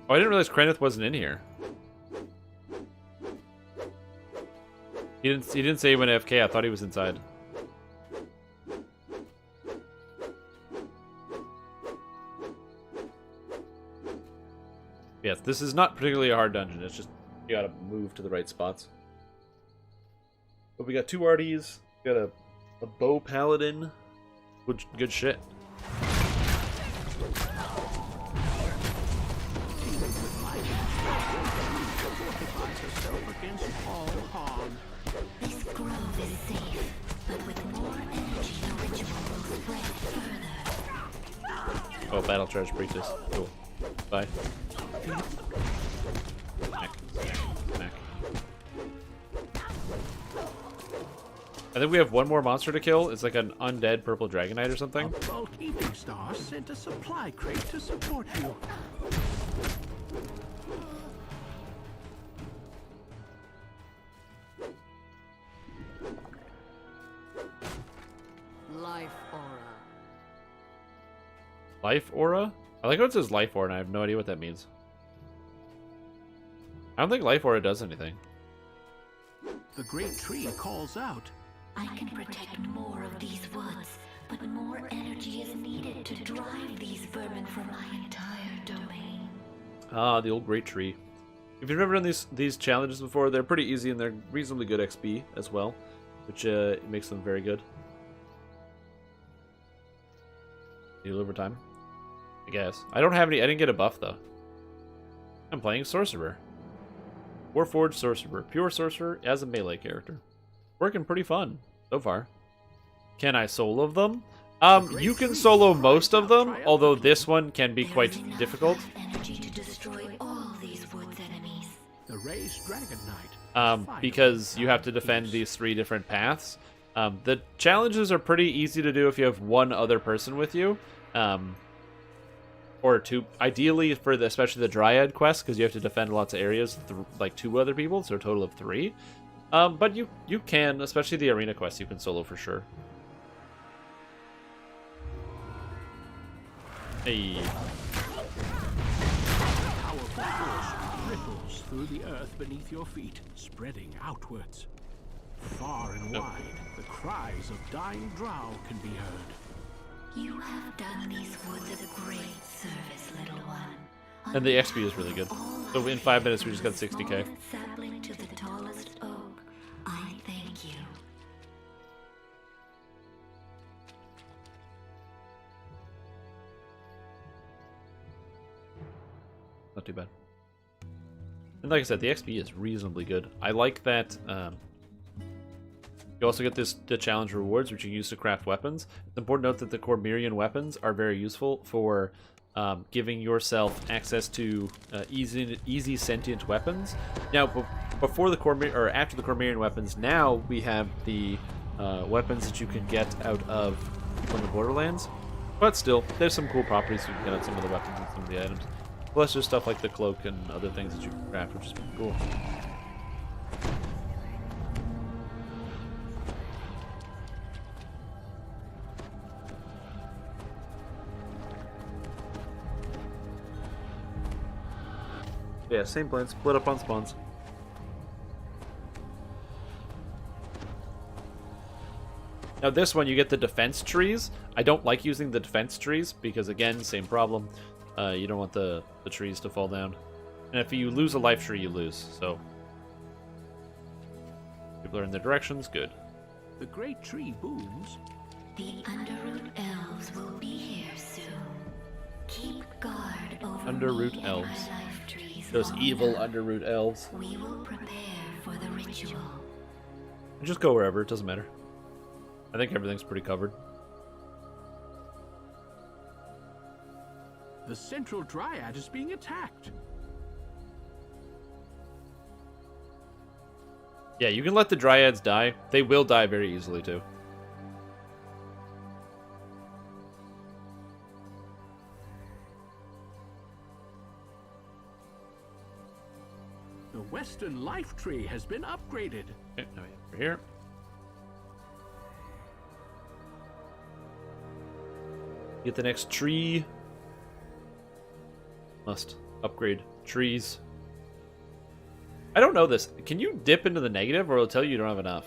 Oh, I didn't realize Krenith wasn't in here. He didn't say he went AFK. I thought he was inside. Yes, this is not particularly a hard dungeon. It's just you gotta move to the right spots. But we got 2 RDs. We got a bow paladin. Good shit. This grove is safe, but with more energy, the ritual will spread further. Oh, battle charge priestess. Cool. Bye. Smack. I think we have one more monster to kill. It's like an undead purple dragonite or something. A bulk Evening Star sent a supply crate to support you. Life aura. Life aura? I like how it says life aura, and I have no idea what that means. I don't think life aura does anything. The great tree calls out. I can protect more of these woods, but more energy is needed to drive these vermin from my entire domain. Ah, the old great tree. If you've never done these challenges before, they're pretty easy and they're reasonably good XP as well, which makes them very good. Heal over time, I guess. I don't have any. I didn't get a buff though. I'm playing Sorcerer. Warforged Sorcerer, pure Sorcerer as a melee character. Working pretty fun so far. Can I solo them? You can solo most of them, although this one can be quite difficult. Energy to destroy all these woods enemies. The raised Dragon Knight. Because you have to defend these 3 different paths. The challenges are pretty easy to do if you have one other person with you. Or 2, ideally for especially the Dryad quest, because you have to defend lots of areas, like 2 other people, so a total of 3. But you can, especially the arena quest, you can solo for sure. Hey. Powerful force ripples through the earth beneath your feet, spreading outwards. Far and wide, the cries of dying drow can be heard. You have done these woods a great service, little one. And the XP is really good. So in 5 minutes, we just got 60k. Sapling to the tallest oak. I thank you. Not too bad. And like I said, the XP is reasonably good. I like that. You also get the challenge rewards, which you use to craft weapons. It's important to note that the Cormyrean weapons are very useful for giving yourself access to easy sentient weapons. Now, before the or after the Cormyrean weapons, now we have the weapons that you can get out of from the Borderlands. But still, there's some cool properties you can get out of some of the weapons and some of the items. Plus, there's stuff like the cloak and other things that you can craft, which is pretty cool. Yeah, same plan, split up on spawns. Now this one, you get the defense trees. I don't like using the defense trees because, again, same problem. You don't want the trees to fall down. And if you lose a life tree, you lose, so... People are in their directions, good. The great tree booms. The Underroot Elves will be here soon. Keep guard over Underroot me Elves. and my life trees. Those long evil enough. Underroot Elves. We will prepare for the ritual. Just go wherever, it doesn't matter. I think everything's pretty covered. The central dryad is being attacked. Yeah, you can let the dryads die. They will die very easily, too. The western life tree has been upgraded. Okay, now we have over here. Get the next tree. Must upgrade trees. I don't know this. Can you dip into the negative, or it'll tell you don't have enough?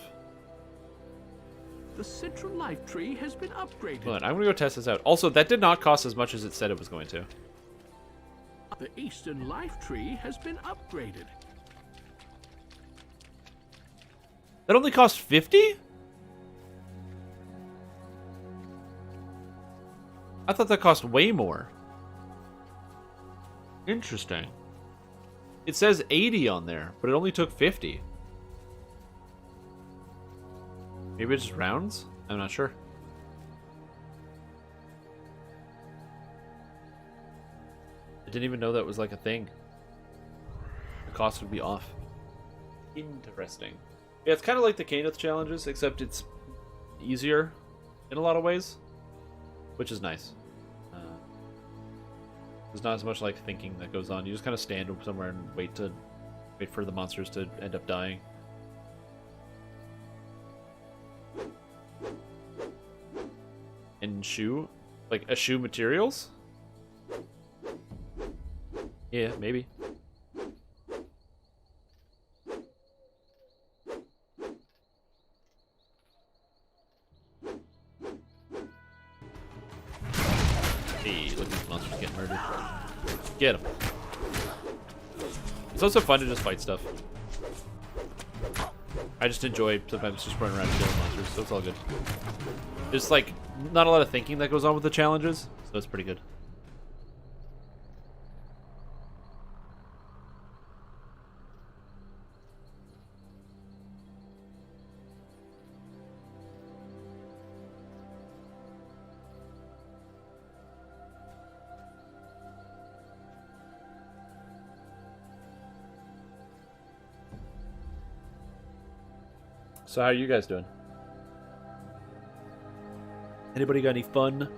The central life tree has been upgraded. Hold on, I'm gonna go test this out. Also, that did not cost as much as it said it was going to. The eastern life tree has been upgraded. That only cost 50? I thought that cost way more. Interesting. It says 80 on there, but it only took 50. Maybe it just rounds? I'm not sure. I didn't even know that was like a thing. The cost would be off. Interesting. Yeah, it's kind of like the Kanoth challenges, except it's easier in a lot of ways, which is nice. There's not as much like thinking that goes on. You just kind of stand somewhere and wait for the monsters to end up dying. And shoe, like eschew materials. Yeah, maybe. Hey, look at these monsters getting murdered. Get them. It's also fun to just fight stuff. I just enjoy sometimes just running around killing monsters, so it's all good. There's like not a lot of thinking that goes on with the challenges, so it's pretty good. So how are you guys doing? Anybody got any fun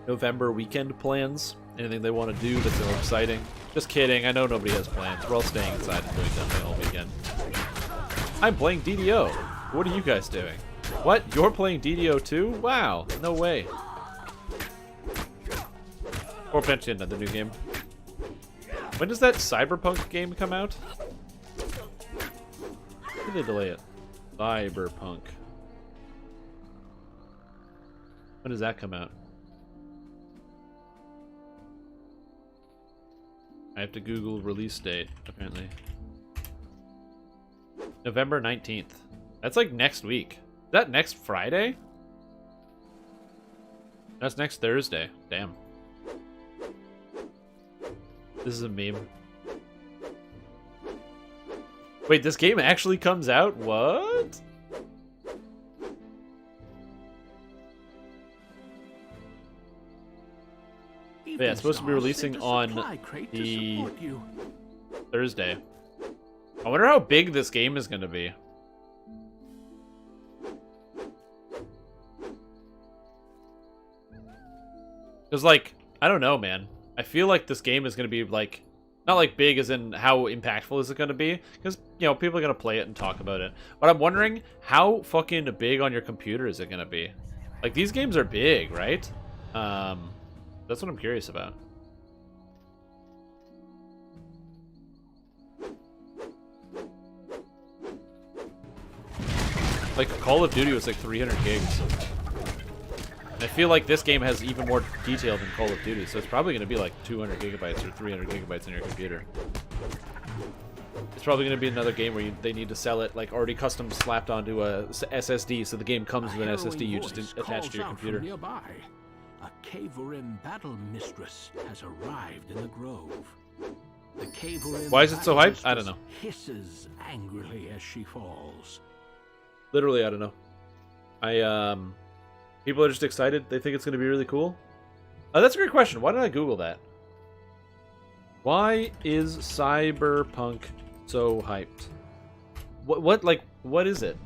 November weekend plans? Anything they want to do that's so exciting? Just kidding, I know nobody has plans. We're all staying inside and doing nothing all weekend. I'm playing DDO. What are you guys doing? What? You're playing DDO too? Wow, no way. Or potentially another new game. When does that Cyberpunk game come out? When did they delay it? Cyberpunk. When does that come out? I have to Google release date, apparently. November 19th. That's like next week. Is that next Friday? That's next Thursday. Damn. This is a meme. Wait, this game actually comes out? What? Yeah, it's supposed to be releasing on the Thursday. I wonder how big this game is going to be. Because, like, I don't know, man. I feel like this game is going to be, like, not like big as in how impactful is it going to be. Because, you know, people are going to play it and talk about it. But I'm wondering how fucking big on your computer is it going to be? Like, these games are big, right? That's what I'm curious about. Like, Call of Duty was like 300 gigs. And I feel like this game has even more detail than Call of Duty, so it's probably going to be like 200 gigabytes or 300 gigabytes on your computer. It's probably going to be another game where they need to sell it like already custom slapped onto a SSD, so the game comes with an SSD you just attach to your computer. A Caverim battle mistress has arrived in the grove. The Caverim Why is it so hyped? I don't know. Hisses angrily as she falls. Literally, I don't know. People are just excited. They think it's going to be really cool. That's a great question. Why did I Google that? Why is Cyberpunk so hyped? What is it?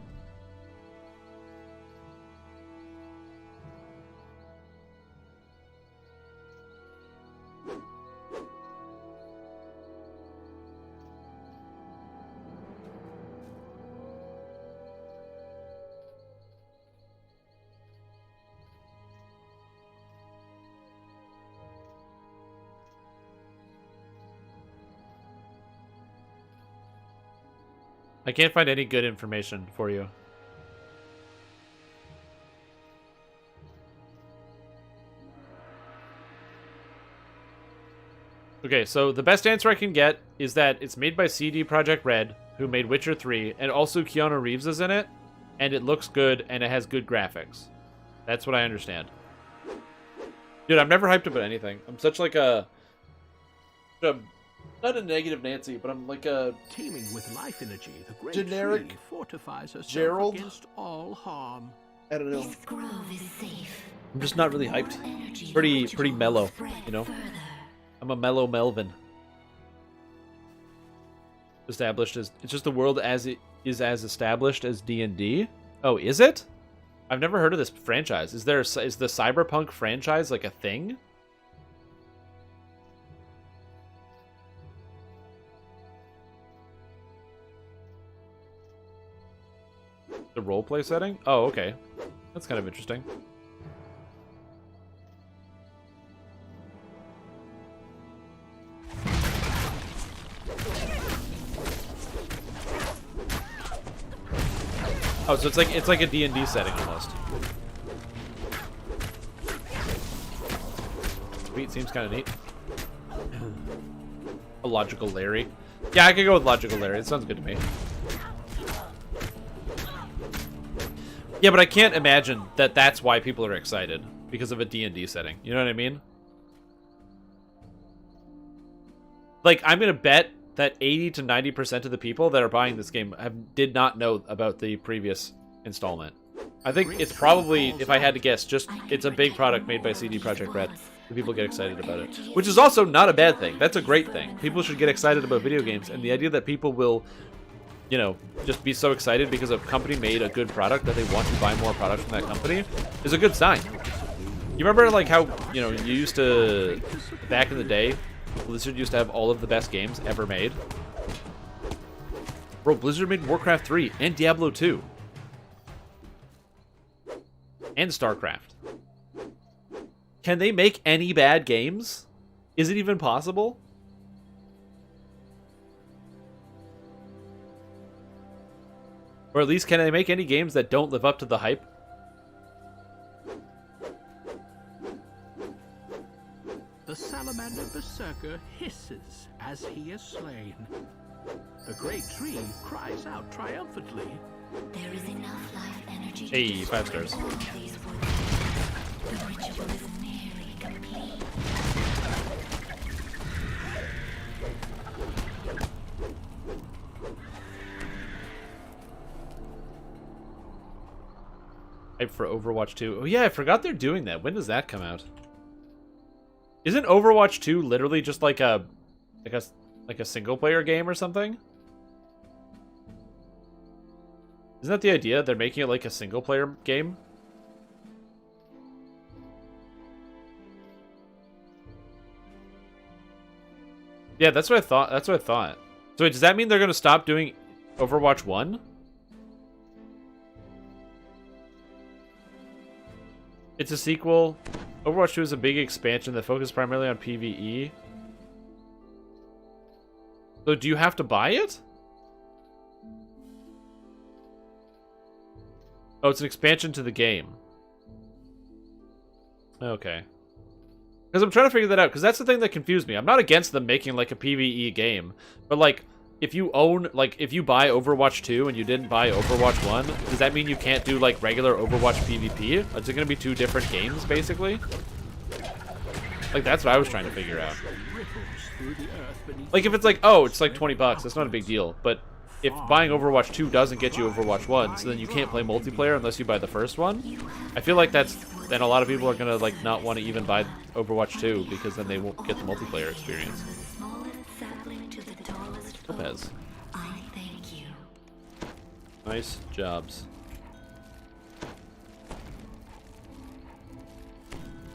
I can't find any good information for you. Okay, so the best answer I can get is that it's made by CD Projekt Red, who made Witcher 3, and also Keanu Reeves is in it, and it looks good, and it has good graphics. That's what I understand. Dude, I'm never hyped about anything. I'm such like a not a negative Nancy, but I'm like a Teeming with life energy, the great generic tree fortifies herself Gerald against all harm. I don't know. This grove is safe. I'm just not really hyped. Pretty mellow, you know? I'm a mellow Melvin. Established as it's just the world as it is as established as D&D. Oh, is it? I've never heard of this franchise. Is the Cyberpunk franchise like a thing? The roleplay setting? Oh, okay. That's kind of interesting. Oh, so it's like a D&D setting almost. Sweet, seems kind of neat. A logical Larry. Yeah, I could go with logical Larry. It sounds good to me. Yeah, but I can't imagine that that's why people are excited because of a D&D setting. You know what I mean? Like, I'm gonna bet that 80 to 90% of the people that are buying this game did not know about the previous installment. I think it's probably, if I had to guess, just it's a big product made by CD Projekt Red. The people get excited about it, which is also not a bad thing. That's a great thing. People should get excited about video games, and the idea that people will, you know, just be so excited because a company made a good product that they want to buy more products from that company is a good sign. You remember like how, you know, you used to, back in the day, Blizzard used to have all of the best games ever made? Bro, Blizzard made Warcraft 3 and Diablo 2. And StarCraft. Can they make any bad games? Is it even possible? Or at least can they make any games that don't live up to the hype? The salamander berserker hisses as he is slain. The great tree cries out triumphantly. There is enough life energy Hey, to 5 stars. all of these woods. The ritual is nearly complete. Hype for Overwatch 2. Oh yeah, I forgot they're doing that. When does that come out? Isn't Overwatch 2 literally just like a single player game or something? Isn't that the idea? They're making it like a single player game? Yeah, that's what I thought. That's what I thought. So wait, does that mean they're going to stop doing Overwatch 1? It's a sequel. Overwatch 2 is a big expansion that focuses primarily on PvE. So do you have to buy it? Oh, it's an expansion to the game. Okay. Because I'm trying to figure that out, because that's the thing that confused me. I'm not against them making, like, a PvE game. But, like, if you own, like, if you buy Overwatch 2 and you didn't buy Overwatch 1, does that mean you can't do, like, regular Overwatch PvP? Is it going to be two different games, basically? Like, that's what I was trying to figure out. Like, if it's like, oh, it's like 20 bucks, that's not a big deal. But if buying Overwatch 2 doesn't get you Overwatch 1, so then you can't play multiplayer unless you buy the first one, I feel like that's... Then a lot of people are going to, like, not want to even buy Overwatch 2 because then they won't get the multiplayer experience. Lopez. I thank you. Nice jobs.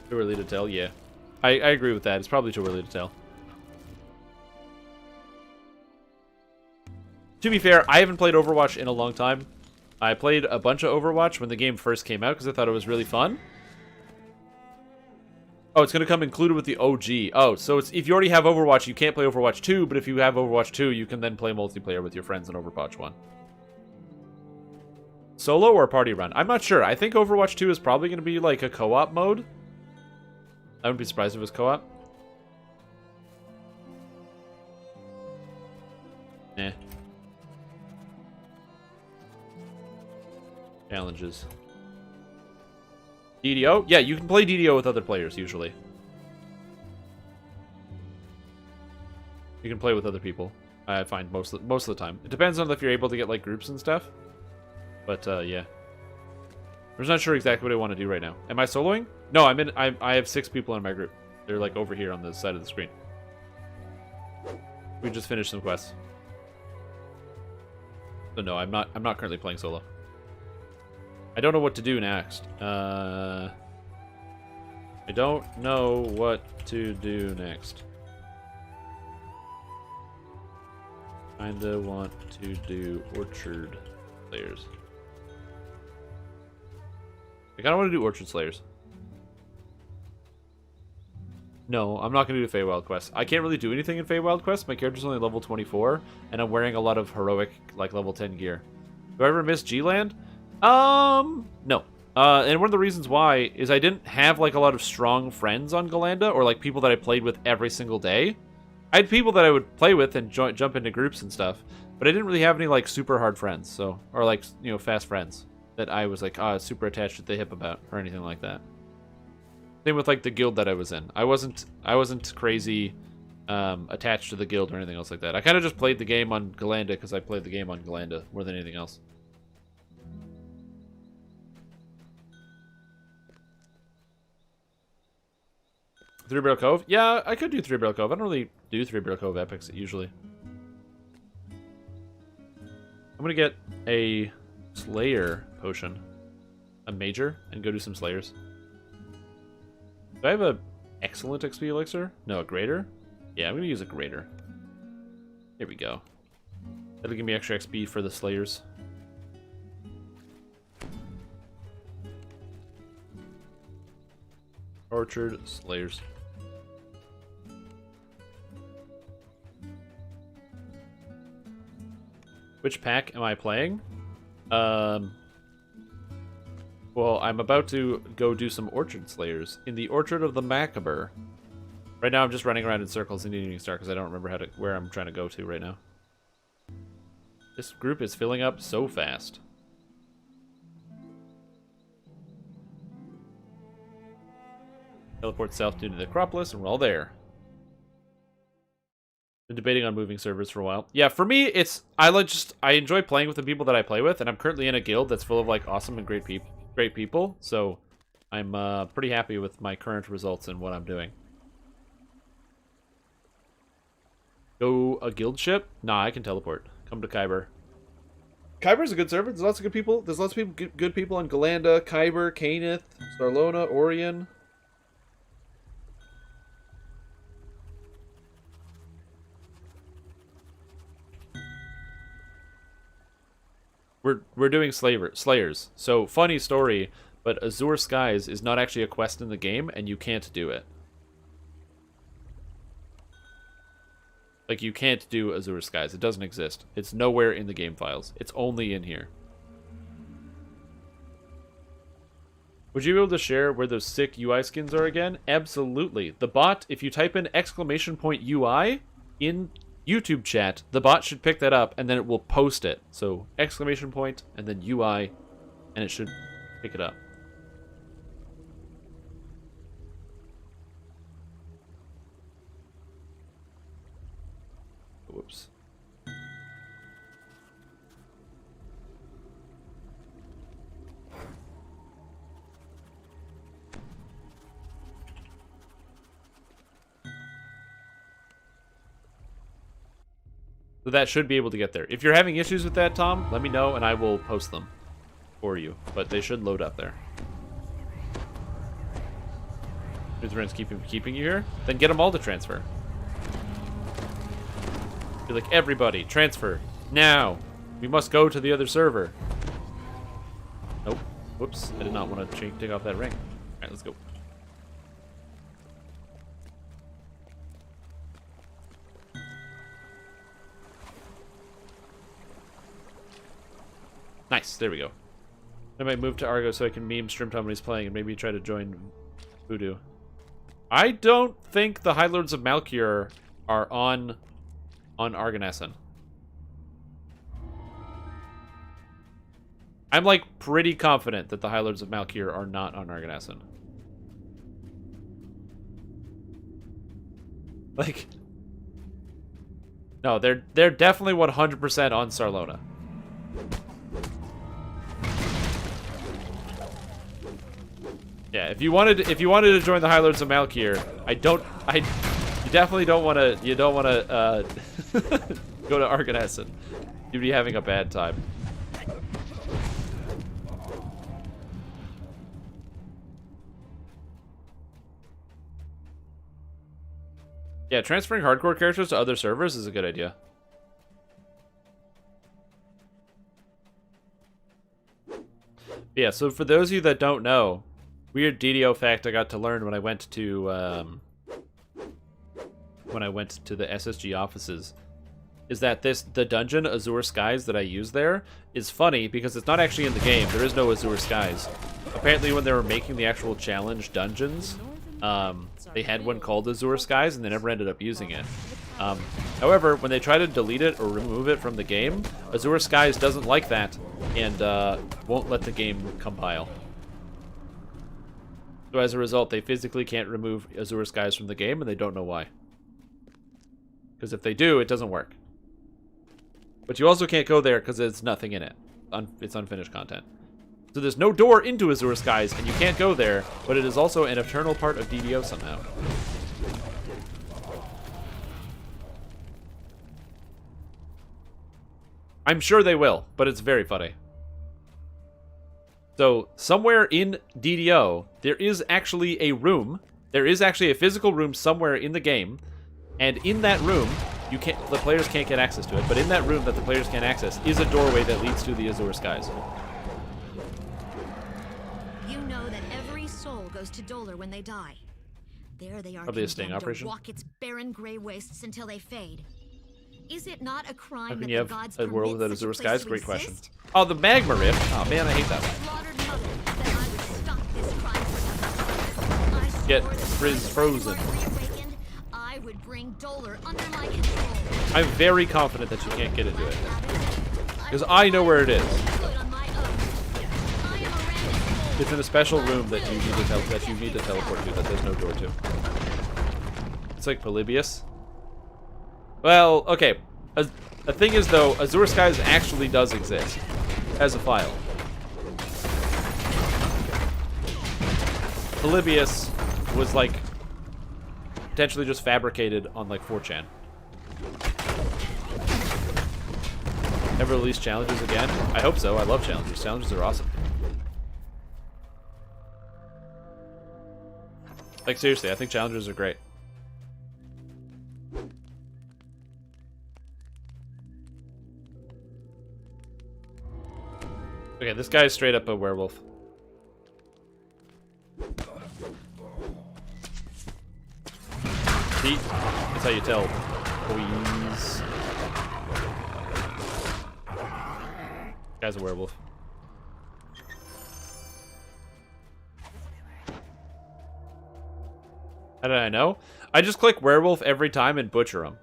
Too early to tell? Yeah. I agree with that. It's probably too early to tell. To be fair, I haven't played Overwatch in a long time. I played a bunch of Overwatch when the game first came out because I thought it was really fun. Oh, it's going to come included with the OG. Oh, so it's if you already have Overwatch, you can't play Overwatch 2, but if you have Overwatch 2, you can then play multiplayer with your friends in Overwatch 1. Solo or party run? I'm not sure. I think Overwatch 2 is probably going to be like a co-op mode. I wouldn't be surprised if it was co-op. Eh. Challenges. DDO? Yeah, you can play DDO with other players, usually. You can play with other people, I find, most of the time. It depends on if you're able to get, like, groups and stuff. But, yeah. I'm just not sure exactly what I want to do right now. Am I soloing? No, I have 6 people in my group. They're, like, over here on the side of the screen. We just finished some quests. So no, I'm not currently playing solo. I don't know what to do next. I don't know what to do next. Kinda want to do Orchard Slayers. I kinda want to do Orchard Slayers. No, I'm not going to do Feywild Quest. I can't really do anything in Feywild Quest. My character's only level 24, and I'm wearing a lot of heroic, like, level 10 gear. Do I ever miss G-Land? No. And one of the reasons why is I didn't have, like, a lot of strong friends on Galanda, or, like, people that I played with every single day. I had people that I would play with and jump into groups and stuff, but I didn't really have any, like, super hard friends, so, or, like, you know, fast friends that I was, like, super attached to the hip about, or anything like that. Same with, like, the guild that I was in. I wasn't crazy attached to the guild or anything else like that. I kind of just played the game on Galanda because I played the game on Galanda more than anything else. Three Barrel Cove? Yeah, I could do Three Barrel Cove. I don't really do Three Barrel Cove epics usually. I'm gonna get a Slayer potion, a major, and go do some Slayers. Do I have a excellent XP elixir? No, a greater? Yeah, I'm gonna use a greater. Here we go. That'll give me extra XP for the Slayers. Orchard Slayers. Which pack am I playing? Well, I'm about to go do some Orchard Slayers in the Orchard of the Macabre. Right now, I'm just running around in circles in Evening Star because I don't remember where I'm trying to go to right now. This group is filling up so fast. Teleport south to the Acropolis, and we're all there. Been debating on moving servers for a while. Yeah, for me, it's I enjoy playing with the people that I play with, and I'm currently in a guild that's full of like awesome and great people. So I'm pretty happy with my current results and what I'm doing. Go a guild ship? Nah, I can teleport. Come to Kyber. Kyber's a good server. There's lots of good people. There's lots of people, good people on Galanda, Kyber, Caneth, Starlona, Orion. We're doing Slayers. So, funny story, but Azure Skies is not actually a quest in the game, and you can't do it. Like, you can't do Azure Skies. It doesn't exist. It's nowhere in the game files. It's only in here. Would you be able to share where those sick UI skins are again? Absolutely. The bot, if you type in !UI in YouTube chat, the bot should pick that up, and then it will post it. So, ! and then UI, and it should pick it up. Whoops. So that should be able to get there. If you're having issues with that, Tom, let me know and I will post them for you. But they should load up there. Lutheran's keeping you here? Then get them all to transfer. Be like, everybody, transfer. Now. We must go to the other server. Nope. Whoops. I did not want to take off that ring. Alright, let's go. Nice, there we go. I might move to Argo so I can meme Stream Time when he's playing and maybe try to join Voodoo. I don't think the High Lords of Malkier are on Argonassen. I'm like pretty confident that the High Lords of Malkier are not on Argonassen. Like, no, they're definitely 100% on Sarlona. Yeah, if you wanted to join the High Lords of Malkier, you definitely don't want to go to Argonassen. You'd be having a bad time. Yeah, transferring hardcore characters to other servers is a good idea. Yeah, so for those of you that don't know, weird DDO fact I got to learn when I went to the SSG offices is that the dungeon Azure Skies that I use there is funny because it's not actually in the game. There is no Azure Skies. Apparently when they were making the actual challenge dungeons, they had one called Azure Skies and they never ended up using it. However, when they try to delete it or remove it from the game, Azure Skies doesn't like that and won't let the game compile. So as a result, they physically can't remove Azure Skies from the game, and they don't know why. Because if they do, it doesn't work. But you also can't go there because there's nothing in it. It's unfinished content. So there's no door into Azure Skies, and you can't go there, but it is also an eternal part of DDO somehow. I'm sure they will, but it's very funny. So, somewhere in DDO, there is actually a room. There is actually a physical room somewhere in the game. And in that room, the players can't get access to it, but in that room that the players can't access is a doorway that leads to the Azure Skies. You know that every soul goes to Dolar when they die. There they are Probably a sting condemned operation. to walk its barren gray wastes until they fade. Is it not a crime How can that you the have gods a world permit without such a Azure place Skies? to Great question. exist? Oh, the Magma Rift. Oh man, I hate that one. Slaughtered mother, that I would stop this crime forever. I swore Get that frozen. when reawakened, I would bring Dolar under my control. I'm very confident that you can't get into it. Because I know where it is. It's in a special room that you need to teleport to that there's no door to. It's like Polybius. Well, okay. The thing is, though, Azure Skies actually does exist as a file. Polybius was, like, potentially just fabricated on, like, 4chan. Ever release challenges again? I hope so. I love challenges. Challenges are awesome. Like, seriously, I think challenges are great. Okay, this guy is straight up a werewolf. See? That's how you tell. Boys. Guy's a werewolf. How did I know? I just click werewolf every time and butcher them.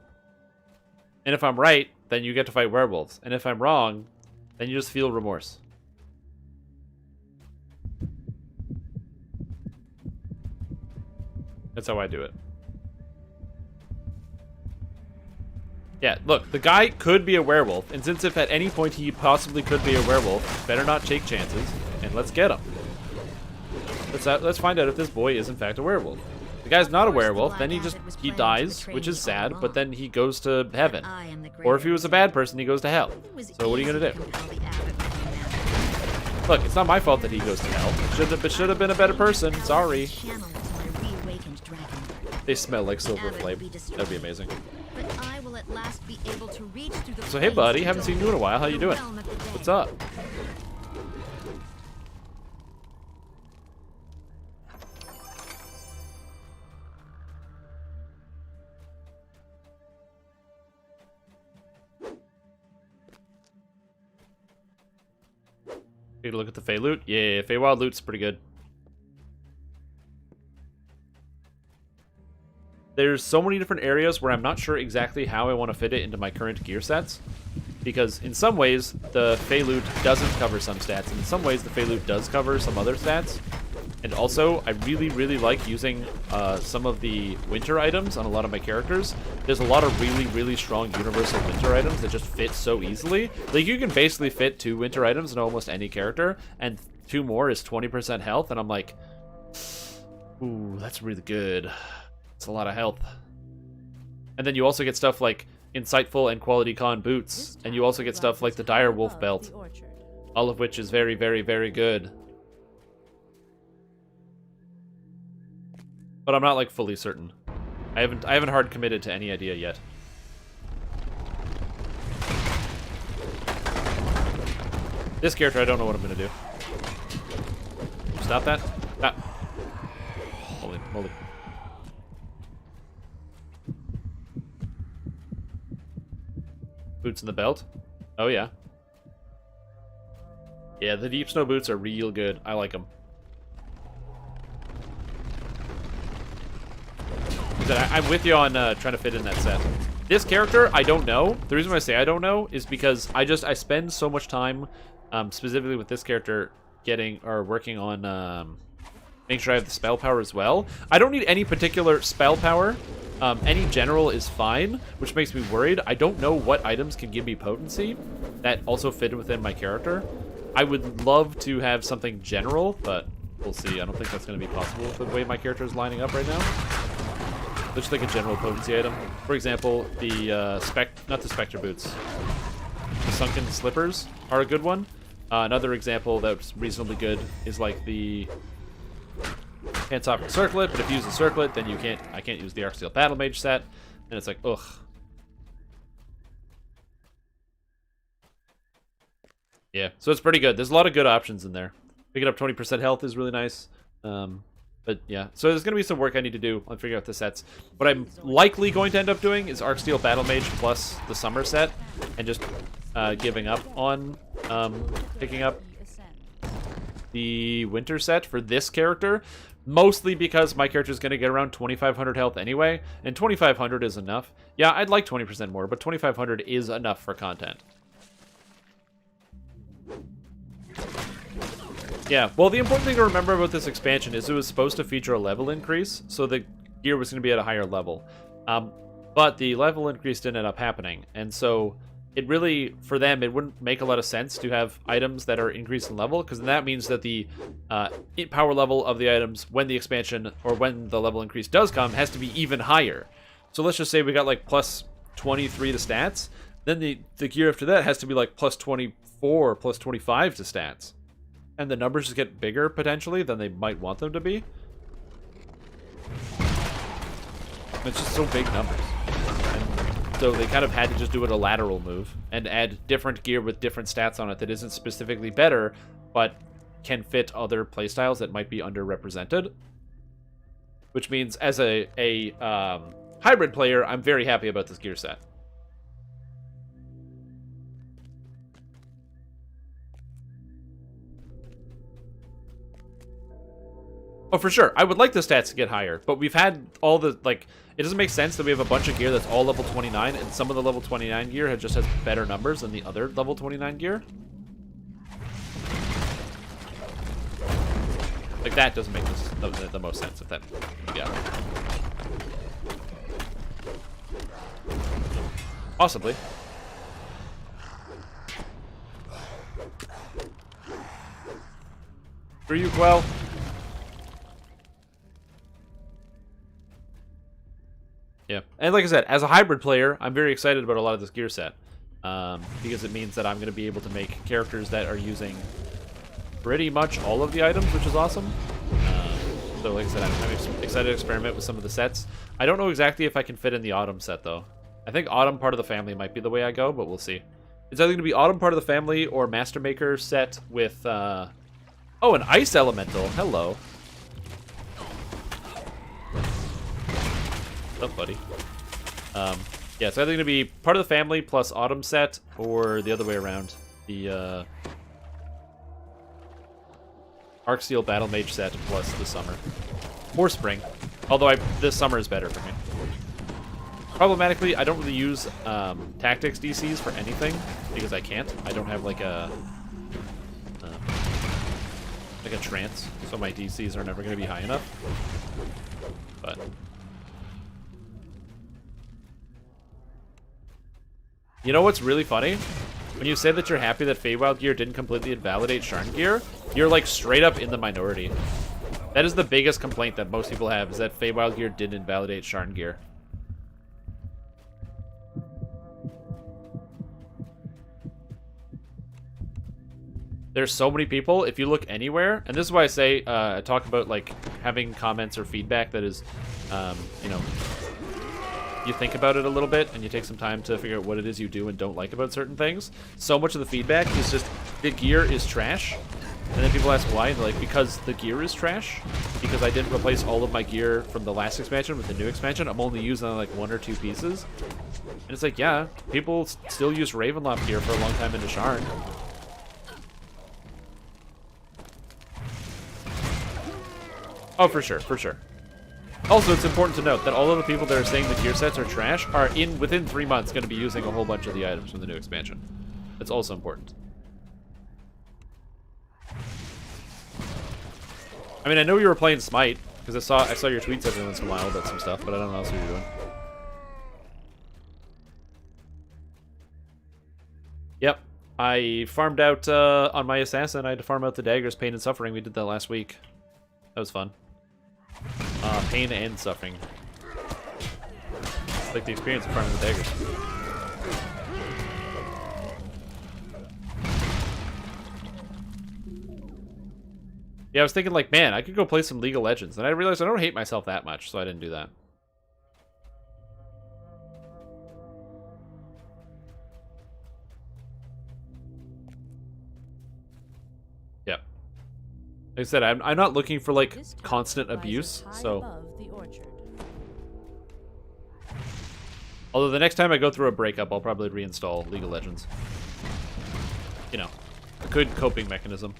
And if I'm right, then you get to fight werewolves. And if I'm wrong, then you just feel remorse. That's how I do it. Yeah, look, the guy could be a werewolf, and since if at any point he possibly could be a werewolf, better not take chances, and let's get him. Let's find out if this boy is in fact a werewolf. The guy's not a werewolf, then he dies, which is sad, but then he goes to heaven. Or if he was a bad person, he goes to hell. So what are you gonna do? Look, it's not my fault that he goes to hell. It should have been a better person. Sorry. They smell like silver flame. That'd be amazing. So hey buddy, haven't seen you in a while. How you doing? What's up? Take a look at the Fey loot. Yeah, Feywild loot's pretty good. There's so many different areas where I'm not sure exactly how I want to fit it into my current gear sets. Because in some ways, the Fey loot doesn't cover some stats. And in some ways, the Fey loot does cover some other stats. And also, I really, really like using some of the winter items on a lot of my characters. There's a lot of really, really strong universal winter items that just fit so easily. Like, you can basically fit 2 winter items in almost any character, and 2 more is 20% health, and I'm like, ooh, that's really good. It's a lot of health. And then you also get stuff like Insightful and Quality Con boots, and you also get stuff like the Dire Wolf belt, all of which is very, very, very good. But I'm not like fully certain. I haven't hard committed to any idea yet. This character, I don't know what I'm gonna do. Stop that. Stop. Holy moly. Boots in the belt. Oh yeah. Yeah, the deep snow boots are real good. I like them. I'm with you on trying to fit in that set. This character, I don't know. The reason why I say I don't know is because I spend so much time, specifically with this character, working on making sure I have the spell power as well. I don't need any particular spell power. Any general is fine, which makes me worried. I don't know what items can give me potency that also fit within my character. I would love to have something general, but we'll see. I don't think that's going to be possible with the way my character is lining up right now. Just like a general potency item. For example, the not the Spectre boots. The Sunken Slippers are a good one. Another example that's reasonably good is like the Can't Offer Circlet, but if you use the Circlet, then I can't use the Arcsteel Battle Mage set, and it's like, ugh. Yeah, so it's pretty good. There's a lot of good options in there. Picking up 20% health is really nice. But yeah, so there's going to be some work I need to do on figuring out the sets. What I'm likely going to end up doing is Arcsteel Battle Mage plus the Summer set, and just giving up on picking up the Winter set for this character, mostly because my character is going to get around 2,500 health anyway, and 2,500 is enough. Yeah, I'd like 20% more, but 2,500 is enough for content. Yeah, well, the important thing to remember about this expansion is it was supposed to feature a level increase, so the gear was going to be at a higher level. But the level increase didn't end up happening, and so it really, for them, it wouldn't make a lot of sense to have items that are increased in level, because then that means that the power level of the items when the expansion, or when the level increase does come, has to be even higher. So let's just say we got like plus 23 to stats, then the gear after that has to be like plus 24, plus 25 to stats. And the numbers just get bigger, potentially, than they might want them to be. It's just so big numbers. And so they kind of had to just do it a lateral move and add different gear with different stats on it that isn't specifically better, but can fit other playstyles that might be underrepresented. Which means, as a hybrid player, I'm very happy about this gear set. Oh, for sure. I would like the stats to get higher, but we've had all the, like, it doesn't make sense that we have a bunch of gear that's all level 29, and some of the level 29 gear just has better numbers than the other level 29 gear. Like, that doesn't make the most sense, if that, yeah. Possibly. For you, Quell. Yeah, and like I said, as a hybrid player, I'm very excited about a lot of this gear set. Because it means that I'm going to be able to make characters that are using pretty much all of the items, which is awesome. So like I said, I'm excited to experiment with some of the sets. I don't know exactly if I can fit in the Autumn set, though. I think Autumn part of the family might be the way I go, but we'll see. It's either going to be Autumn part of the family or Master Maker set with... Oh, an Ice Elemental. Hello. What's up, buddy? Yeah, it's either going to be part of the family plus Autumn set, or the other way around. The Arc Steel Battle Mage set plus the summer. Or spring. Although this summer is better for me. Problematically, I don't really use tactics DCs for anything because I can't. I don't have like a trance, so my DCs are never going to be high enough. But you know what's really funny? When you say that you're happy that Feywild gear didn't completely invalidate Sharn gear, you're like straight up in the minority. That is the biggest complaint that most people have, is that Feywild gear didn't invalidate Sharn gear. There's so many people, if you look anywhere, and this is why I say, I talk about like having comments or feedback that is, you know, you think about it a little bit and you take some time to figure out what it is you do and don't like about certain things. So much of the feedback is just, the gear is trash. And then people ask why, and they're like, because the gear is trash. Because I didn't replace all of my gear from the last expansion with the new expansion. I'm only using like 1 or 2 pieces. And it's like, yeah, people still use Ravenloft gear for a long time into Sharn. Oh, for sure, for sure. Also, it's important to note that all of the people that are saying the gear sets are trash are within 3 months going to be using a whole bunch of the items from the new expansion. That's also important. I mean, I know you were playing Smite because I saw your tweets every once in a while about some stuff, but I don't know what else you're doing. Yep, I farmed out on my assassin. I had to farm out the daggers, pain and suffering. We did that last week. That was fun. Pain and suffering. It's like the experience of farming the daggers. Yeah, I was thinking like, man, I could go play some League of Legends. And I realized I don't hate myself that much, so I didn't do that. Yep. Like I said, I'm not looking for like constant abuse, so. Although the next time I go through a breakup, I'll probably reinstall League of Legends. You know, a good coping mechanism.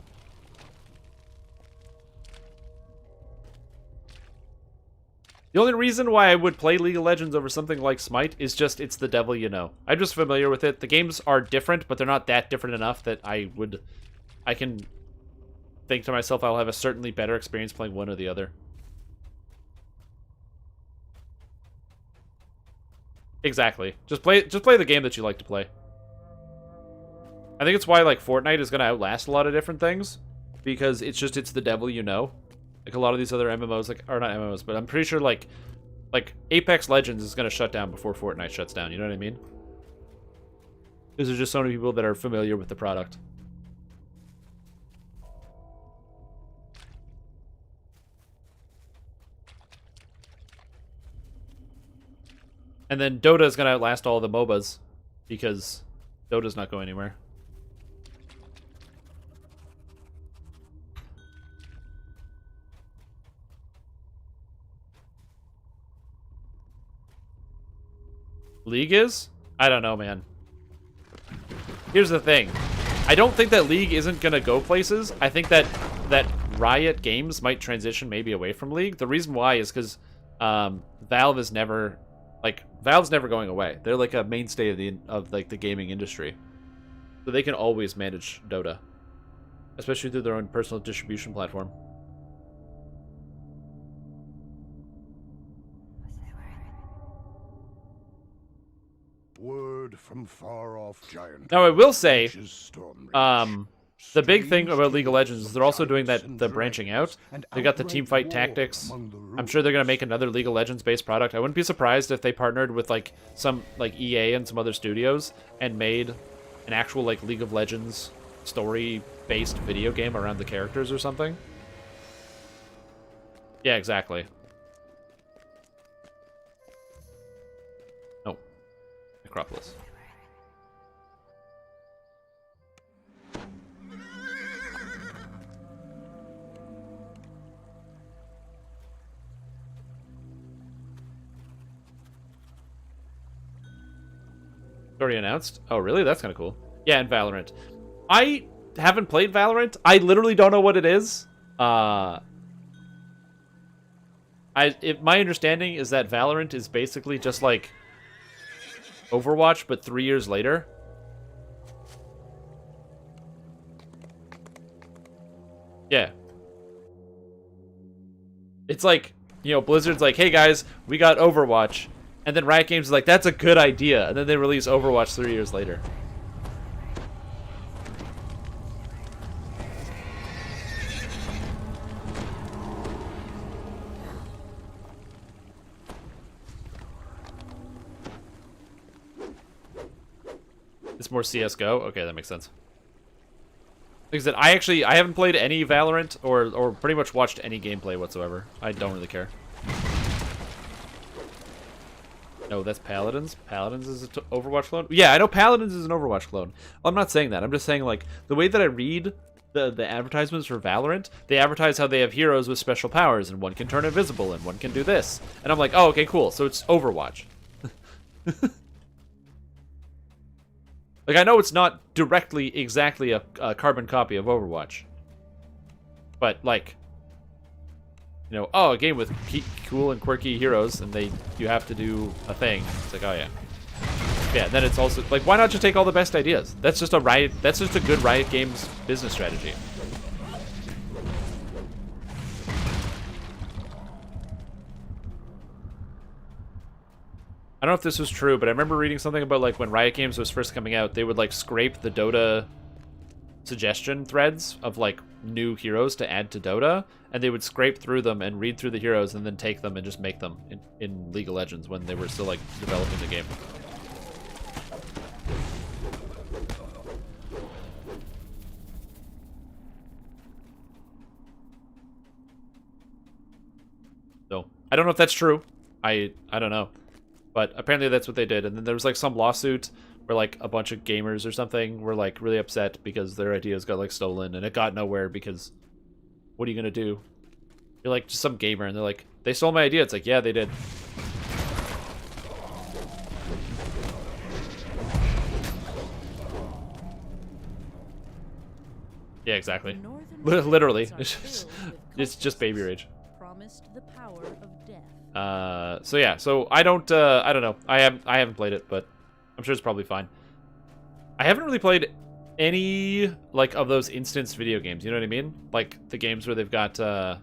The only reason why I would play League of Legends over something like Smite is just it's the devil you know. I'm just familiar with it. The games are different, but they're not that different enough that I can think to myself I'll have a certainly better experience playing one or the other. Exactly. Just play the game that you like to play. I think it's why like Fortnite is going to outlast a lot of different things, because it's the devil you know. Like a lot of these other MMOs, like, or not MMOs, but I'm pretty sure like Apex Legends is going to shut down before Fortnite shuts down. You know what I mean? Because there's just so many people that are familiar with the product. And then Dota is going to outlast all the MOBAs because Dota's not going anywhere. League is? I don't know, man. Here's the thing. I don't think that League isn't going to go places. I think that Riot Games might transition maybe away from League. The reason why is because Valve is never... Like, Valve's never going away. They're like a mainstay of the gaming industry. So they can always manage Dota. Especially through their own personal distribution platform. Word from far off giant. Now I will say, the big thing about League of Legends is they're also doing the branching out. They got the teamfight tactics. I'm sure they're gonna make another League of Legends based product. I wouldn't be surprised if they partnered with like some like EA and some other studios and made an actual like League of Legends story based video game around the characters or something. Yeah, exactly. Oh, Necropolis. Already announced? Oh, really? That's kind of cool. Yeah, and Valorant. I haven't played Valorant. I literally don't know what it is. My understanding is that Valorant is basically just like Overwatch, but 3 years later. Yeah. It's like, you know, Blizzard's like, hey guys, we got Overwatch. And then Riot Games is like, that's a good idea. And then they release Overwatch 3 years later. It's more CSGO? Okay, that makes sense. Like I said, I haven't played any Valorant or pretty much watched any gameplay whatsoever. I don't really care. No, that's Paladins. Paladins is an Overwatch clone? Yeah, I know Paladins is an Overwatch clone. I'm not saying that. I'm just saying, like, the way that I read the advertisements for Valorant, they advertise how they have heroes with special powers, and one can turn invisible, and one can do this. And I'm like, oh, okay, cool. So it's Overwatch. Like, I know it's not directly exactly a carbon copy of Overwatch. But, like, you know, oh, a game with cool and quirky heroes, and you have to do a thing. It's like, oh, yeah. Yeah, then it's also, like, why not just take all the best ideas? That's just a good Riot Games business strategy. I don't know if this was true, but I remember reading something about, like, when Riot Games was first coming out, they would, like, scrape the Dota suggestion threads of, like, new heroes to add to Dota, and they would scrape through them and read through the heroes and then take them and just make them in League of Legends when they were still, like, developing the game. So, I don't know if that's true. I don't know. But apparently that's what they did. And then there was, like, some lawsuit where, like, a bunch of gamers or something were, like, really upset because their ideas got, like, stolen. And it got nowhere because what are you going to do? You're, like, just some gamer. And they're like, they stole my idea. It's like, yeah, they did. Yeah, exactly. Literally. It's just baby rage. Promised the power of death. So yeah, so I don't know. I haven't played it, but I'm sure it's probably fine. I haven't really played any, like, of those instance video games, you know what I mean? Like, the games where they've got, where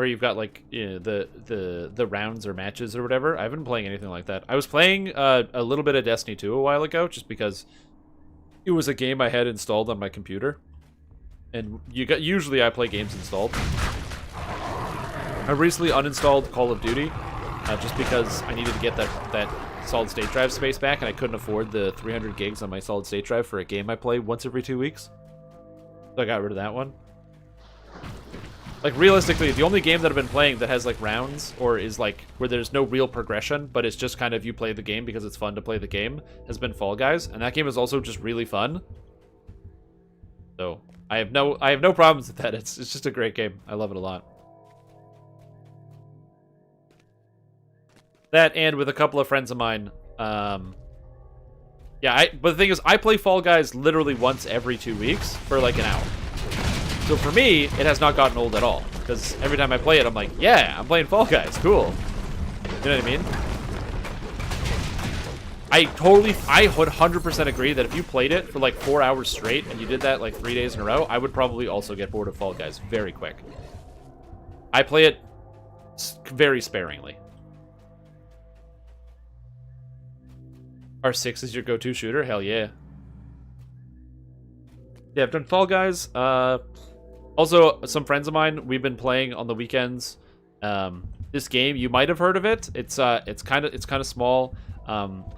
you've got, like, you know, the rounds or matches or whatever. I haven't been playing anything like that. I was playing, a little bit of Destiny 2 a while ago, just because it was a game I had installed on my computer. And usually I play games installed. I recently uninstalled Call of Duty, just because I needed to get that solid state drive space back, and I couldn't afford the 300 gigs on my solid state drive for a game I play once every 2 weeks. So I got rid of that one. Like, realistically, the only game that I've been playing that has, like, rounds, or is, like, where there's no real progression, but it's just kind of you play the game because it's fun to play the game, has been Fall Guys, and that game is also just really fun. So, I have no problems with that. It's just a great game. I love it a lot. That, and with a couple of friends of mine, yeah, but the thing is, I play Fall Guys literally once every 2 weeks for, like, an hour. So for me, it has not gotten old at all, because every time I play it, I'm like, yeah, I'm playing Fall Guys, cool. You know what I mean? I would 100% agree that if you played it for, like, 4 hours straight, and you did that, like, 3 days in a row, I would probably also get bored of Fall Guys very quick. I play it very sparingly. R6 is your go-to shooter? Hell yeah. Yeah, I've done Fall Guys. Also, some friends of mine, we've been playing on the weekends. This game, you might have heard of it. It's kind of small.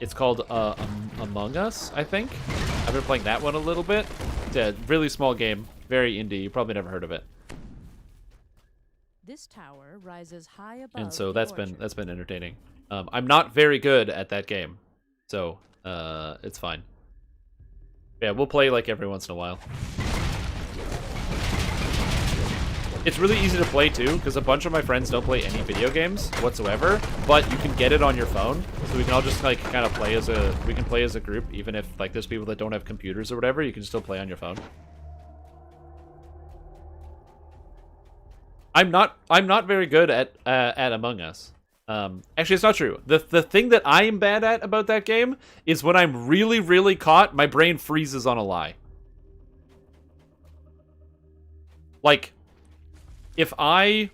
It's called Among Us, I think. I've been playing that one a little bit. It's a really small game, very indie. You probably never heard of it. This tower rises high above. And so that's been entertaining. I'm not very good at that game, so it's fine. Yeah, we'll play, like, every once in a while. It's really easy to play, too, because a bunch of my friends don't play any video games whatsoever, but you can get it on your phone, so we can all just, like, kind of play as a group, even if, like, there's people that don't have computers or whatever, you can still play on your phone. I'm not very good at Among Us. Actually, it's not true. The thing that I am bad at about that game is when I'm really, really caught, my brain freezes on a lie. Like, if I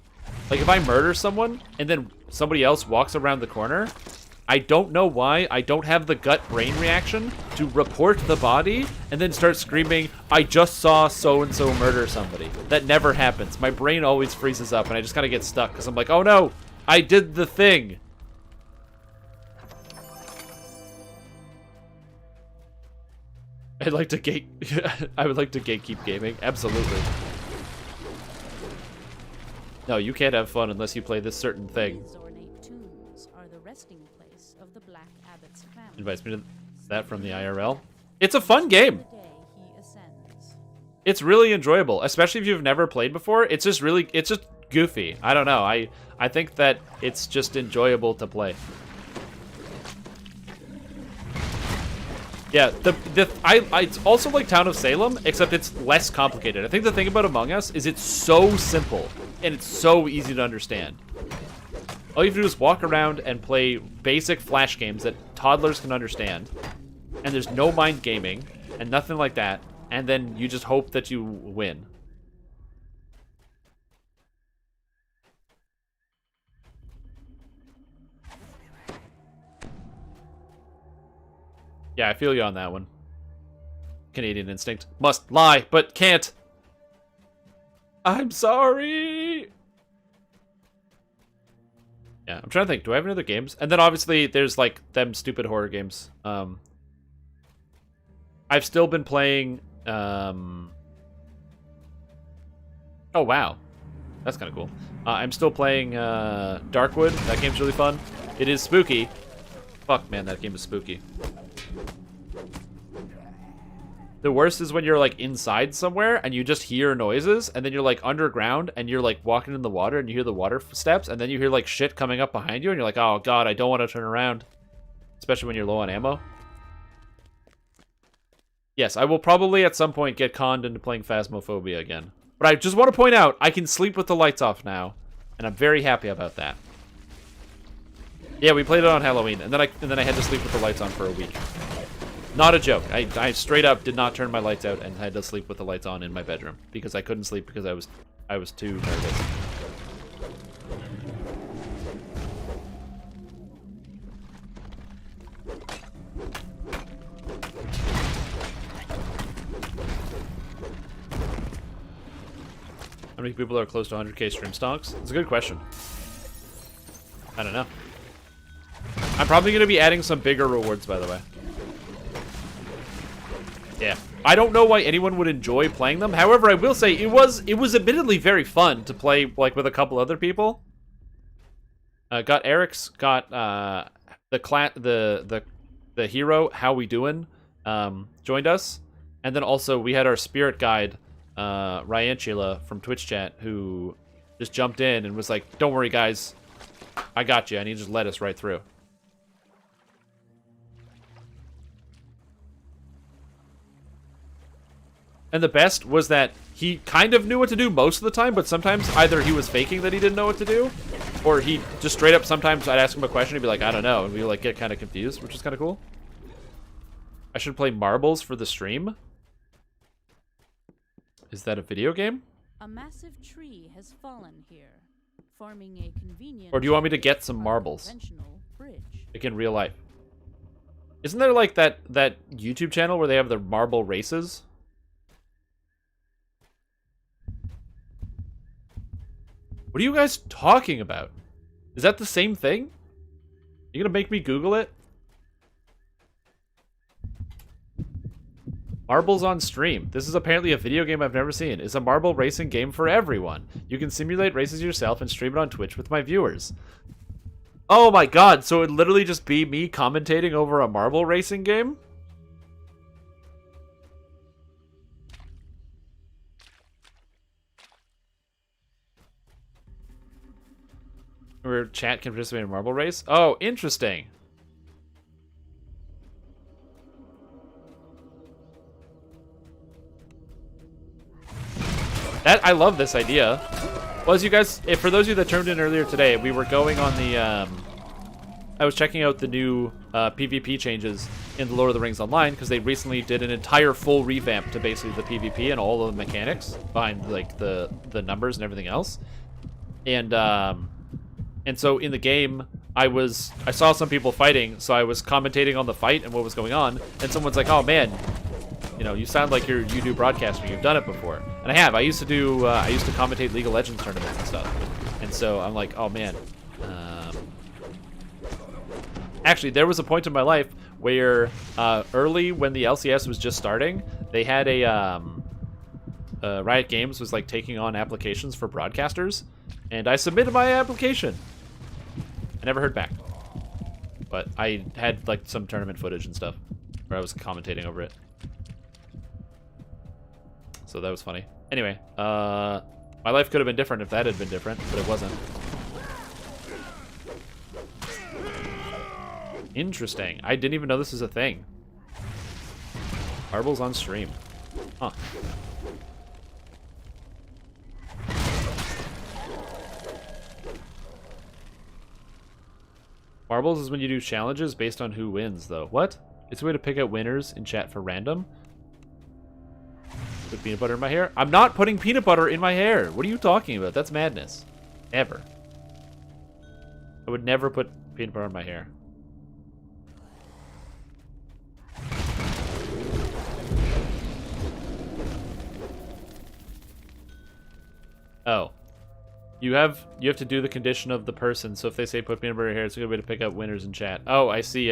murder someone and then somebody else walks around the corner, I don't know why I don't have the gut brain reaction to report the body and then start screaming, I just saw so-and-so murder somebody. That never happens. My brain always freezes up and I just kind of get stuck because I'm like, oh no, I did the thing. I would like to gatekeep gaming. Absolutely. No, you can't have fun unless you play this certain thing. These ornate tombs are the resting place of the Black Abbot's family. Invites me to that from the IRL. It's a fun game. It's really enjoyable, especially if you've never played before. It's just goofy. I don't know. I think that it's just enjoyable to play. Yeah, it's also like Town of Salem, except it's less complicated. I think the thing about Among Us is it's so simple, and it's so easy to understand. All you have to do is walk around and play basic flash games that toddlers can understand, and there's no mind gaming, and nothing like that, and then you just hope that you win. Yeah, I feel you on that one. Canadian instinct. Must lie, but can't. I'm sorry. Yeah, I'm trying to think. Do I have any other games? And then obviously there's like them stupid horror games. I've still been playing. Oh wow, that's kind of cool. I'm still playing Darkwood. That game's really fun. It is spooky. Fuck man, that game is spooky. The worst is when you're like inside somewhere and you just hear noises, and then you're like underground and you're like walking in the water and you hear the water steps, and then you hear like shit coming up behind you and you're like, oh god, I don't want to turn around. Especially when you're low on ammo. Yes, I will probably at some point get conned into playing Phasmophobia again. But I just want to point out, I can sleep with the lights off now, and I'm very happy about that. Yeah, we played it on Halloween, and then I had to sleep with the lights on for a week. Not a joke. I straight up did not turn my lights out and had to sleep with the lights on in my bedroom because I couldn't sleep because I was too nervous. How many people are close to 100k stream stonks? It's a good question. I don't know. I'm probably going to be adding some bigger rewards, by the way. Yeah. I don't know why anyone would enjoy playing them. However, I will say it was admittedly very fun to play like with a couple other people. Got Eric's, got the hero, How We Doing, joined us. And then also we had our spirit guide, Ryantula from Twitch chat, who just jumped in and was like, don't worry guys, I got you, and he just led us right through. And the best was that he kind of knew what to do most of the time, but sometimes either he was faking that he didn't know what to do, or he just straight up, sometimes I'd ask him a question, he'd be like, I don't know, and we like get kind of confused, which is kind of cool. I should play marbles for the stream. Is that a video game? A massive tree has fallen here, forming a convenient. Or do you want me to get some marbles? Bridge. Like in real life. Isn't there like that YouTube channel where they have the marble races? What are you guys talking about? Is that the same thing? You gonna make me Google it? Marbles on stream. This is apparently a video game I've never seen. It's a marble racing game for everyone. You can simulate races yourself and stream it on Twitch with my viewers. Oh my god, so it'd literally just be me commentating over a marble racing game? Where chat can participate in a marble race? Oh, interesting. I love this idea. Well, as you guys, for those of you that tuned in earlier today, we were going on the, I was checking out the new PvP changes in the Lord of the Rings Online, because they recently did an entire full revamp to basically the PvP and all of the mechanics behind like the numbers and everything else. And so in the game, I saw some people fighting, so I was commentating on the fight and what was going on, and someone's like, "Oh man, you know, you sound like you do broadcasting. You've done it before." And I have. I used to commentate League of Legends tournaments and stuff. And so I'm like, "Oh man." Actually, there was a point in my life where early when the LCS was just starting, they had Riot Games was like taking on applications for broadcasters, and I submitted my application. I never heard back, but I had like some tournament footage and stuff where I was commentating over it. So that was funny. Anyway, my life could have been different if that had been different, but it wasn't. Interesting. I didn't even know this was a thing. Marbles on stream. Huh. Marbles is when you do challenges based on who wins, though. What? It's a way to pick out winners in chat for random? Put peanut butter in my hair? I'm not putting peanut butter in my hair. What are you talking about? That's madness. Ever. I would never put peanut butter in my hair. Oh. You have to do the condition of the person, so if they say put peanut butter in your hair, it's a good way to pick out winners in chat. Oh, I see.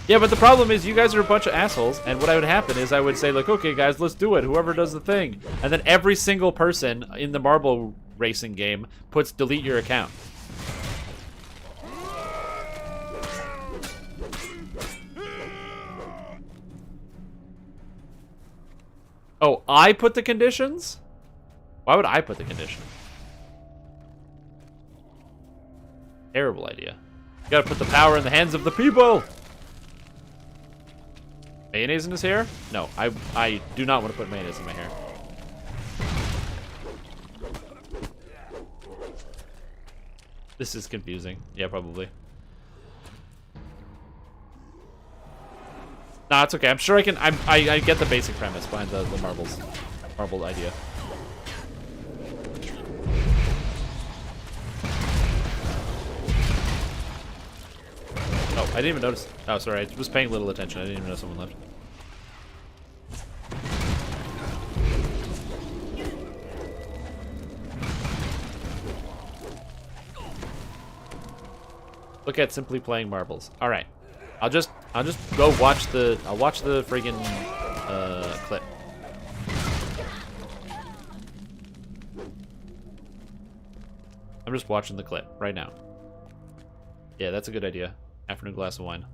Yeah, but the problem is you guys are a bunch of assholes, and what would happen is I would say, like, okay, guys, let's do it. Whoever does the thing. And then every single person in the marble racing game puts delete your account. Oh, I put the conditions? Why would I put the condition? Terrible idea. You gotta put the power in the hands of the people! Mayonnaise in his hair? No, I do not want to put mayonnaise in my hair. This is confusing. Yeah, probably. Nah, it's okay. I'm sure I can. I get the basic premise behind the marble idea. Oh, I didn't even notice. Oh, sorry. I was paying little attention. I didn't even know someone left. Look at simply playing marbles. All right. I'll just go watch the. I'll watch the friggin' clip. I'm just watching the clip right now. Yeah, that's a good idea. Afternoon glass of wine.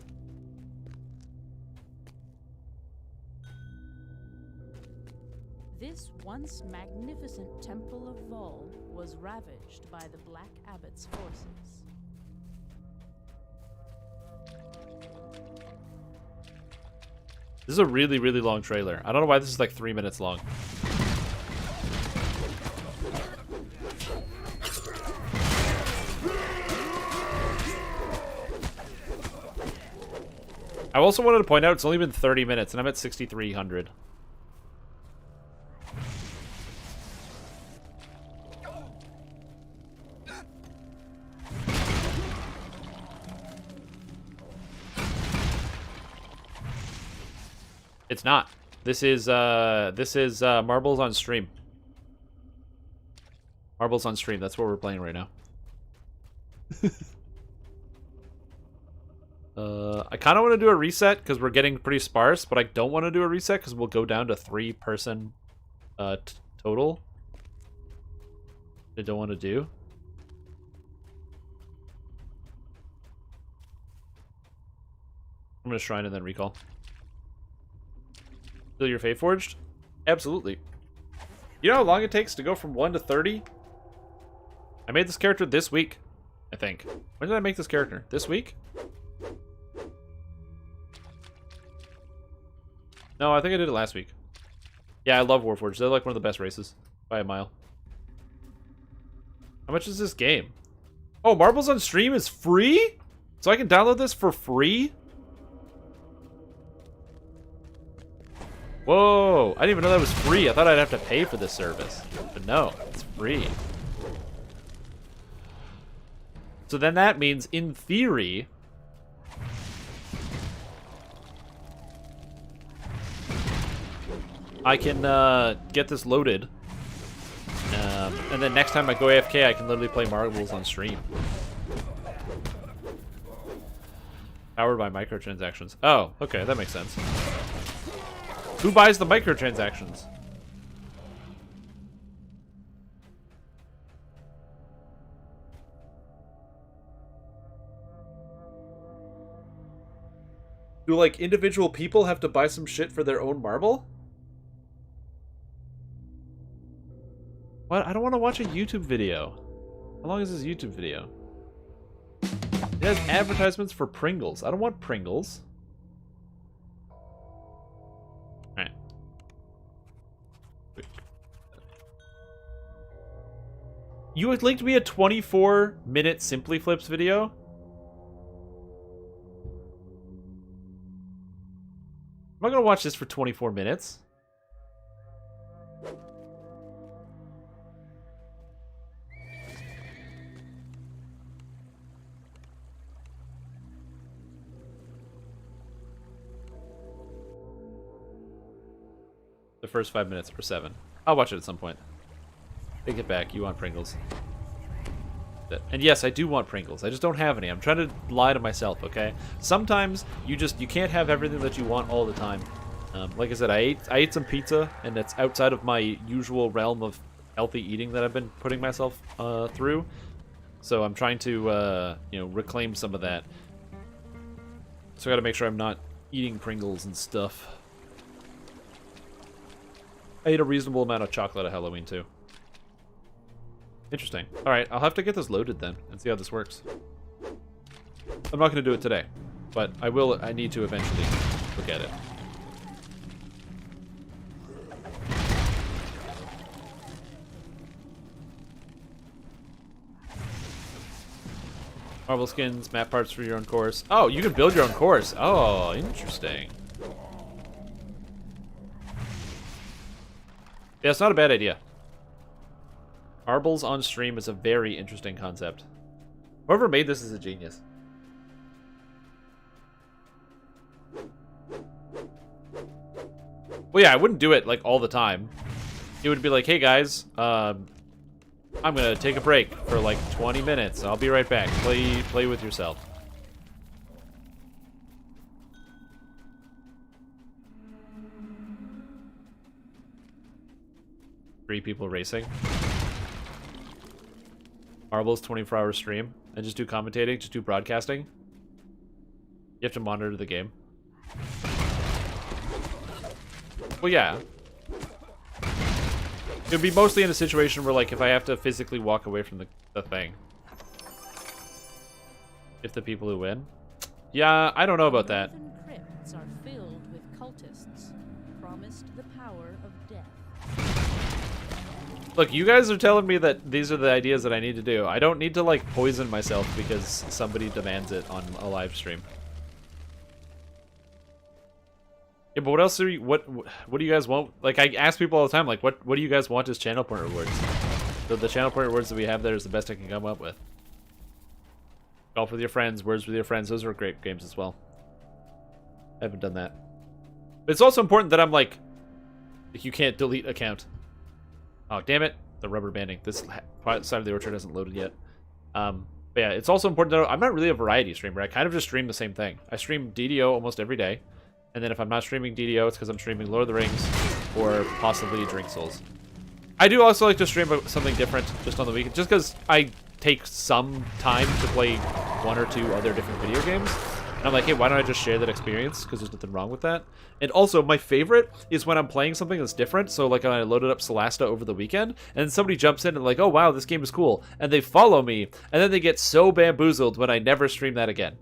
This once magnificent Temple of Vol was ravaged by the Black Abbot's forces. This is a really, really long trailer. I don't know why this is like 3 minutes long. I also wanted to point out it's only been 30 minutes and I'm at 6,300. It's not. This is Marbles on stream. Marbles on stream. That's what we're playing right now. I kind of want to do a reset because we're getting pretty sparse, but I don't want to do a reset because we'll go down to 3-person total. I don't want to do. I'm going to shrine and then recall. Still your Fate Forged? Absolutely. You know how long it takes to go from 1 to 30? I made this character this week, I think. When did I make this character? This week? No, I think I did it last week. Yeah, I love Warforged. They're like one of the best races by a mile. How much is this game? Oh, Marbles on Stream is free? So I can download this for free? Whoa, I didn't even know that was free. I thought I'd have to pay for this service. But no, it's free. So then that means, in theory, I can get this loaded. And then next time I go AFK, I can literally play Marbles on stream. Powered by microtransactions. Oh, okay, that makes sense. Who buys the microtransactions? Do, like, individual people have to buy some shit for their own marble? What? I don't want to watch a YouTube video. How long is this YouTube video? It has advertisements for Pringles. I don't want Pringles. Alright. You had linked me a 24-minute Simply Flips video? I'm not gonna watch this for 24 minutes. The first 5 minutes or 7. I'll watch it at some point. Take it back. You want Pringles. And yes, I do want Pringles. I just don't have any. I'm trying to lie to myself, okay? Sometimes you can't have everything that you want all the time. Like I said, I ate some pizza, and that's outside of my usual realm of healthy eating that I've been putting myself through. So I'm trying to, reclaim some of that. So I gotta make sure I'm not eating Pringles and stuff. I ate a reasonable amount of chocolate at Halloween, too. Interesting. Alright, I'll have to get this loaded then and see how this works. I'm not going to do it today, but I need to eventually look at it. Marble skins, map parts for your own course. Oh, you can build your own course. Oh, interesting. Yeah, it's not a bad idea. Marbles on stream is a very interesting concept. Whoever made this is a genius. Well, yeah, I wouldn't do it, like, all the time. It would be like, hey, guys, I'm gonna take a break for, like, 20 minutes. I'll be right back. Play with yourself. Three people racing. Marbles 24-hour stream. And just do commentating, just do broadcasting. You have to monitor the game. Well, yeah. It would be mostly in a situation where, like, if I have to physically walk away from the thing. If the people who win. Yeah, I don't know about that. Crypts are filled with cultists, promised the power of death. Look, you guys are telling me that these are the ideas that I need to do. I don't need to, like, poison myself because somebody demands it on a live stream. Yeah, but what else are you, what do you guys want? Like, I ask people all the time, like, what do you guys want as channel point rewards? So the channel point rewards that we have there is the best I can come up with. Golf with your friends, words with your friends, those are great games as well. I haven't done that. But it's also important that I'm, like you can't delete account. Oh, damn it. The rubber banding. This side of the orchard hasn't loaded yet. But yeah, it's also important to know I'm not really a variety streamer. I kind of just stream the same thing. I stream DDO almost every day. And then if I'm not streaming DDO, it's because I'm streaming Lord of the Rings or possibly Drink Souls. I do also like to stream something different just on the weekend, just because I take some time to play one or two other different video games. And I'm like, hey, why don't I just share that experience? Because there's nothing wrong with that. And also, my favorite is when I'm playing something that's different. So, like, I loaded up Solasta over the weekend, and somebody jumps in and like, oh, wow, this game is cool. And they follow me, and then they get so bamboozled when I never stream that again.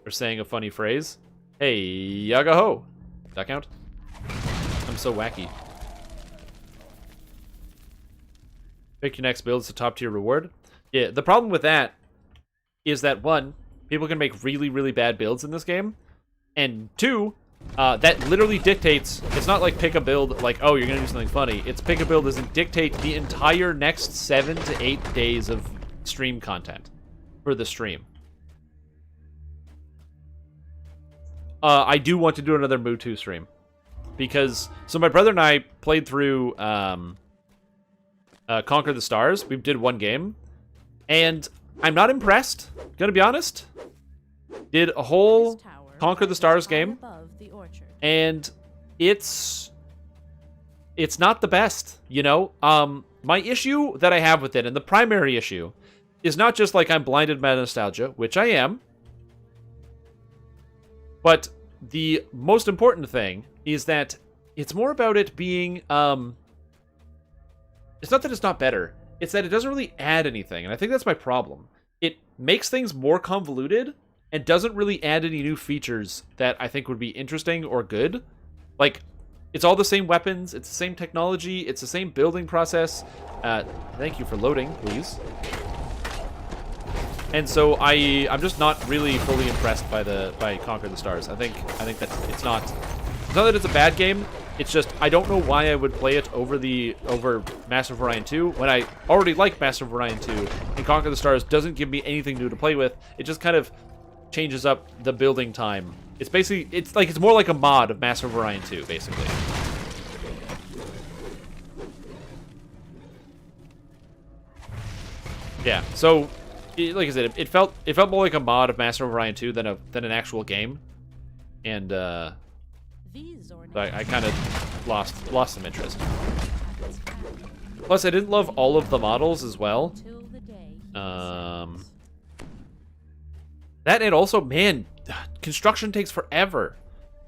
Or saying a funny phrase. Hey, yaga ho. Does that count? I'm so wacky. Pick your next build as a top tier reward. Yeah, the problem with that is that, one, people can make really, really bad builds in this game. And two, that literally dictates, it's not like pick a build like, oh, you're going to do something funny. It's pick a build doesn't dictate the entire next 7 to 8 days of stream content for the stream. I do want to do another Mu 2 stream. Because, so my brother and I played through Conquer the Stars. We did one game. And I'm not impressed, gonna be honest. Did a whole Conquer the Stars game. And it's not the best, you know? My issue that I have with it, and the primary issue, is not just like I'm blinded by nostalgia, which I am. But the most important thing is that it's more about it being, it's not that it's not better, it's that it doesn't really add anything, and I think that's my problem. It makes things more convoluted, and doesn't really add any new features that I think would be interesting or good. Like, it's all the same weapons, it's the same technology, it's the same building process. Thank you for loading, please. And so I'm just not really fully impressed by Conquer the Stars. I think that it's not that it's a bad game. It's just I don't know why I would play it over Master of Orion 2 when I already like Master of Orion 2, and Conquer the Stars doesn't give me anything new to play with. It just kind of changes up the building time. It's basically it's more like a mod of Master of Orion 2, basically. Yeah. So, like I said, it felt more like a mod of Master of Orion 2 than an actual game, and I kind of lost some interest. Plus, I didn't love all of the models as well. That and also, man, construction takes forever.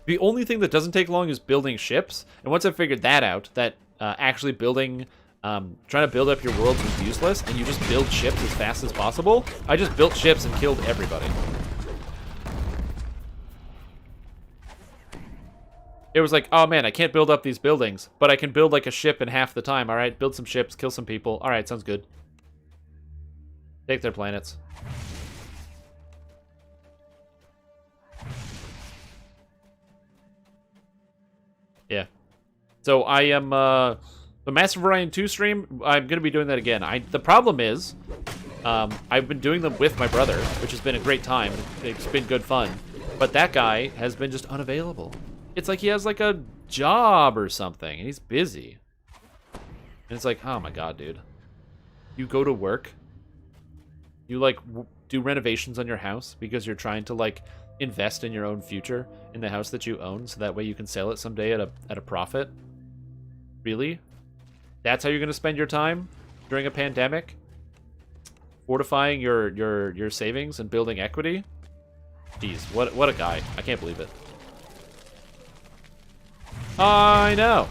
The only thing that doesn't take long is building ships, and once I figured that out, that actually building. Trying to build up your worlds was useless, and you just build ships as fast as possible. I just built ships and killed everybody. It was like, oh man, I can't build up these buildings, but I can build like a ship in half the time. All right, build some ships, kill some people. All right, sounds good. Take their planets. Yeah. So I am, the Master of Orion 2 stream, I'm going to be doing that again. The problem is, I've been doing them with my brother, which has been a great time. It's been good fun. But that guy has been just unavailable. It's like he has like a job or something, and he's busy. And it's like, oh my god, dude. You go to work, you like do renovations on your house because you're trying to like invest in your own future in the house that you own, so that way you can sell it someday at a profit. Really? That's how you're gonna spend your time during a pandemic? Fortifying your savings and building equity? Jeez, what a guy. I can't believe it. I know.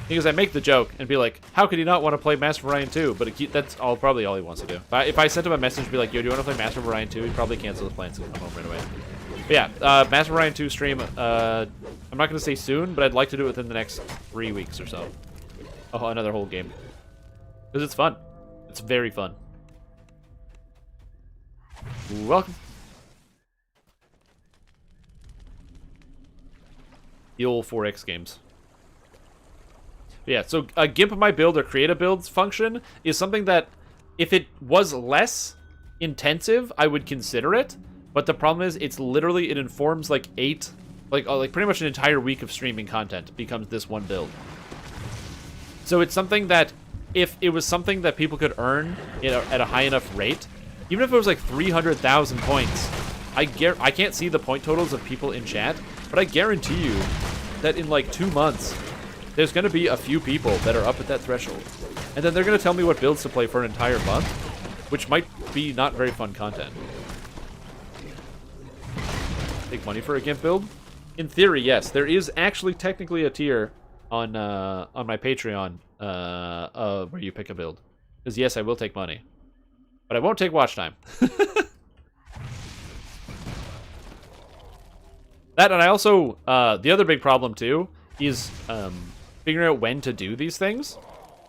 Because I make the joke and be like, how could he not want to play Master of Orion 2? But that's probably all he wants to do. If I sent him a message and be like, yo, do you want to play Master of Orion 2? He'd probably cancel his plans and come home right away. But yeah, Master of Orion 2 stream, I'm not going to say soon, but I'd like to do it within the next 3 weeks or so. Oh, another whole game. Because it's fun. It's very fun. Welcome. The old 4X games. But yeah, so a GIMP my build or create a builds function is something that, if it was less intensive, I would consider it. But the problem is, it informs like pretty much an entire week of streaming content becomes this one build. So it's something that, if it was something that people could earn at a high enough rate, even if it was like 300,000 points, I can't see the point totals of people in chat, but I guarantee you that in like 2 months, there's going to be a few people that are up at that threshold. And then they're going to tell me what builds to play for an entire month, which might be not very fun content. Take money for a GIMP build? In theory, yes. There is actually technically a tier on my Patreon where you pick a build. Because yes, I will take money. But I won't take watch time. That, and I also, the other big problem too is figuring out when to do these things.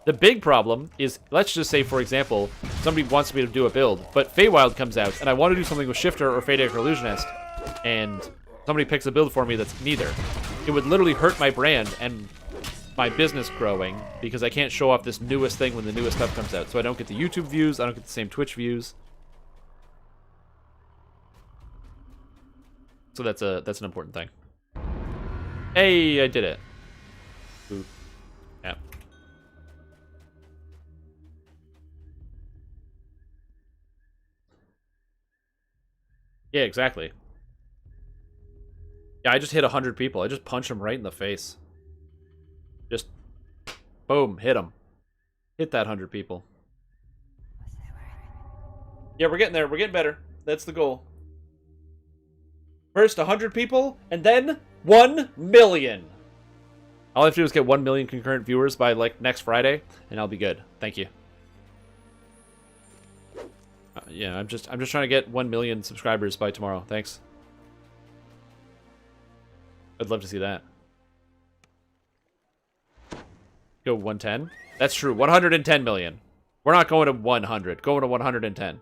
The big problem is, let's just say, for example, somebody wants me to do a build, but Feywild comes out, and I want to do something with Shifter or Fade or Illusionist, and somebody picks a build for me that's neither. It would literally hurt my brand and my business growing, because I can't show off this newest thing when the newest stuff comes out. So I don't get the YouTube views, I don't get the same Twitch views. So that's an important thing. Hey, I did it. Ooh. Yeah. Yeah, exactly. Yeah, I just hit 100 people. I just punched them right in the face. Just, boom, hit them. Hit that 100 people. Yeah, we're getting there. We're getting better. That's the goal. First 100 people, and then 1 million. All I have to do is get 1 million concurrent viewers by, like, next Friday, and I'll be good. Thank you. Yeah, I'm just trying to get 1 million subscribers by tomorrow. Thanks. I'd love to see that. Go 110? That's true. 110 million. We're not going to 100. Going to 110.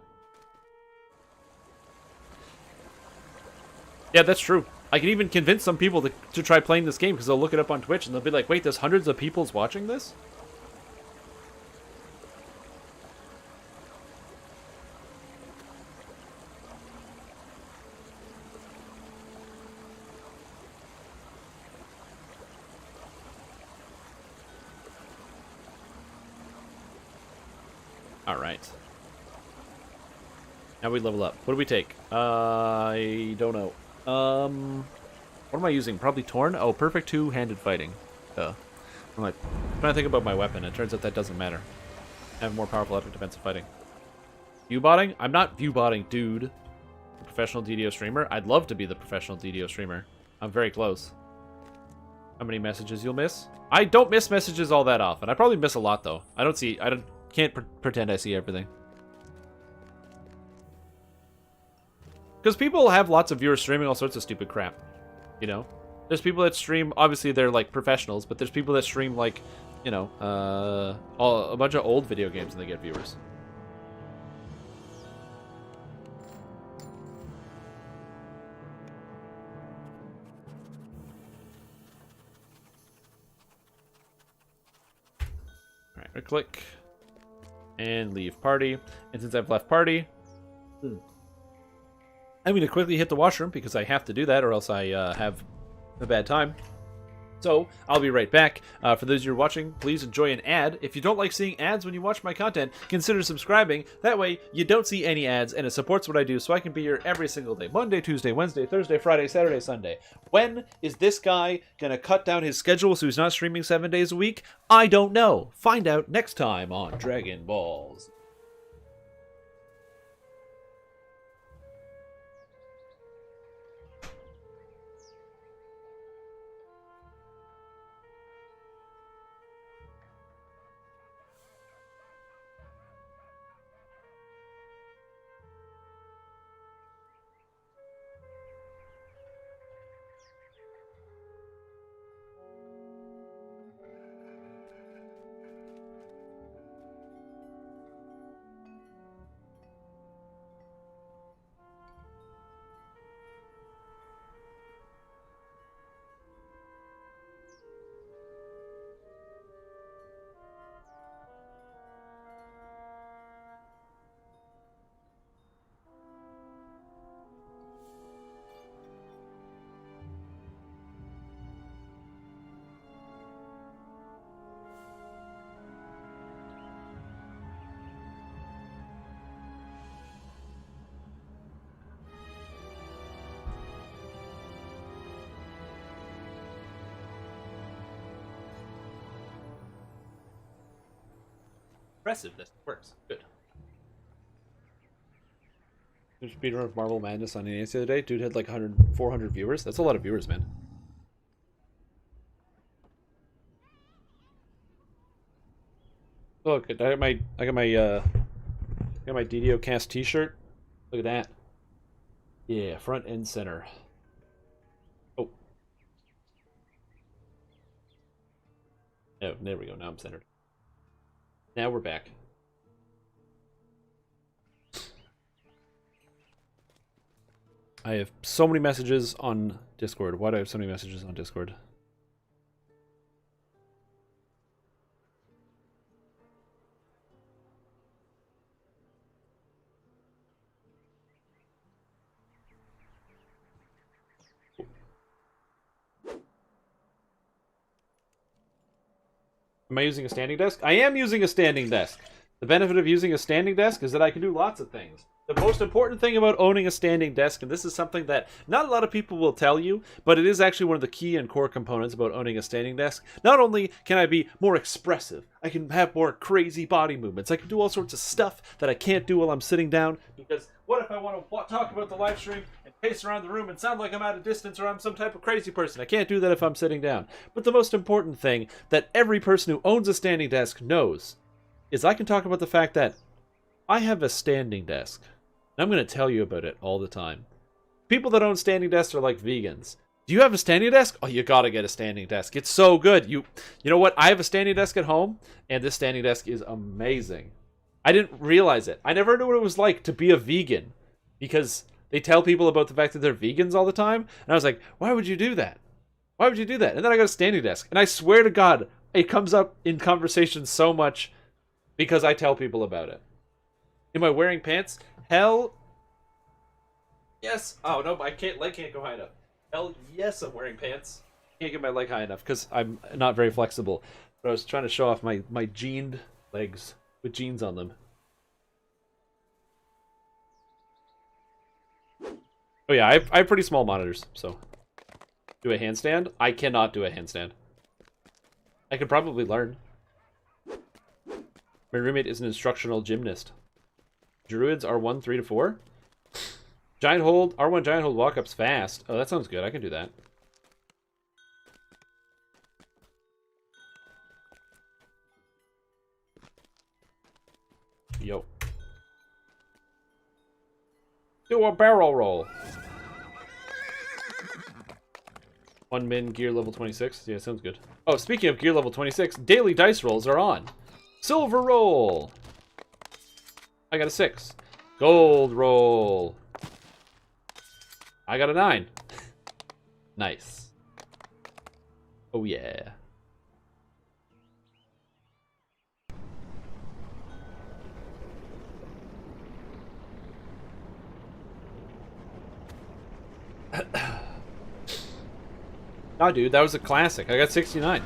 Yeah, that's true. I can even convince some people to try playing this game because they'll look it up on Twitch and they'll be like, wait, there's hundreds of people watching this? Alright. Now we level up. What do we take? I don't know. What am I using? Probably Torn? Oh, perfect two-handed fighting. I'm like, trying to think about my weapon. It turns out that doesn't matter. I have more powerful epic defensive fighting. View-botting? I'm not view-botting, dude. A professional DDO streamer? I'd love to be the professional DDO streamer. I'm very close. How many messages you'll miss? I don't miss messages all that often. I probably miss a lot, though. Can't pretend I see everything. Because people have lots of viewers streaming all sorts of stupid crap, you know? There's people that stream, obviously they're like professionals, but there's people that stream like, you know, a bunch of old video games and they get viewers. Alright, right click. And leave party. And since I've left party, I'm going to quickly hit the washroom because I have to do that or else I have a bad time. So, I'll be right back. For those of you who are watching, please enjoy an ad. If you don't like seeing ads when you watch my content, consider subscribing. That way, you don't see any ads and it supports what I do so I can be here every single day. Monday, Tuesday, Wednesday, Thursday, Friday, Saturday, Sunday. When is this guy going to cut down his schedule so he's not streaming 7 days a week? I don't know. Find out next time on Dragon Balls. Impressive, works. Good. There's a speedrun of Marble Madness on NES the other day. Dude had like 400 viewers. That's a lot of viewers, man. Look, I got my DDO Cast T-shirt. Look at that. Yeah, front and center. Oh, Oh, there we go. Now I'm centered. Now we're back. I have so many messages on Discord. Why do I have so many messages on Discord? Am I using a standing desk? I am using a standing desk. The benefit of using a standing desk is that I can do lots of things. The most important thing about owning a standing desk, and this is something that not a lot of people will tell you, but it is actually one of the key and core components about owning a standing desk. Not only can I be more expressive, I can have more crazy body movements. I can do all sorts of stuff that I can't do while I'm sitting down, because what if I want to talk about the live stream and pace around the room and sound like I'm at a distance or I'm some type of crazy person? I can't do that if I'm sitting down. But the most important thing that every person who owns a standing desk knows is I can talk about the fact that I have a standing desk. And I'm going to tell you about it all the time. People that own standing desks are like vegans. Do you have a standing desk? Oh, you got to get a standing desk. It's so good. You know what? I have a standing desk at home, and this standing desk is amazing. I didn't realize it. I never knew what it was like to be a vegan, because they tell people about the fact that they're vegans all the time, and I was like, why would you do that? Why would you do that? And then I got a standing desk, and I swear to God, it comes up in conversations so much because I tell people about it. Am I wearing pants? Hell yes. Oh no, my leg can't go high enough. Hell yes, I'm wearing pants. Can't get my leg high enough because I'm not very flexible. But I was trying to show off my jeaned legs with jeans on them. Oh yeah, I have pretty small monitors, so. Do a handstand? I cannot do a handstand. I could probably learn. My roommate is an instructional gymnast. Druids are 1, 3 to 4. Giant hold, R1 giant hold walk-ups fast. Oh, that sounds good. I can do that. Yo. Do a barrel roll. 1 min gear level 26. Yeah, sounds good. Oh, speaking of gear level 26, daily dice rolls are on. Silver roll. I got a 6. Gold roll. I got a 9. Nice. Oh yeah. Nah, dude, that was a classic. I got 69.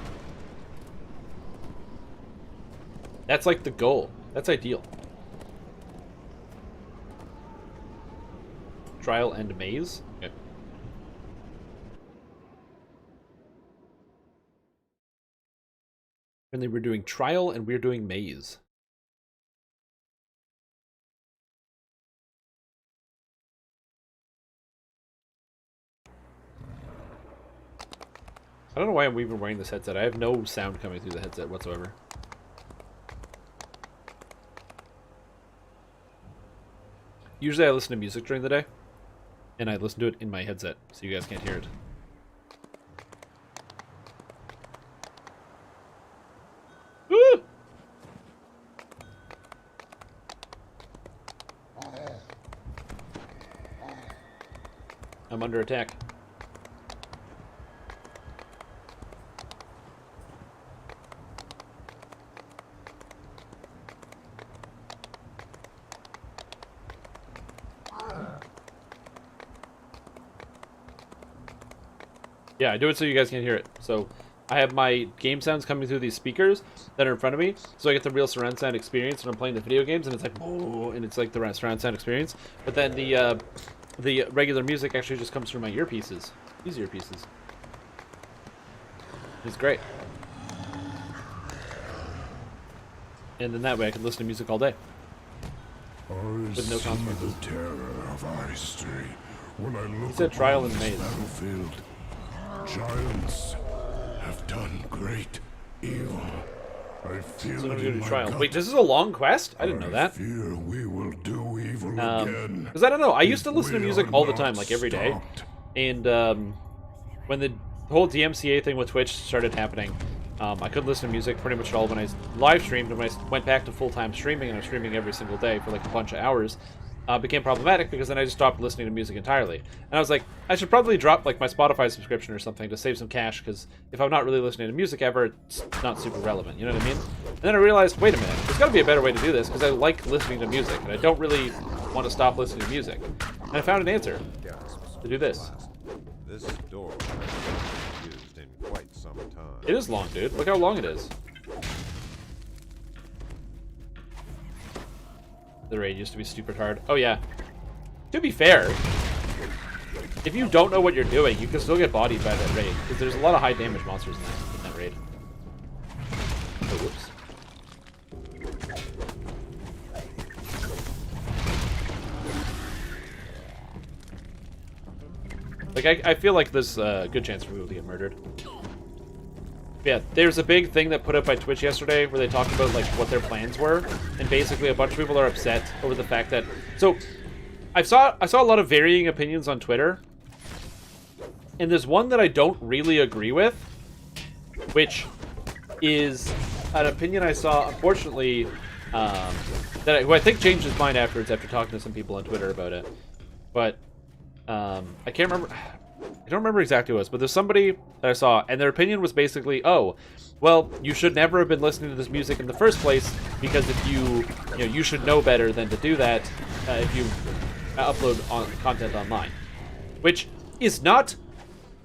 That's like the goal. That's ideal. Trial and maze? Okay. And they were doing trial and we're doing maze. I don't know why I'm even wearing this headset. I have no sound coming through the headset whatsoever. Usually I listen to music during the day, and I listen to it in my headset, so you guys can't hear it. Woo! I'm under attack. Yeah, I do it so you guys can hear it. So I have my game sounds coming through these speakers that are in front of me, so I get the real surround sound experience when I'm playing the video games, and it's like, oh, and it's like the surround sound experience. But then the regular music actually just comes through my earpieces. These earpieces. It's great. And then that way I can listen to music all day. With no consequences. The terror of our history when I look He said trial and upon this maze. battlefield. Giants have done great evil. I feel So I'm it gonna in do my trial. gut. Wait, this is a long quest? I didn't know that. Fear we will do evil again. Because I don't know, I used to if listen to we music are all the not time, like every day. stopped. And when the whole DMCA thing with Twitch started happening, I couldn't listen to music pretty much at all when I live streamed, and when I went back to full-time streaming, and I was streaming every single day for like a bunch of hours, became problematic because then I just stopped listening to music entirely. And I was like, I should probably drop like my Spotify subscription or something to save some cash, because if I'm not really listening to music ever, it's not super relevant, you know what I mean? And then I realized, wait a minute, there's got to be a better way to do this, because I like listening to music, and I don't really want to stop listening to music. And I found an answer to do this. This door hasn't been used in quite some time. It is long, dude. Look how long it is. The raid used to be stupid hard. Oh, yeah. To be fair, if you don't know what you're doing, you can still get bodied by that raid, because there's a lot of high damage monsters in that raid. Oh, whoops. Like, I feel like there's a good chance for people to get murdered. Yeah, there's a big thing that put up by Twitch yesterday where they talked about like what their plans were, and basically a bunch of people are upset over the fact that. So, I saw a lot of varying opinions on Twitter, and there's one that I don't really agree with, which is an opinion I saw, unfortunately, who I think changed his mind afterwards after talking to some people on Twitter about it, but I can't remember. I don't remember exactly who it was, but there's somebody that I saw, and their opinion was basically, oh, well, you should never have been listening to this music in the first place, because if you should know better than to do that if you upload content online. Which is not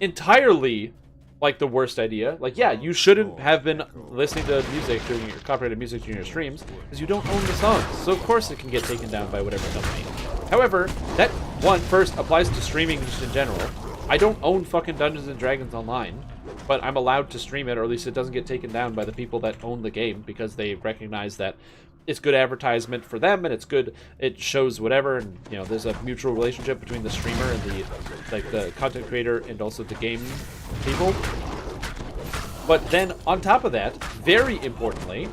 entirely, like, the worst idea. Like, yeah, you shouldn't have been listening to music during your copyrighted music during your streams, because you don't own the songs, so of course it can get taken down by whatever company. However, that, one, first, applies to streaming just in general. I don't own fucking Dungeons & Dragons Online, but I'm allowed to stream it, or at least it doesn't get taken down by the people that own the game, because they recognize that it's good advertisement for them, and it's good, it shows whatever, and, you know, there's a mutual relationship between the streamer and the content creator and also the game people. But then, on top of that, very importantly,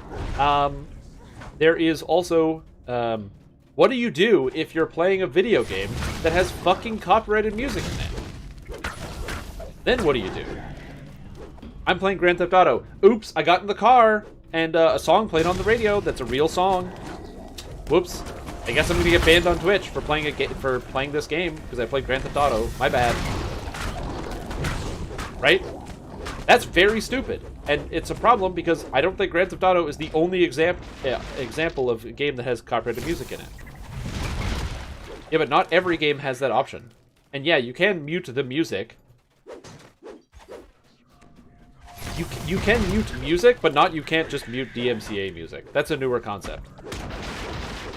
there is also, what do you do if you're playing a video game that has fucking copyrighted music in it? Then what do you do? I'm playing Grand Theft Auto. Oops, I got in the car, and a song played on the radio that's a real song. Whoops. I guess I'm gonna get banned on Twitch for playing this game, because I played Grand Theft Auto. My bad. Right? That's very stupid. And it's a problem because I don't think Grand Theft Auto is the only example of a game that has copyrighted music in it. Yeah, but not every game has that option. And yeah, you can mute the music. You can mute music, but you can't just mute DMCA music. That's a newer concept.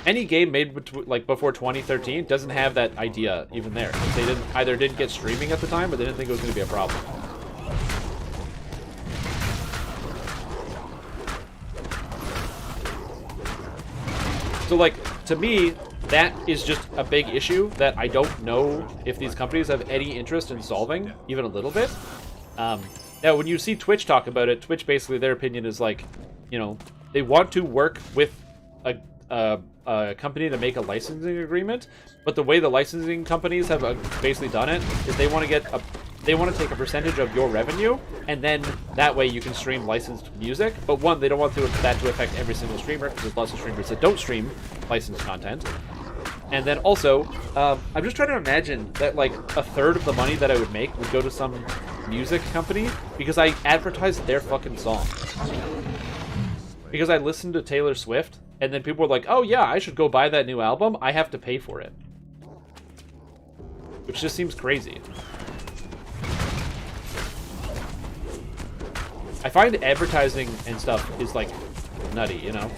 Any game made before 2013 doesn't have that idea even there. They didn't get streaming at the time, or they didn't think it was going to be a problem. So, like, to me, that is just a big issue that I don't know if these companies have any interest in solving, even a little bit. Now, when you see Twitch talk about it, Twitch basically, their opinion is like, you know, they want to work with a company to make a licensing agreement, but the way the licensing companies have basically done it is they want to take a percentage of your revenue, and then that way you can stream licensed music. But one, they don't want that to affect every single streamer, because there's lots of streamers that don't stream licensed content. And then also, I'm just trying to imagine that like a third of the money that I would make would go to some music company because I advertised their fucking song. Because I listened to Taylor Swift, and then people were like, oh yeah, I should go buy that new album. I have to pay for it. Which just seems crazy. I find advertising and stuff is like nutty, you know?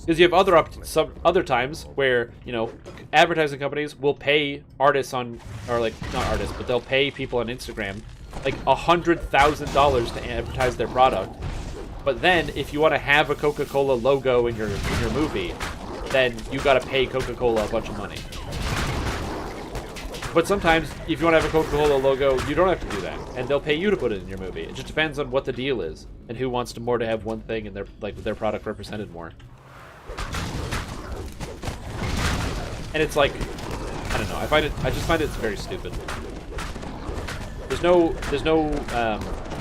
Because you have some other times where, you know, advertising companies will pay artists not artists, but they'll pay people on Instagram like $100,000 to advertise their product. But then, if you want to have a Coca-Cola logo in your movie, then you got to pay Coca-Cola a bunch of money. But sometimes, if you want to have a Coca-Cola logo, you don't have to do that, and they'll pay you to put it in your movie. It just depends on what the deal is and who wants to have one thing and their product represented more. And it's like, I don't know. I just find it's very stupid. There's no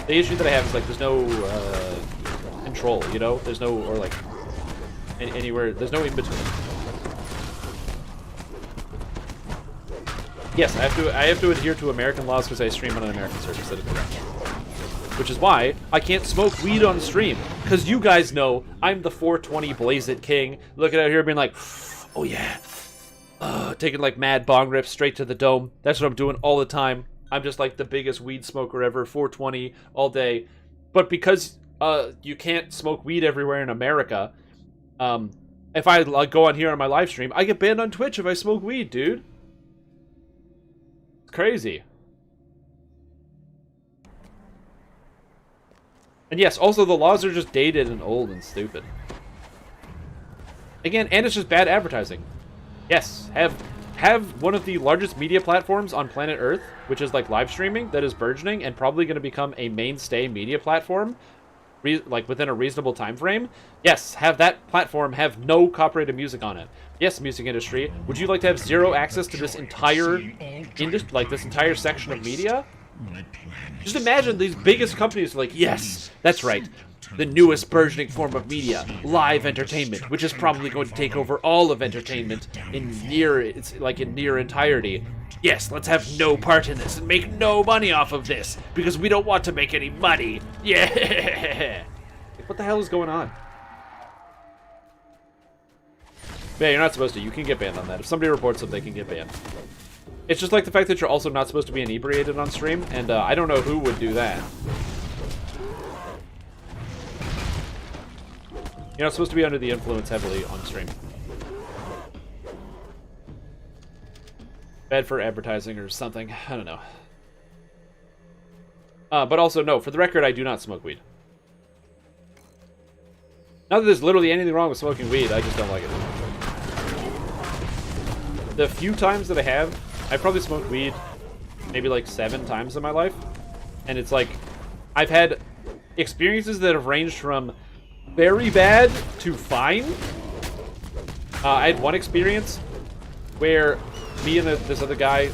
The issue that I have is like there's no control, you know? There's no, or like anywhere, there's no in between. Yes, I have to adhere to American laws because I stream on an American service. That is correct. Which is why I can't smoke weed on stream. Because you guys know I'm the 420 Blaze It King. Looking out here being like, oh yeah. Taking like mad bong rips straight to the dome. That's what I'm doing all the time. I'm just like the biggest weed smoker ever. 420 all day. But because you can't smoke weed everywhere in America, if I like go on here on my live stream, I get banned on Twitch if I smoke weed, dude. It's crazy. And yes, also the laws are just dated and old and stupid. Again, and it's just bad advertising. Yes, have one of the largest media platforms on planet Earth, which is like live streaming, that is burgeoning and probably going to become a mainstay media platform, like within a reasonable time frame. Yes, have that platform have no copyrighted music on it. Yes, music industry, would you like to have zero access to this entire industry, like this entire section of media? Just imagine these biggest companies are like, yes, that's right. The newest burgeoning form of media, live entertainment, which is probably going to take over all of entertainment in near entirety. Yes, let's have no part in this and make no money off of this because we don't want to make any money. Yeah. What the hell is going on? Yeah, you're not supposed to. You can get banned on that. If somebody reports them, they can get banned. It's just like the fact that you're also not supposed to be inebriated on stream, and I don't know who would do that. You're not supposed to be under the influence heavily on stream. Bad for advertising or something. I don't know. But also, no, for the record, I do not smoke weed. Not that there's literally anything wrong with smoking weed, I just don't like it. The few times that I have, I've probably smoked weed maybe like 7 times in my life. And it's like, I've had experiences that have ranged from very bad to fine. I had one experience where me and this other guy,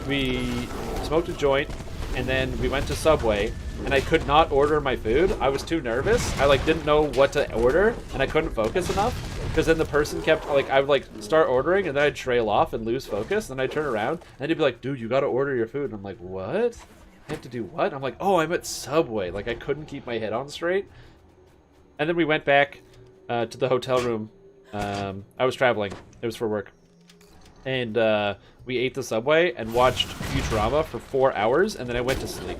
we smoked a joint, and then we went to Subway, and I could not order my food. I was too nervous. I like didn't know what to order, and I couldn't focus enough. Because then the person kept, like, I would, like, start ordering, and then I'd trail off and lose focus, and I'd turn around, and he'd be like, dude, you gotta order your food. And I'm like, what? I have to do what? I'm like, oh, I'm at Subway. Like, I couldn't keep my head on straight. And then we went back to the hotel room. I was traveling. It was for work. And we ate the Subway and watched Futurama for 4 hours, and then I went to sleep.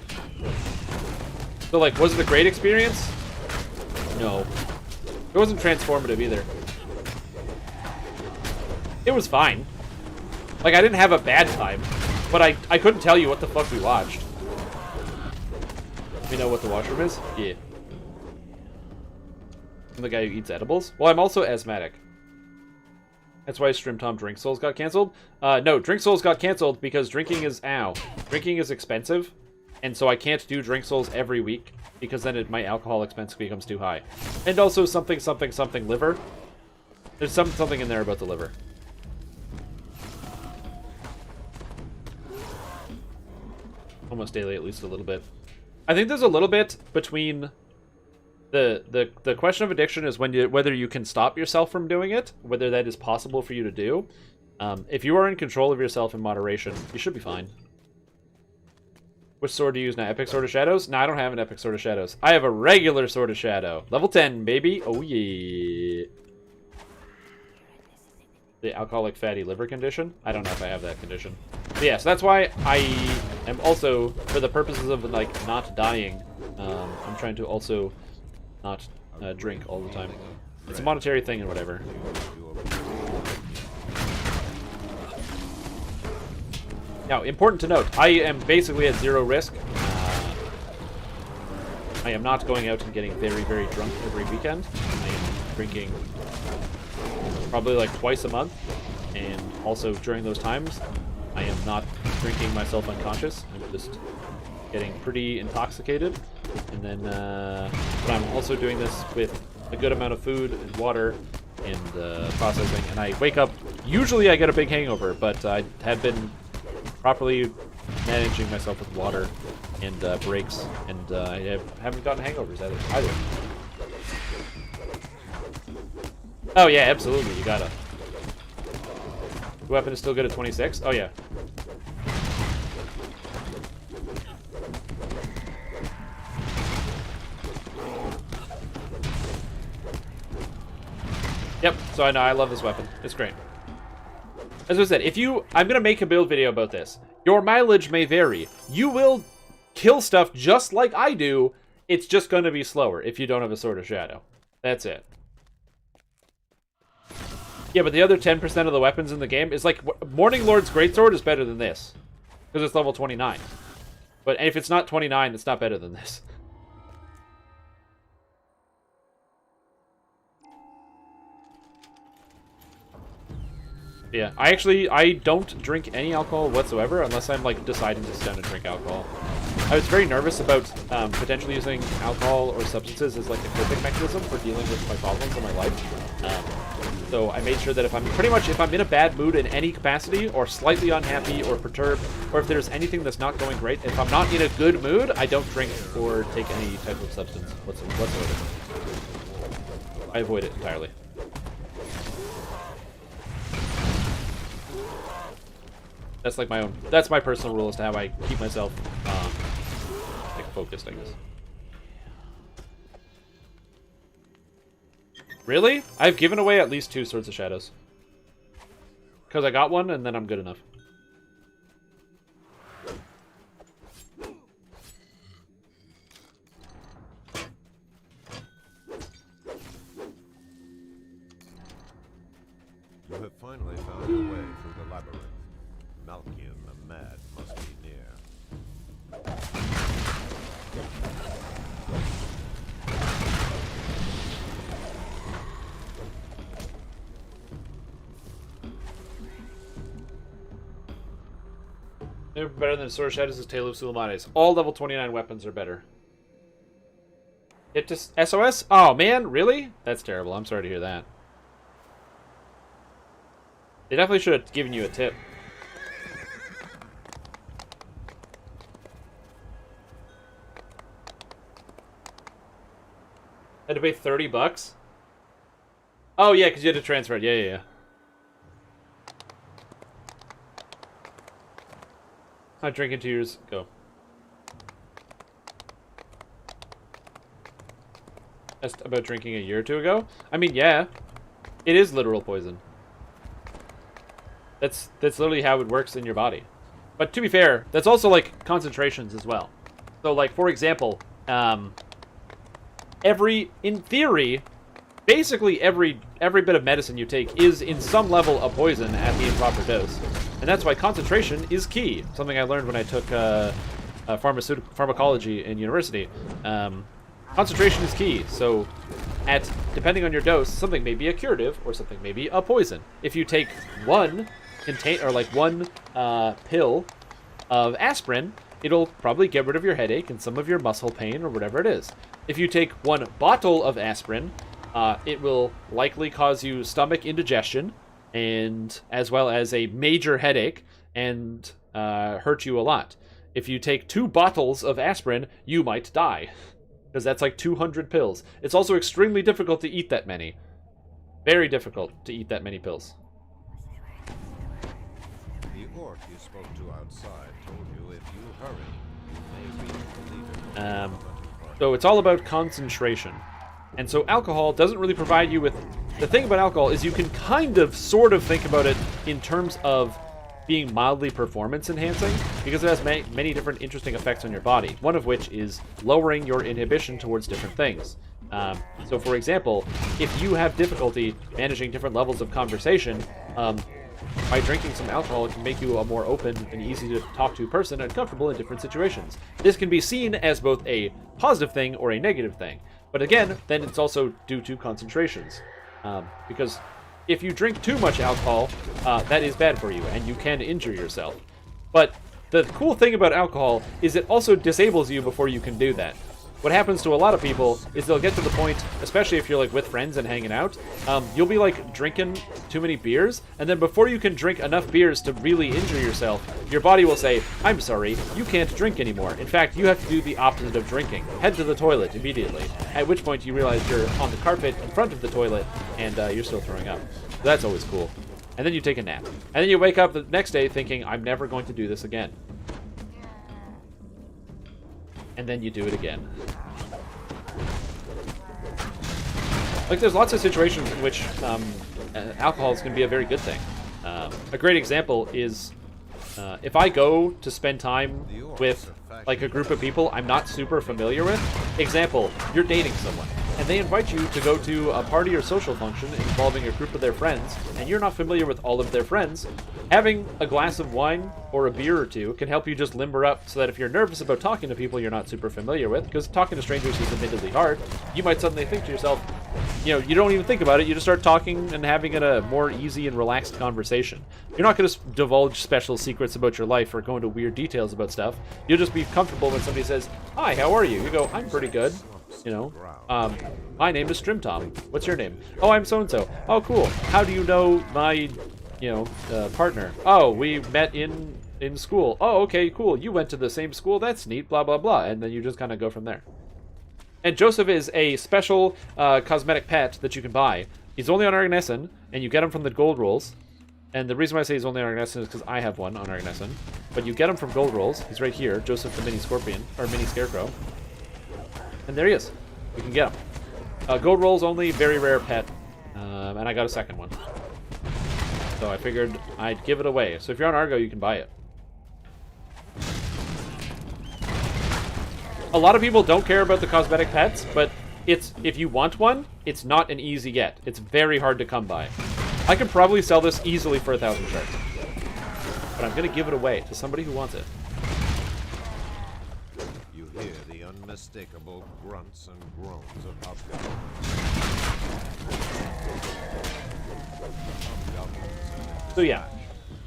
So, like, was it a great experience? No. It wasn't transformative either. It was fine. Like, I didn't have a bad time, but I couldn't tell you what the fuck we watched. You know what the washroom is? Yeah. I'm the guy who eats edibles. Well, I'm also asthmatic. That's why Stream Tom Drink Souls got canceled. No, Drink Souls got canceled because drinking is drinking is expensive, and so I can't do Drink Souls every week because then my alcohol expense becomes too high. And also something liver. There's something in there about the liver. Almost daily, at least a little bit. I think there's a little bit between the question of addiction is whether you can stop yourself from doing it, whether that is possible for you to do. If you are in control of yourself in moderation, you should be fine. Which sword do you use now? Epic Sword of Shadows? No, I don't have an Epic Sword of Shadows. I have a regular Sword of Shadow. Level 10, baby. Oh, yeah. The alcoholic fatty liver condition? I don't know if I have that condition. But yeah, so that's why I am also, for the purposes of, like, not dying, I'm trying to also not drink all the time. It's a monetary thing and whatever. Now, important to note, I am basically at zero risk. I am not going out and getting very, very drunk every weekend. I am drinking probably like twice a month, and also during those times, I am not drinking myself unconscious. I'm just getting pretty intoxicated, and then but I'm also doing this with a good amount of food and water and processing, and I wake up, usually I get a big hangover, but I have been properly managing myself with water and breaks, and I haven't gotten hangovers either. Oh yeah, absolutely, you gotta. The weapon is still good at 26? Oh yeah. Yep, so I know, I love this weapon. It's great. As I said, I'm gonna make a build video about this. Your mileage may vary. You will kill stuff just like I do. It's just gonna be slower if you don't have a Sword of Shadow. That's it. Yeah, but the other 10% of the weapons in the game is like, Morning Lord's Greatsword is better than this. Because it's level 29. But if it's not 29, it's not better than this. Yeah, I don't drink any alcohol whatsoever unless I'm, like, deciding to sit down and drink alcohol. I was very nervous about potentially using alcohol or substances as, like, a coping mechanism for dealing with my problems in my life. So I made sure that if I'm in a bad mood in any capacity, or slightly unhappy, or perturbed, or if there's anything that's not going great, if I'm not in a good mood, I don't drink or take any type of substance whatsoever. I avoid it entirely. That's like that's my personal rule as to how I keep myself, like, focused, I guess. Really? I've given away at least 2 Swords of Shadows. Because I got one, and then I'm good enough. You have finally found your way through the labyrinth. Malkian the Mad must be near. Never better than Sword of Shadows is Tale of Sulaimanes. All level 29 weapons are better. Hit to SOS? Oh man, really? That's terrible. I'm sorry to hear that. They definitely should have given you a tip. Had to pay $30? Oh yeah, because you had to transfer it. Yeah. Not drinking 2 years ago. That's about drinking a year or 2 ago? I mean, yeah. It is literal poison. That's literally how it works in your body. But to be fair, that's also, like, concentrations as well. So, like, for example, in theory, basically every bit of medicine you take is in some level a poison at the improper dose. And that's why concentration is key. Something I learned when I took pharmacology in university. Concentration is key. So, depending on your dose, something may be a curative or something may be a poison. If you take one pill of aspirin, it'll probably get rid of your headache and some of your muscle pain or whatever it is. If you take 1 bottle of aspirin, it will likely cause you stomach indigestion, and as well as a major headache, and hurt you a lot. If you take 2 bottles of aspirin, you might die, because that's like 200 pills. It's also extremely difficult to eat that many. Very difficult to eat that many pills. The orc you spoke to outside told you if you hurry, you may reach the leader. So it's all about concentration. And so alcohol doesn't really provide you with... The thing about alcohol is you can kind of, sort of think about it in terms of being mildly performance enhancing, because it has many different interesting effects on your body, one of which is lowering your inhibition towards different things. So for example, if you have difficulty managing different levels of conversation, by drinking some alcohol, it can make you a more open and easy to talk to person and comfortable in different situations. This can be seen as both a positive thing or a negative thing. But again, then it's also due to concentrations. Because if you drink too much alcohol, that is bad for you, and you can injure yourself. But the cool thing about alcohol is it also disables you before you can do that. what happens to a lot of people is they'll get to the point, especially if you're like with friends and hanging out, you'll be like drinking too many beers, and then before you can drink enough beers to really injure yourself, your body will say, I'm sorry, you can't drink anymore. In fact, you have to do the opposite of drinking. Head to the toilet immediately. At which point you realize you're on the carpet in front of the toilet, and you're still throwing up. So that's always cool. And then you take a nap. And then you wake up the next day thinking, I'm never going to do this again. And then you do it again. Like, there's lots of situations in which alcohol is going to be a very good thing. A great example is if I go to spend time with like a group of people I'm not super familiar with. Example, you're dating someone, and they invite you to go to a party or social function involving a group of their friends, and you're not familiar with all of their friends. Having a glass of wine or a beer or two can help you just limber up so that if you're nervous about talking to people you're not super familiar with, because talking to strangers is admittedly hard, you might suddenly think to yourself, you know, you don't even think about it, you just start talking and having a more easy and relaxed conversation. You're not going to divulge special secrets about your life or go into weird details about stuff. You'll just be comfortable when somebody says, hi, how are you? You go, I'm pretty good. You know, my name is Strimtom. What's your name? Oh, I'm so-and-so. Oh, cool. How do you know my, partner? Oh, we met in school. Oh, okay, cool. You went to the same school. That's neat, blah, blah, blah. And then you just kind of go from there. And Joseph is a special cosmetic pet that you can buy. He's only on Arganessen, and you get him from the gold rolls. And the reason why I say he's only on Arganessen is because I have one on Arganessen. But you get him from gold rolls. He's right here, Joseph the mini scorpion, or mini scarecrow. And there he is. You can get him. Gold rolls only, very rare pet. And I got a second one. So I figured I'd give it away. So if you're on Argo, you can buy it. A lot of people don't care about the cosmetic pets, but if you want one, it's not an easy get. It's very hard to come by. I could probably sell this easily for 1,000 shards. But I'm going to give it away to somebody who wants it. You hear the unmistakable grunts and groans of Hobgoblins. So yeah.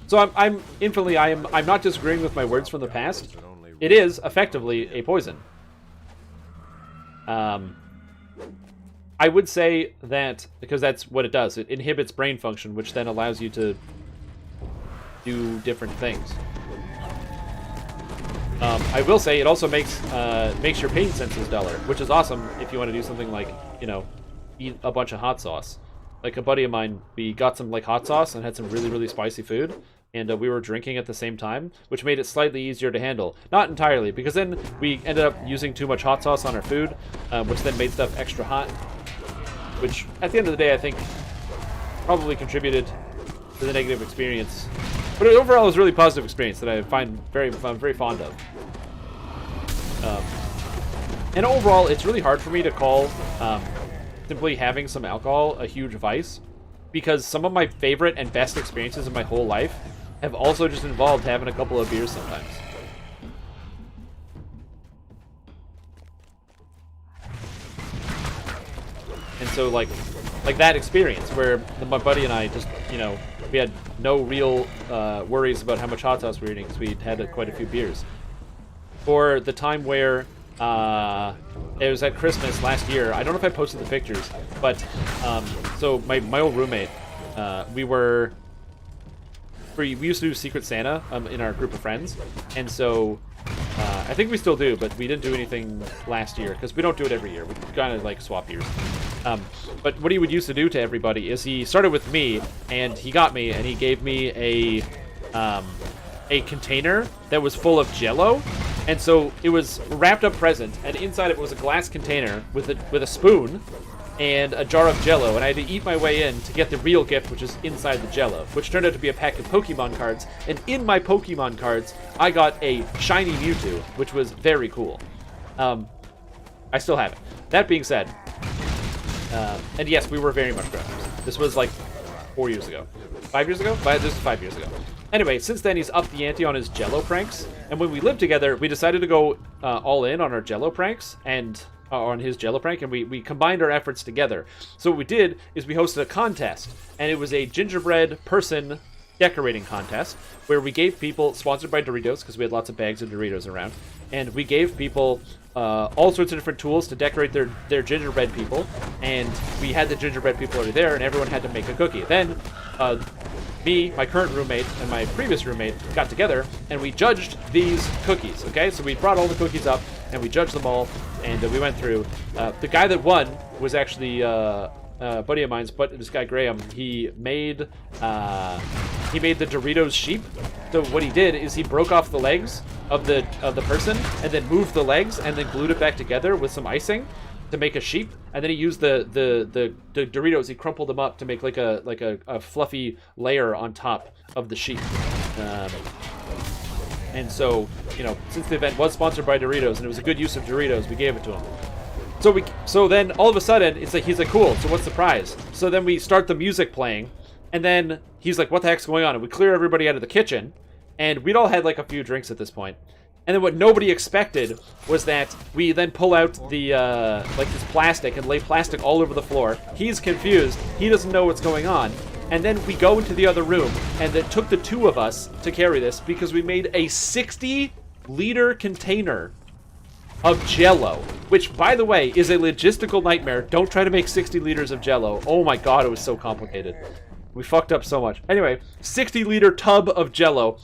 So I'm infinitely, I'm not disagreeing with my words from the past. It is effectively a poison. I would say that, because that's what it does, it inhibits brain function, which then allows you to do different things. I will say it also makes your pain senses duller, which is awesome if you want to do something like, eat a bunch of hot sauce. Like a buddy of mine, we got some hot sauce and had some really, really spicy food, and we were drinking at the same time, which made it slightly easier to handle. Not entirely, because then we ended up using too much hot sauce on our food, which then made stuff extra hot, which at the end of the day I think probably contributed to the negative experience. But overall it was a really positive experience that I'm very fond of. And overall it's really hard for me to call simply having some alcohol a huge vice, because some of my favorite and best experiences in my whole life have also just involved having a couple of beers sometimes. And so like that experience where my buddy and I just, we had no real worries about how much hot sauce we were eating because we'd had quite a few beers. Or the time where it was at Christmas last year. I don't know if I posted the pictures, but so my old roommate, we used to do Secret Santa in our group of friends, and so I think we still do, but we didn't do anything last year because we don't do it every year. We kind of swap years. But what he would used to do to everybody is he started with me, and he got me, and he gave me a container that was full of Jell-O. And so it was a wrapped up present, and inside it was a glass container with a spoon and a jar of Jell-O, and I had to eat my way in to get the real gift, which is inside the Jell-O, which turned out to be a pack of Pokemon cards. And in my Pokemon cards, I got a shiny Mewtwo, which was very cool. I still have it. That being said, and yes, we were very much grown-ups. This was 4 years ago. 5 years ago? This is 5 years ago. Anyway, since then he's upped the ante on his Jell-O pranks, and when we lived together, we decided to go all in on our Jell-O pranks, and on his Jell-O prank, and we combined our efforts together. So what we did is we hosted a contest, and it was a gingerbread person decorating contest where we gave people, sponsored by Doritos because we had lots of bags of Doritos around, and we gave people all sorts of different tools to decorate their gingerbread people, and we had the gingerbread people already there, and everyone had to make a cookie. Then me, my current roommate, and my previous roommate got together, and we judged these cookies, okay? So we brought all the cookies up, and we judged them all, and we went through. The guy that won was actually a buddy of mine's, but this guy Graham, he made the Doritos sheep. So what he did is he broke off the legs of the person, and then moved the legs, and then glued it back together with some icing to make a sheep, and then he used the Doritos. He crumpled them up to make like a fluffy layer on top of the sheep. And so, you know, since the event was sponsored by Doritos and it was a good use of Doritos, we gave it to him. So then all of a sudden it's like he's like, cool. So what's the prize? So then we start the music playing, and then he's like, what the heck's going on? And we clear everybody out of the kitchen, and we'd all had like a few drinks at this point. And then what nobody expected was that we then pull out the, like this plastic and lay plastic all over the floor. He's confused. He doesn't know what's going on. And then we go into the other room, and it took the two of us to carry this because we made a 60-liter container of Jell-O, which, by the way, is a logistical nightmare. Don't try to make 60 liters of Jell-O. Oh my god, it was so complicated. We fucked up so much. Anyway, 60-liter tub of Jell-O.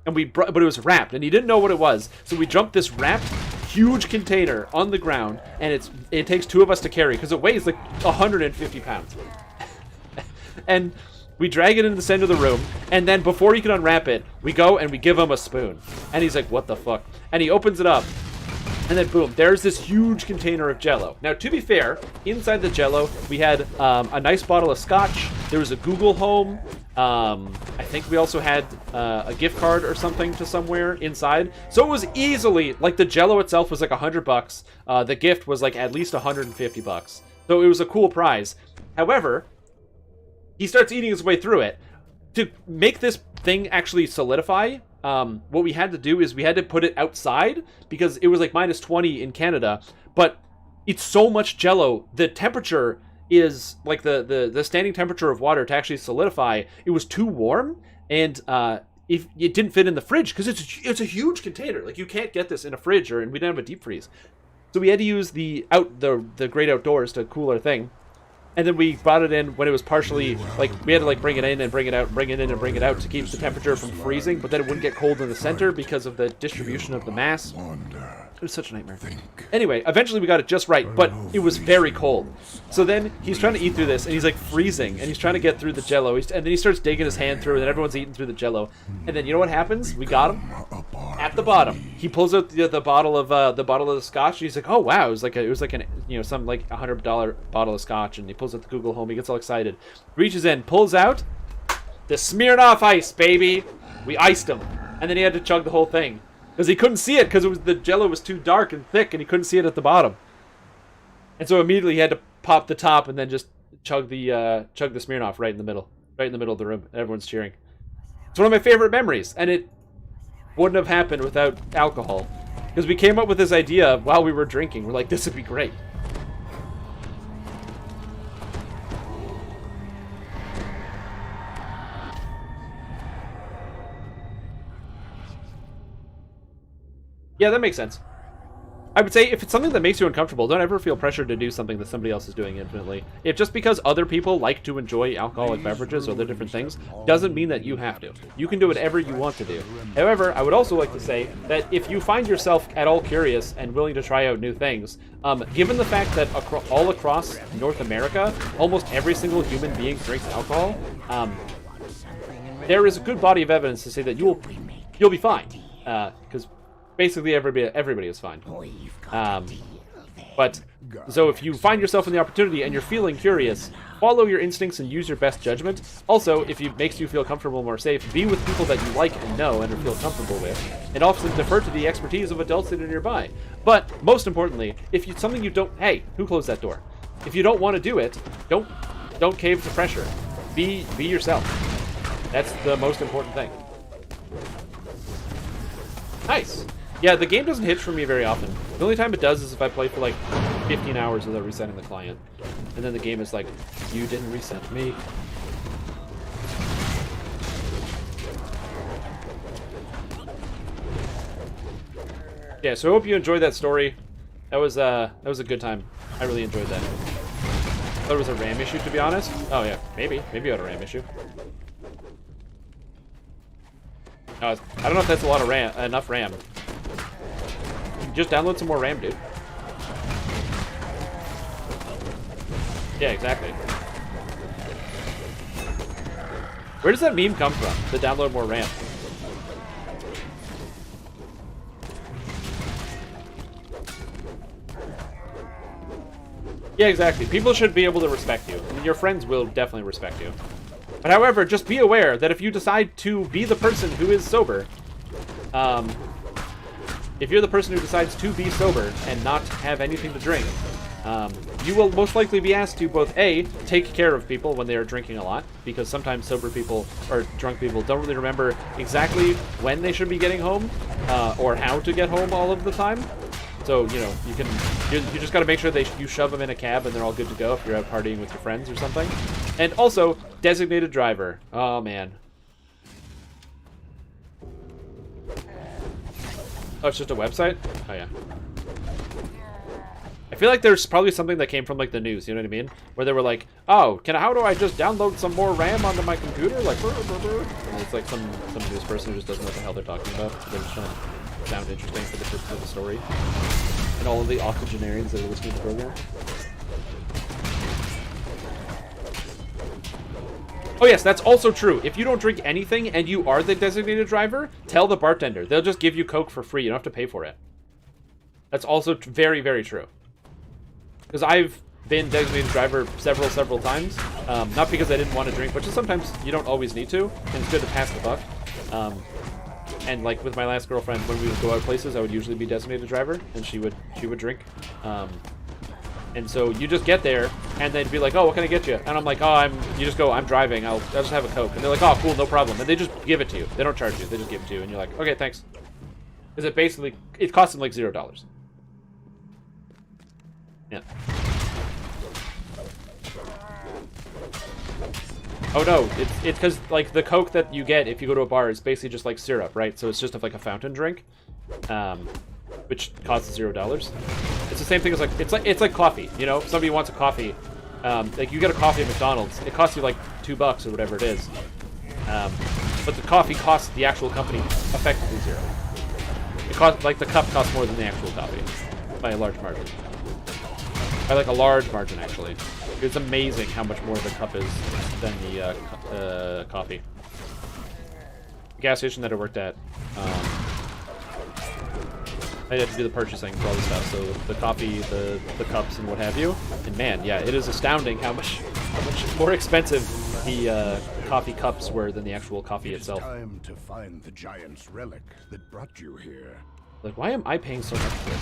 But it was wrapped, and he didn't know what it was. So we jumped this wrapped, huge container on the ground, and it takes two of us to carry because it weighs like 150 pounds. And we drag it into the center of the room, and then before he can unwrap it, we go and we give him a spoon. And he's like, what the fuck? And he opens it up, and then boom, there's this huge container of Jell-O. Now, to be fair, inside the Jell-O, we had a nice bottle of scotch. There was a Google Home. I think we also had a gift card or something to somewhere inside. So it was easily, like, the Jell-O itself was like $100. The gift was like at least $150. So it was a cool prize. However, he starts eating his way through it. To make this thing actually solidify, what we had to do is we had to put it outside because it was like -20 in Canada. But it's so much Jell-O, the temperature is like the standing temperature of water to actually solidify. It was too warm, and if it didn't fit in the fridge because it's a huge container. Like, you can't get this in a fridge, and we didn't have a deep freeze, so we had to use the great outdoors to cool our thing. And then we brought it in when it was partially, like, we had to like bring it in and bring it out, bring it in and bring it out to keep the temperature from freezing, but then it wouldn't get cold in the center because of the distribution of the mass. It was such a nightmare. Anyway, eventually we got it just right, but it was very cold. So then he's trying to eat through this, and he's like freezing, and he's trying to get through the Jell-O, and then he starts digging his hand through, and everyone's eating through the Jell-O. And then you know what happens? We got him at the bottom. He pulls out the bottle of the scotch, and he's like, "Oh wow!" It was like an some like $100 bottle of scotch, and he pulls out the Google Home. He gets all excited, reaches in, pulls out the Smirnoff Ice, baby. We iced him, and then he had to chug the whole thing. Because he couldn't see it because the Jell-O was too dark and thick, and he couldn't see it at the bottom. And so immediately he had to pop the top and then just chug the Smirnoff right in the middle of the room. Everyone's cheering. It's one of my favorite memories, and it wouldn't have happened without alcohol. Because we came up with this idea while we were drinking. We're like, this would be great. Yeah, that makes sense. I would say if it's something that makes you uncomfortable, don't ever feel pressured to do something that somebody else is doing infinitely. If just because other people like to enjoy alcoholic beverages or other different things, doesn't mean that you have to. You can do whatever you want to do. However, I would also like to say that if you find yourself at all curious and willing to try out new things, given the fact that all across North America, almost every single human being drinks alcohol, there is a good body of evidence to say that you'll be fine. Because basically everybody is fine. But so if you find yourself in the opportunity and you're feeling curious, follow your instincts and use your best judgment. Also, if it makes you feel comfortable, more safe, be with people that you like and know and feel comfortable with, and often defer to the expertise of adults that are nearby. But most importantly, if it's something you don't, hey, who closed that door? If you don't want to do it, don't cave to pressure. Be yourself. That's the most important thing. Nice. Yeah, the game doesn't hitch for me very often. The only time it does is if I play for like 15 hours without resetting the client. And then the game is like, you didn't reset me. Yeah, so I hope you enjoyed that story. That was a good time. I really enjoyed that. Thought it was a RAM issue, to be honest. Oh yeah, maybe you had a RAM issue. I don't know if that's a lot of RAM, enough RAM. Just download some more RAM, dude. Yeah, exactly. Where does that meme come from? To download more RAM. Yeah, exactly. People should be able to respect you. And your friends will definitely respect you. But however, just be aware that if you decide to be the person who is sober, if you're the person who decides to be sober and not have anything to drink, you will most likely be asked to both A, take care of people when they are drinking a lot, because sometimes sober people or drunk people don't really remember exactly when they should be getting home, or how to get home all of the time. So, you know, you just got to make sure you shove them in a cab and they're all good to go if you're out partying with your friends or something. And also, designated driver. Oh, man. Oh, it's just a website? Oh, yeah. I feel like there's probably something that came from, like, the news, you know what I mean? Where they were like, oh, how do I just download some more RAM onto my computer? Like, and it's like some news person who just doesn't know what the hell they're talking about. So they're just trying to sound interesting for the purpose of the story. And all of the octogenarians that are listening to the program. Oh yes, that's also true. If you don't drink anything and you are the designated driver, tell the bartender. They'll just give you Coke for free. You don't have to pay for it. That's also very, very true. Because I've been designated driver several times. Not because I didn't want to drink, but just sometimes you don't always need to. And it's good to pass the buck. And like with my last girlfriend, when we would go out places, I would usually be designated driver, and she would drink. And so you just get there, and they'd be like, "Oh, what can I get you?" And I'm like, "Oh, you just go, I'm driving. I'll just have a Coke." And they're like, "Oh, cool, no problem." And they just give it to you. They don't charge you. They just give it to you, and you're like, "Okay, thanks." Because it costs them like $0. Yeah. Oh no, it's because like the Coke that you get if you go to a bar is basically just like syrup, right? So it's just like a fountain drink, which costs $0. It's the same thing as it's like coffee. You know, somebody wants a coffee, like you get a coffee at McDonald's, it costs you like $2 or whatever it is, but the coffee costs the actual company effectively zero. It costs like the cup costs more than the actual coffee by a large margin. By like a large margin, actually. It's amazing how much more the cup is than the coffee. The gas station that I worked at, I had to do the purchasing for all the stuff, so the coffee, the cups, and what have you. And man, yeah, it is astounding how much more expensive the coffee cups were than the actual coffee itself. Time to find the giant's relic that brought you here. Like, why am I paying so much for this?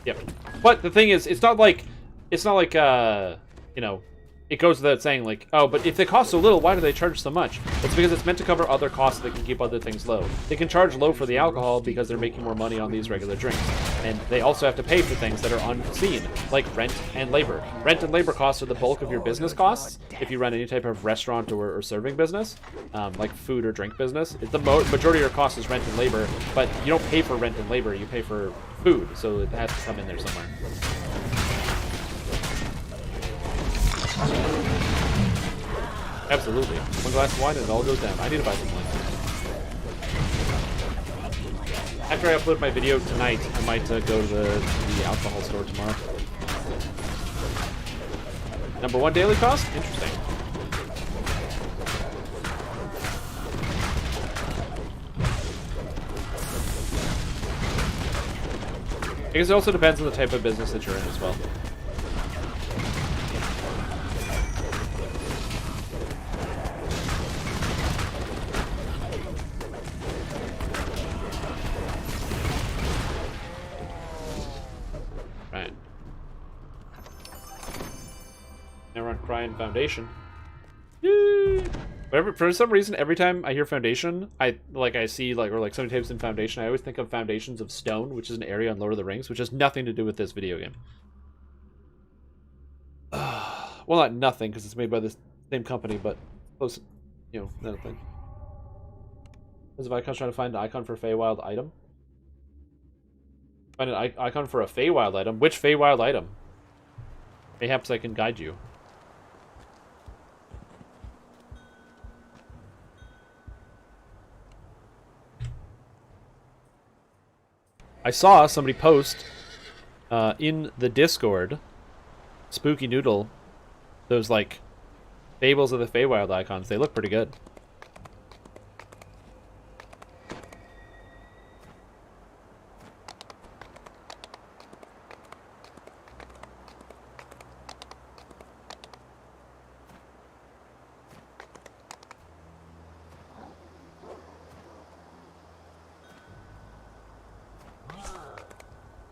Yep. But the thing is, it's not like, you know, it goes without saying, like, oh, but if they cost so little, why do they charge so much? It's because it's meant to cover other costs that can keep other things low. They can charge low for the alcohol because they're making more money on these regular drinks. And they also have to pay for things that are unseen, like rent and labor. Rent and labor costs are the bulk of your business costs if you run any type of restaurant or serving business, like food or drink business. The majority of your cost is rent and labor, but you don't pay for rent and labor, you pay for food, so it has to come in there somewhere. Absolutely. One glass of wine and it all goes down. I need to buy some wine. After I upload my video tonight, I might go to the alcohol store tomorrow. #1 daily cost? Interesting. I guess it also depends on the type of business that you're in as well. Right. Now we're on Cryan Foundation. Yay! For some reason, every time I hear Foundation, I see somebody types in Foundation, I always think of Foundations of Stone, which is an area on Lord of the Rings, which has nothing to do with this video game. Well, not nothing, because it's made by the same company, but close, that thing. As of icons trying to find an icon for a Feywild item. Find an icon for a Feywild item? Which Feywild item? Perhaps I can guide you. I saw somebody post in the Discord, Spooky Noodle, those, like, Fables of the Feywild icons. They look pretty good.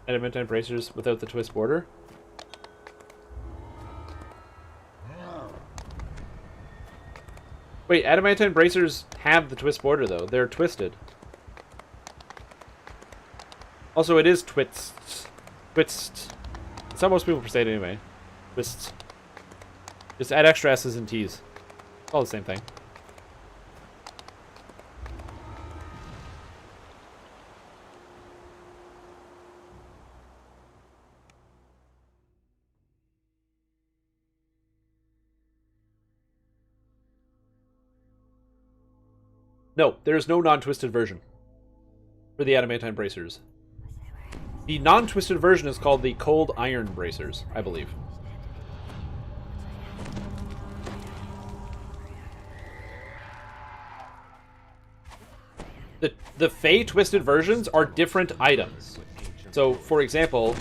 Adamantine bracers without the twist border. Wait, adamantine bracers have the twist border though. They're twisted. Also, it is twist. Twist. It's how most people say it anyway. Twist. Just add extra S's and T's. It's all the same thing. No, there is no non-twisted version for the adamantine bracers. The non-twisted version is called the cold iron bracers, I believe. The Fey twisted versions are different items. So, for example,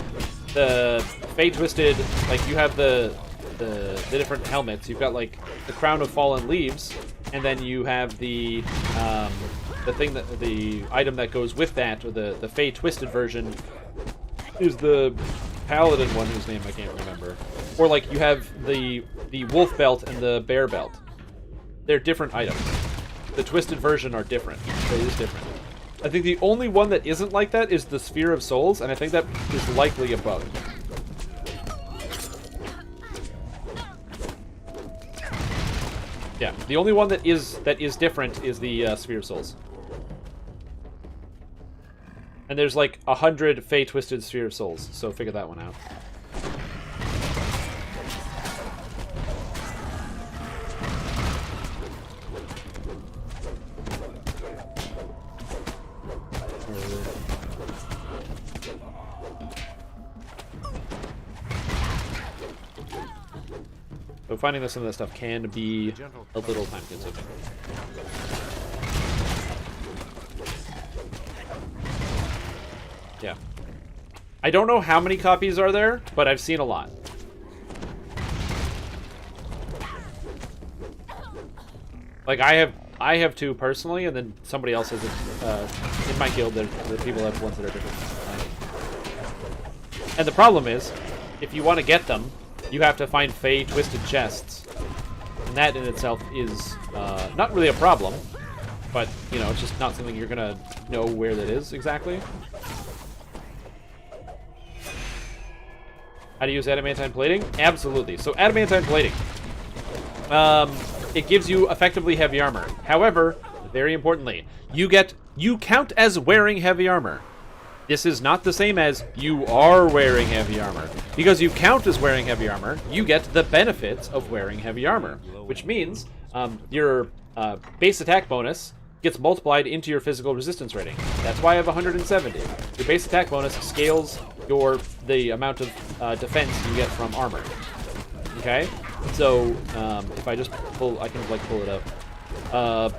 the Fey twisted, like, you have the different helmets. You've got, like, the Crown of Fallen Leaves, and then you have the thing that the item that goes with that, or the Fey twisted version, is the Paladin one whose name I can't remember. Or, like, you have the wolf belt and the bear belt. They're different items. The twisted version are different. It is different. I think the only one that isn't like that is the Sphere of Souls, and I think that is likely a bug. Yeah, the only one that is different is the Sphere of Souls. And there's like 100 Fey Twisted Sphere of Souls, so figure that one out. So finding some of this stuff can be a little time consuming. Yeah. I don't know how many copies are there, but I've seen a lot. Like, I have two personally, and then somebody else has it in my guild. The people have ones that are different. And the problem is, if you want to get them, you have to find Fey Twisted chests. And that in itself is not really a problem, but, you know, it's just not something you're going to know where that is exactly. How to use adamantine plating? Absolutely. So adamantine plating. It gives you effectively heavy armor. However, very importantly, you count as wearing heavy armor. This is not the same as you are wearing heavy armor. Because you count as wearing heavy armor, you get the benefits of wearing heavy armor. Which means your base attack bonus gets multiplied into your physical resistance rating. That's why I have 170. Your base attack bonus scales the amount of defense you get from armor. Okay? So, if I just pull, I can like pull it up.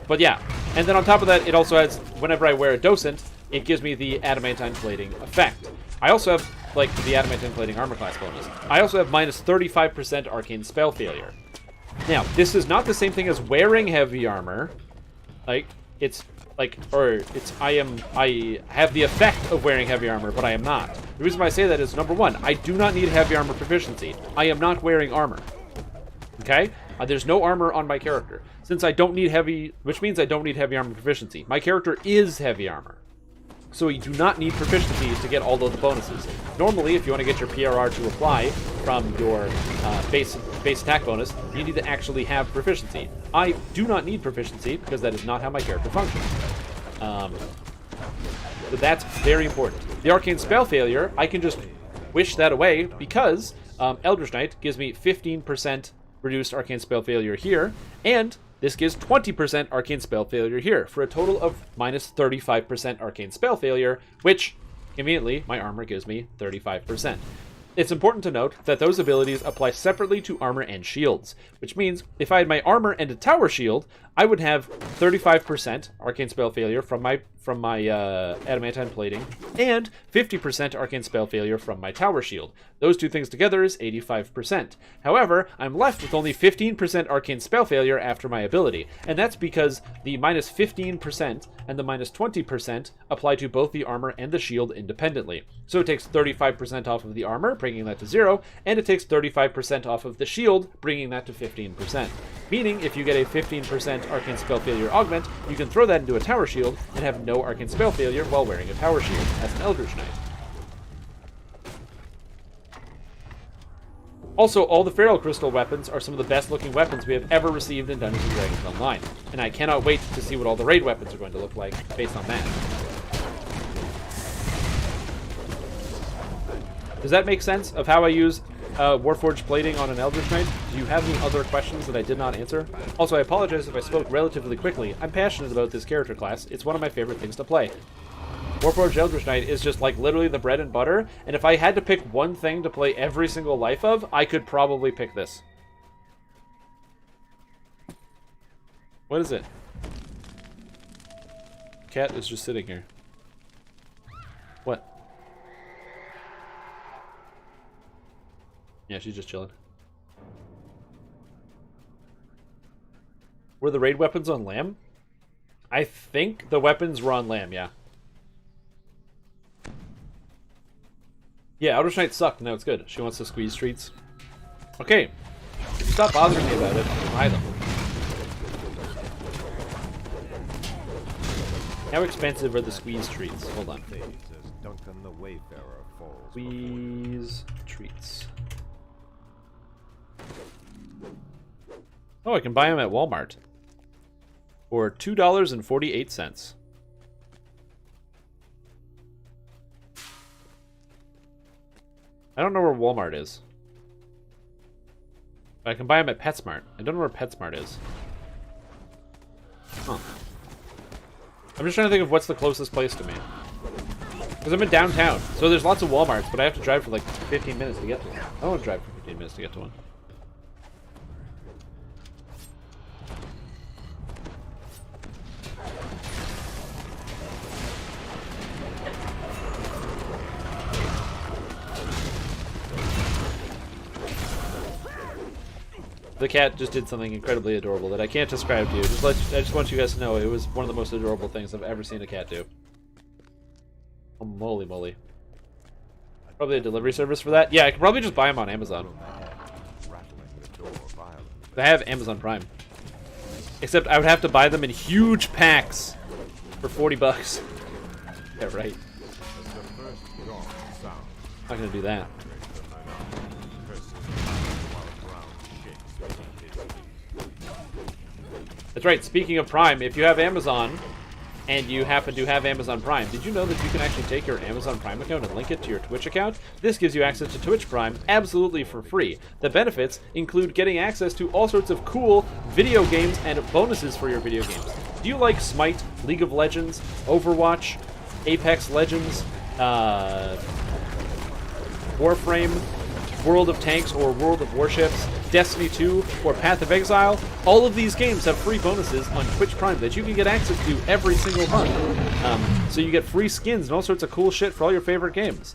But yeah. And then on top of that, it also has, whenever I wear a docent, it gives me the adamantine plating effect. I also have, like, the adamantine plating armor class bonus. I also have minus 35% arcane spell failure. Now, this is not the same thing as wearing heavy armor. Like, it's like, I have the effect of wearing heavy armor, but I am not. The reason why I say that is, number one, I do not need heavy armor proficiency. I am not wearing armor. Okay? There's no armor on my character. Since I don't need heavy, which means I don't need heavy armor proficiency. My character is heavy armor. So you do not need proficiency to get all those bonuses. Normally, if you want to get your PRR to apply from your base attack bonus, you need to actually have proficiency. I do not need proficiency because that is not how my character functions. So that's very important. The Arcane Spell Failure, I can just wish that away because Eldritch Knight gives me 15% reduced Arcane Spell Failure here, and this gives 20% Arcane Spell Failure here, for a total of minus 35% Arcane Spell Failure, which, conveniently, my armor gives me 35%. It's important to note that those abilities apply separately to armor and shields, which means if I had my armor and a tower shield, I would have 35% Arcane Spell Failure from my Adamantine Plating, and 50% Arcane Spell Failure from my Tower Shield. Those two things together is 85%. However, I'm left with only 15% Arcane Spell Failure after my ability, and that's because the minus 15% and the minus 20% apply to both the armor and the shield independently. So it takes 35% off of the armor, bringing that to 0, and it takes 35% off of the shield, bringing that to 15%. Meaning, if you get a 15% Arcane Spell Failure augment, you can throw that into a Tower Shield and have no Arcane Spell Failure while wearing a Tower Shield as an Eldritch Knight. Also, all the Feral Crystal weapons are some of the best looking weapons we have ever received in Dungeons & Dragons Online, and I cannot wait to see what all the raid weapons are going to look like based on that. Does that make sense of how I use Warforged plating on an Eldritch Knight? Do you have any other questions that I did not answer? Also, I apologize if I spoke relatively quickly. I'm passionate about this character class. It's one of my favorite things to play. Warforged Eldritch Knight is just like literally the bread and butter, and if I had to pick one thing to play every single life of, I could probably pick this. What is it? Cat is just sitting here. What? Yeah, she's just chilling. Were the raid weapons on Lamb? I think the weapons were on Lamb, yeah. Yeah, Eldritch Knight sucked. No, it's good. She wants to squeeze treats. Okay. Stop bothering me about it. I'll buy them. How expensive are the squeeze treats? Hold on. Squeeze treats. Oh, I can buy them at Walmart. For $2.48. I don't know where Walmart is. But I can buy them at PetSmart. I don't know where PetSmart is. Huh. I'm just trying to think of what's the closest place to me. Because I'm in downtown, so there's lots of Walmarts, but I have to drive for like 15 minutes to get to one. I don't want to drive for 15 minutes to get to one. The cat just did something incredibly adorable that I can't describe to you. I just want you guys to know it was one of the most adorable things I've ever seen a cat do. Oh, moly moly. Probably a delivery service for that? Yeah, I could probably just buy them on Amazon. I have Amazon Prime. Except I would have to buy them in huge packs for 40 bucks. Yeah, right. I'm not gonna do that. That's right, speaking of Prime, if you have Amazon, and you happen to have Amazon Prime, did you know that you can actually take your Amazon Prime account and link it to your Twitch account? This gives you access to Twitch Prime absolutely for free. The benefits include getting access to all sorts of cool video games and bonuses for your video games. Do you like Smite, League of Legends, Overwatch, Apex Legends, Warframe, World of Tanks or World of Warships, Destiny 2, or Path of Exile? All of these games have free bonuses on Twitch Prime that you can get access to every single month. So you get free skins and all sorts of cool shit for all your favorite games.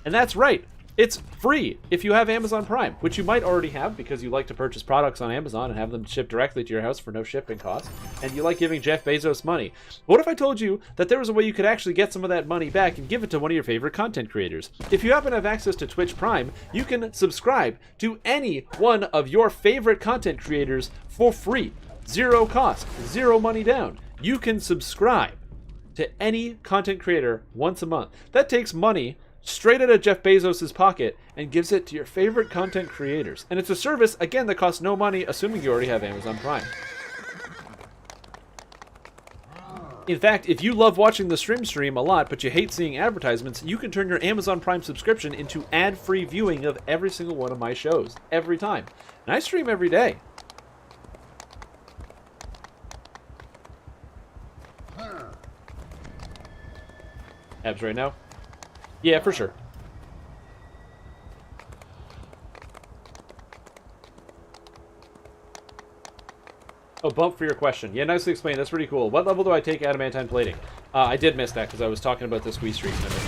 And that's right. It's free if you have Amazon Prime, which you might already have because you like to purchase products on Amazon and have them shipped directly to your house for no shipping cost, and you like giving Jeff Bezos money. What if I told you that there was a way you could actually get some of that money back and give it to one of your favorite content creators? If you happen to have access to Twitch Prime, you can subscribe to any one of your favorite content creators for free. Zero cost, zero money down. You can subscribe to any content creator once a month. That takes money straight out of Jeff Bezos' pocket and gives it to your favorite content creators. And it's a service, again, that costs no money, assuming you already have Amazon Prime. In fact, if you love watching the stream a lot, but you hate seeing advertisements, you can turn your Amazon Prime subscription into ad-free viewing of every single one of my shows, every time. And I stream every day. Abs right now? Yeah, for sure. Oh, bump for your question. Yeah, nicely explained. That's pretty cool. What level do I take adamantine plating? I did miss that because I was talking about the squeeze streaks and I missed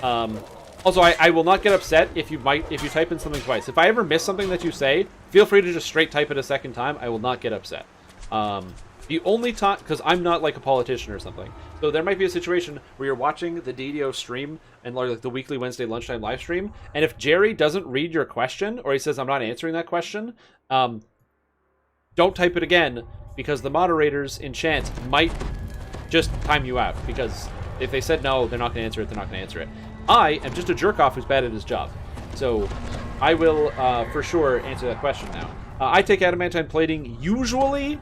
that. Also, I will not get upset if you type in something twice. If I ever miss something that you say, feel free to just straight type it a second time. I will not get upset. The only time, because I'm not like a politician or something, so there might be a situation where you're watching the DDO stream and like the weekly Wednesday lunchtime live stream, and if Jerry doesn't read your question, or he says I'm not answering that question, don't type it again, because the moderators in chat might just time you out, because if they said no, they're not going to answer it, they're not going to answer it. I am just a jerk-off who's bad at his job, so I will for sure answer that question now. I take adamantine plating usually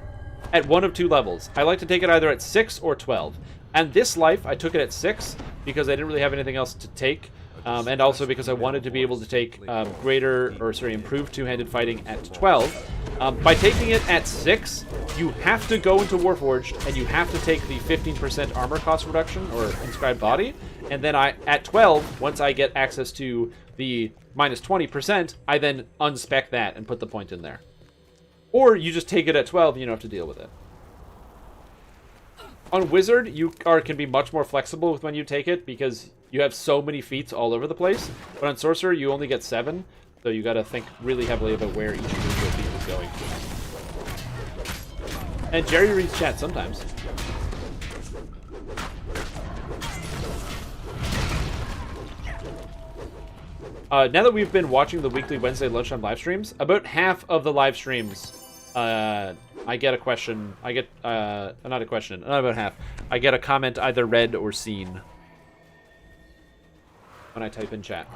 at one of two levels. I like to take it either at 6 or 12. And this life, I took it at 6 because I didn't really have anything else to take, and also because I wanted to be able to take improved two-handed fighting at 12. By taking it at 6, you have to go into Warforged, and you have to take the 15% armor cost reduction, or inscribed body, and then at 12, once I get access to the minus 20%, I then unspec that and put the point in there. Or you just take it at 12 and you don't have to deal with it. On Wizard, you can be much more flexible with when you take it because you have so many feats all over the place. But on Sorcerer, you only get 7, so you gotta think really heavily about where each individual feat is going. And Jerry reads chat sometimes. Now that we've been watching the weekly Wednesday lunchtime live streams, about half of the live streams, I get a question. I get, not a question, not about half. I get a comment either read or seen when I type in chat.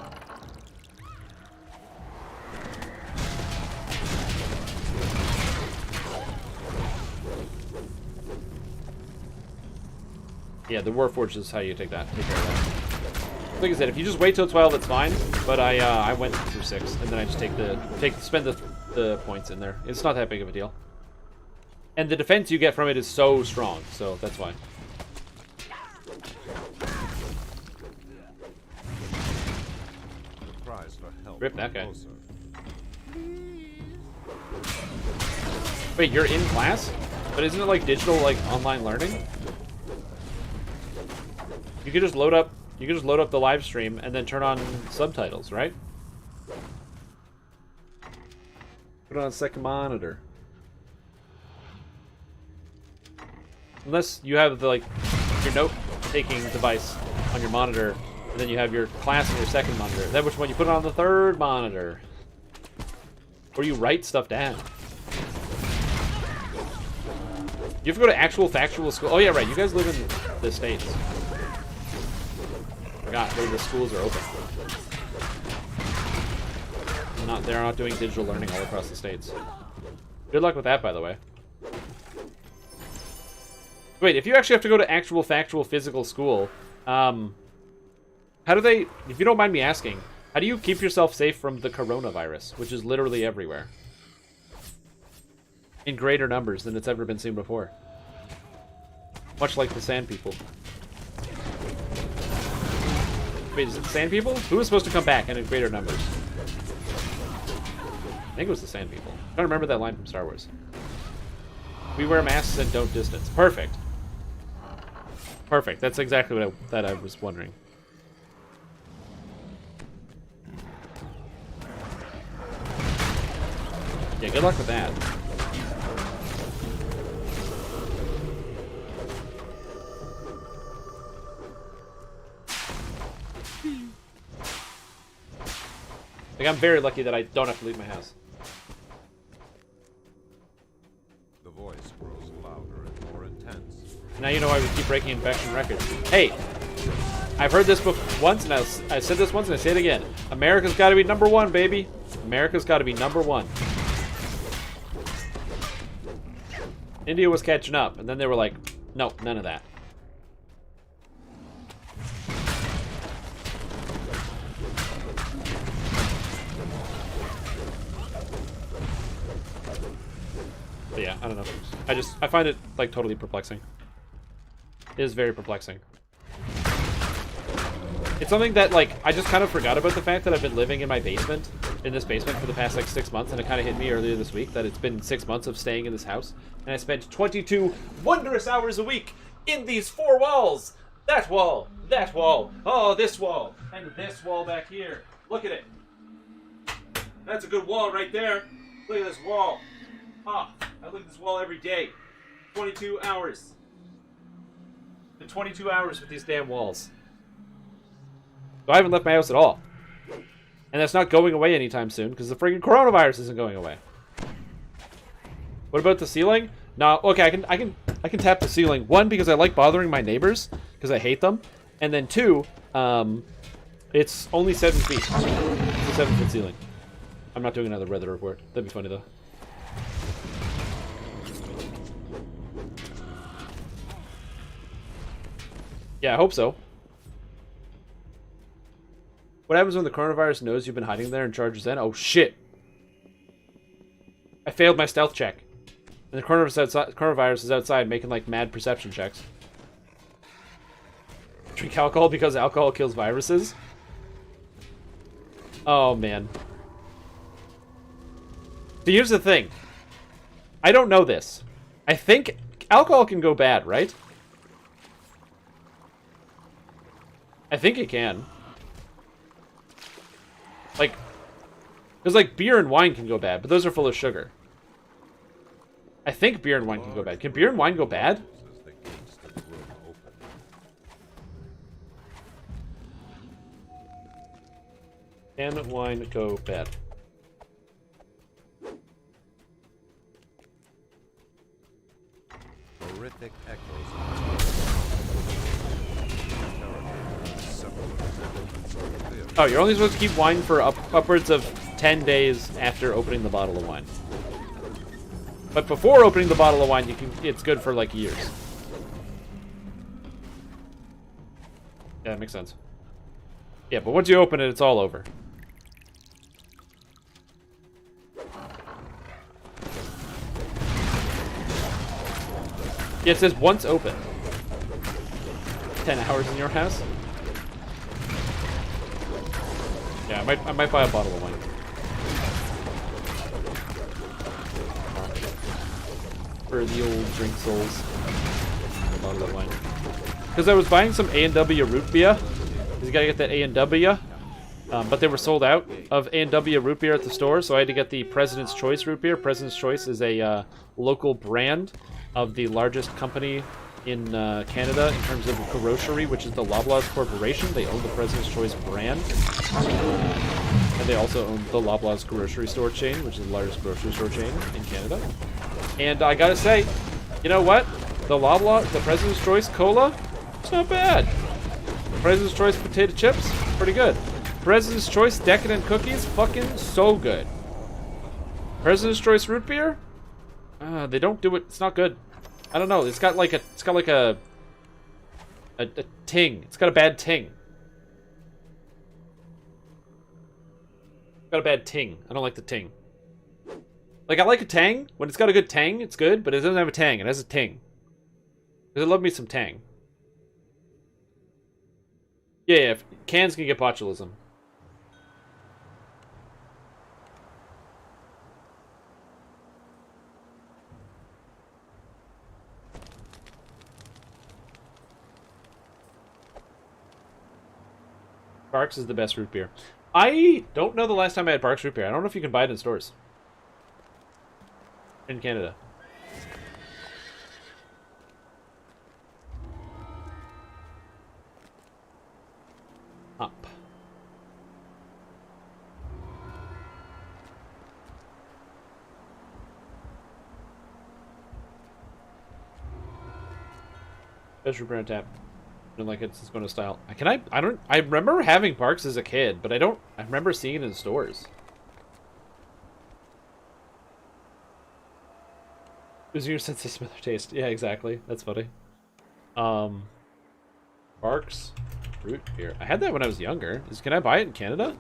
Yeah, the Warforged is how you take care of that. Like I said, if you just wait till 12, it's fine. But I went through 6, and then I just spend the points in there. It's not that big of a deal. And the defense you get from it is so strong, so that's why. Rip that guy. Wait, you're in class? But isn't it like digital, like online learning? You could just load up the live stream and then turn on subtitles, right? Put it on a second monitor. Unless you have the, your note-taking device on your monitor, and then you have your class on your second monitor. Then which one you put it on the third monitor? Or you write stuff down. You have to go to actual factual school. Oh yeah, right. You guys live in the States. Forgot where the schools are open. They're not doing digital learning all across the States. Good luck with that, by the way. Wait, if you actually have to go to actual factual physical school, how do they, if you don't mind me asking, how do you keep yourself safe from the coronavirus, which is literally everywhere? In greater numbers than it's ever been seen before. Much like the Sand People. Wait, is it the Sand People? Who was supposed to come back and in greater numbers? I think it was the Sand People. I don't remember that line from Star Wars. We wear masks and don't distance. Perfect. Perfect. That's exactly what I was wondering. Good luck with that. Like, I'm very lucky that I don't have to leave my house. The voice grows louder and more intense. Now you know why we keep breaking infection records. Hey, I've heard this book once, and I said this once, and I say it again. America's got to be number one, baby. America's got to be number one. India was catching up, and then they were like, no, none of that. But yeah, I don't know. I find it, like, totally perplexing. It is very perplexing. It's something that, like, I just kind of forgot about the fact that I've been living in my basement, in this basement for the past, like, 6 months, and it kind of hit me earlier this week that it's been 6 months of staying in this house, and I spent 22 wondrous hours a week in these 4 walls! That wall! That wall! Oh, this wall! And this wall back here! Look at it! That's a good wall right there! Look at this wall! Ah, I look at this wall every day. 22 hours. Been 22 hours with these damn walls. So I haven't left my house at all. And that's not going away anytime soon, because the friggin' coronavirus isn't going away. What about the ceiling? No, okay, I can tap the ceiling. 1, because I like bothering my neighbors, because I hate them. And then 2, it's only 7 feet. It's a 7-foot ceiling. I'm not doing another weather report. That'd be funny, though. Yeah, I hope so. What happens when the coronavirus knows you've been hiding there and charges in? Oh, shit. I failed my stealth check. And the coronavirus is outside making, like, mad perception checks. Drink alcohol because alcohol kills viruses? Oh, man. So here's the thing. I don't know this. I think alcohol can go bad, right? I think it can. Like, because, like, beer and wine can go bad, but those are full of sugar. I think beer and wine can go bad. Can beer and wine go bad? Can wine go bad? Horrific echoes. Oh, you're only supposed to keep wine for upwards of 10 days after opening the bottle of wine. But before opening the bottle of wine, it's good for, like, years. Yeah, that makes sense. Yeah, but once you open it, it's all over. Yeah, it says once open. 10 hours in your house? Yeah, I might buy a bottle of wine. For the old drink souls. A bottle of wine. Because I was buying some A&W root beer. Because you gotta get that A&W. But they were sold out of A&W root beer at the store, so I had to get the President's Choice root beer. President's Choice is a local brand of the largest company in Canada in terms of grocery, which is the Loblaws Corporation. They own the President's Choice brand. And they also own the Loblaws grocery store chain, which is the largest grocery store chain in Canada. And I gotta say, you know what? The President's Choice Cola, it's not bad. President's Choice potato chips, pretty good. President's Choice Decadent Cookies, fucking so good. President's Choice Root Beer? They don't do it, it's not good. I don't know, it's got like a ting. It's got a bad ting. It's got a bad ting. I don't like the ting. Like, I like a tang. When it's got a good tang, it's good, but it doesn't have a tang. It has a ting. Because I love me some tang. Yeah, cans can get botulism. Barks is the best root beer. I don't know the last time I had Barks root beer. I don't know if you can buy it in stores. In Canada. Up. Special brand tap. Like it's going to style. I remember having Parks as a kid, but I remember seeing it in stores. Losing your sense of smell or taste. Yeah, exactly. That's funny. Parks root beer. I had that when I was younger. Can I buy it in Canada?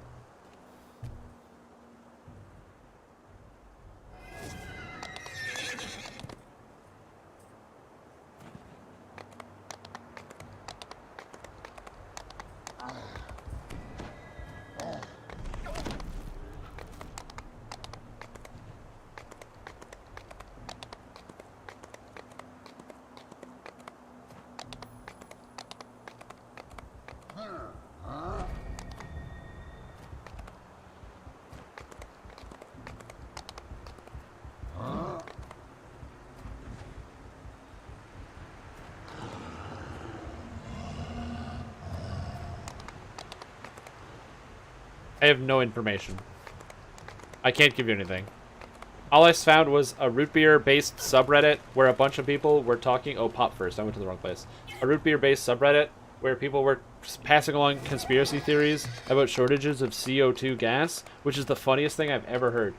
I have no information. I can't give you anything. All I found was a root beer based subreddit where a bunch of people were talking. Oh, pop first. I went to the wrong place. A root beer based subreddit where people were passing along conspiracy theories about shortages of CO2 gas, which is the funniest thing I've ever heard.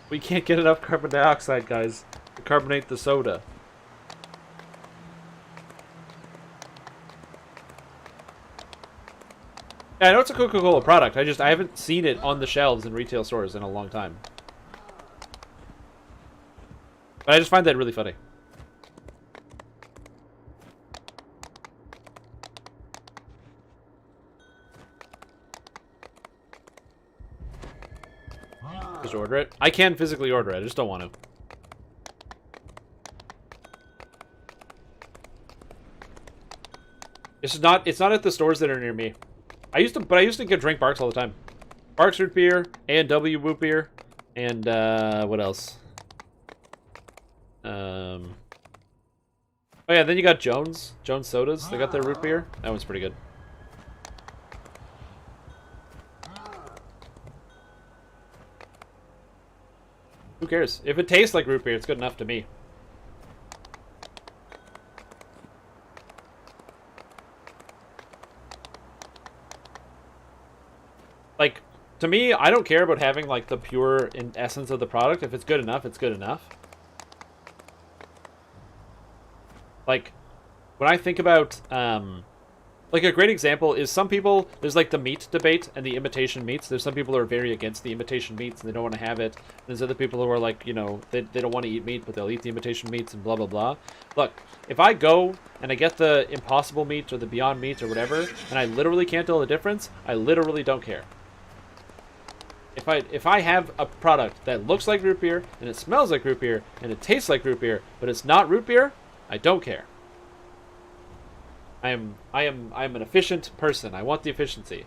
We can't get enough carbon dioxide, guys, to carbonate the soda. Yeah, I know it's a Coca-Cola product. I haven't seen it on the shelves in retail stores in a long time. But I just find that really funny. Just order it. I can physically order it. I just don't want to. It's not at the stores that are near me. I used to get drink Barks all the time. Barks root beer, A&W root beer, and what else? Oh yeah, then you got Jones sodas. They got their root beer. That one's pretty good. Who cares? If it tastes like root beer, it's good enough to me. Like, to me, I don't care about having, like, the pure essence of the product. If it's good enough, it's good enough. Like, when I think about, like, a great example is some people, there's, like, the meat debate and the imitation meats. There's some people who are very against the imitation meats and they don't want to have it. There's other people who are, like, you know, they don't want to eat meat, but they'll eat the imitation meats and blah, blah, blah. Look, if I go and I get the Impossible meat or the Beyond meat or whatever, and I literally can't tell the difference, I literally don't care. If I have a product that looks like root beer and it smells like root beer and it tastes like root beer, but it's not root beer, I don't care. I am an efficient person. I want the efficiency.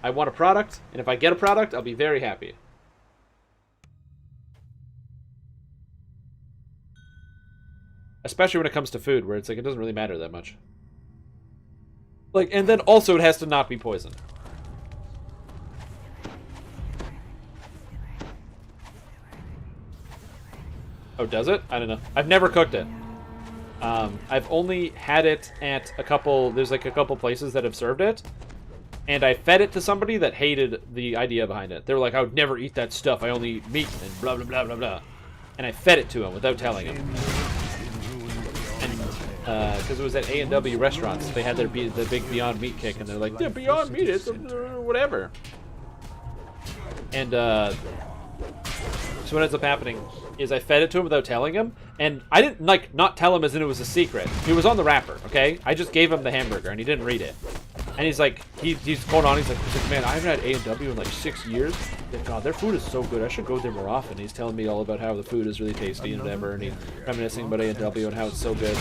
I want a product, and if I get a product, I'll be very happy. Especially when it comes to food, where it's like it doesn't really matter that much. Like, and then also it has to not be poison. Oh, does it? I don't know. I've never cooked it. I've only had it at a couple... There's like a couple places that have served it. And I fed it to somebody that hated the idea behind it. They were like, I would never eat that stuff. I only eat meat and blah, blah, blah, blah, blah. And I fed it to him without telling him. And because it was at A&W restaurants. They had the big Beyond Meat kick. And they're like, yeah, Beyond Meat, it's whatever. And so what ends up happening is I fed it to him without telling him, and I didn't, like, not tell him as in it was a secret. It was on the wrapper, okay? I just gave him the hamburger, and he didn't read it. And he's like, he's going on, he's like, man, I haven't had A&W in like 6 years. Like, God, their food is so good, I should go there more often. He's telling me all about how the food is really tasty and whatever, and he's reminiscing about A&W and how it's so good.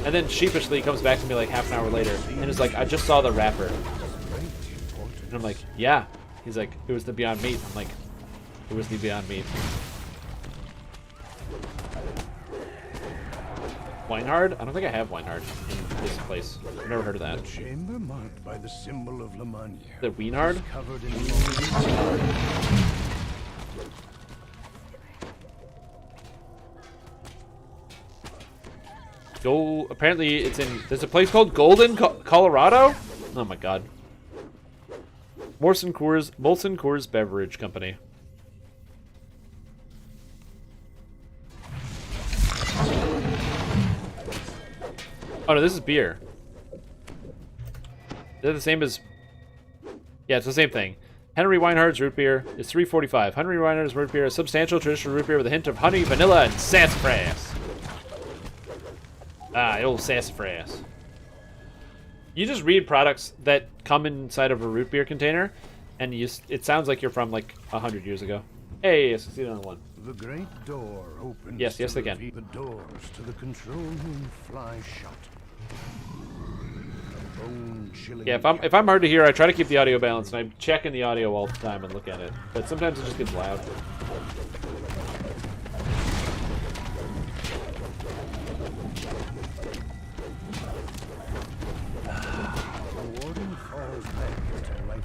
And then sheepishly he comes back to me like half an hour later, and is like, I just saw the wrapper. And I'm like, yeah. He's like, it was the Beyond Meat. I'm like, it was the Beyond Meat. Weinhard? I don't think I have Weinhard in this place. I've never heard of that. A chamber marked by the symbol of Lemania. The Weinhard? Covered in Go. Apparently, it's in. There's a place called Golden, Colorado. Oh my god. Molson Coors Beverage Company. Oh no, this is beer. They're the same as. Yeah, it's the same thing. Henry Weinhard's root beer is $3.45. Henry Weinhard's root beer is substantial traditional root beer with a hint of honey, vanilla, and sassafras. Ah, the old sassafras. You just read products that come inside of a root beer container, and it sounds like you're from like 100 years ago. Hey, I succeeded on one. The great door opens. Yes, yes, to they can. reveal the doors to the control room fly shut. A bone-chilling Yeah, if I'm hard to hear, I try to keep the audio balanced, and I'm checking the audio all the time and look at it. But sometimes it just gets loud.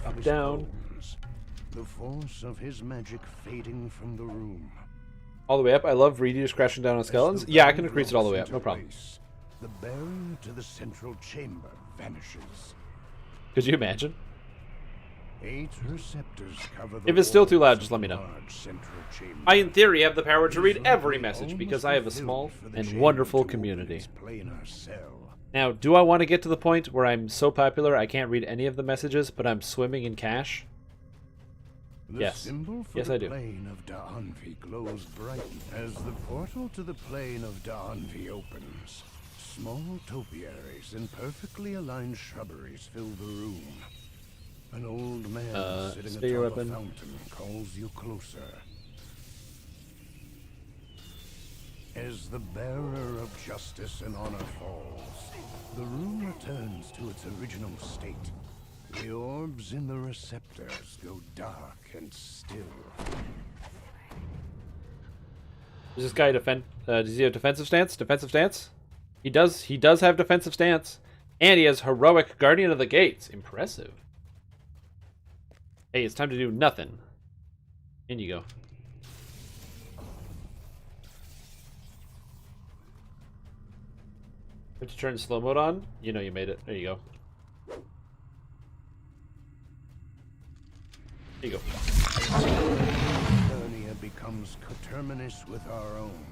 Up, down. The force of his magic fading from the room. All the way up. I love readers crashing down on skeletons. Yeah, I can increase it all the way up. No problem. The barrier to the central chamber vanishes. Could you imagine? 8 receptors cover the If it's still too loud, just let me know. large central chamber. I, in theory, have the power to read every message because I have a small and wonderful community. Planar cell. Now, do I want to get to the point where I'm so popular I can't read any of the messages, but I'm swimming in cash? The Yes. symbol for Yes, the I do. plane of Da'anvi glows bright as the portal to the plane of Da'anvi opens. Small topiaries and perfectly aligned shrubberies fill the room. An old man sitting spear atop a weapon. fountain calls you closer. As the bearer of justice and honor falls, the room returns to its original state. The orbs in the receptors go dark and still. Does this guy defend? Does he have defensive stance? Defensive stance? He does. He does have defensive stance, and he has heroic Guardian of the Gates. Impressive. Hey, it's time to do nothing. In you go. Have to turn slow mode on. You know you made it. There you go. There you go. Eternia becomes coterminous with our own.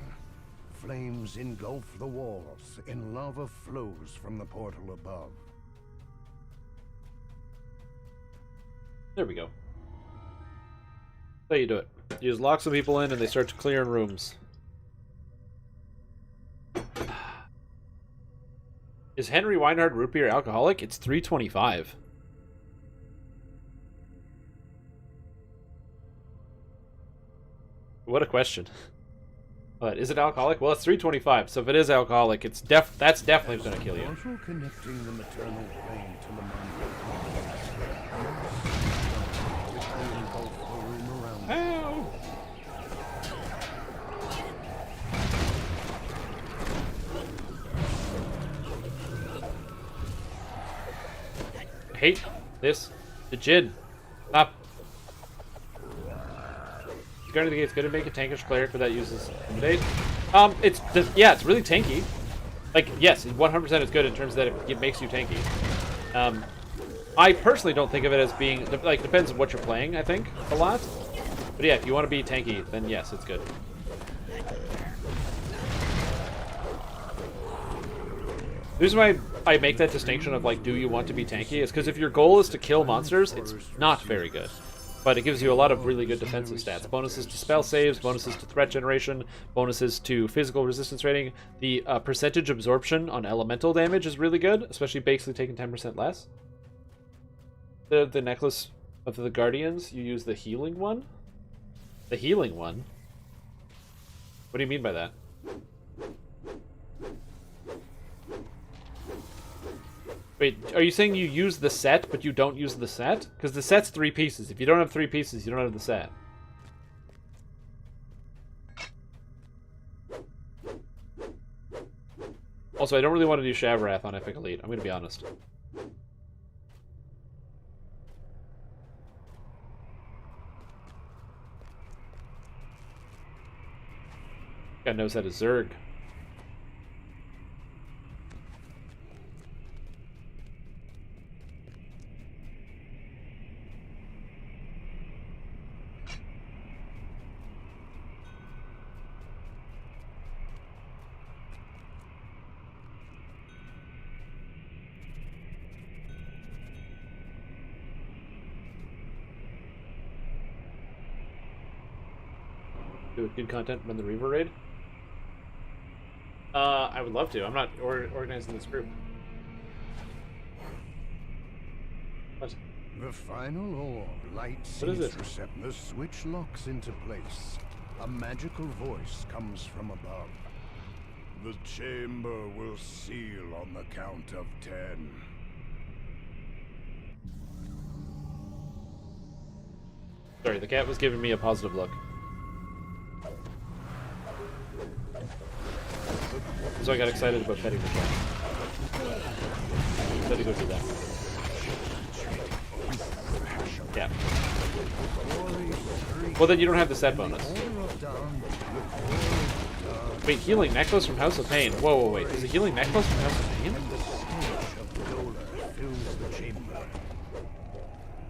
Flames engulf the walls, and lava flows from the portal above. There we go. That's how you do it. You just lock some people in and they start clearing rooms. Is Henry Weinhard root beer alcoholic? It's $3.25. What a question. But is it alcoholic? Well, it's $3.25. So if it is alcoholic, it's that's definitely going to kill you. Portal connecting the maternal plane to the Ow! I hate this. The Jin. Stop. Guardian of the Gates good to make a tankish cleric that uses intimidate. Yeah, it's really tanky. Like, yes, 100% it's good in terms that it makes you tanky. I personally don't think of it as being like depends on what you're playing. I think a lot, but yeah, if you want to be tanky, then yes, it's good. The reason why I make that distinction of like, do you want to be tanky, is because if your goal is to kill monsters, it's not very good. But it gives you a lot of really good defensive stats. Bonuses to spell saves, bonuses to threat generation, bonuses to physical resistance rating. The percentage absorption on elemental damage is really good, especially basically taking 10% less. The necklace of the Guardians, you use the healing one? The healing one? What do you mean by that? Wait, are you saying you use the set, but you don't use the set? Because the set's 3 pieces. If you don't have 3 pieces, you don't have the set. Also, I don't really want to do Shavrath on Epic Elite. I'm going to be honest. Guy knows how to Zerg. Do good content run the Reaver raid? I would love to. I'm not organizing this group. What? The final orb lights What is its it? receptor. The switch locks into place. A magical voice comes from above. The chamber will seal on the count of 10. Sorry, the cat was giving me a positive look. So I got excited about petting the cat. Had to go do that. Yeah. Well, then you don't have the set bonus. Wait, healing necklace from House of Pain. Whoa, whoa, wait. Is a healing necklace from House of Pain?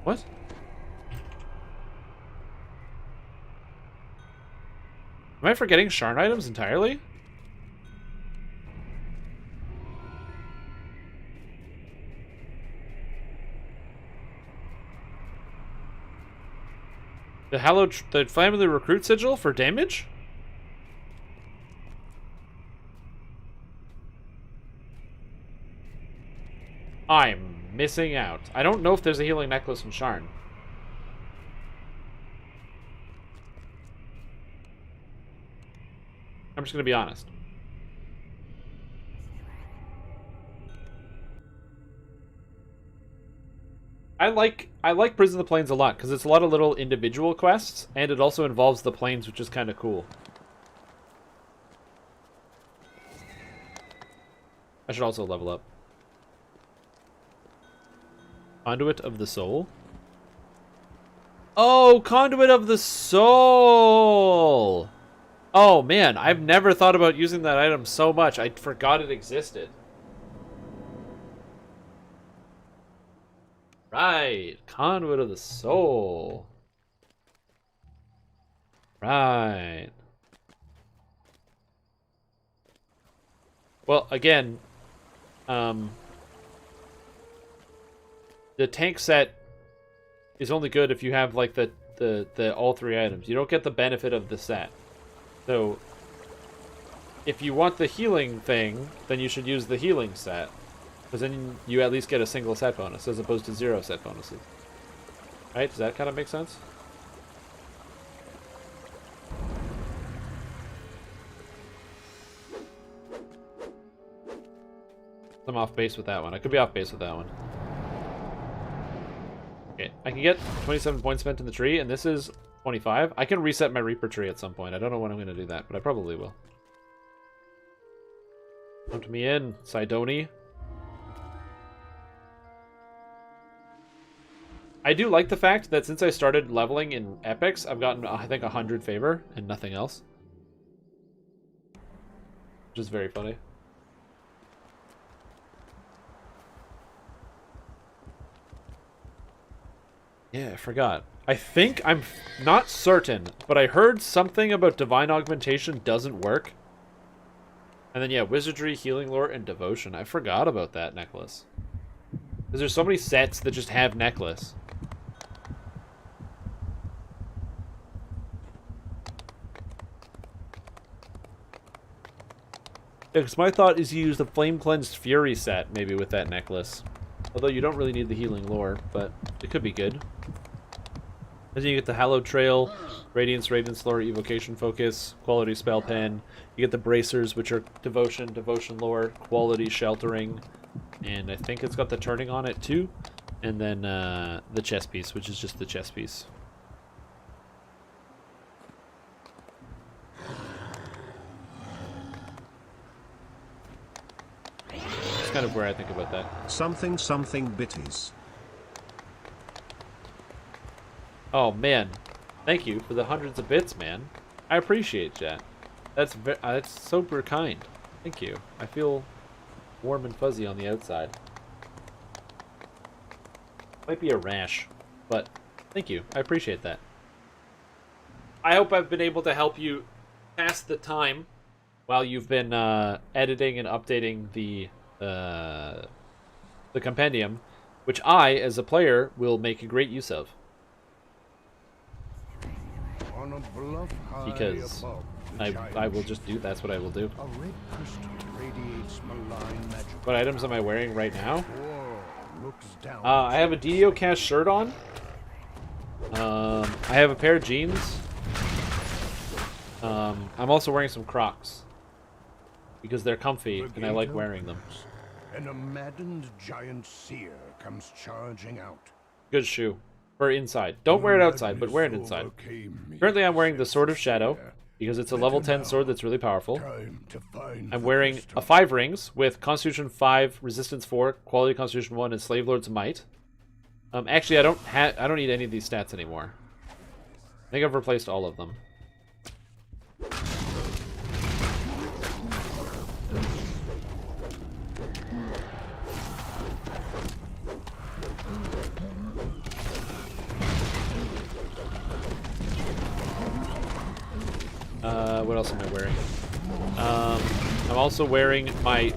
What? Am I forgetting Sharn items entirely? The family recruit sigil for damage? I'm missing out. I don't know if there's a healing necklace in Sharn. I'm just gonna be honest. I like Prison of the Plains a lot because it's a lot of little individual quests, and it also involves the plains, which is kind of cool. I should also level up. Conduit of the Soul? Oh, Conduit of the Soul! Oh man, I've never thought about using that item so much. I forgot it existed. Right, Conduit of the Soul. Right. Well, again, the tank set is only good if you have like the all three items. You don't get the benefit of the set. So, if you want the healing thing, then you should use the healing set. Because then you at least get a single set bonus, as opposed to 0 set bonuses. Right? Does that kind of make sense? I'm off base with that one. I could be off base with that one. Okay, I can get 27 points spent in the tree, and this is 25. I can reset my Reaper tree at some point. I don't know when I'm going to do that, but I probably will. Count me in, Sidoni. I do like the fact that since I started leveling in epics, I've gotten, I think, 100 favor and nothing else. Which is very funny. Yeah, I forgot. I think, I'm not certain, but I heard something about Divine Augmentation doesn't work. And then, yeah, Wizardry, Healing Lore, and Devotion. I forgot about that necklace. Because there's so many sets that just have necklace. Yeah, because my thought is you use the Flame Cleansed Fury set, maybe, with that necklace. Although you don't really need the Healing Lore, but it could be good. And then you get the Hallowed Trail, Radiance, Radiance Lore, Evocation Focus, Quality Spell Pen. You get the Bracers, which are Devotion, Devotion Lore, Quality Sheltering, and I think it's got the Turning on it too. And then the Chess Piece, which is just the Chess Piece. kind of where I think about that. Something bitties. Oh man, thank you for the hundreds of bits, man. I appreciate that. That's super kind. Thank you. I feel warm and fuzzy on the outside. Might be a rash, but thank you. I appreciate that. I hope I've been able to help you pass the time while you've been editing and updating the compendium, which I, as a player, will make a great use of. On a bluff high Because above I will just do. That's what I will do. a red crystal radiates malign magic. What items am I wearing right now? Looks down. I have a DDO Cast shirt on. I have a pair of jeans. I'm also wearing some Crocs because they're comfy and I like wearing them. And a maddened giant seer comes charging out. Good shoe. For inside. Don't wear it outside, but wear it inside. Currently I'm wearing the Sword of Shadow because it's a level 10 sword that's really powerful. I'm wearing a 5 rings with Constitution 5, Resistance 4, Quality Constitution 1, and Slave Lord's Might. Actually, I don't need any of these stats anymore. I think I've replaced all of them. What else am I wearing? I'm also wearing my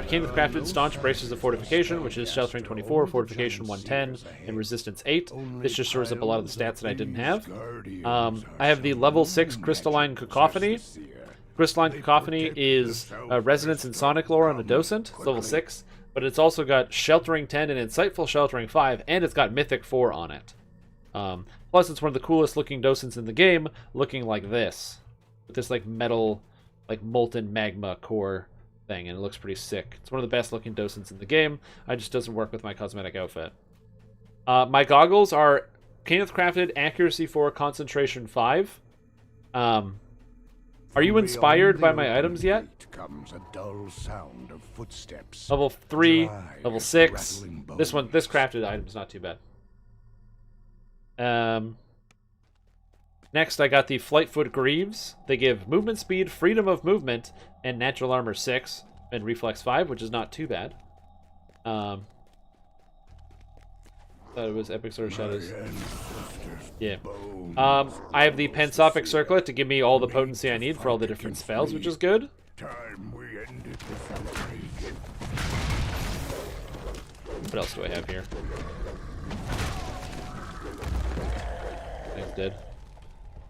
King of Crafted Staunch Braces of Fortification, which is Sheltering 24, Fortification 110, and Resistance 8. This just shows up a lot of the stats that I didn't have. I have the level 6 Crystalline Cacophony. Crystalline Cacophony is Resonance and Sonic Lore on a Docent. It's level 6. But it's also got Sheltering 10 and Insightful Sheltering 5, and it's got Mythic 4 on it. Plus, it's one of the coolest looking Docents in the game, looking like this. With this like metal, like molten magma core thing, and it looks pretty sick. It's one of the best looking Docents in the game. It just doesn't work with my cosmetic outfit. My goggles are Kenneth Crafted Accuracy 4, Concentration 5. Are you inspired by my items yet? Comes a dull sound of footsteps. Level 3, level 6. This crafted item's not too bad. Next, I got the Flightfoot Greaves. They give movement speed, freedom of movement, and natural armor 6, and reflex 5, which is not too bad. Thought it was Epic Sword of Shadows. Yeah. I have the Pensophic Circlet to give me all the potency I need for all the different spells, which is good. What else do I have here? Thing's dead.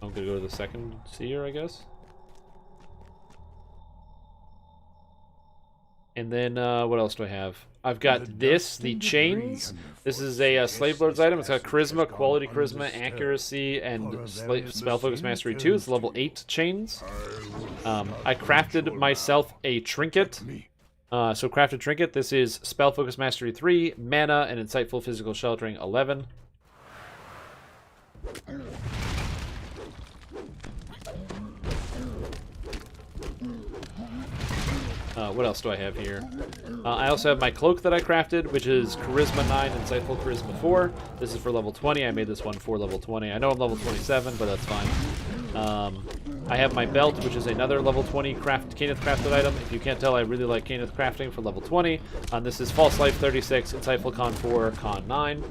I'm gonna go to the second seer, I guess. And then, what else do I have? I've got this, the chains. This is a Slave Lord's item. It's got Charisma, Quality Charisma, Accuracy, and Spell Focus Mastery 2. It's level 8 chains. I crafted myself a trinket. So crafted trinket. This is Spell Focus Mastery 3, Mana, and Insightful Physical Sheltering 11. What else do I have here? I also have my cloak that I crafted, which is Charisma 9 and Insightful Charisma 4. This is for level 20. I made this one for level 20. I know I'm level 27, but that's fine. I have my belt, which is another level 20 Kenneth crafted item. If you can't tell, I really like Kenneth crafting for level 20. This is False Life 36, Insightful Con 4, Con 9.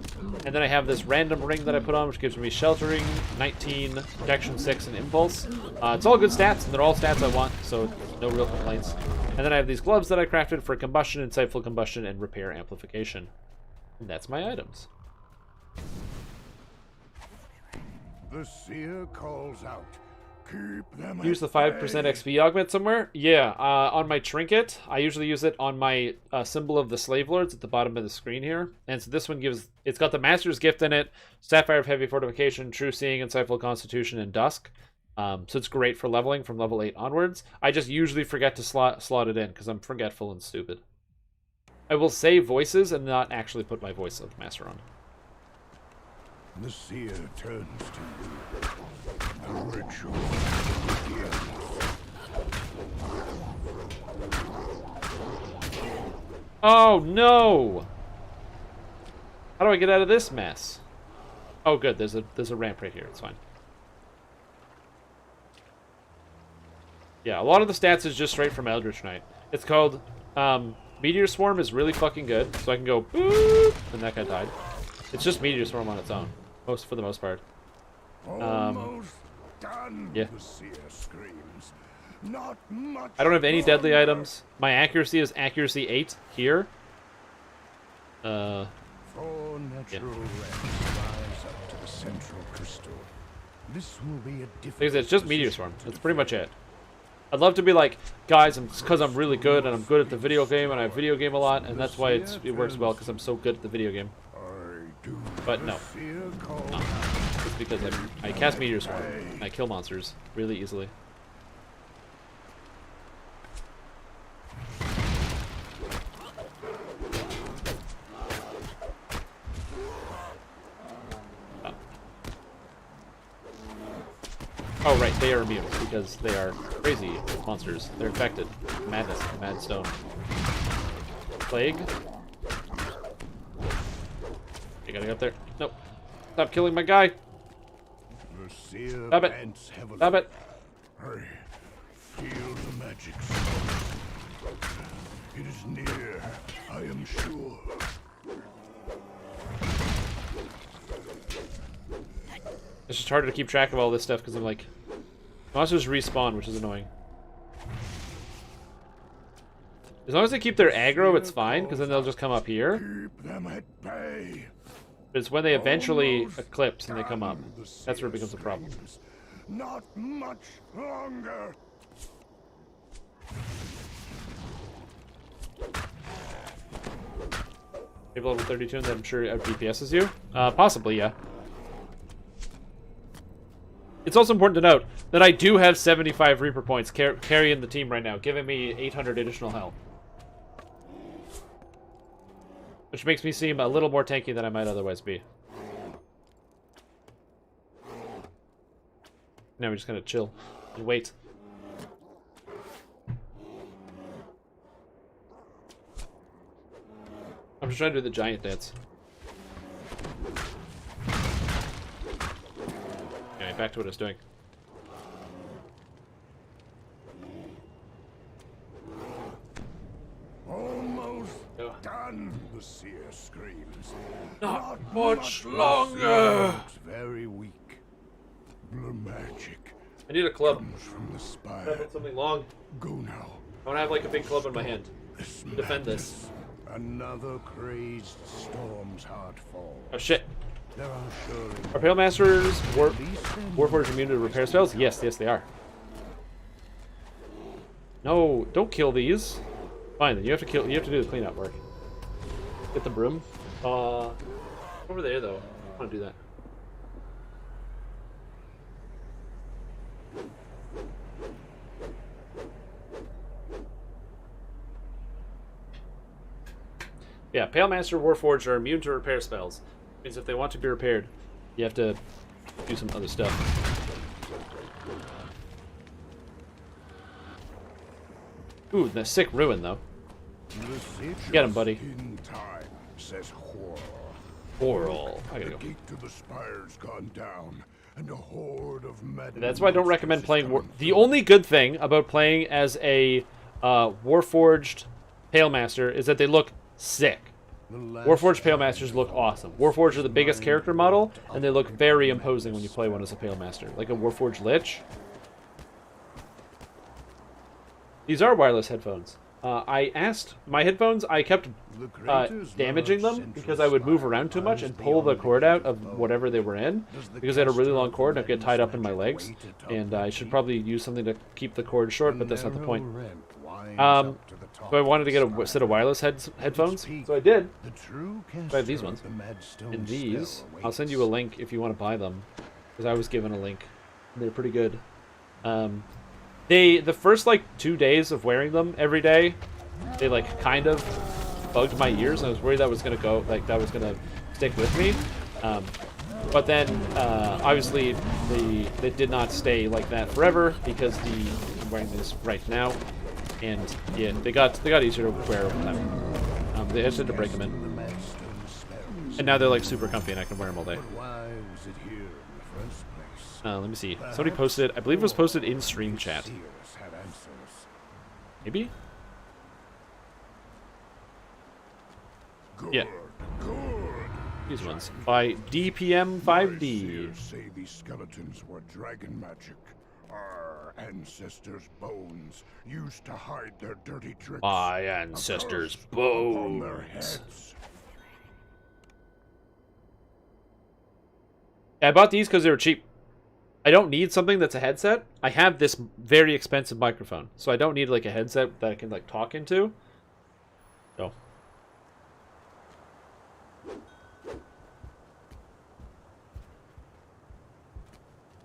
And then I have this random ring that I put on, which gives me Sheltering 19, Protection 6, and Impulse. It's all good stats, and they're all stats I want, so no real complaints. And then I have these gloves that I crafted for Combustion, Insightful Combustion, and Repair Amplification. And that's my items. The seer calls out. Keep them Use the 5% XP augment somewhere? Yeah, on my trinket. I usually use it on my symbol of the Slave Lords at the bottom of the screen here. And so this one gives... It's got the Master's Gift in it, Sapphire of Heavy Fortification, True Seeing, Insightful Constitution, and Dusk. So it's great for leveling from level 8 onwards. I just usually forget to slot it in because I'm forgetful and stupid. I will say voices and not actually put my voice of Master on. The seer turns to you. The ritual begins. Oh, no! How do I get out of this mess? Oh, good. There's a ramp right here. It's fine. Yeah, a lot of the stats is just straight from Eldritch Knight. It's called, Meteor Swarm is really fucking good, so I can go boop, and that guy died. It's just Meteor Swarm on its own, for the most part. Almost done. Yeah. The seer screams. Not much. I don't have any deadly items. My accuracy is accuracy 8 here. Four natural realms rise up to the central crystal. This will be a difficult. Like I said, it's just Meteor Swarm. That's pretty much it. I'd love to be like, guys, it's because I'm really good and I'm good at the video game and I video game a lot and that's why it works well because I'm so good at the video game. But no. No. It's because I cast Meteor Swarm and I kill monsters really easily. Oh, right, they are immune because they are crazy monsters. They're infected. Madness, mad stone. Plague. You gotta get up there. Nope. Stop killing my guy. Stop it. Stop it. I feel the magic. It is near, I am sure. It's just harder to keep track of all this stuff because I'm like, monsters respawn, which is annoying. As long as they keep their aggro, it's fine because then they'll just come up here. Keep them at bay. But it's when they eventually eclipse and they come up. That's where it becomes a problem. Not much longer. People level 32 and I'm sure out DPSs you? Possibly, yeah. It's also important to note that I do have 75 Reaper points carrying the team right now, giving me 800 additional health. Which makes me seem a little more tanky than I might otherwise be. Now we're just gonna chill and wait. I'm just trying to do the giant dance. Okay, back to what I was doing. Almost done, the seer screams. Not much longer. Looks very weak. The magic I need a club. comes from the spire. I have something long. Go now. I want to have like a big club in my hand. Defend this. Another crazed storm's hard fall. Oh shit. There are surely Are Pale Masters Warforged immune to repair spells? Yes, yes they are. No, don't kill these. Fine, then you have to do the cleanup work. Get the broom. Over there though. I want to do that. Yeah, Pale Master Warforged are immune to repair spells. Means if they want to be repaired, you have to do some other stuff. Ooh, the sick ruin though. Get him, buddy. in time, says Horror. I gotta The go. gate to the spire's gone down, and a horde of madmen. That's why I don't recommend playing The only good thing about playing as a Warforged Pale Master is that they look sick. Warforged Pale Masters look awesome. Warforged are the biggest character model, and they look very imposing when you play one as a Pale Master. Like a Warforged Lich. These are wireless headphones. I asked my headphones, I kept damaging them because I would move around too much and pull the cord out of whatever they were in because I had a really long cord and I'd get tied up in my legs, and I should probably use something to keep the cord short, but that's not the point. So I wanted to get a set of wireless headphones, so I did. I have these ones, and these, I'll send you a link if you want to buy them, because I was given a link. They're pretty good. The first like 2 days of wearing them every day, they like kind of bugged my ears, and I was worried that was gonna go, like that was gonna stick with me. But then obviously they did not stay like that forever because I'm wearing this right now, and yeah, they got easier to wear over time. They just had to break them in. And now they're like super comfy and I can wear them all day. Let me see. Somebody posted, I believe it was posted in stream chat. Maybe? Yeah. These ones. By DPM5D. Say these skeletons were dragon magic. Our ancestors' bones used to hide their dirty tricks. My ancestors' bones. Yeah, I bought these because they were cheap. I don't need something that's a headset. I have this very expensive microphone, so I don't need like a headset that I can like talk into. So.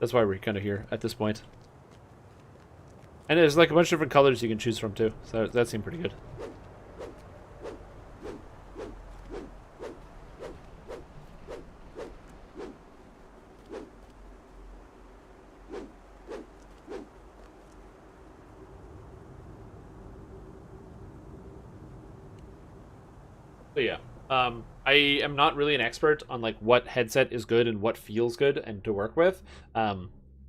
That's why we're kind of here at this point. And there's like a bunch of different colors you can choose from too, so that seemed pretty good. So yeah, I am not really an expert on like what headset is good and what feels good and to work with.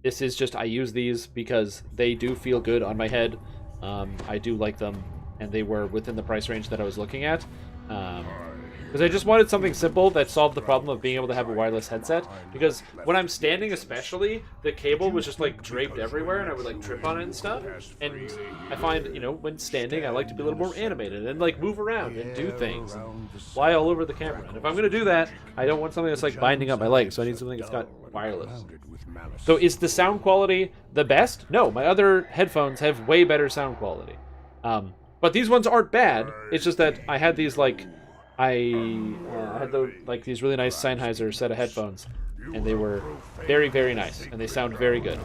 This is just, I use these because they do feel good on my head. I do like them, and they were within the price range that I was looking at. Because I just wanted something simple that solved the problem of being able to have a wireless headset. Because when I'm standing especially, the cable was just like draped everywhere and I would like trip on it and stuff. And I find, you know, when standing, I like to be a little more animated and like move around and do things. And fly all over the camera. And if I'm going to do that, I don't want something that's like binding up my legs. So I need something that's got wireless. So is the sound quality the best? No, my other headphones have way better sound quality. But these ones aren't bad. It's just that I had these like... I had like these really nice Sennheiser set of headphones, and they were very, very nice, and they sound very good.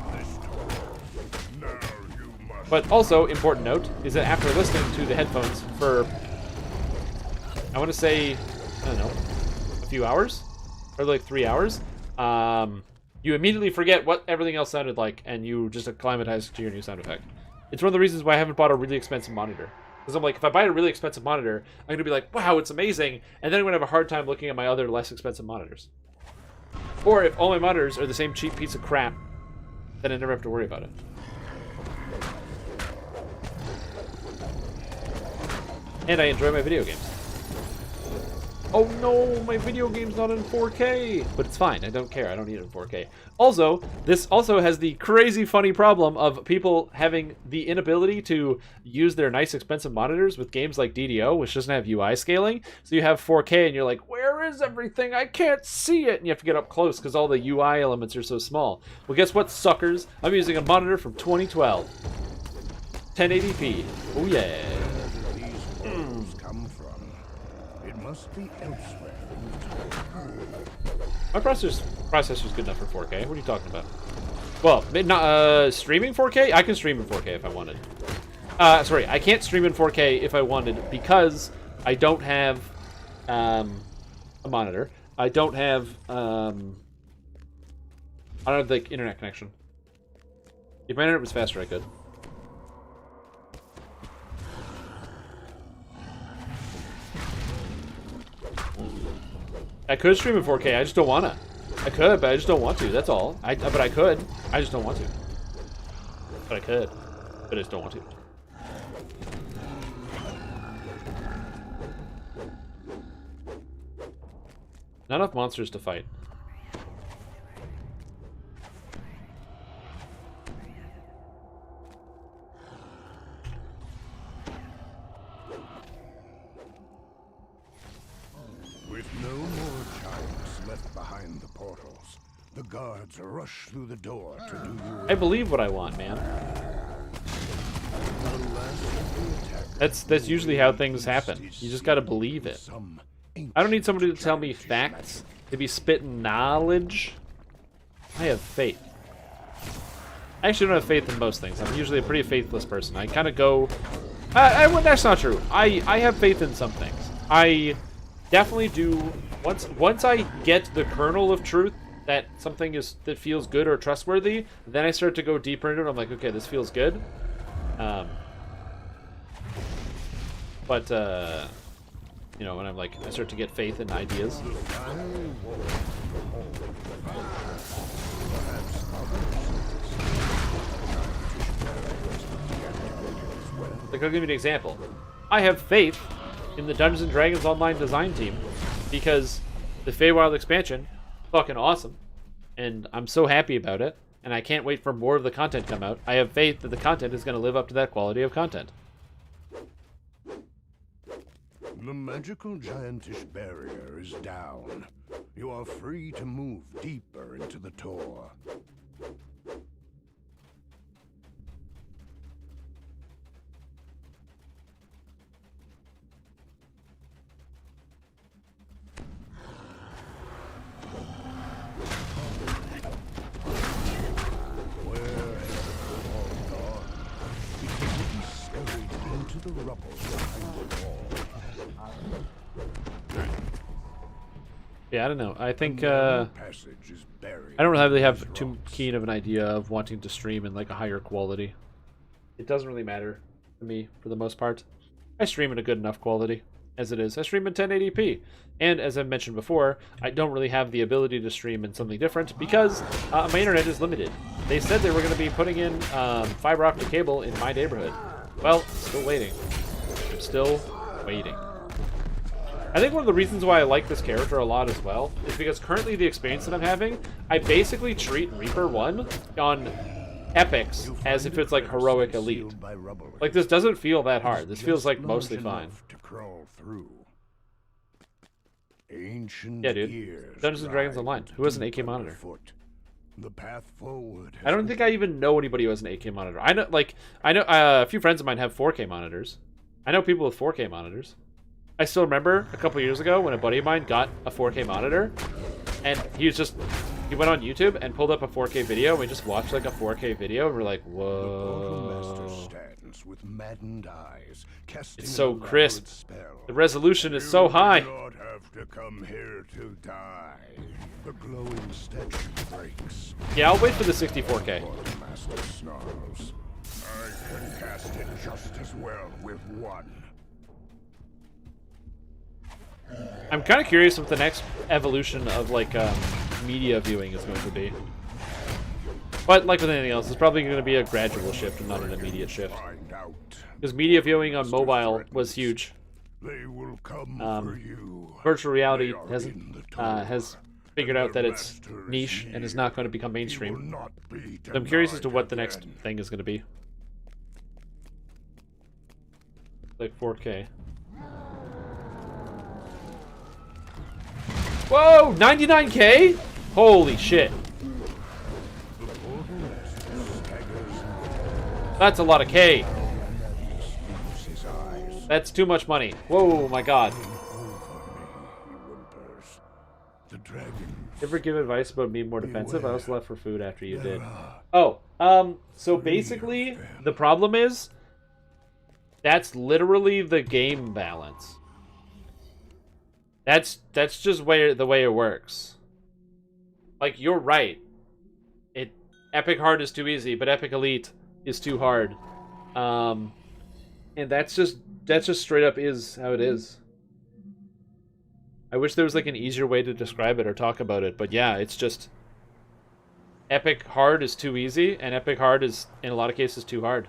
But also, important note, is that after listening to the headphones for, I want to say, I don't know, a few hours? Or like 3 hours? You immediately forget what everything else sounded like, and you just acclimatize to your new sound effect. It's one of the reasons why I haven't bought a really expensive monitor. Because I'm like, if I buy a really expensive monitor, I'm going to be like, wow, it's amazing. And then I'm going to have a hard time looking at my other less expensive monitors. Or if all my monitors are the same cheap piece of crap, then I never have to worry about it. And I enjoy my video games. Oh no, my video game's not in 4K! But it's fine, I don't care, I don't need it in 4K. Also, this also has the crazy funny problem of people having the inability to use their nice expensive monitors with games like DDO, which doesn't have UI scaling. So you have 4K and you're like, where is everything? I can't see it! And you have to get up close because all the UI elements are so small. Well, guess what, suckers? I'm using a monitor from 2012. 1080p. Oh yeah. Must be elsewhere. My processor's good enough for 4K. What are you talking about? Well, not streaming 4K? I can stream in 4K if I wanted. Sorry, I can't stream in 4K if I wanted because I don't have a monitor. I don't have I don't have the internet connection. If my internet was faster, I could. I could stream in 4K, I just don't wanna. I could, but I just don't want to, that's all. But I could, I just don't want to. But I could, but I just don't want to. Not enough monsters to fight. With no more giants left behind the portals, the guards rush through the door to do you. I believe what I want, man. That's usually how things happen. You just gotta believe it. I don't need somebody to tell me facts, to be spitting knowledge. I have faith. I actually don't have faith in most things. I'm usually a pretty faithless person. I kind of go... that's not true. I have faith in some things. I definitely do. Once I get the kernel of truth that something is that feels good or trustworthy, then I start to go deeper into it. I'm like, okay, this feels good. You know, when I'm like, I start to get faith in ideas. Like, I'll give you an example. I have faith in the Dungeons & Dragons Online design team because the Feywild expansion, fucking awesome. And I'm so happy about it, and I can't wait for more of the content to come out. I have faith that the content is going to live up to that quality of content. The magical giantish barrier is down. You are free to move deeper into the Tor. Where has the wall gone? It will be scurried into the rubble behind the wall. Yeah, I don't know. I think, I don't really have too keen of an idea of wanting to stream in, like, a higher quality. It doesn't really matter to me, for the most part. I stream in a good enough quality, as it is. I stream in 1080p. And, as I mentioned before, I don't really have the ability to stream in something different because my internet is limited. They said they were going to be putting in fiber optic cable in my neighborhood. Well, still waiting. I'm still waiting. I think one of the reasons why I like this character a lot as well is because currently the experience that I'm having, I basically treat Reaper 1 on epics as if it's like heroic elite. Like, this doesn't feel that hard. This feels like mostly fine. Yeah, dude. Dungeons & Dragons Online. Who has an 8K monitor? The path forward. I don't think I even know anybody who has an 8K monitor. I know a few friends of mine have 4K monitors. I know people with 4K monitors. I still remember a couple years ago when a buddy of mine got a 4K monitor, and he went on YouTube and pulled up a 4K video, and we just watched like a 4K video, and we're like, whoa. With maddened eyes, it's so crisp. The resolution is so high. You do not have to come here to die. The glowing statue breaks. Yeah, I'll wait for the 64K. Master snarls. I can cast it just as well with one. I'm kind of curious what the next evolution of like media viewing is going to be. But like with anything else, it's probably going to be a gradual shift and not an immediate shift. Because media viewing on mobile was huge. Virtual reality has figured out that it's niche and is not going to become mainstream. So I'm curious as to what the next thing is going to be. Like 4K. Whoa, 99K? Holy shit. That's a lot of K. That's too much money. Whoa, my god. Ever give advice about being more defensive? I was left for food after you did. Oh, so basically, the problem is, that's literally the game balance. That's just the way it works. Like, you're right. Epic hard is too easy, but epic elite is too hard. And that's just straight up is how it is. I wish there was like an easier way to describe it or talk about it, but yeah, it's just epic hard is too easy, and epic hard is in a lot of cases too hard.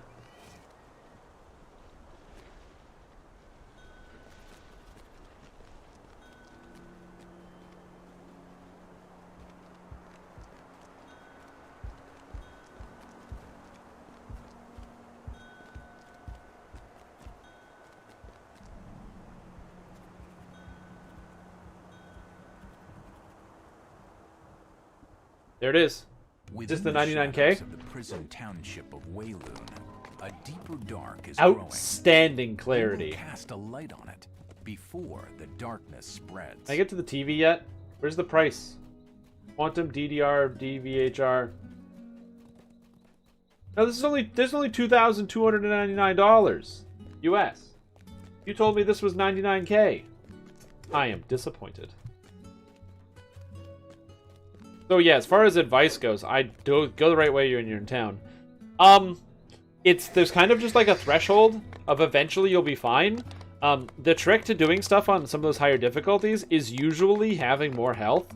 There it is. Is this the 99K? Of the prison township of Wayloon, a deeper dark is outstanding clarity. Cast a light on it before the darkness spreads. Can I get to the TV yet? Where's the price? Quantum DDR DVHR. No, there's only $2,299 US. You told me this was 99K. I am disappointed. So yeah, as far as advice goes, I do go the right way when you're in town. There's kind of just like a threshold of eventually you'll be fine. The trick to doing stuff on some of those higher difficulties is usually having more health,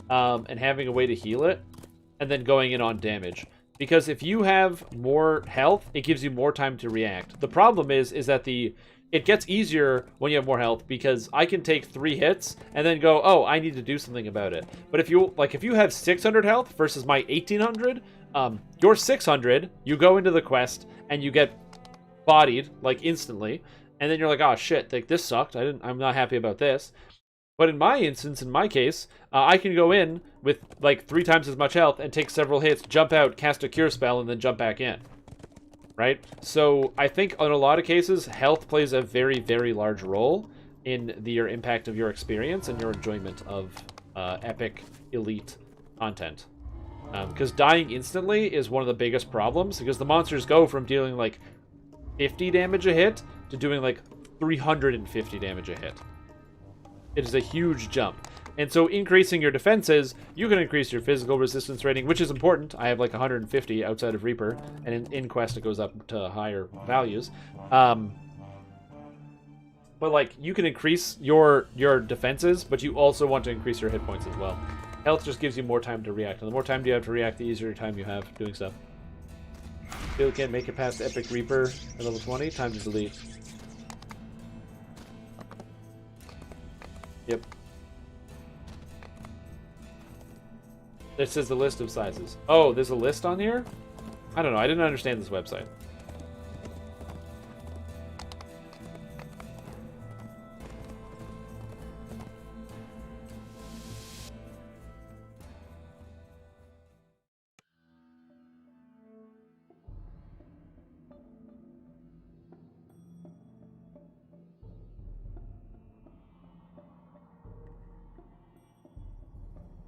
and having a way to heal it, and then going in on damage. Because if you have more health, it gives you more time to react. The problem is that it gets easier when you have more health, because I can take 3 hits and then go, oh, I need to do something about it. But if you have 600 health versus my 1800, you're 600, you go into the quest and you get bodied like instantly, and then you're like, oh shit, like this sucked. I'm not happy about this. But in my instance, in my case, I can go in with like 3 times as much health and take several hits, jump out, cast a cure spell, and then jump back in. Right? So I think in a lot of cases, health plays a very, very large role in your impact of your experience and your enjoyment of epic, elite content. Because dying instantly is one of the biggest problems, because the monsters go from dealing like 50 damage a hit to doing like 350 damage a hit. It is a huge jump. And so increasing your defenses, you can increase your physical resistance rating, which is important. I have like 150 outside of Reaper, and in Quest it goes up to higher values. But like, you can increase your defenses, but you also want to increase your hit points as well. Health just gives you more time to react, and the more time you have to react, the easier time you have doing stuff. Still can't make it past Epic Reaper at level 20, time to delete. Yep. This is the list of sizes. Oh, there's a list on here? I don't know. I didn't understand this website.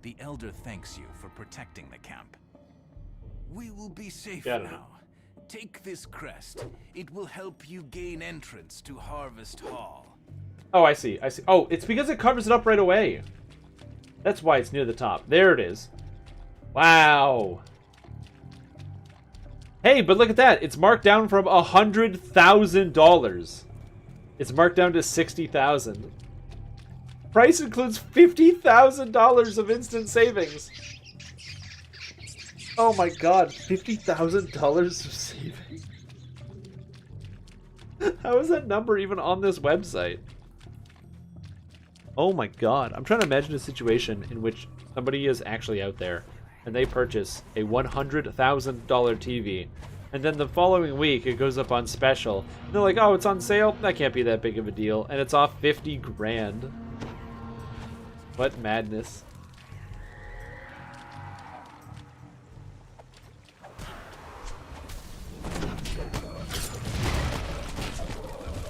The Elder thanks you for protecting the camp. We will be safe Yeah, now. Take this crest. It will help you gain entrance to Harvest Hall. Oh, I see. I see. Oh, it's because it covers it up right away. That's why it's near the top. There it is. Wow. Hey, but look at that. It's marked down from $100,000. It's marked down to $60,000. Price includes $50,000 of instant savings. Oh my god, $50,000 of savings. How is that number even on this website? Oh my god, I'm trying to imagine a situation in which somebody is actually out there and they purchase a $100,000 TV, and then the following week it goes up on special. And they're like, oh, it's on sale? That can't be that big of a deal. And it's off 50 grand. What madness.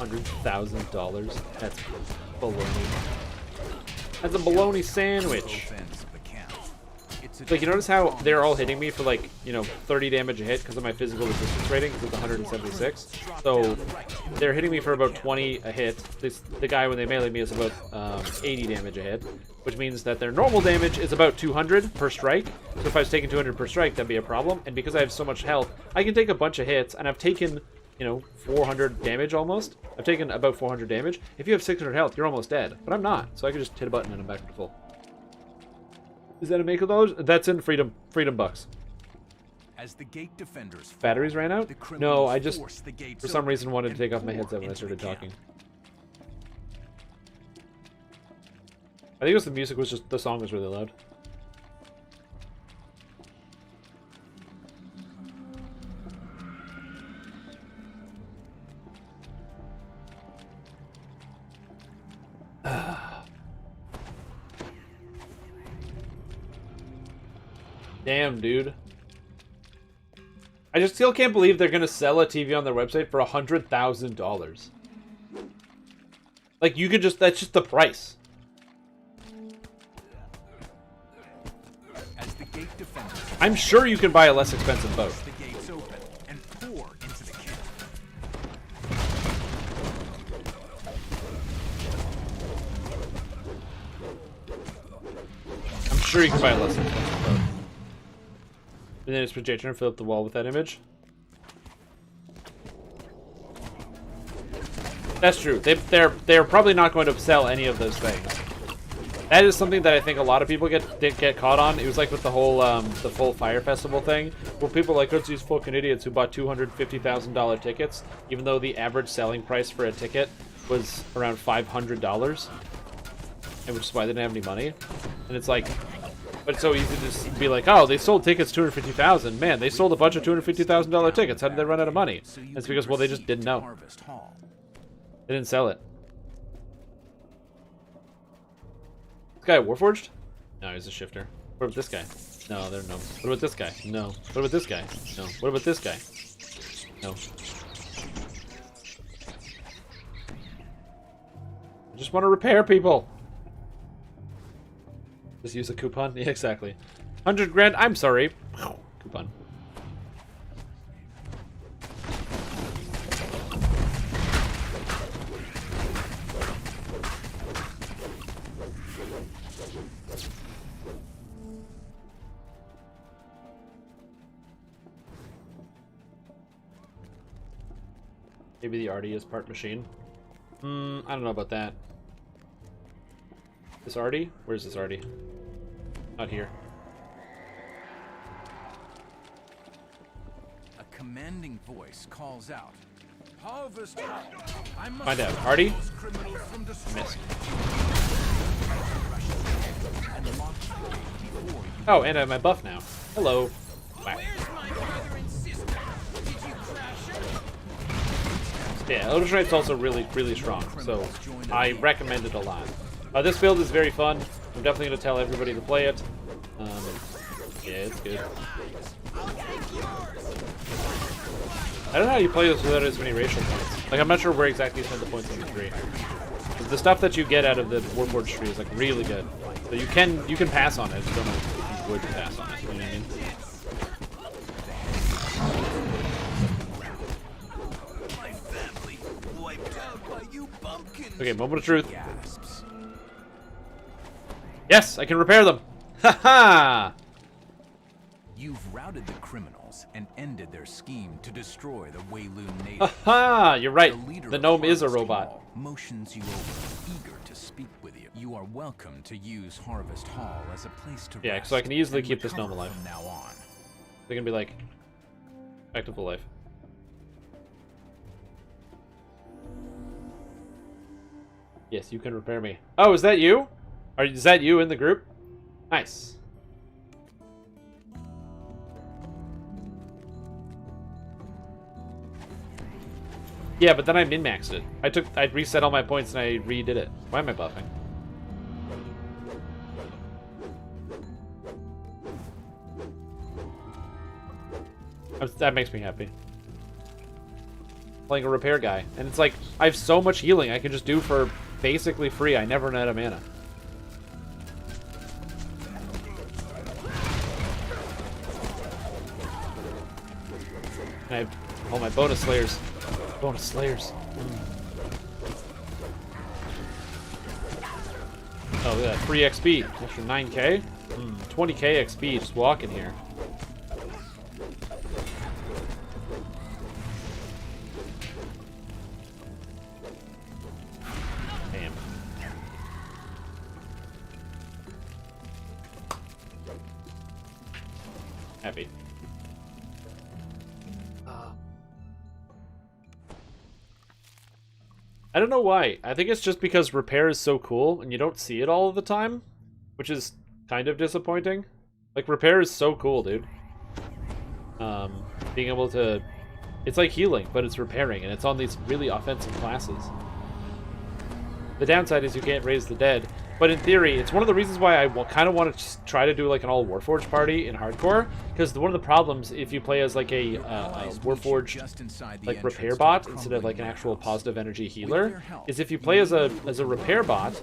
$100,000. That's baloney. That's a bologna sandwich. Like, you notice how they're all hitting me for, like, 30 damage a hit because of my physical resistance rating, because it's 176. So they're hitting me for about 20 a hit. The guy, when they melee me, is about 80 damage a hit, which means that their normal damage is about 200 per strike. So if I was taking 200 per strike, that'd be a problem. And because I have so much health, I can take a bunch of hits, and I've taken, 400 damage almost. I've taken about 400 damage. If you have 600 health, you're almost dead. But I'm not, so I can just hit a button and I'm back to full. Is that a make of those? That's in Freedom Bucks. As the gate defenders Batteries ran out? No, I just, for some reason, wanted to take off my headset when I started talking. I think it was the music was just, the song was really loud. Damn, dude. I just still can't believe they're gonna sell a TV on their website for $100,000. Like, you could just, that's just the price. As the gate defenders, I'm sure you can buy a less expensive boat. the gates open and pour into the camp. I'm sure you can buy a less expensive boat. And then it's projector and fill up the wall with that image. That's true. They're probably not going to sell any of those things. That is something that I think a lot of people get caught on. It was like with the whole the full Fire Festival thing, where people are like, it's these fucking idiots who bought $250,000 tickets, even though the average selling price for a ticket was around $500, and which is why they didn't have any money. And it's like, but it's so easy to just be like, oh, they sold tickets $250,000. Man, they sold a bunch of $250,000 tickets. How did they run out of money? And it's because, well, they just didn't know. They didn't sell it. This guy Warforged? No, he's a shifter. What about this guy? No, there no. What about this guy? No. What about this guy? No. What about this guy? No. I just want to repair people. Just use a coupon? Yeah, exactly. 100 grand? I'm sorry. Coupon. Maybe the Artie is part machine. I don't know about that. This Artie? Where's this Artie? Not here. A commanding voice calls out. Harvest Hall. Find out. Artie? Missed. Oh, and I have my buff now. Hello. Wow. Yeah, Elder Strike's also really, really strong, so I recommend it a lot. This build is very fun. I'm definitely going to tell everybody to play it. Yeah, it's good. I don't know how you play this without as many racial points. Like, I'm not sure where exactly you spend the points on the tree. The stuff that you get out of the Warforged tree is, like, really good. So you can pass on it. I just don't know if you would pass on it. You know what I mean? Okay, moment of truth. Yes, I can repair them. Ha-ha! You've routed the criminals and ended their scheme to destroy the Wayloon natives. Ha-ha! You're right. The gnome is a robot. Motions you over, eager to speak with you. You are welcome to use Harvest Hall as a place to rest. So I can easily keep this gnome alive. From now on. They're gonna be like back to full life. Yes, you can repair me. Oh, is that you? Is that you in the group? Nice. Yeah, but then I min-maxed it. I reset all my points and I redid it. Why am I buffing? That makes me happy. Playing a repair guy. And it's like, I have so much healing I can just do for basically free. I never run out of mana. And I have all my bonus slayers. Bonus slayers. Oh, yeah, free XP. Extra 9k? 20k XP just walking here. Damn. Happy. I don't know why. I think it's just because repair is so cool and you don't see it all of the time, which is kind of disappointing. Like, repair is so cool, dude. Being able to... It's like healing, but it's repairing, and it's on these really offensive classes. The downside is you can't raise the dead, but in theory, it's one of the reasons why I kind of want to try to do like an all Warforged party in hardcore, because one of the problems if you play as like a Warforged like repair bot instead of like an actual positive energy healer is if you play as a repair bot,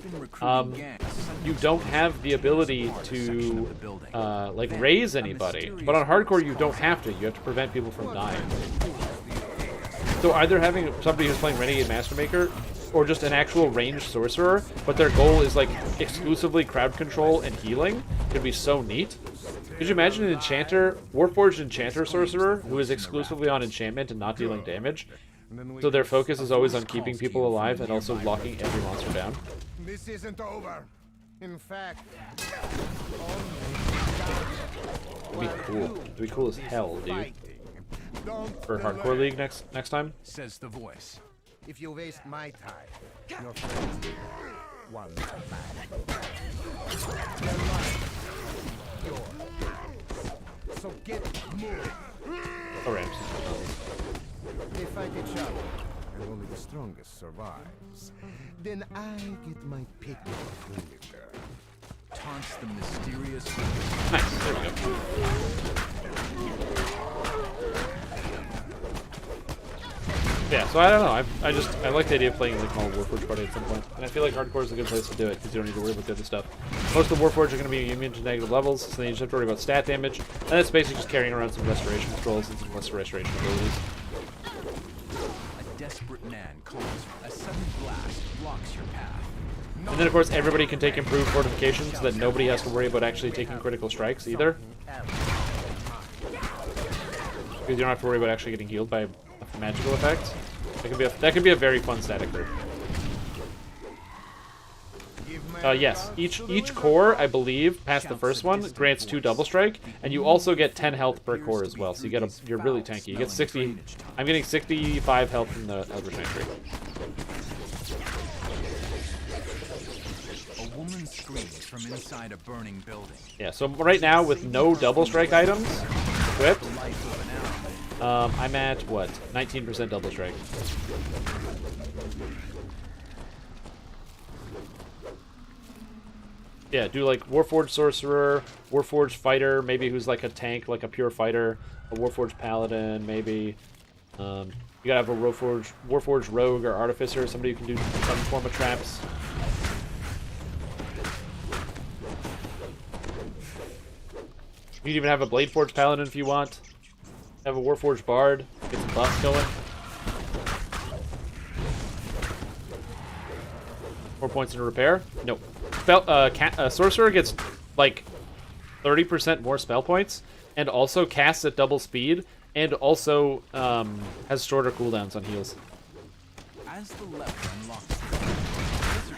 you don't have the ability to like raise anybody. But on hardcore, you don't have to. You have to prevent people from dying. So either having somebody who's playing Renegade Mastermaker or just an actual ranged sorcerer, but their goal is like exclusively crowd control and healing, could be so neat. Could you imagine an enchanter, Warforged enchanter sorcerer who is exclusively on enchantment and not dealing damage, So their focus is always on keeping people alive and also locking every monster down. This isn't over. In fact, It'd be cool. It'd be cool as hell, dude. For Hardcore League next time. Says the voice. If you waste my time, your friends won't come back. Their life, yours. So get moving. Oh, Rams. They fight each other, and only the strongest survives. Then I get my pick of the liquor. Taunts the mysterious. Nice. There we go. Yeah, so I don't know. I like the idea of playing like small Warforged party at some point, and I feel like Hardcore is a good place to do it because you don't need to worry about the other stuff. Most of the Warforged are going to be immune to negative levels, so then you just have to worry about stat damage, and it's basically just carrying around some restoration scrolls and some less restoration abilities. A desperate man calls. A sudden blast blocks your path. And then of course everybody can take improved fortifications so that nobody has to worry about actually taking critical strikes either. Because you don't have to worry about actually getting healed by magical effects. That could be a very fun static group. Yes, each core, I believe, past the first one, grants 2 double strike, and you also get 10 health per core as well. So you're really tanky. You get 60. I'm getting 65 health from the Elder Sanctuary. A woman screams from inside a burning building. Yeah, so right now with no double strike items equipped, I'm at what? 19% double strike. Yeah, do like Warforged Sorcerer, Warforged Fighter, maybe who's like a tank, like a pure fighter, a Warforged Paladin, maybe. You gotta have a Warforged Rogue or Artificer, somebody who can do some form of traps. You can even have a Bladeforged Paladin if you want. Have a Warforged Bard, get some buffs going. 4 points in repair? Nope. Sorcerer gets like 30% more spell points, and also casts at double speed, and also has shorter cooldowns on heals. As the level unlocks,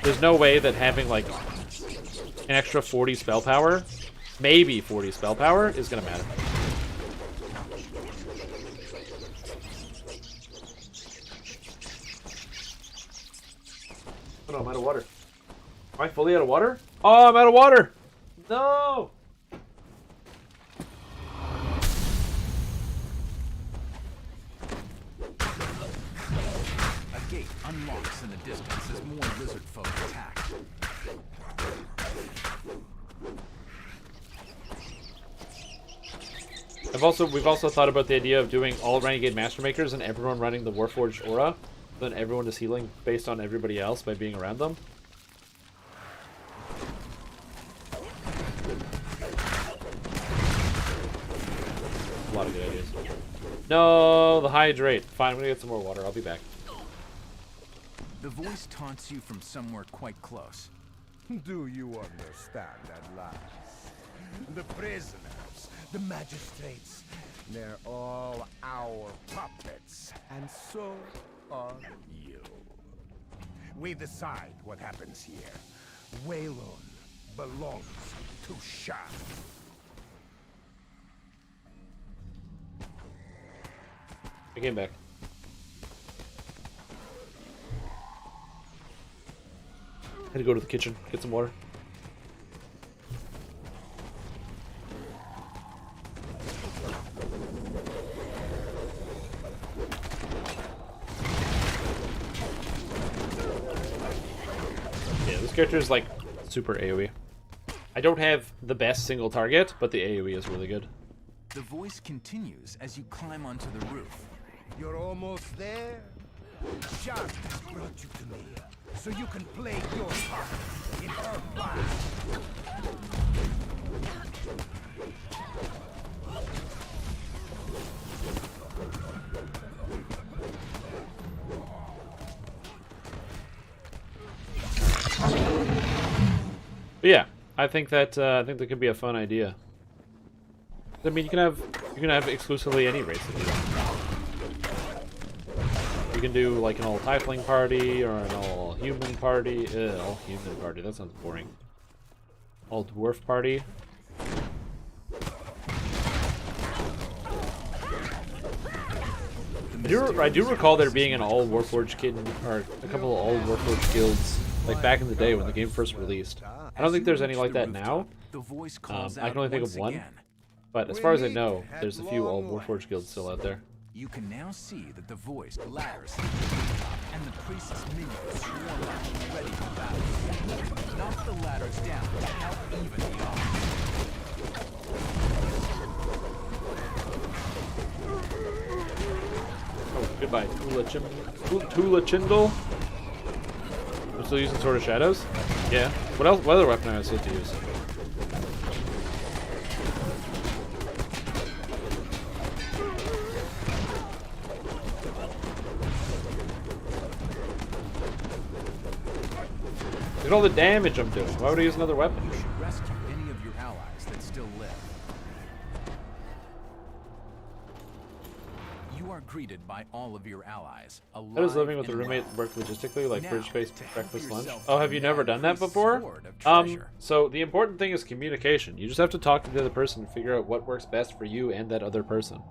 there's no way that having like an extra 40 spell power, maybe 40 spell power, is gonna matter. Oh no, I'm out of water. Am I fully out of water? Oh, I'm out of water! No! a gate unlocks in the distance as more lizard folk attack. We've also thought about the idea of doing all Renegade Master Makers and everyone running the Warforged Aura. Then everyone is healing based on everybody else by being around them. A lot of good ideas. No, the hydrate. Fine, I'm gonna get some more water. I'll be back. The voice taunts you from somewhere quite close. Do you understand at last? The prisoners, the magistrates, they're all our puppets, and so are you. We decide what happens here. Waylon belongs to Shan. I came back. Had to go to the kitchen, get some water. Yeah, this character is like super AoE. I don't have the best single target, but the AoE is really good. The voice continues as you climb onto the roof. You're almost there. Shan brought you to me, so you can play your part in her plan. But yeah, I think that could be a fun idea. I mean, you can have exclusively any race if you want. You You can do like an all tiefling party or an all human party. All human party. That sounds boring. All dwarf party. I do recall there being an all Warforged kid or a couple of all Warforged guilds like back in the day when the game first released. I don't think there's any like that now. I can only think of one. But as far as I know, there's a few all Warforged guilds still out there. You can now see that the voice ladders and the priest's minions swarm up, ready for battle. Knock the ladders down to help even the odds. Oh, goodbye, Tula Chindle. I'm still using Sword of Shadows? Yeah. What else? What other weapon am I supposed to use? Look at all the damage I'm doing. Why would I use another weapon? You should rescue any of your allies that still live. You are greeted by all of your allies. How does living with a roommate work logistically, like fridge space, breakfast, lunch? Oh, have you never done that before? So the important thing is communication. You just have to talk to the other person and figure out what works best for you and that other person.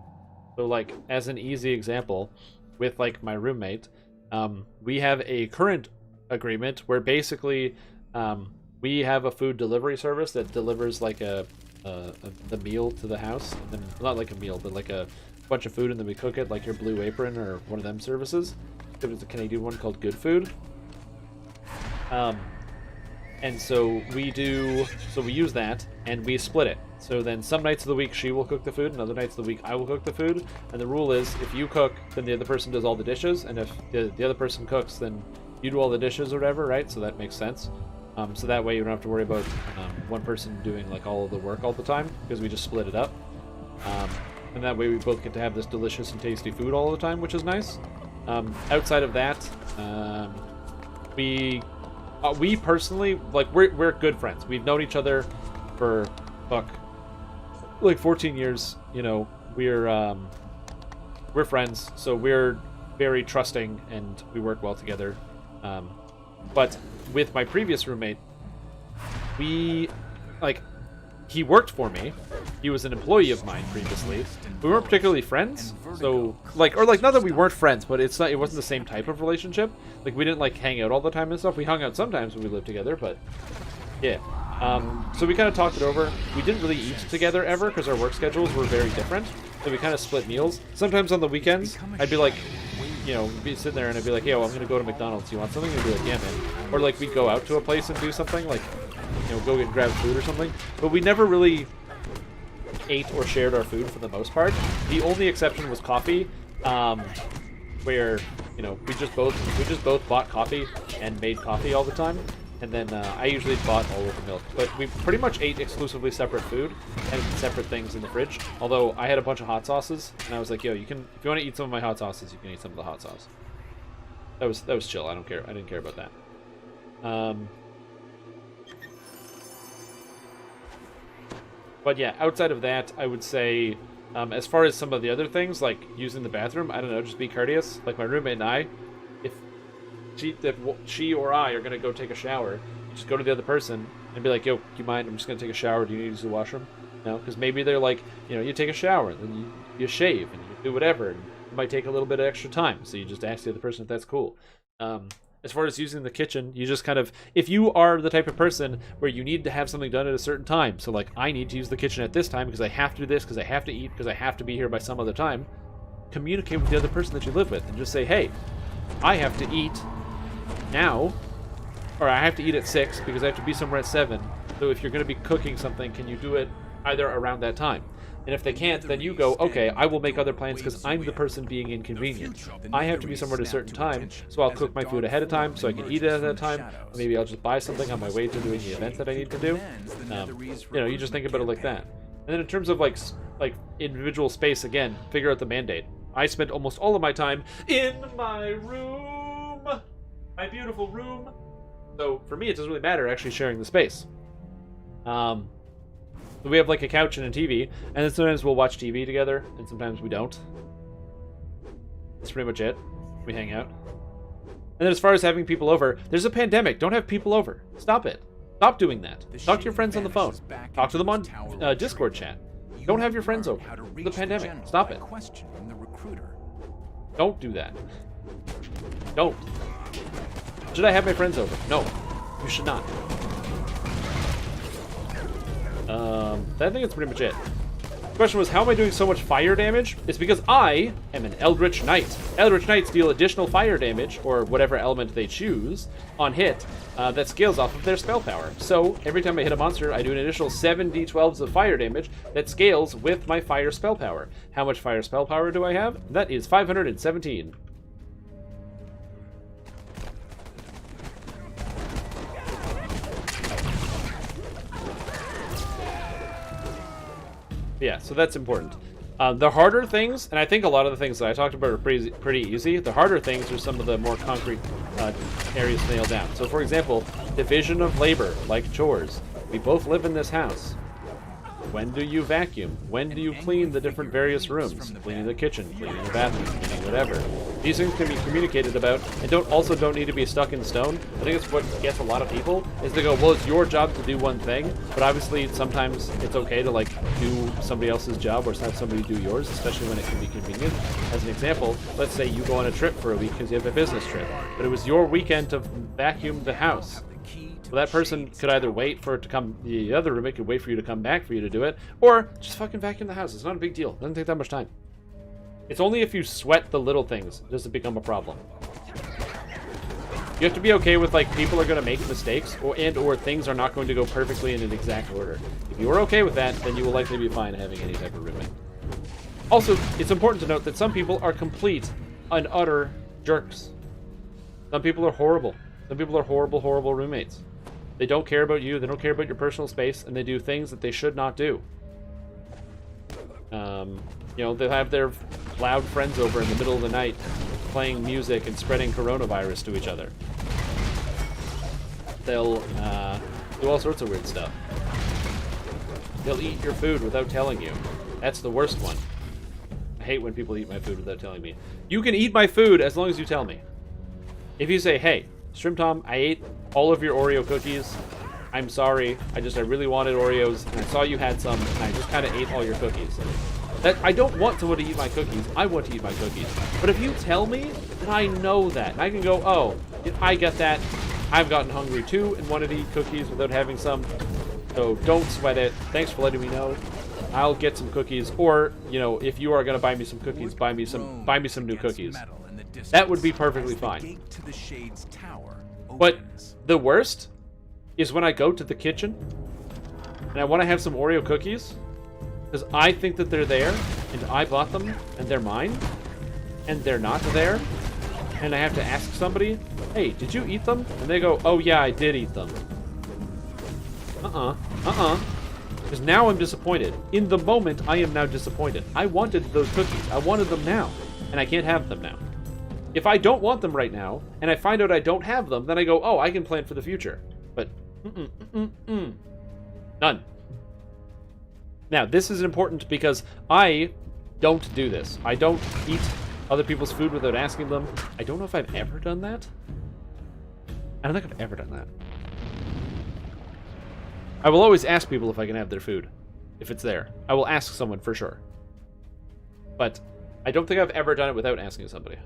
So like, as an easy example, with like my roommate, we have a current agreement where basically we have a food delivery service that delivers like the meal to the house, and then not like a meal, but like a bunch of food, and then we cook it like your Blue Apron or one of them services. There's a Canadian one called Good Food. And so we use that and we split it. So then some nights of the week she will cook the food, and other nights of the week I will cook the food. And the rule is if you cook, then the other person does all the dishes, and if the other person cooks, then you do all the dishes or whatever, right? So that makes sense. So that way you don't have to worry about one person doing like all of the work all the time, because we just split it up. And that way we both get to have this delicious and tasty food all the time, which is nice. Outside of that, we personally, like, we're good friends. We've known each other for like 14 years. You know, we're friends, so we're very trusting and we work well together. But with my previous roommate, he worked for me. He was an employee of mine previously. We weren't particularly friends, so not that we weren't friends, but it wasn't the same type of relationship. Like, we didn't like hang out all the time and stuff. We hung out sometimes when we lived together, but yeah. So we kind of talked it over. We didn't really eat together ever because our work schedules were very different. So we kind of split meals. Sometimes on the weekends, I'd be like, you know, be sitting there and I'd be like, yo, I'm gonna go to McDonald's. You want something? And he'd be like, yeah, man. Or like we'd go out to a place and do something, like, you know, go get and grab food or something. But we never really ate or shared our food for the most part. The only exception was coffee, where, you know, we just both bought coffee and made coffee all the time. And then I usually bought all of the milk. But we pretty much ate exclusively separate food and separate things in the fridge. Although I had a bunch of hot sauces, and I was like, yo, if you want to eat some of my hot sauces, you can eat some of the hot sauce. That was chill. I don't care. I didn't care about that. But yeah, outside of that, I would say, as far as some of the other things, like using the bathroom, I don't know, just be courteous. Like my roommate and I, if she or I are going to go take a shower, you just go to the other person and be like, yo, do you mind? I'm just going to take a shower. Do you need to use the washroom? No, because maybe they're like, you know, you take a shower, then you shave, and you do whatever, and it might take a little bit of extra time, so you just ask the other person if that's cool. As far as using the kitchen, you just kind of, if you are the type of person where you need to have something done at a certain time, so like, I need to use the kitchen at this time because I have to do this, because I have to eat, because I have to be here by some other time, communicate with the other person that you live with and just say, hey, I have to eat now, or I have to eat at 6 because I have to be somewhere at 7, so if you're going to be cooking something, can you do it either around that time? And if they can't, then you go, okay, I will make other plans because I'm the person being inconvenienced. I have to be somewhere at a certain time, so I'll cook my food ahead of time so I can eat it at that time. Or maybe I'll just buy something on my way to doing the event that I need to do. You know, you just think about it like that. And then in terms of like individual space, again, figure out the mandate. I spent almost all of my time in my room, my beautiful room. So for me, it doesn't really matter actually sharing the space. So we have like a couch and a TV, and then sometimes we'll watch TV together, and sometimes we don't. That's pretty much it. We hang out. And then as far as having people over, there's a pandemic. Don't have people over. Stop it. Stop doing that. Talk to your friends on the phone. Talk to them on Discord chat. Don't have your friends over. The pandemic. Stop it. Don't do that. Don't. Should I have my friends over? No. You should not. I think that's pretty much it. The question was, how am I doing so much fire damage? It's because I am an Eldritch Knight. Eldritch Knights deal additional fire damage, or whatever element they choose, on hit, that scales off of their spell power. So, every time I hit a monster, I do an additional 7 d12s of fire damage that scales with my fire spell power. How much fire spell power do I have? That is 517. Yeah, so that's important. The harder things, and I think a lot of the things that I talked about are pretty easy. The harder things are some of the more concrete areas to nail down. So, for example, division of labor, like chores. We both live in this house. When do you vacuum? When do you clean the different various rooms? Cleaning the kitchen, cleaning the bathroom, cleaning whatever. These things can be communicated about, and don't need to be stuck in stone. I think it's what gets a lot of people, is they go, well, it's your job to do one thing, but obviously sometimes it's okay to, like, do somebody else's job or have somebody do yours, especially when it can be convenient. As an example, let's say you go on a trip for a week because you have a business trip, but it was your weekend to vacuum the house. Well, that person could either wait for it to come, the other roommate could wait for you to come back for you to do it, or just fucking vacuum the house. It's not a big deal. It doesn't take that much time. It's only if you sweat the little things does it become a problem. You have to be okay with, like, people are going to make mistakes, or things are not going to go perfectly in an exact order. If you are okay with that, then you will likely be fine having any type of roommate. Also, it's important to note that some people are complete and utter jerks. Some people are horrible. Some people are horrible, horrible roommates. They don't care about you, they don't care about your personal space, and they do things that they should not do. You know, they'll have their loud friends over in the middle of the night playing music and spreading coronavirus to each other. They'll do all sorts of weird stuff. They'll eat your food without telling you. That's the worst one. I hate when people eat my food without telling me. You can eat my food as long as you tell me. If you say, hey, Shrimp Tom, I ate all of your Oreo cookies. I'm sorry. I really wanted Oreos, and I saw you had some, and I just kind of ate all your cookies. I don't want someone to eat my cookies. I want to eat my cookies. But if you tell me, then I know that. And I can go, oh, I get that. I've gotten hungry too and wanted to eat cookies without having some. So don't sweat it. Thanks for letting me know. I'll get some cookies. Or, you know, if you are going to buy me some cookies, buy me some new cookies. That would be perfectly fine. But the worst is when I go to the kitchen and I want to have some Oreo cookies because I think that they're there and I bought them and they're mine and they're not there, and I have to ask somebody, hey, did you eat them? And they go, oh yeah, I did eat them. Because now I'm disappointed. In the moment, I am now disappointed. I wanted those cookies. I wanted them now, and I can't have them now. If I don't want them right now, and I find out I don't have them, then I go, oh, I can plan for the future. But, none. Now, this is important because I don't do this. I don't eat other people's food without asking them. I don't know if I've ever done that. I don't think I've ever done that. I will always ask people if I can have their food, if it's there. I will ask someone for sure. But I don't think I've ever done it without asking somebody.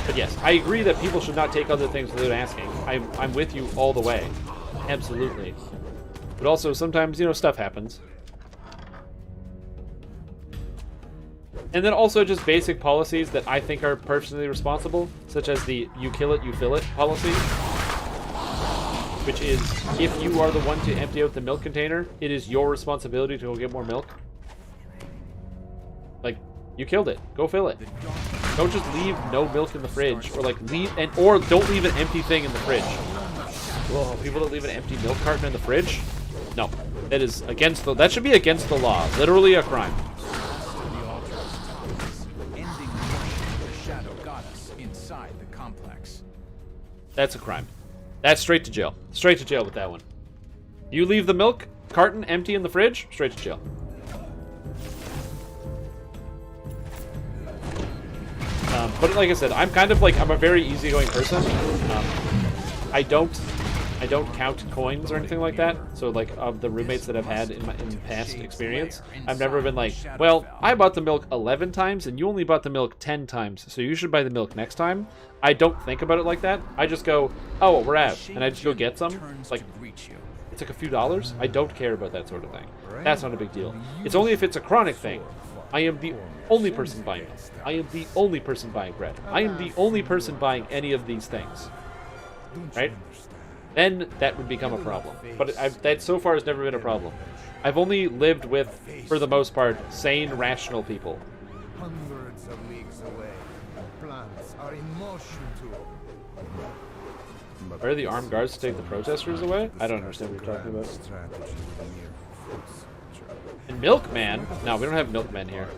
But yes, I agree that people should not take other things without asking. I'm with you all the way. Absolutely. But also, sometimes, you know, stuff happens. And then also just basic policies that I think are personally responsible, such as the you kill it, you fill it policy. Which is, if you are the one to empty out the milk container, it is your responsibility to go get more milk. Like, you killed it. Go fill it. Don't just leave no milk in the fridge, or like or don't leave an empty thing in the fridge. Whoa, people that leave an empty milk carton in the fridge? No, that is against that should be against the law. Literally a crime. That's a crime. That's straight to jail. Straight to jail with that one. You leave the milk carton empty in the fridge, straight to jail. But like I said, I'm kind of like, I'm a very easygoing person. I don't count coins or anything like that. So like of the roommates that I've had in past experience, I've never been like, well, I bought the milk 11 times and you only bought the milk 10 times, so you should buy the milk next time. I don't think about it like that. I just go, oh, well, we're out, and I just go get some. It's like a few dollars. I don't care about that sort of thing. That's not a big deal. It's only if it's a chronic thing. I am the only person buying milk. I am the only person buying bread. I am the only person buying any of these things. Right? Then that would become a problem. But that so far has never been a problem. I've only lived with, for the most part, sane, rational people. Hundreds of leagues away, plants are in motion to. Where are the armed guards to take the protesters away? I don't understand what you're talking about. And Milkman? No, we don't have Milkman here.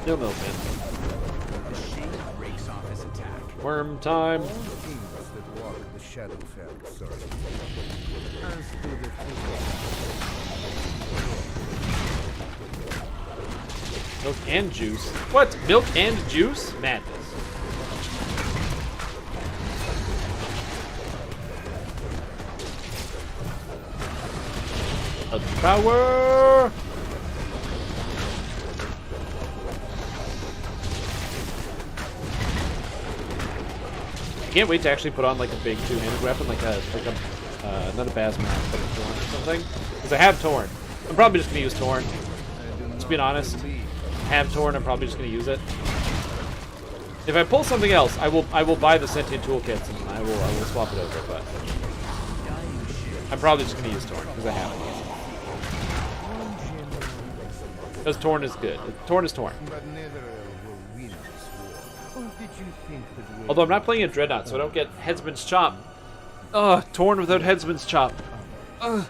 No Milkman. The shade breaks off his attack. Worm time. Milk and juice? What? Milk and juice? Madness. Power! I can't wait to actually put on like a big two-handed weapon, like a not a Basmat, but a Torn or something. Because I have Torn. I'm probably just gonna use Torn. Just being honest. I have Torn, I'm probably just gonna use it. If I pull something else, I will buy the sentient toolkits and I will swap it over, but I'm probably just gonna use Torn, because I have it. Because Torn is good. Torn is Torn. Although I'm not playing a Dreadnought, so I don't get Headsman's Chop. Ugh, Torn without Headsman's Chop. Ugh,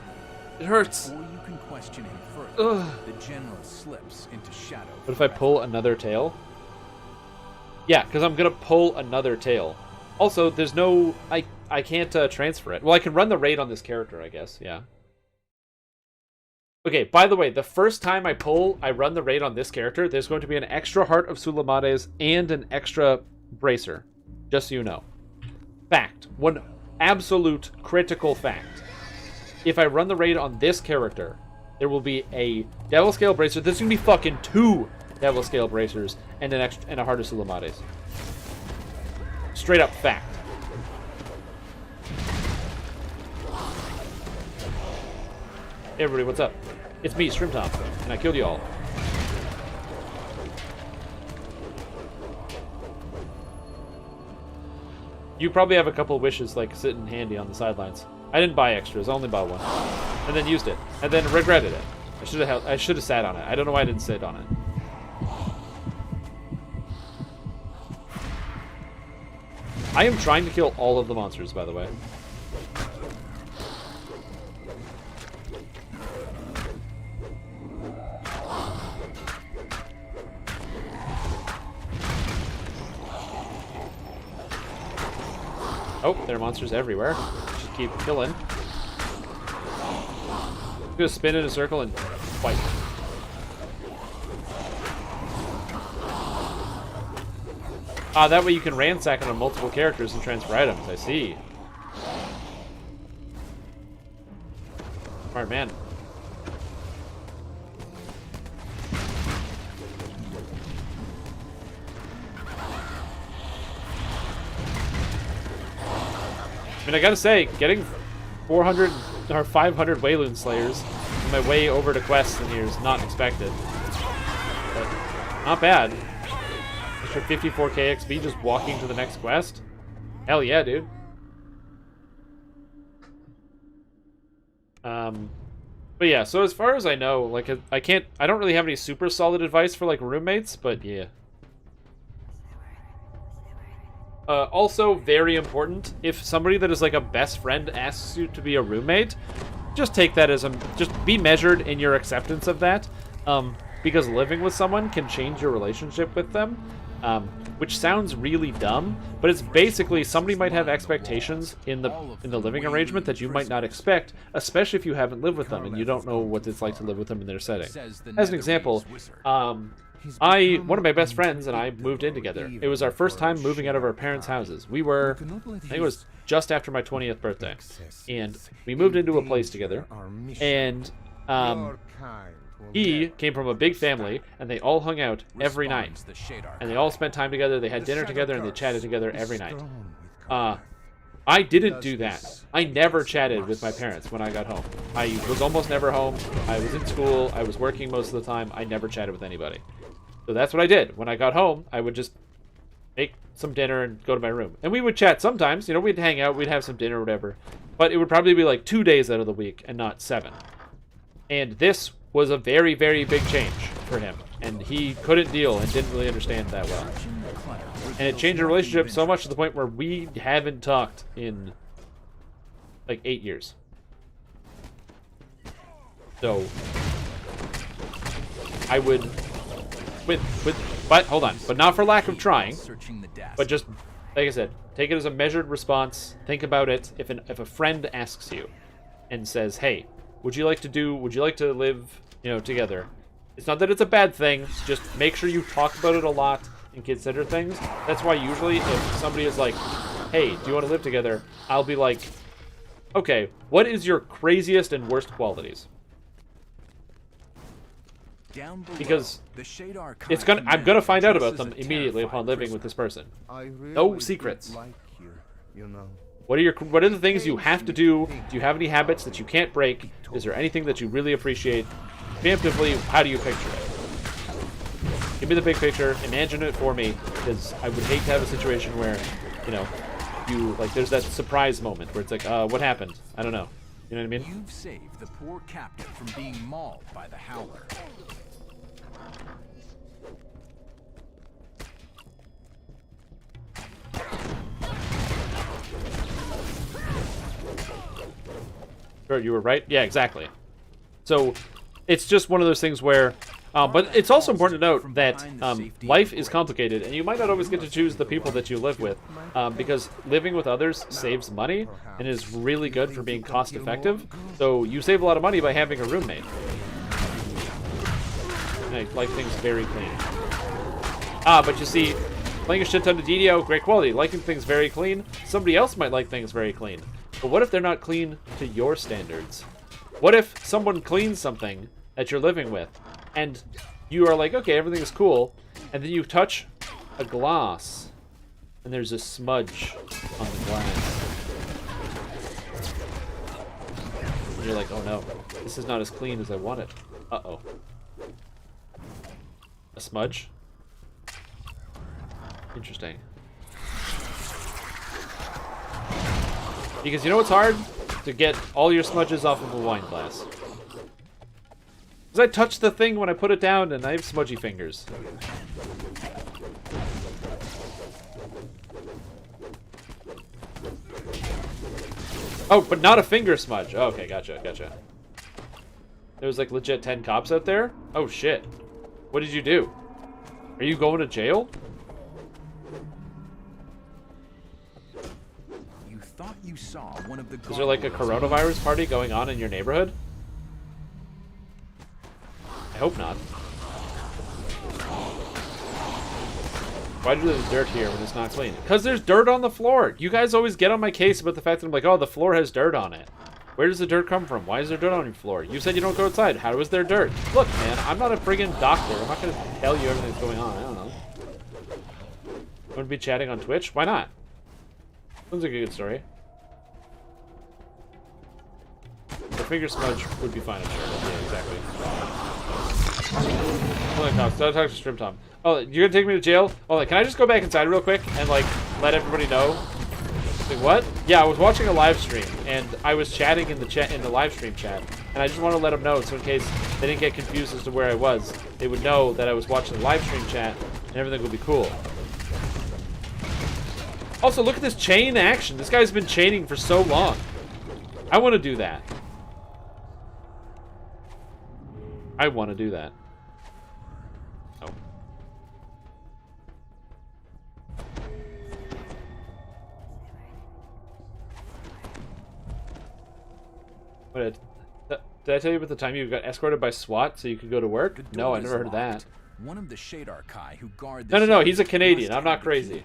it hurts. Or you can question him further. Ugh. The general slips into shadow. What if I pull another tail? Yeah, because I'm gonna pull another tail. Also, there's no... I can't transfer it. Well, I can run the raid on this character, I guess, yeah. Okay, by the way, the first time I run the raid on this character, there's going to be an extra Heart of Sulamares and an extra Bracer. Just so you know. Fact. One absolute critical fact. If I run the raid on this character, there will be a Devil Scale Bracer. There's going to be fucking 2 Devil Scale Bracers and a Heart of Sulamares. Straight up fact. Hey everybody, what's up? It's me, Shrimptop, and I killed you all. You probably have a couple of wishes, like, sitting handy on the sidelines. I didn't buy extras, I only bought one. And then used it. And then regretted it. I should have sat on it. I don't know why I didn't sit on it. I am trying to kill all of the monsters, by the way. Oh, there are monsters everywhere. Just keep killing. I'm gonna spin in a circle and fight. Ah, that way you can ransack on multiple characters and transfer items. I see. Smart man. I mean, I gotta say, getting 400 or 500 Wayloon Slayers on my way over to quests in here is not expected. But not bad. Extra 54k XP just walking to the next quest? Hell yeah, dude. But yeah, so as far as I know, like, I don't really have any super solid advice for, like, roommates, but yeah. Also, very important, if somebody that is like a best friend asks you to be a roommate, just take that as just be measured in your acceptance of that, because living with someone can change your relationship with them, which sounds really dumb, but it's basically somebody might have expectations in the living arrangement that you might not expect, especially if you haven't lived with them and you don't know what it's like to live with them in their setting. As an example, one of my best friends and I moved in together. It was our first time moving out of our parents' houses. We were, I think it was just after my 20th birthday, and we moved into a place together, and he came from a big family, and they all hung out every night, and they all spent time together, they had dinner together, and they chatted together every night. I didn't do that. I never chatted with my parents when I got home. I was almost never home. I was in school. I was working most of the time. I never chatted with anybody. So that's what I did. When I got home, I would just make some dinner and go to my room. And we would chat sometimes. You know, we'd hang out. We'd have some dinner or whatever. But it would probably be like 2 days out of the week and not 7. And this was a very, very big change for him. And he couldn't deal and didn't really understand that well. And it changed our relationship so much to the point where we haven't talked in like 8 years. So I would but hold on, but not for lack of trying, but just like I said, take it as a measured response. Think about it. If a friend asks you and says, "Hey, would you like to live, together?" It's not that it's a bad thing. Just make sure you talk about it a lot and consider things. That's why usually if somebody is like, "Hey, do you want to live together?" I'll be like, "Okay, what is your craziest and worst qualities?" Because I'm gonna find out about them immediately upon living with this person. No secrets. What are the things you have to do? Do you have any habits that you can't break? Is there anything that you really appreciate? Preemptively, how do you picture it? Give me the big picture. Imagine it for me, because I would hate to have a situation where, there's that surprise moment where it's like, what happened? I don't know. You know what I mean? You've saved the poor captain from being mauled by the Howler. Sure, you were right. Yeah, exactly. So it's just one of those things where, but it's also important to note that life is complicated, and you might not always get to choose the people that you live with, because living with others saves money and is really good for being cost effective. So you save a lot of money by having a roommate. And I like things very clean. But you see, playing a shit ton of DDO, great quality. Liking things very clean, somebody else might like things very clean. But what if they're not clean to your standards? What if someone cleans something that you're living with, and you are like, okay, everything is cool, and then you touch a glass, and there's a smudge on the glass. And you're like, oh no, this is not as clean as I want it. Uh-oh. A smudge? Interesting. Because you know what's hard? To get all your smudges off of a wine glass. Because I touched the thing when I put it down, and I have smudgy fingers. Oh, but not a finger smudge. Oh, okay, gotcha. There was like legit 10 cops out there? Oh shit. What did you do? Are you going to jail? You saw one of the Is there like a coronavirus party going on in your neighborhood? I hope not. Why do there's dirt here when it's not clean? Because there's dirt on the floor. You guys always get on my case about the fact that I'm like, oh, the floor has dirt on it. Where does the dirt come from? Why is there dirt on your floor? You said you don't go outside. How is there dirt? Look, man, I'm not a friggin' doctor. I'm not going to tell you everything that's going on. I don't know. Want to be chatting on Twitch? Why not? Sounds like a good story. The finger smudge would be fine, I'm sure. Yeah, exactly. Hold on, Cox. Don't talk to Stream Tom. Oh, you're gonna take me to jail? Oh, can I just go back inside real quick and, let everybody know? Like, what? Yeah, I was watching a live stream, and I was chatting in the live stream chat, and I just want to let them know, so in case they didn't get confused as to where I was, they would know that I was watching the live stream chat, and everything would be cool. Also, look at this chain action. This guy's been chaining for so long. I want to do that. I want to do that. No. What did I tell you about the time you got escorted by SWAT so you could go to work? No, I never heard of that. One of the Shadar Kai who guard No, he's a Canadian. I'm not crazy.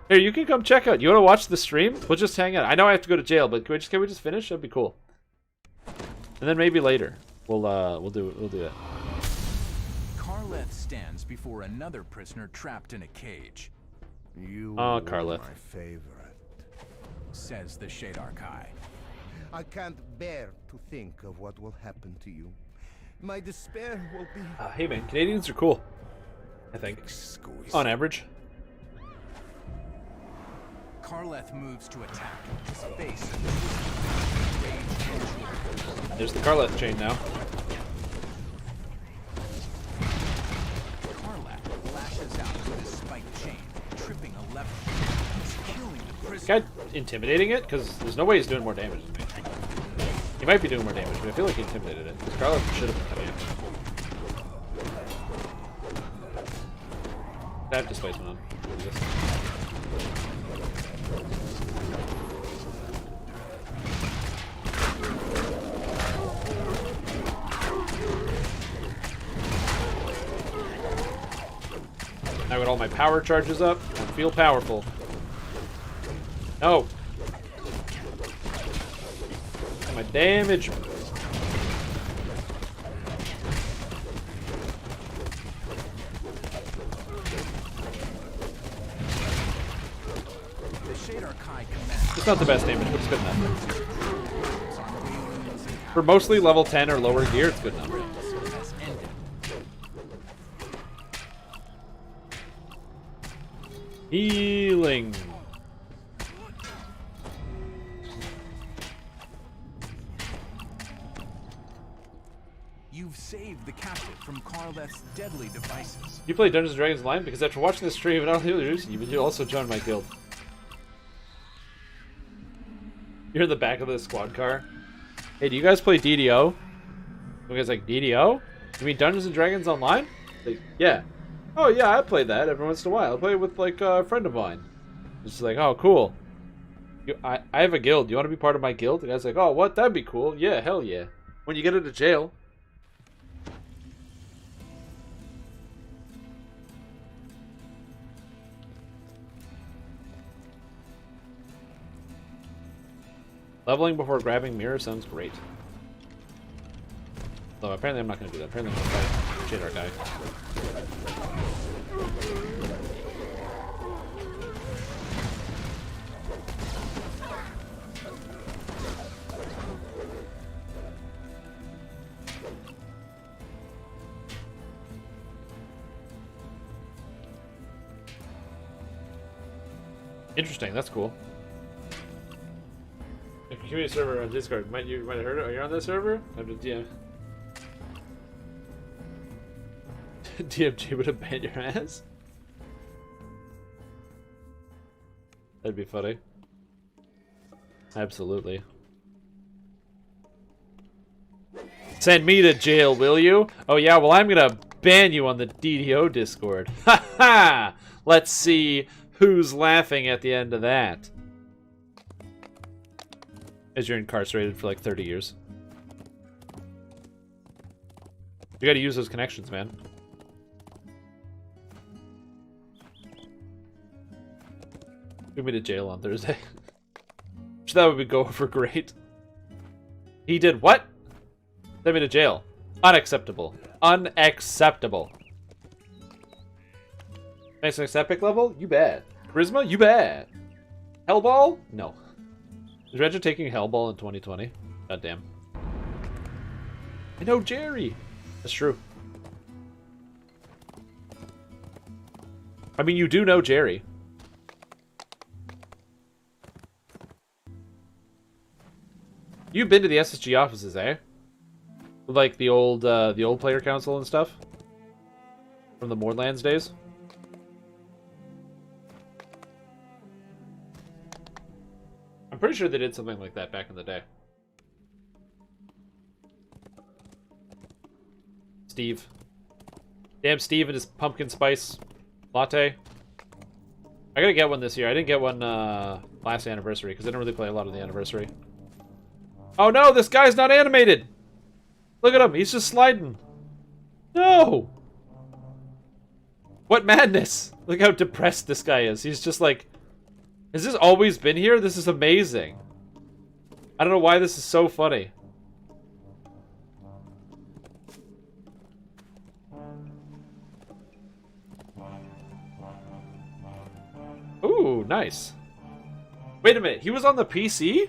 Here, you can come check out. You want to watch the stream? We'll just hang out. I know I have to go to jail, but can we just finish? That'd be cool. And then maybe later we'll do that. Karleth stands before another prisoner trapped in a cage. You Oh, were Karleth. my favorite, says the Shadar Kai. I can't bear to think of what will happen to you. My despair will be... Hey man, Canadians are cool. I think. On average. Karleth moves to attack. His face. There's the Karleth chain now. Karleth lashes out with his spiked chain, tripping a lever. He's killing the Is prisoner. this guy intimidating it? Because there's no way he's doing more damage than me. He might be doing more damage, but I feel like he intimidated it. Because Karleth should have been coming in. I have displacement on. I got all my power charges up. I feel powerful. No. My damage. It's not the best damage, but it's good enough. For mostly level 10 or lower gear, it's good enough. Healing. You've saved the captive from Karleth's deadly devices. You play Dungeons & Dragons Online? Because after watching this stream and all the others, you also joined my guild. You're in the back of the squad car. Hey, do you guys play DDO? You guys like DDO? You mean Dungeons & Dragons Online? Like, yeah. Oh yeah, I play that every once in a while. I play it with like a friend of mine. It's like, oh cool. I have a guild. You want to be part of my guild? The guy's like, oh what? That'd be cool. Yeah, hell yeah. When you get into jail. Leveling before grabbing mirror sounds great. Though apparently I'm not going to do that. Apparently I'm going to fight Shadar guy. Interesting, that's cool. A community server on Discord. You might have heard it. Are you on that server? Yeah. DMG would have banned your ass? That'd be funny. Absolutely. Send me to jail, will you? Oh yeah, well I'm gonna ban you on the DDO Discord. Ha ha! Let's see who's laughing at the end of that. As you're incarcerated for like 30 years. You gotta use those connections, man. Took me to jail on Thursday. Which that would go over great. He did what? Sent me to jail. Unacceptable. Unacceptable. Next epic level? You bet. Charisma? You bet. Hellball? No. Is Reggie taking Hellball in 2020? God damn. I know Jerry. That's true. I mean, you do know Jerry. You've been to the SSG offices, eh? Like the old player council and stuff? From the Moorlands days? I'm pretty sure they did something like that back in the day. Steve. Damn Steve and his pumpkin spice latte. I gotta get one this year. I didn't get one last anniversary because I didn't really play a lot of the anniversary. Oh no, this guy's not animated! Look at him, he's just sliding. No! What madness! Look how depressed this guy is. He's just like, has this always been here? This is amazing. I don't know why this is so funny. Ooh, nice. Wait a minute, he was on the PC?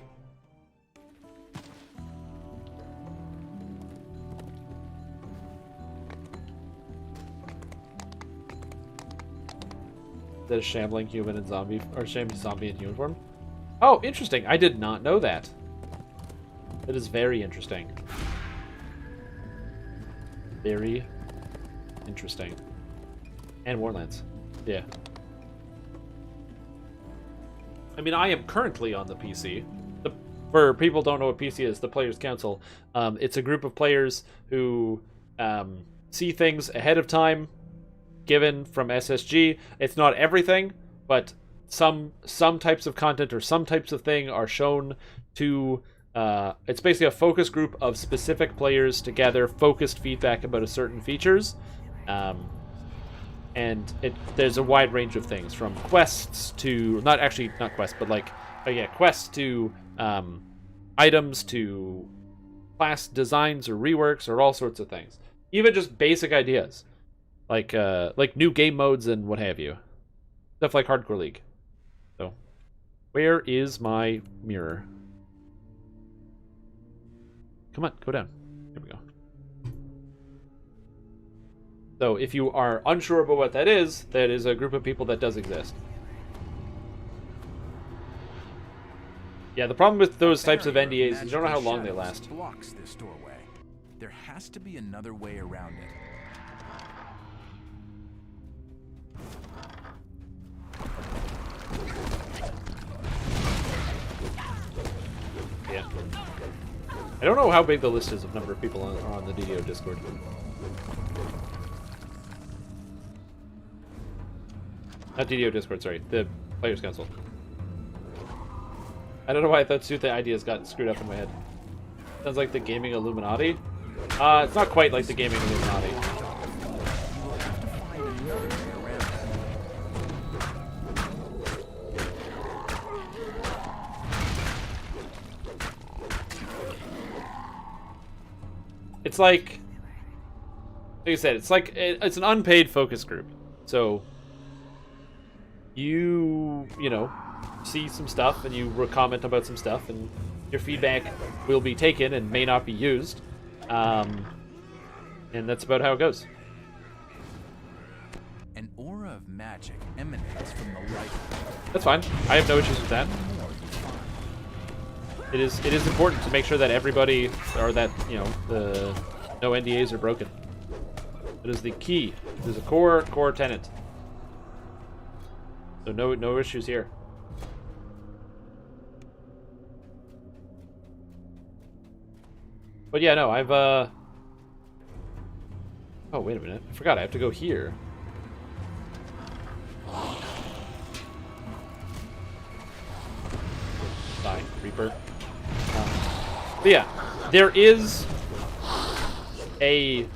That is shambling human and zombie, or shambling zombie in human form? Oh, interesting. I did not know that. That is very interesting. Very interesting. And Warlands. Yeah. I mean, I am currently on the PC. For people who don't know what PC is, the Players Council. It's a group of players who see things ahead of time, given from SSG. It's not everything, but some types of content or some types of thing are shown to... it's basically a focus group of specific players to gather focused feedback about a certain features. And there's a wide range of things, from quests to... Not quests, but like... quests to items to class designs or reworks or all sorts of things. Even just basic ideas. Like new game modes and what have you. Stuff like Hardcore League. So, where is my mirror? Come on, go down. Here we go. So, if you are unsure about what that is a group of people that does exist. Yeah, the problem with those types of NDAs is you don't know how long they last. Blocks this doorway. There has to be another way around it. Yeah. I don't know how big the list is of number of people on the DDO Discord. Not DDO Discord, sorry. The Players Council. I don't know why I thought the ideas got screwed up in my head. Sounds like the Gaming Illuminati. It's not quite like the Gaming Illuminati. It's like I said, it's an unpaid focus group. So you know, see some stuff and you comment about some stuff, and your feedback will be taken and may not be used. And that's about how it goes. An aura of magic emanates from the light. That's fine. I have no issues with that. It is important to make sure that everybody, or that, you know, no NDAs are broken. It is the key. It is a core tenet. So no issues here. But yeah, no, I've oh, wait a minute. I forgot I have to go here. Die, Reaper. But yeah, there is a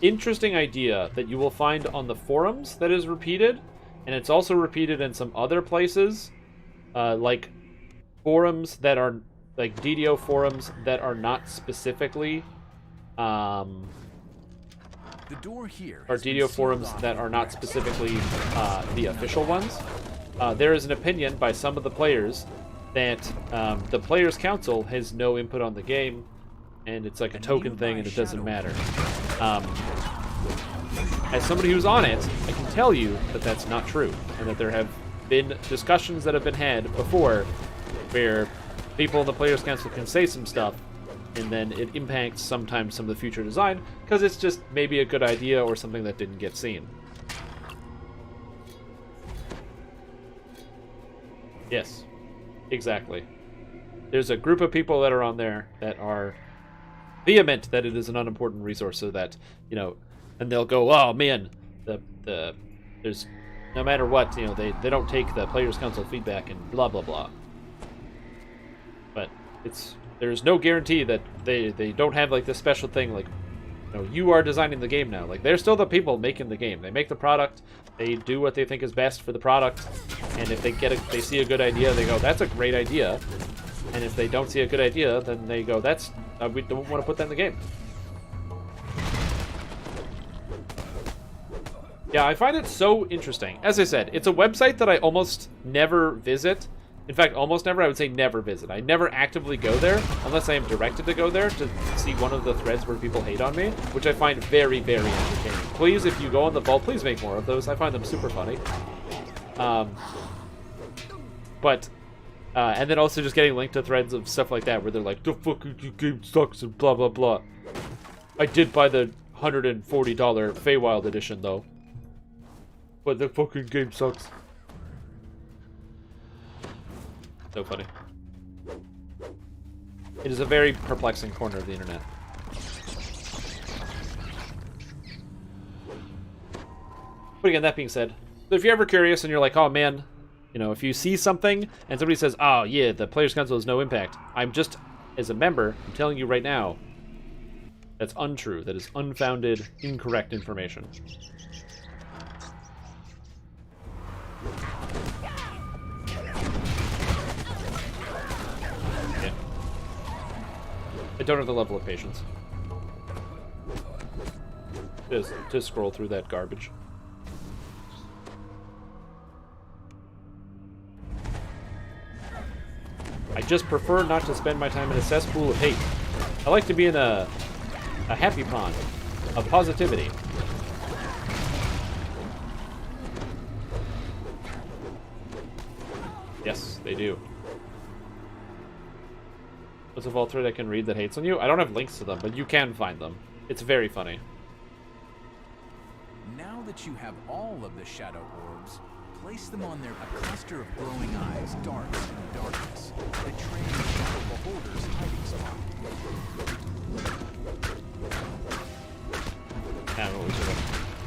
interesting idea that you will find on the forums that is repeated, and it's also repeated in some other places, like forums that are like DDO forums that are not specifically the door here or DDO forums that are not specifically the official ones. There is an opinion by some of the players that the Players Council has no input on the game, and it's like a token thing and it doesn't matter. As somebody who's on it, I can tell you that that's not true, and that there have been discussions that have been had before where people in the Players Council can say some stuff, and then it impacts sometimes some of the future design, because it's just maybe a good idea or something that didn't get seen. Yes, exactly. There's a group of people that are on there that are vehement that it is an unimportant resource, so that, you know, and they'll go, oh man, there's, no matter what, you know, they don't take the Players Council feedback and blah blah blah. But there's no guarantee that they don't have like this special thing, like, you know, you are designing the game now. Like, they're still the people making the game. They make the product, they do what they think is best for the product, and if they see a good idea, they go, that's a great idea. And if they don't see a good idea, then they go, we don't want to put that in the game. Yeah, I find it so interesting. As I said, it's a website that I almost never visit. In fact, almost never. I would say never visit. I never actively go there unless I am directed to go there to see one of the threads where people hate on me, which I find very, very entertaining. Please, if you go on the vault, please make more of those. I find them super funny. And then also just getting linked to threads of stuff like that where they're like, the fucking game sucks and blah, blah, blah. I did buy the $140 Feywild edition, though. But the fucking game sucks. So funny. It is a very perplexing corner of the internet. But again, that being said, if you're ever curious and you're like, oh man, you know, if you see something and somebody says, oh yeah, the Players Council has no impact, I'm just, as a member, I'm telling you right now, that's untrue. That is unfounded, incorrect information. Yeah. I don't have the level of patience to scroll through that garbage. I just prefer not to spend my time in a cesspool of hate. I like to be in a happy pond of positivity. Yes, they do. What's a vault thread I can read that hates on you? I don't have links to them, but you can find them. It's very funny. Now that you have all of the shadow orbs, place them on their cluster of glowing eyes, dark in darkness, betraying the shadow beholder's hiding spot.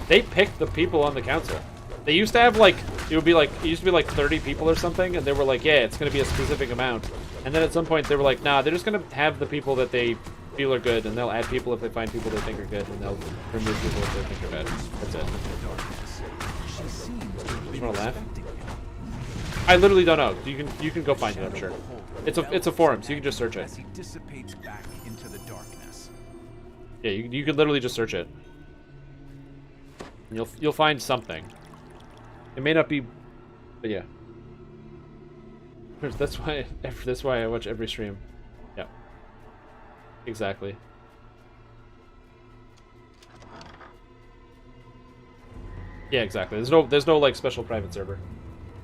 They picked the people on the council. They used to have like, it used to be like 30 people or something, and they were like, yeah, it's going to be a specific amount. And then at some point they were like, nah, they're just going to have the people that they feel are good, and they'll add people if they find people they think are good, and they'll remove people if they think are bad. That's it. Just want to laugh? I literally don't know. You can go find it, I'm sure. It's a forum, so you can just search it. He dissipates back into the darkness. Yeah, you can literally just search it. And you'll find something. It may not be, but yeah. That's why I watch every stream. Yeah. Exactly. Yeah, exactly. There's no like special private server.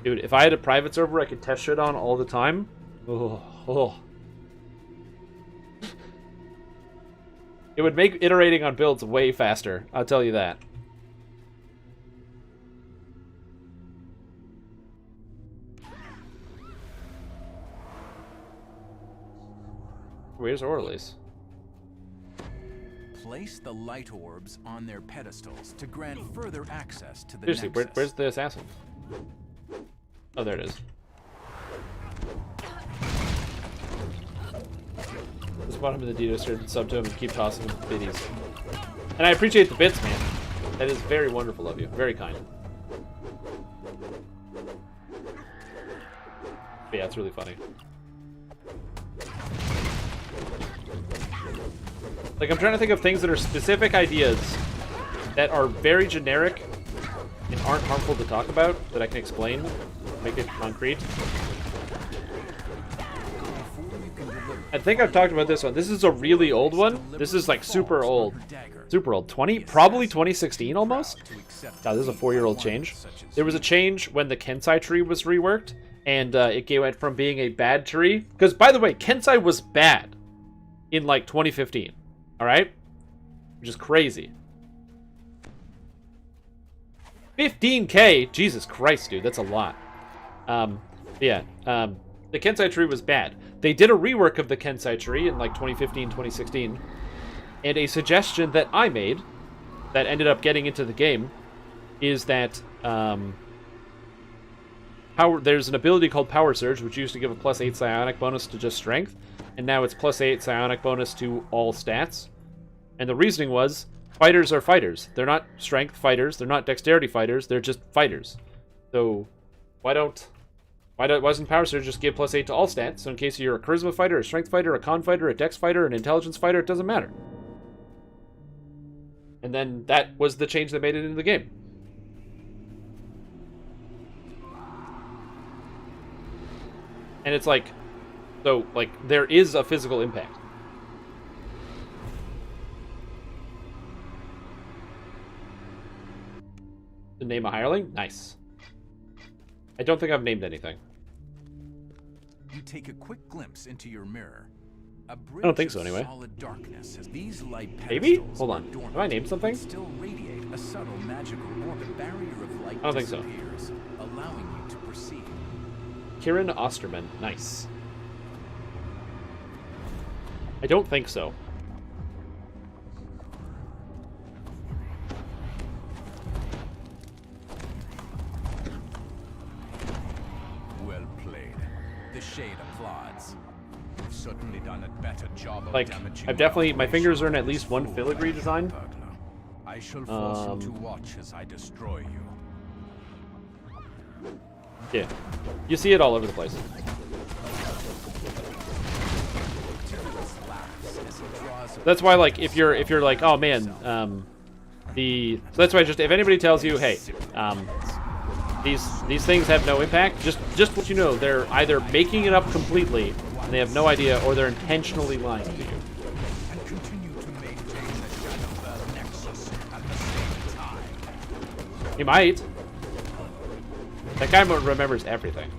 Dude, if I had a private server I could test shit on all the time. Oh. It would make iterating on builds way faster, I'll tell you that. Where's Orleys? Place the light orbs on their pedestals to grant further access to the Seriously, nexus. where's the assassin? Oh, there it is. Just bottom of the Dito started sub to him and keep tossing him biddies. And I appreciate the bits, man. That is very wonderful of you. Very kind. But yeah, it's really funny. Like, I'm trying to think of things that are specific ideas that are very generic and aren't harmful to talk about, that I can explain, make it concrete. I think I've talked about this one. This is a really old one. This is like super old. Super old. Probably 2016 almost? God, this is a 4-year-old change. There was a change when the Kensai tree was reworked, and it went from being a bad tree. Because, by the way, Kensai was bad in like 2015. Alright? Which is crazy. 15K? Jesus Christ, dude. That's a lot. The Kensai tree was bad. They did a rework of the Kensai tree in like 2015, 2016. And a suggestion that I made that ended up getting into the game is that there's an ability called Power Surge, which used to give a +8 psionic bonus to just strength, and now it's +8 psionic bonus to all stats. And the reasoning was, fighters are fighters. They're not strength fighters, they're not dexterity fighters, they're just fighters. So why doesn't Power Surge just give +8 to all stats? So in case you're a charisma fighter, a strength fighter, a con fighter, a dex fighter, an intelligence fighter, it doesn't matter. And then that was the change that made it into the game. And it's like, so, like, there is a physical impact. To name a hireling? Nice. I don't think I've named anything. You take a quick glimpse into your mirror. I don't think so, anyway. These light Maybe? Hold on. Have I named something? Still radiate a subtle magical orbit. The barrier of light I don't think so. allowing you to proceed. Kieran Osterman. Nice. I don't think so. Well played. The Shade applauds. You've certainly done a better job of like, damaging I've definitely, my fingers are in at least one filigree design. I shall force you to watch as I destroy you. Yeah. You see it all over the place. That's why, like, if you're like, oh man, so that's why just, if anybody tells you, hey, these things have no impact, just let you know, they're either making it up completely and they have no idea, or they're intentionally lying to you. He might. That guy remembers everything.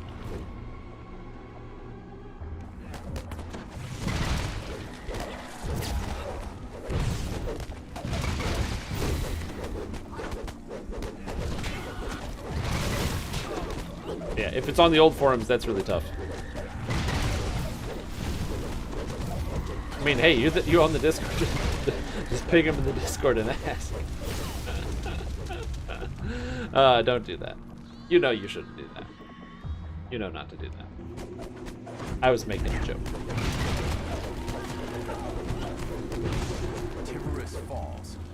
Yeah, if it's on the old forums, that's really tough. I mean, hey, you own the Discord. Just ping him in the Discord and ask. Don't do that. You know you shouldn't do that. You know not to do that. I was making a joke.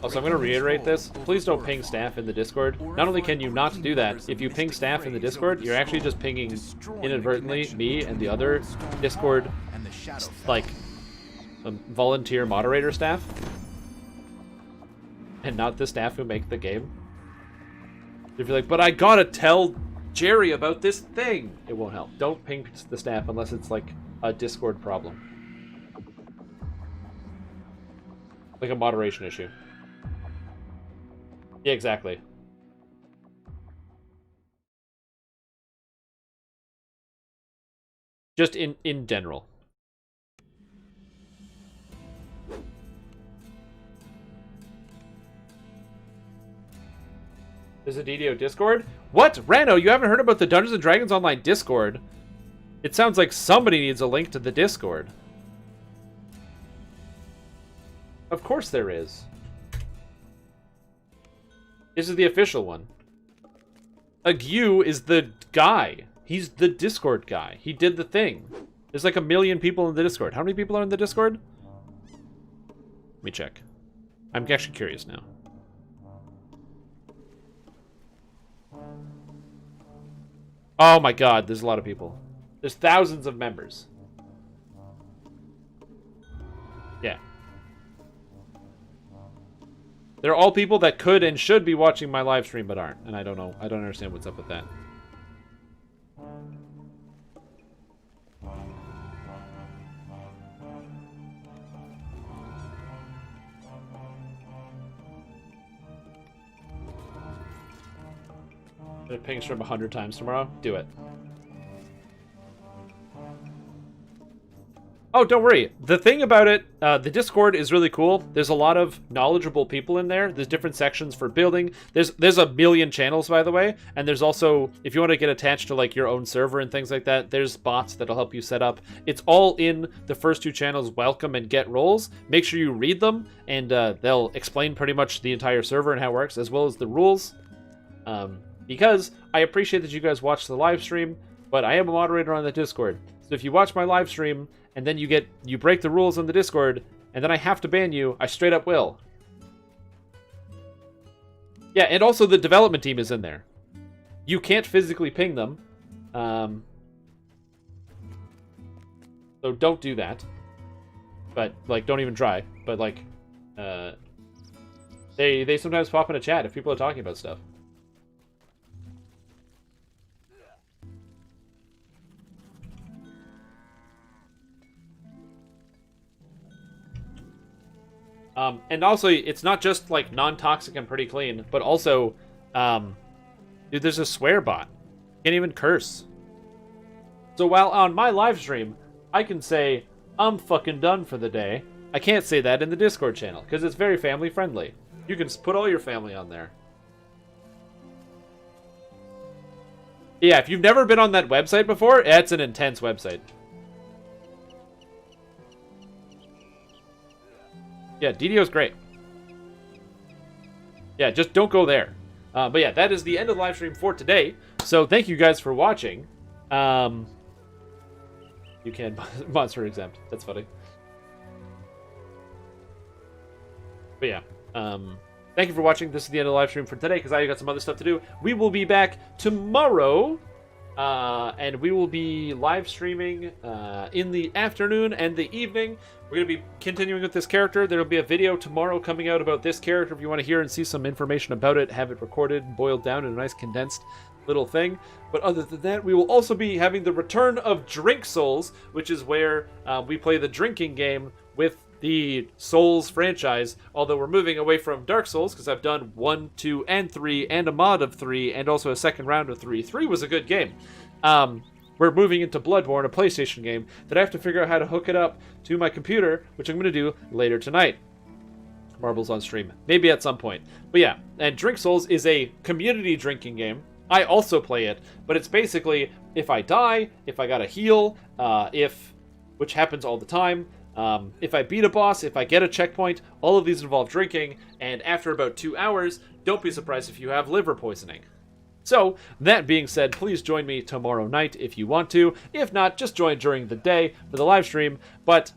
Also, I'm going to reiterate this. Please don't ping staff in the Discord. Not only can you not do that, if you ping staff in the Discord, you're actually just pinging inadvertently me and the other Discord, like, volunteer moderator staff. And not the staff who make the game. If you're like, but I gotta tell Jerry about this thing, it won't help. Don't ping the staff unless it's like a Discord problem. Like a moderation issue. Yeah, exactly. Just in general. There's a DDO Discord? What? Rano, you haven't heard about the Dungeons & Dragons Online Discord? It sounds like somebody needs a link to the Discord. Of course there is. This is the official one. Ague is the guy. He's the Discord guy. He did the thing. There's like 1 million people in the Discord. How many people are in the Discord? Let me check. I'm actually curious now. Oh my god, there's a lot of people. There's thousands of members. Yeah. They're all people that could and should be watching my live stream but aren't. And I don't know. I don't understand what's up with that. Gonna ping stream 100 times tomorrow? Do it. Oh, don't worry. The thing about it, the Discord is really cool. There's a lot of knowledgeable people in there. There's different sections for building. There's a million channels, by the way. And there's also, if you want to get attached to like your own server and things like that, there's bots that'll help you set up. It's all in the first two channels, Welcome and Get Roles. Make sure you read them, and they'll explain pretty much the entire server and how it works, as well as the rules. Because I appreciate that you guys watch the live stream, but I am a moderator on the Discord. So if you watch my live stream, and then you break the rules on the Discord, and then I have to ban you, I straight up will. Yeah, and also the development team is in there. You can't physically ping them. So don't do that. But, like, don't even try. But, like, they sometimes pop in a chat if people are talking about stuff. And also, it's not just, like, non-toxic and pretty clean, but also, dude, there's a swear bot. Can't even curse. So while on my live stream, I can say, I'm fucking done for the day. I can't say that in the Discord channel, because it's very family-friendly. You can put all your family on there. Yeah, if you've never been on that website before, it's an intense website. Yeah, DDO's great. Yeah, just don't go there. But yeah, that is the end of the live stream for today. So thank you guys for watching. You can monster exempt. That's funny. But yeah, thank you for watching. This is the end of the live stream for today because I got some other stuff to do. We will be back tomorrow. And we will be live streaming in the afternoon and the evening. We're going to be continuing with this character. There will be a video tomorrow coming out about this character. If you want to hear and see some information about it, have it recorded, boiled down in a nice condensed little thing. But other than that, we will also be having the return of Drink Souls, which is where we play the drinking game with the Souls franchise, although we're moving away from Dark Souls because I've done 1, 2, and 3, and a mod of 3, and also a second round of 3. 3 was a good game. We're moving into Bloodborne, a PlayStation game, that I have to figure out how to hook it up to my computer, which I'm going to do later tonight. Marbles on stream. Maybe at some point. But yeah, and Drink Souls is a community drinking game. I also play it, but it's basically, if I die, if I gotta heal, which happens all the time, if I beat a boss, if I get a checkpoint, all of these involve drinking, and after about 2 hours, don't be surprised if you have liver poisoning. So, that being said, please join me tomorrow night if you want to. If not, just join during the day for the live stream. But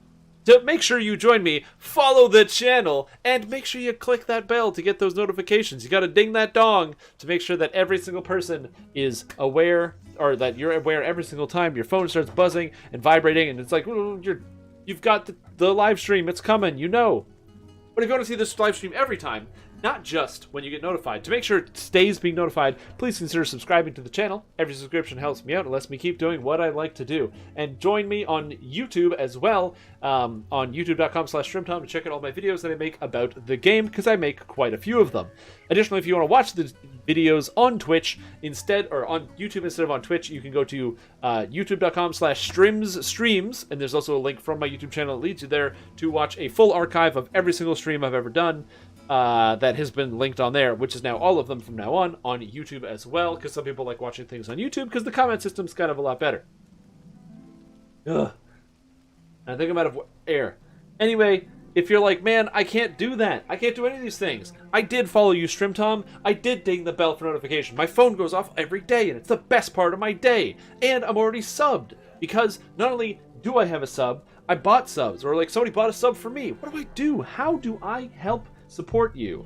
to make sure you join me, follow the channel, and make sure you click that bell to get those notifications. You gotta ding that dong to make sure that every single person is aware, or that you're aware every single time your phone starts buzzing and vibrating, and it's like, you've got the live stream, it's coming, you know. But if you want to see this live stream every time, not just when you get notified, to make sure it stays being notified, please consider subscribing to the channel. Every subscription helps me out and lets me keep doing what I like to do. And join me on YouTube as well, on youtube.com/StrimTom to check out all my videos that I make about the game, because I make quite a few of them. Additionally, if you want to watch the videos on Twitch instead, or on YouTube instead of on Twitch, you can go to youtube.com/StrimsStreams, and there's also a link from my YouTube channel that leads you there to watch a full archive of every single stream I've ever done. That has been linked on there, which is now all of them from now on YouTube as well, because some people like watching things on YouTube because the comment system's kind of a lot better. Ugh. I think I'm out of air. Anyway, if you're like, man, I can't do that. I can't do any of these things. I did follow you, StrimTom. I did ding the bell for notification. My phone goes off every day, and it's the best part of my day. And I'm already subbed, because not only do I have a sub, I bought subs, or like somebody bought a sub for me. What do I do? How do I help support you?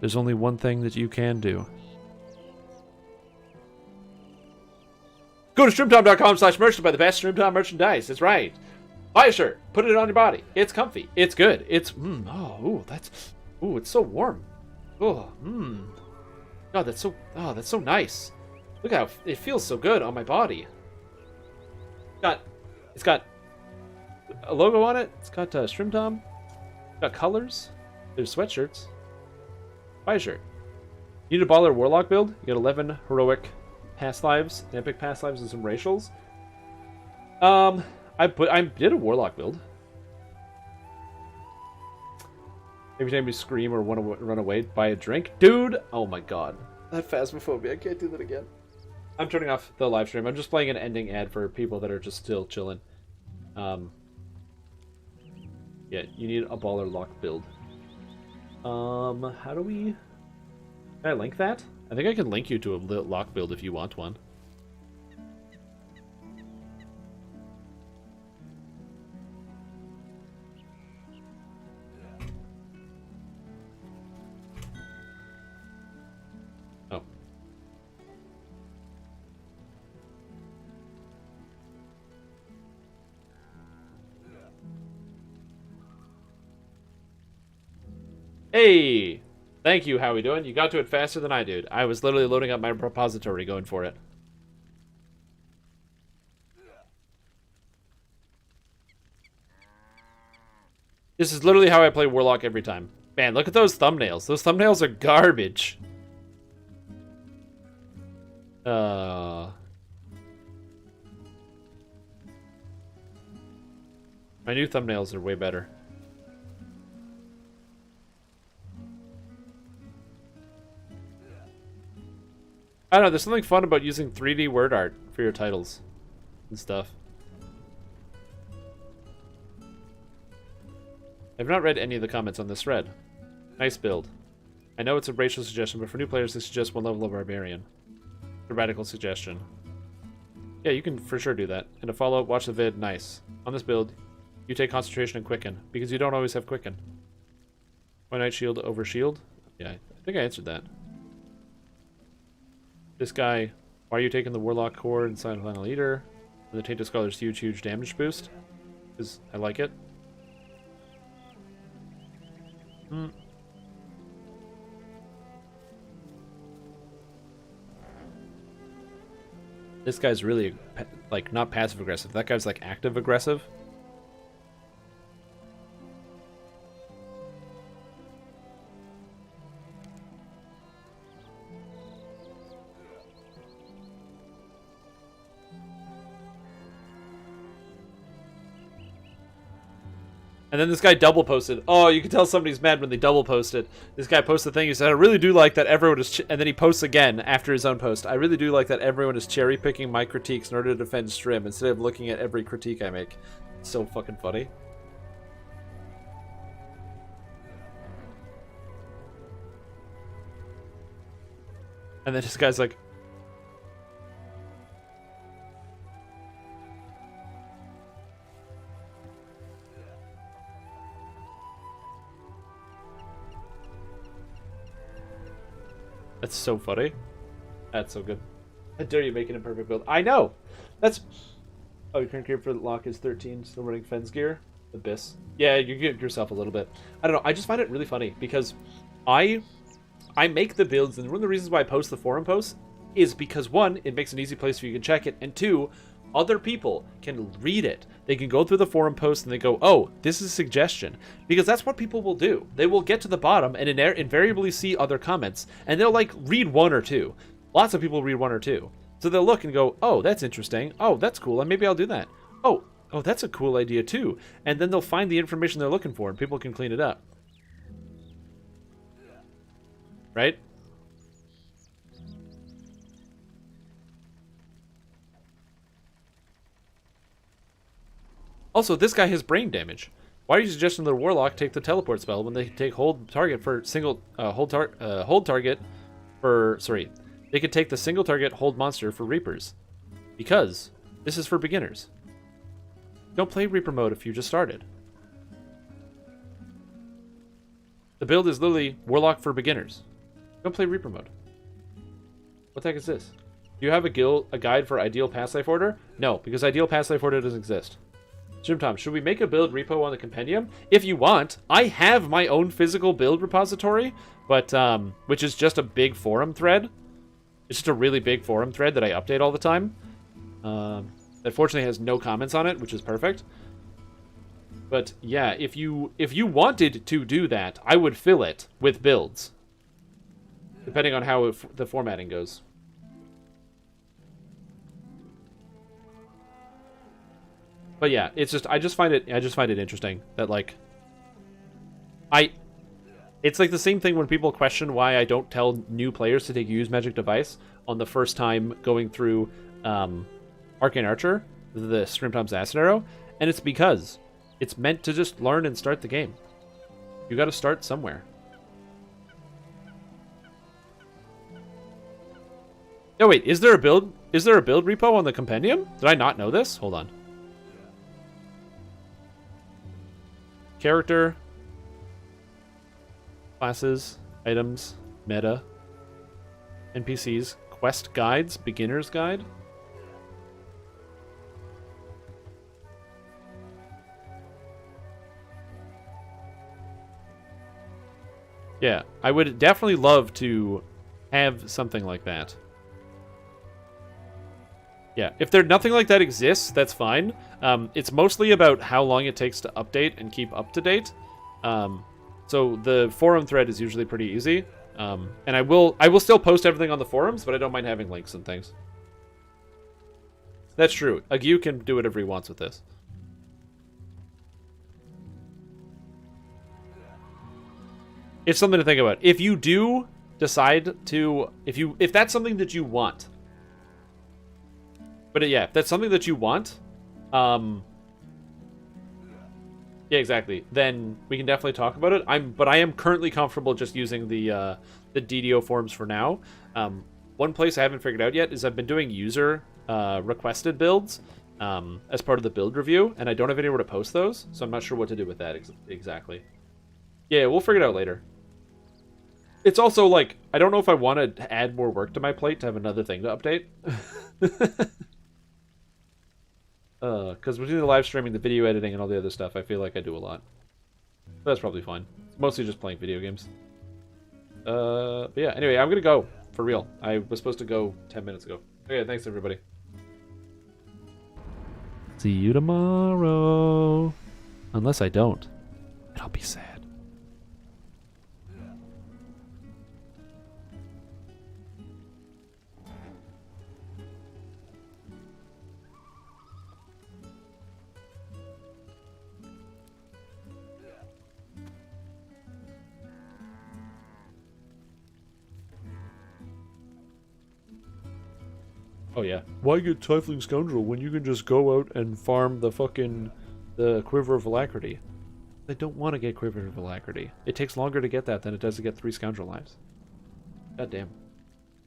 There's only one thing that you can do. Go to StrimTom.com/merch to buy the best StrimTom merchandise. That's right. Buy a shirt. Put it on your body. It's comfy. It's good. It's, it's so warm. God, that's so nice. Look how it feels so good on my body. It's got a logo on it. It's got StrimTom. It's got colors. There's sweatshirts. Buy a shirt. You need a baller warlock build. You get 11 heroic past lives, and epic past lives, and some racials. I did a warlock build. Every time you scream or want to run away, buy a drink. Dude! Oh my god. That phasmophobia. I can't do that again. I'm turning off the live stream. I'm just playing an ending ad for people that are just still chilling. Yeah, you need a baller lock build. How do we... Can I link that? I think I can link you to a lock build if you want one. Oh. Hey! Thank you, how we doing? You got to it faster than I did. I was literally loading up my repository going for it. This is literally how I play Warlock every time. Man, look at those thumbnails. Those thumbnails are garbage. My new thumbnails are way better. I don't know, there's something fun about using 3D word art for your titles and stuff. I've not read any of the comments on this thread. Nice build. I know it's a racial suggestion, but for new players, they suggest one level of Barbarian. A radical suggestion. Yeah, you can for sure do that. And to follow up, watch the vid. Nice. On this build, you take concentration and quicken, because you don't always have quicken. Why Night Shield over Shield? Yeah, I think I answered that. This guy, why are you taking the Warlock Core and Silent Final Eater? And the Tainted Scholar's huge damage boost? Because I like it. This guy's really, like, not passive aggressive. That guy's, like, active aggressive. And then this guy double posted. Oh, you can tell somebody's mad when they double posted. This guy posted the thing. He said, I really do like that everyone is... And then he posts again after his own post. I really do like that everyone is cherry picking my critiques in order to defend Strim instead of looking at every critique I make. It's so fucking funny. And then this guy's like... That's so funny. That's so good. How dare you make an imperfect build? I know! That's... Oh, your current gear for the lock is 13. Still running Fens gear? Abyss. Yeah, you get yourself a little bit. I don't know. I just find it really funny because I make the builds, and one of the reasons why I post the forum posts is because, one, it makes an easy place for you to check it, and two, other people can read it. They can go through the forum post and they go, oh, this is a suggestion. Because that's what people will do. They will get to the bottom and invariably see other comments, and they'll, like, read one or two. Lots of people read one or two. So they'll look and go, oh, that's interesting. Oh, that's cool, and maybe I'll do that. Oh, that's a cool idea too. And then they'll find the information they're looking for, and people can clean it up. Right? Also, this guy has brain damage. Why are you suggesting the Warlock take the teleport spell when they take hold target for single hold target for they could take the single target hold monster for Reapers? Because this is for beginners. Don't play Reaper mode if you just started. The build is literally Warlock for beginners. Don't play Reaper mode. What the heck is this? Do you have a guide for ideal past life order? No, because ideal past life order doesn't exist. Jim Tom, should we make a build repo on the compendium? If you want, I have my own physical build repository, but which is just a big forum thread. It's just a really big forum thread that I update all the time. That fortunately has no comments on it, which is perfect. But yeah, if you wanted to do that, I would fill it with builds. depending on how the formatting goes. But yeah, it's just I just find it interesting that like it's like the same thing when people question why I don't tell new players to take Use Magic Device on the first time going through Arcane Archer, the Scrimtom's Acid Arrow, and it's because it's meant to just learn and start the game. You got to start somewhere. Oh wait, is there a build repo on the compendium? Did I not know this? Hold on. Character, classes, items, meta, NPCs, quest guides, beginner's guide. Yeah, I would definitely love to have something like that. Yeah, if nothing like that exists, that's fine. It's mostly about how long it takes to update and keep up to date. So the forum thread is usually pretty easy. And I will still post everything on the forums, but I don't mind having links and things. That's true. Agu can do whatever he wants with this. It's something to think about. If you do decide to, if that's something that you want, but yeah, if that's something that you want, yeah, exactly. Then we can definitely talk about it. But I am currently comfortable just using the DDO forums for now. One place I haven't figured out yet is I've been doing user requested builds as part of the build review, and I don't have anywhere to post those, so I'm not sure what to do with that exactly. Yeah, we'll figure it out later. It's also like I don't know if I want to add more work to my plate to have another thing to update. Because between the live streaming, the video editing, and all the other stuff, I feel like I do a lot. But that's probably fine. It's mostly just playing video games. But yeah, anyway, I'm gonna go. For real. I was supposed to go 10 minutes ago. Okay, thanks everybody. See you tomorrow. Unless I don't. And I'll be sad. Oh yeah. Why get Tiefling Scoundrel when you can just go out and farm the Quiver of Alacrity? I don't want to get Quiver of Alacrity. It takes longer to get that than it does to get 3 Scoundrel Lives. God damn.